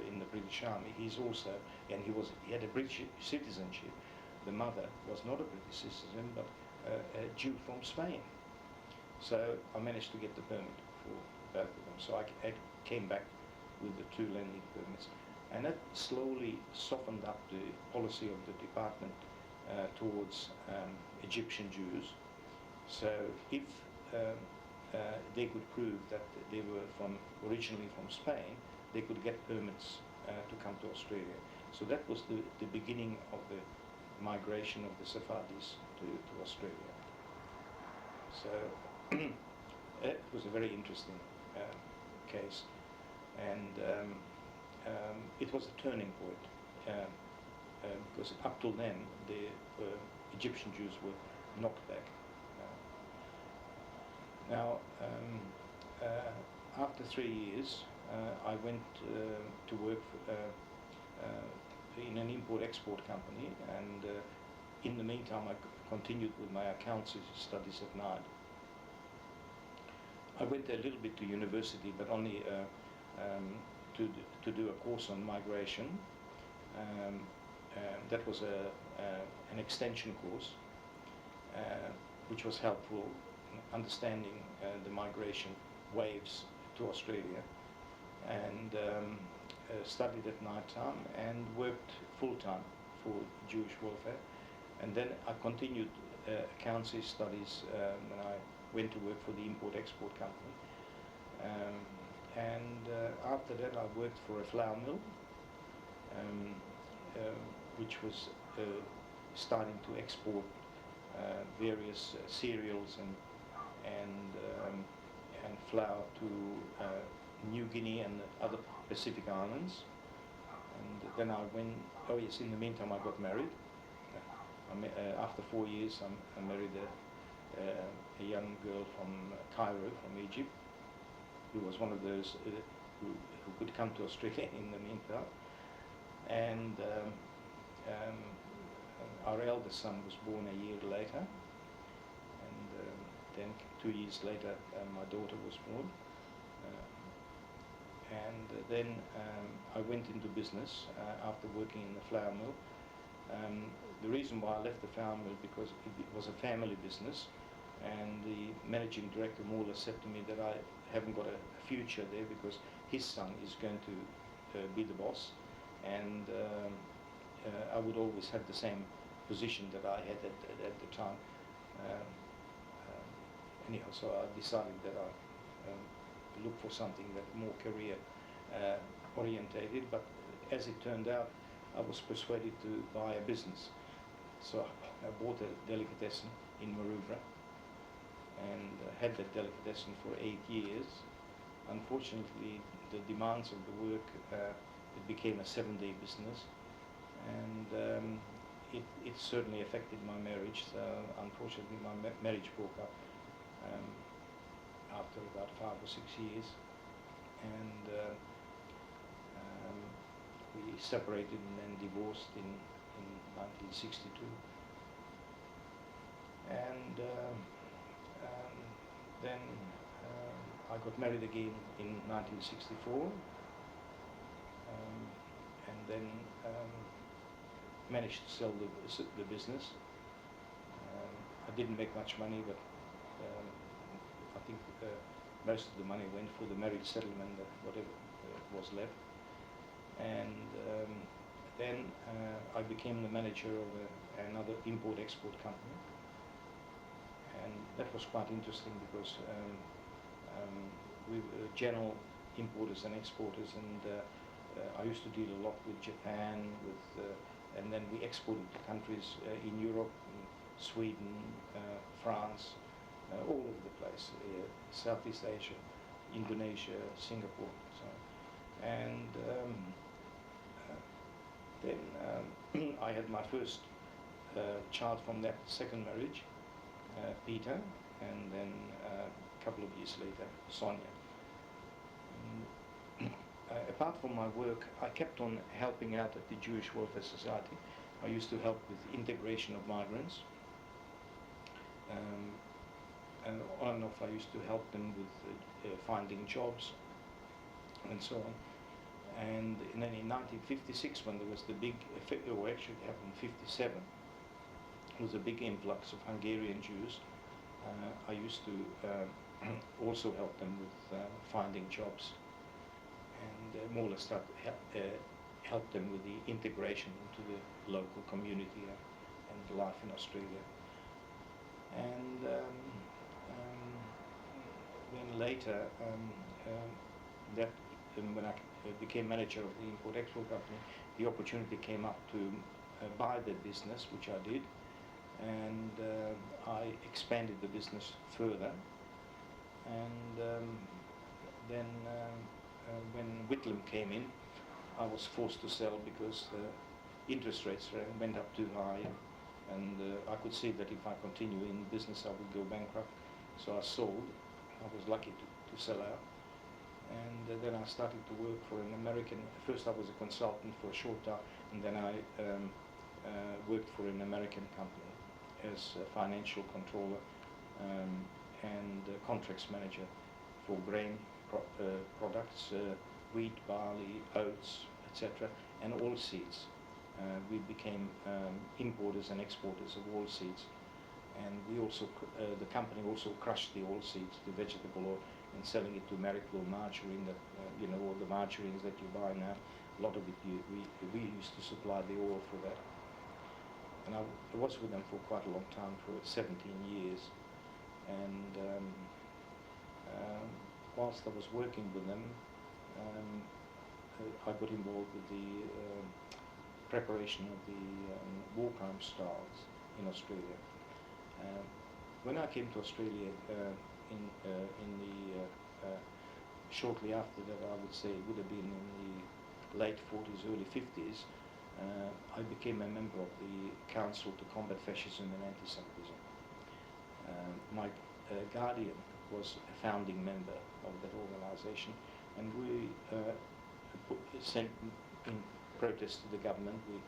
in the British Army, he's also, and he had a British citizenship. The mother was not a British citizen, but a Jew from Spain. So I managed to get the permit for both of them. So I came back with the two landing permits, and that slowly softened up the policy of the department towards Egyptian Jews. So if they could prove that they were originally from Spain, they could get permits to come to Australia. So that was the beginning of the migration of the Sephardis to Australia. So it was a very interesting case, and it was a turning point, because up till then the Egyptian Jews were knocked back. Now, after 3 years, I went to work in an import-export company, and in the meantime I continued with my accountancy studies at night. I went a little bit to university, but only to do a course on migration. That was an extension course, which was helpful in understanding the migration waves to Australia, and studied at night time and worked full-time for Jewish welfare. And then I continued accountancy studies when I went to work for the import-export company. And after that I worked for a flour mill, which was starting to export various cereals and flour to New Guinea and other Pacific islands. And then I went, oh yes, in the meantime I got married. After 4 years I married a young girl from Cairo, from Egypt, who was one of those who could come to Australia in the meantime. And our eldest son was born a year later, and then 2 years later my daughter was born. And then I went into business after working in the flour mill. The reason why I left the flour mill because it was a family business, and the managing director more or less said to me that I haven't got a future there because his son is going to be the boss, and I would always have the same position that I had at the time. Anyhow, so I decided that I look for something that more career orientated, but as it turned out, I was persuaded to buy a business. So I bought a delicatessen in Maroubra and had that delicatessen for 8 years. Unfortunately, the demands of the work, it became a 7-day business, and it certainly affected my marriage. So unfortunately, my marriage broke up after about 5 or 6 years, and we separated and then divorced in 1962. And then I got married again in 1964, and then managed to sell the business. I didn't make much money, but I think most of the money went for the marriage settlement, whatever was left. And then I became the manager of another import-export company, and that was quite interesting because we were general importers and exporters, and I used to deal a lot with Japan, and then we exported to countries in Europe, in Sweden, France, all over the place, Southeast Asia, Indonesia, Singapore, so. And then I had my first child from that second marriage, Peter, and then a couple of years later, Sonia. Apart from my work, I kept on helping out at the Jewish Welfare Society. I used to help with integration of migrants. And on and off, I used to help them with finding jobs and so on. And then in 1956, when there was the big, or actually it happened in 57, there was a big influx of Hungarian Jews. I used to also help them with finding jobs, and more or less start to help them with the integration into the local community and life in Australia. And then later, when I became manager of the import-export company, the opportunity came up to buy the business, which I did, and I expanded the business further. And then when Whitlam came in, I was forced to sell because the interest rates went up too high, and I could see that if I continue in business I would go bankrupt. So I sold, I was lucky to sell out. And then I started to work for an American. First I was a consultant for a short time, and then I worked for an American company as a financial controller and contracts manager for grain products, wheat, barley, oats, etc., and oilseeds. We became importers and exporters of oilseeds, and we also the company also crushed the oilseeds to vegetable oil and selling it to miracle or margarine, that all the margarines that you buy now. A lot of it we used to supply the oil for that. And I was with them for quite a long time, for 17 years. And whilst I was working with them, I got involved with the preparation of the war crimes trials in Australia. When I came to Australia shortly after that, I would say it would have been in the late 40s, early 50s, I became a member of the Council to Combat Fascism and Anti-Semitism. My guardian was a founding member of that organisation, and we sent in protest to the government. We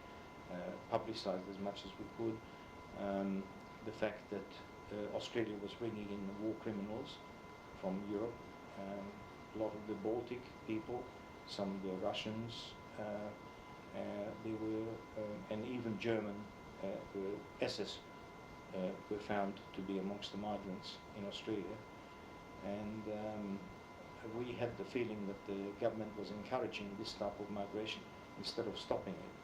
publicised as much as we could the fact that Australia was bringing in war criminals from Europe, a lot of the Baltic people, some of the Russians, they were, and even German SS were found to be amongst the migrants in Australia. And we had the feeling that the government was encouraging this type of migration instead of stopping it.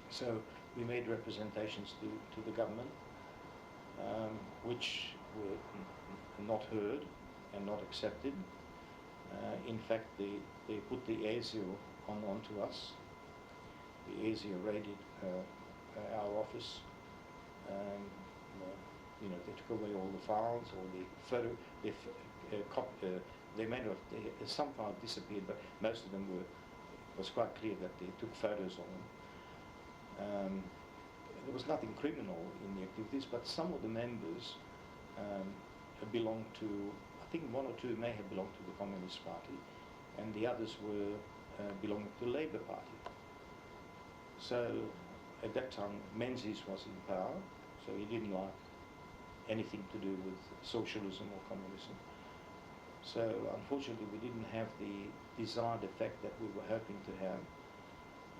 So we made representations to the government, which were not heard and not accepted. In fact, they put the ASIO onto us. The ASIO raided our office. They took away all the files, all the photo. They may have. Some files disappeared, but most of them were. It was quite clear that they took photos of them. There was nothing criminal in the activities, but some of the members belonged to. I think one or two may have belonged to the Communist Party, and the others were belonging to the Labour Party. So at that time, Menzies was in power, so he didn't like anything to do with socialism or communism. So unfortunately, we didn't have the desired effect that we were hoping to have.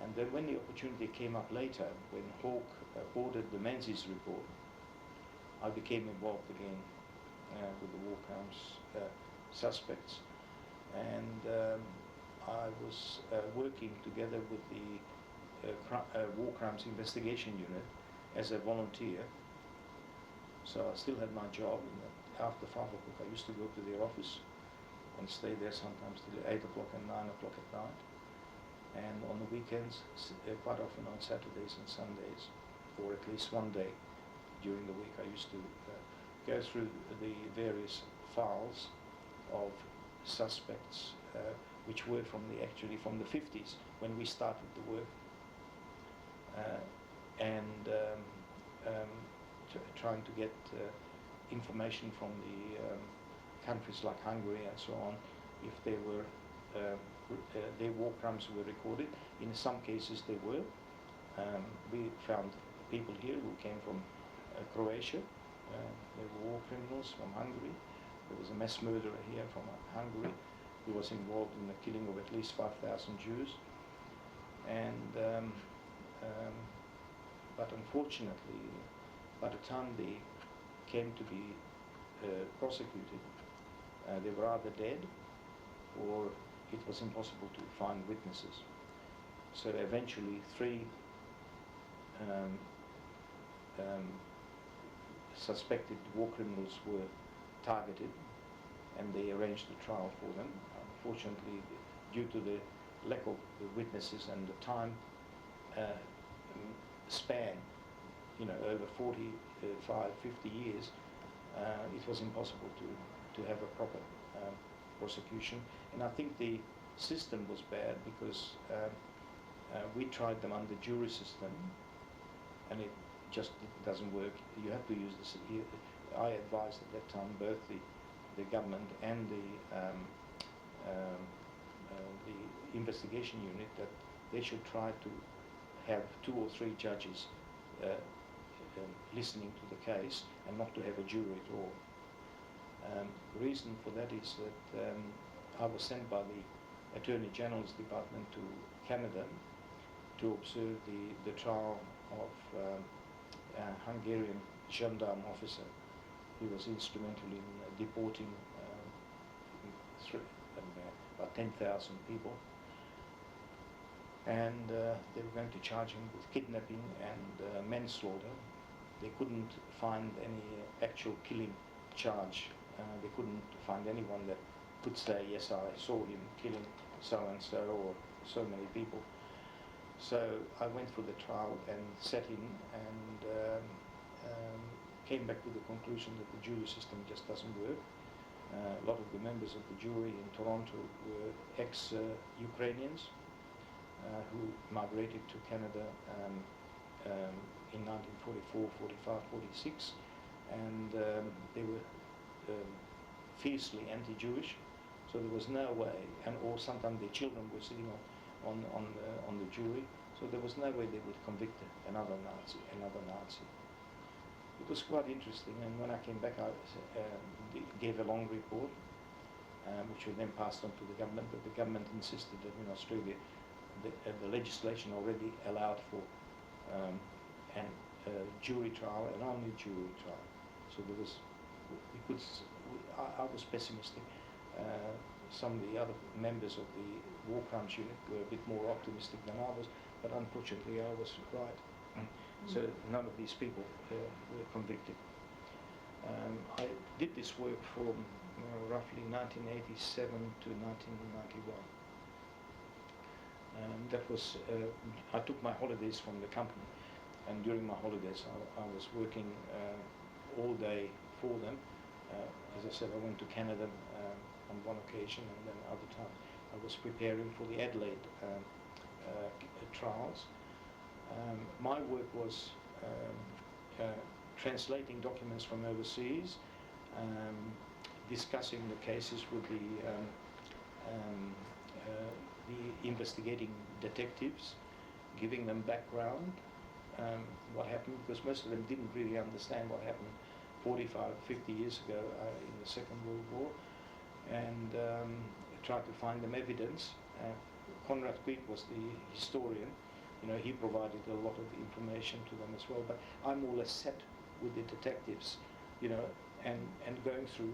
And then when the opportunity came up later, when Hawke ordered the Menzies report, I became involved again with the war crimes suspects. And I was working together with the War Crimes Investigation Unit as a volunteer. So I still had my job. After 5 o'clock, I used to go to their office and stay there sometimes till 8 o'clock and 9 o'clock at night. And on the weekends, quite often on Saturdays and Sundays, or at least one day during the week, I used to go through the various files of suspects, which were from the 50s when we started the work, trying to get information from the countries like Hungary and so on, if there were their war crimes were recorded. In some cases they were. We found people here who came from Croatia. They were war criminals from Hungary. There was a mass murderer here from Hungary who was involved in the killing of at least 5,000 Jews. And but unfortunately, by the time they came to be prosecuted, they were either dead or it was impossible to find witnesses. So eventually 3 suspected war criminals were targeted, and they arranged a trial for them. Unfortunately, due to the lack of witnesses and the time span, over 45, 50 years, it was impossible to have a proper prosecution. And I think the system was bad because we tried them under jury system, and it just doesn't work. You have to use this. I advised at that time both the the government and the investigation unit that they should try to have 2 or 3 judges listening to the case and not to have a jury at all. The reason for that is that I was sent by the Attorney General's Department to Canada to observe the trial of a Hungarian gendarme officer who was instrumental in deporting about 10,000 people. And they were going to charge him with kidnapping and manslaughter. They couldn't find any actual killing charge. They couldn't find anyone that could say, yes, I saw him killing so-and-so or so many people. So I went for the trial and sat in and came back to the conclusion that the jury system just doesn't work. A lot of the members of the jury in Toronto were ex-Ukrainians who migrated to Canada in 1944, 45, 46, and they were fiercely anti-Jewish, so there was no way, or sometimes their children were sitting on the jury, so there was no way they would convict another Nazi. It was quite interesting, and when I came back, I gave a long report, which was then passed on to the government, but the government insisted that in Australia, the legislation already allowed for a jury trial and only jury trial. So there was, I was pessimistic. Some of the other members of the war crimes unit were a bit more optimistic than I was, but unfortunately I was right. So none of these people were convicted. I did this work from roughly 1987 to 1991. That was, I took my holidays from the company, and during my holidays I was working all day for them. As I said, I went to Canada on one occasion, and then other times I was preparing for the Adelaide trials. My work was translating documents from overseas, discussing the cases with the investigating detectives, giving them background, what happened, because most of them didn't really understand what happened 45, 50 years ago in the Second World War, and tried to find them evidence. Conrad Queet was the historian. He provided a lot of information to them as well, but I more or less sat with the detectives, and going through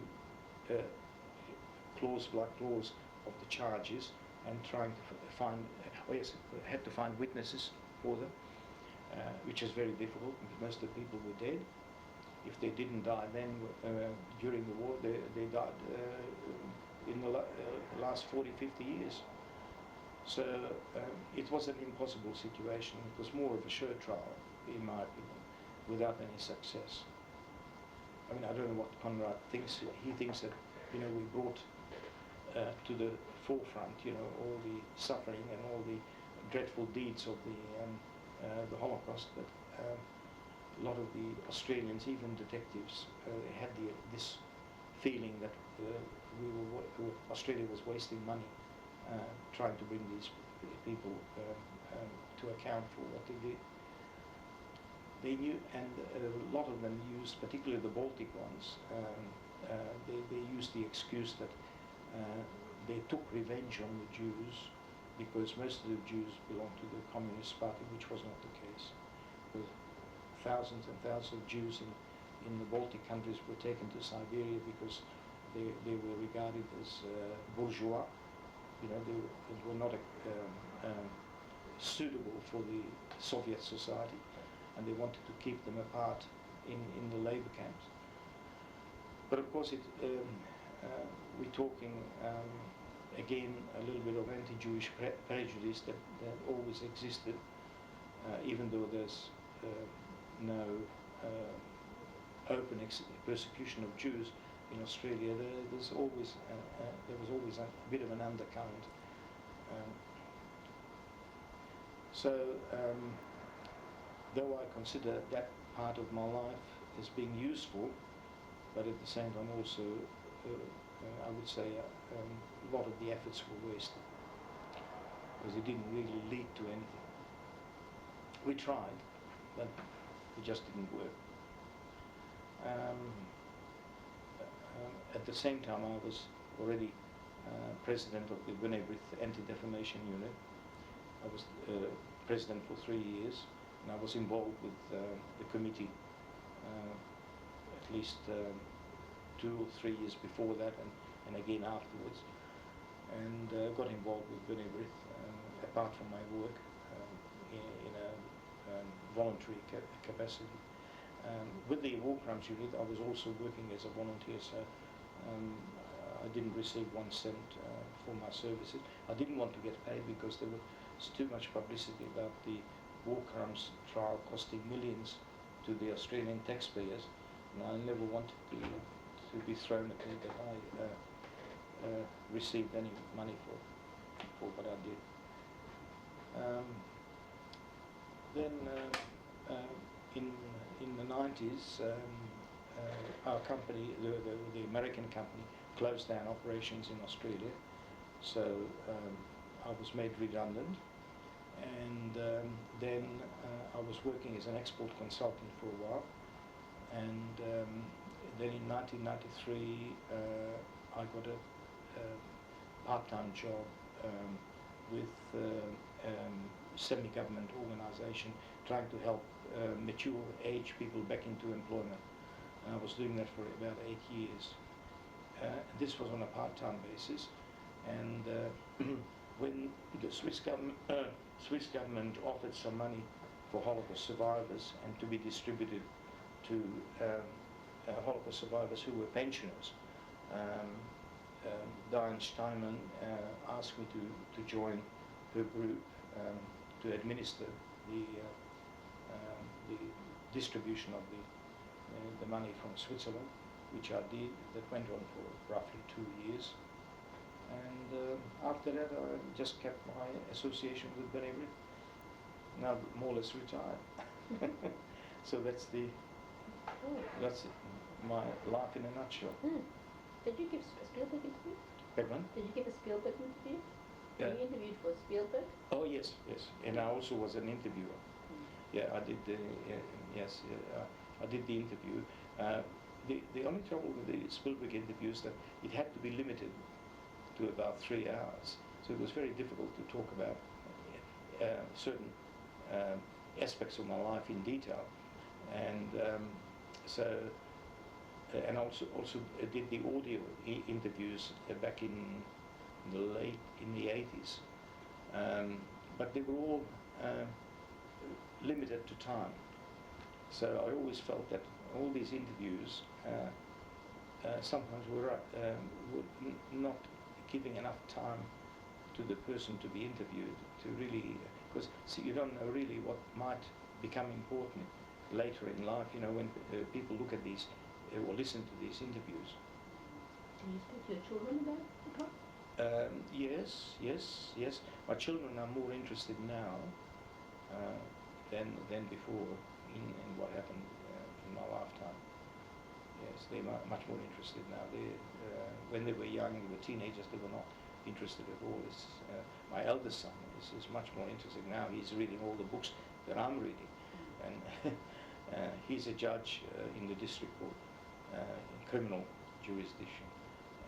clause by clause of the charges and trying to find, had to find witnesses for them, which is very difficult because most of the people were dead. If they didn't die then during the war, they died in the last 40, 50 years. So it was an impossible situation. It was more of a show trial, in my opinion, without any success. I mean, I don't know what Conrad thinks. He thinks that, we brought to the forefront, all the suffering and all the dreadful deeds of the Holocaust, but a lot of the Australians, even detectives, had this feeling that Australia was wasting money trying to bring these people to account for what they did. They knew, and a lot of them used, particularly the Baltic ones, they used the excuse that they took revenge on the Jews because most of the Jews belonged to the Communist Party, which was not the case. Thousands and thousands of Jews in the Baltic countries were taken to Siberia because they were regarded as bourgeois. They were not suitable for the Soviet society, and they wanted to keep them apart in the labor camps. But of course, we're talking again a little bit of anti-Jewish prejudice that always existed, even though there's no open persecution of Jews in Australia. There was always a bit of an undercurrent. Though I consider that part of my life as being useful, but at the same time also I would say a lot of the efforts were wasted because it didn't really lead to anything. We tried, but it just didn't work. At the same time, I was already president of the Benebrith Anti-Defamation Unit. I was president for 3 years, and I was involved with the committee at least 2 or 3 years before that, and again afterwards, and got involved with Benebrith apart from my work in a voluntary capacity. With the War Crimes Unit, I was also working as a volunteer, so I didn't receive 1 cent for my services. I didn't want to get paid because there was too much publicity about the war crimes trial costing millions to the Australian taxpayers, and I never wanted to be thrown at me that I received any money for what I did. Then in the 90s, our company, the American company, closed down operations in Australia, so I was made redundant, and then I was working as an export consultant for a while, and then in 1993 I got a part-time job with semi-government organisation trying to help mature age people back into employment. And I was doing that for about 8 years. This was on a part-time basis, and when the Swiss government offered some money for Holocaust survivors and to be distributed to Holocaust survivors who were pensioners, Diane Steinman asked me to join her group to administer the distribution of the money from Switzerland, which I did. That went on for roughly 2 years, and after that I just kept my association with Benebrith. Now more or less retired. So that's my life in a nutshell. Did you give a Spielberg interview? Pardon? Did you give a Spielberg interview? Yeah. You interviewed for Spielberg? Oh yes, and I also was an interviewer. Yeah, I did. I did the interview. The only trouble with the Spielberg interview is that it had to be limited to about 3 hours. So it was very difficult to talk about certain aspects of my life in detail, and and also did the audio interviews back in the 80s, but they were all limited to time. So I always felt that all these interviews sometimes were not giving enough time to the person to be interviewed to really, because you don't know really what might become important later in life. You know, when people look at these or listen to these interviews. Do you speak to your children about the book? Yes. My children are more interested now than before in what happened in my lifetime. Yes, they're much more interested now. When they were young, they were teenagers, they were not interested at all. My eldest son is much more interested now. He's reading all the books that I'm reading, and he's a judge in the district court in criminal jurisdiction,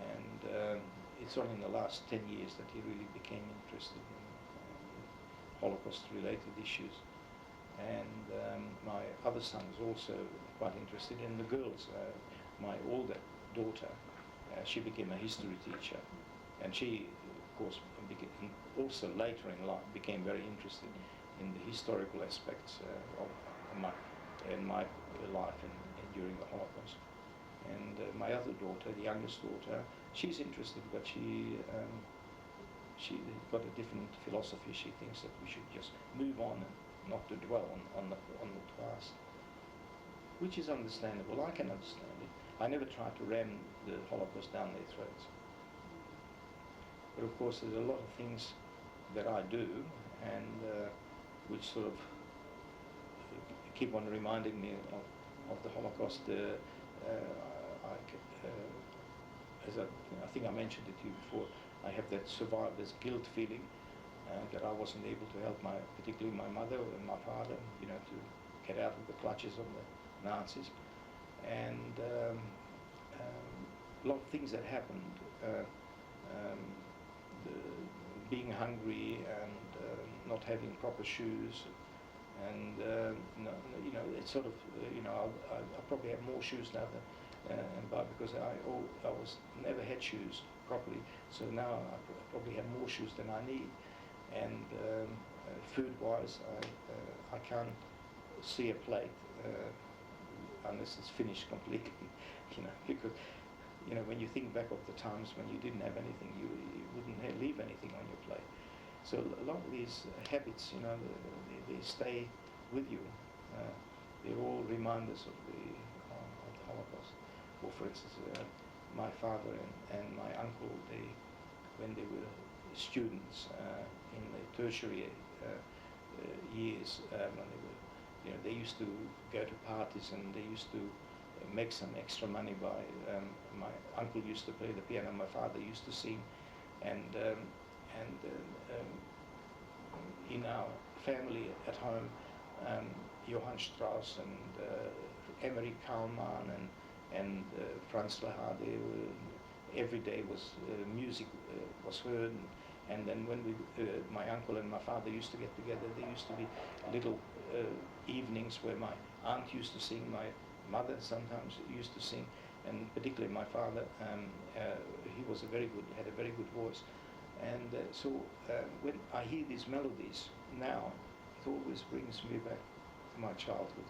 and it's only in the last 10 years that he really became interested in Holocaust-related issues. And my other son is also quite interested in the girls. My older daughter, she became a history teacher, and she, of course, also later in life became very interested in the historical aspects of my life and during the Holocaust. And my other daughter, the youngest daughter, she's interested, but she's got a different philosophy. She thinks that we should just move on and not to dwell on the past, which is understandable. I can understand it. I never try to ram the Holocaust down their throats. But of course, there's a lot of things that I do, and which sort of keep on reminding me of the Holocaust. as I think I mentioned it to you before, I have that survivor's guilt feeling that I wasn't able to help particularly my mother and my father, to get out of the clutches of the Nazis. And a lot of things that happened, being hungry and not having proper shoes, and it's sort of, I probably have more shoes now because I was never had shoes properly, so now I probably have more shoes than I need. And food-wise, I can't see a plate unless it's finished completely, because when you think back of the times when you didn't have anything, you wouldn't leave anything on your plate. So a lot of these habits, they stay with you. They're all reminders of the Holocaust. Or for instance, my father and my uncle, when they were students in the tertiary years, when they used to go to parties and they used to make some extra money by, my uncle used to play the piano, my father used to sing, and in our family at home, Johann Strauss and Emery Kalman and Franz Lehár, every day was music was heard, and then when my uncle and my father used to get together, there used to be little evenings where my aunt used to sing, my mother sometimes used to sing, and particularly my father, he had a very good voice, and so when I hear these melodies now, it always brings me back to my childhood.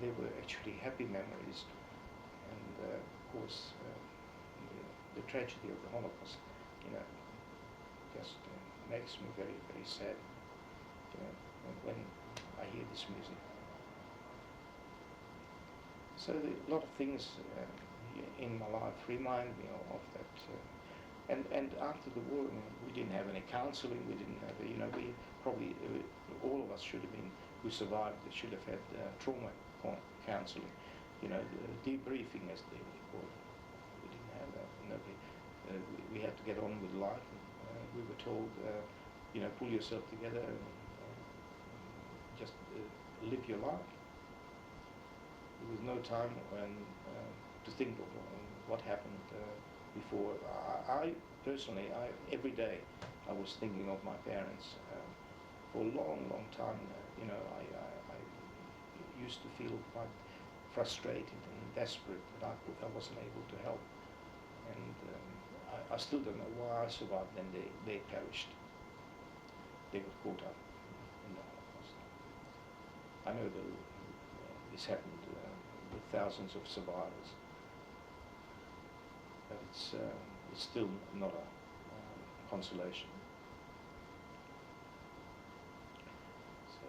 They were actually happy memories, and of course the tragedy of the Holocaust, just makes me very, very sad, when I hear this music. So a lot of things in my life remind me of that. And after the war, we didn't have any counseling. We didn't have, we probably, all of us should have been, who survived, should have had trauma counseling, debriefing as they call it. We didn't have that. We had to get on with life. And, we were told, pull yourself together and just live your life. There was no time to think of what happened before. I personally, every day I was thinking of my parents. For a long, long time, I used to feel quite frustrated and desperate that I wasn't able to help. And I still don't know why I survived and they perished. They got caught up in the Holocaust. I know that this happened with thousands of survivors, but it's still not a consolation. So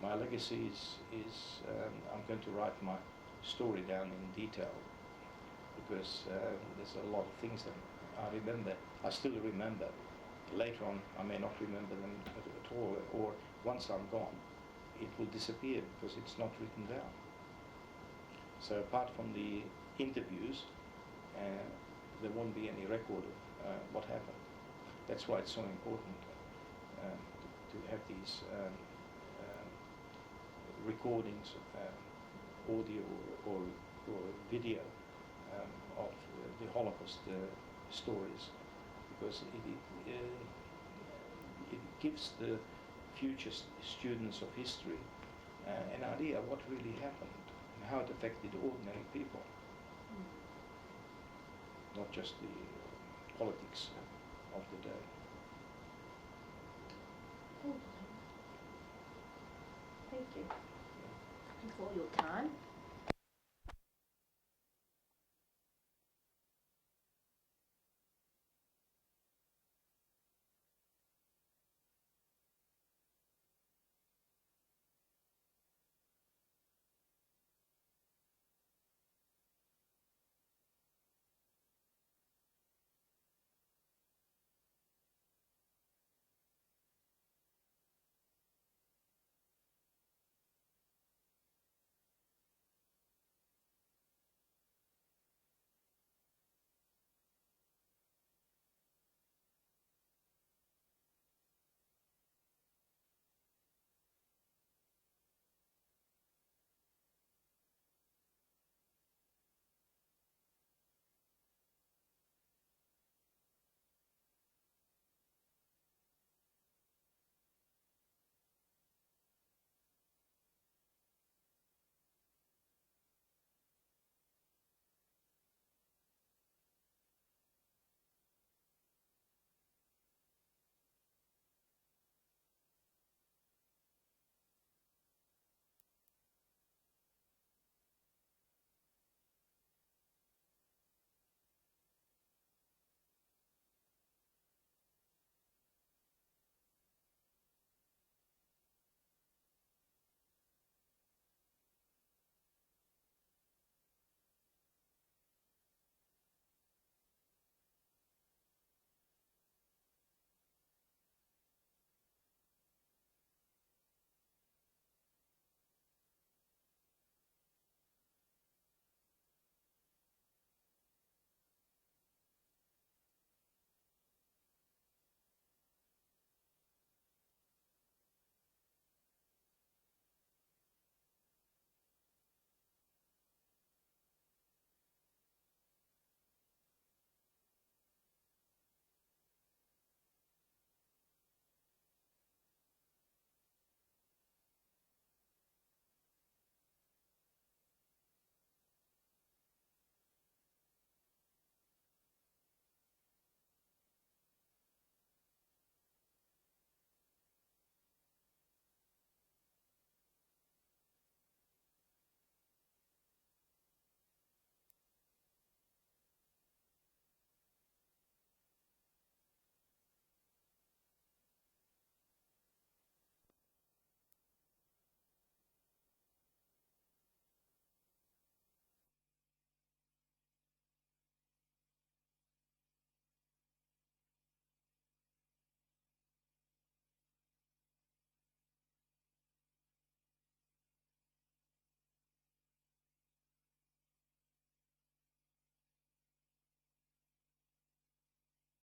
my legacy is I'm going to write my story down in detail, because there's a lot of things that I remember. I still remember. Later on, I may not remember them at all, or once I'm gone, it will disappear because it's not written down. So apart from the interviews, there won't be any record of what happened. That's why it's so important to have these recordings, audio or video of the Holocaust stories, because it gives the future students of history an idea of what really happened and how it affected ordinary people, not just the politics of the day. Thank you. Thank you for your time.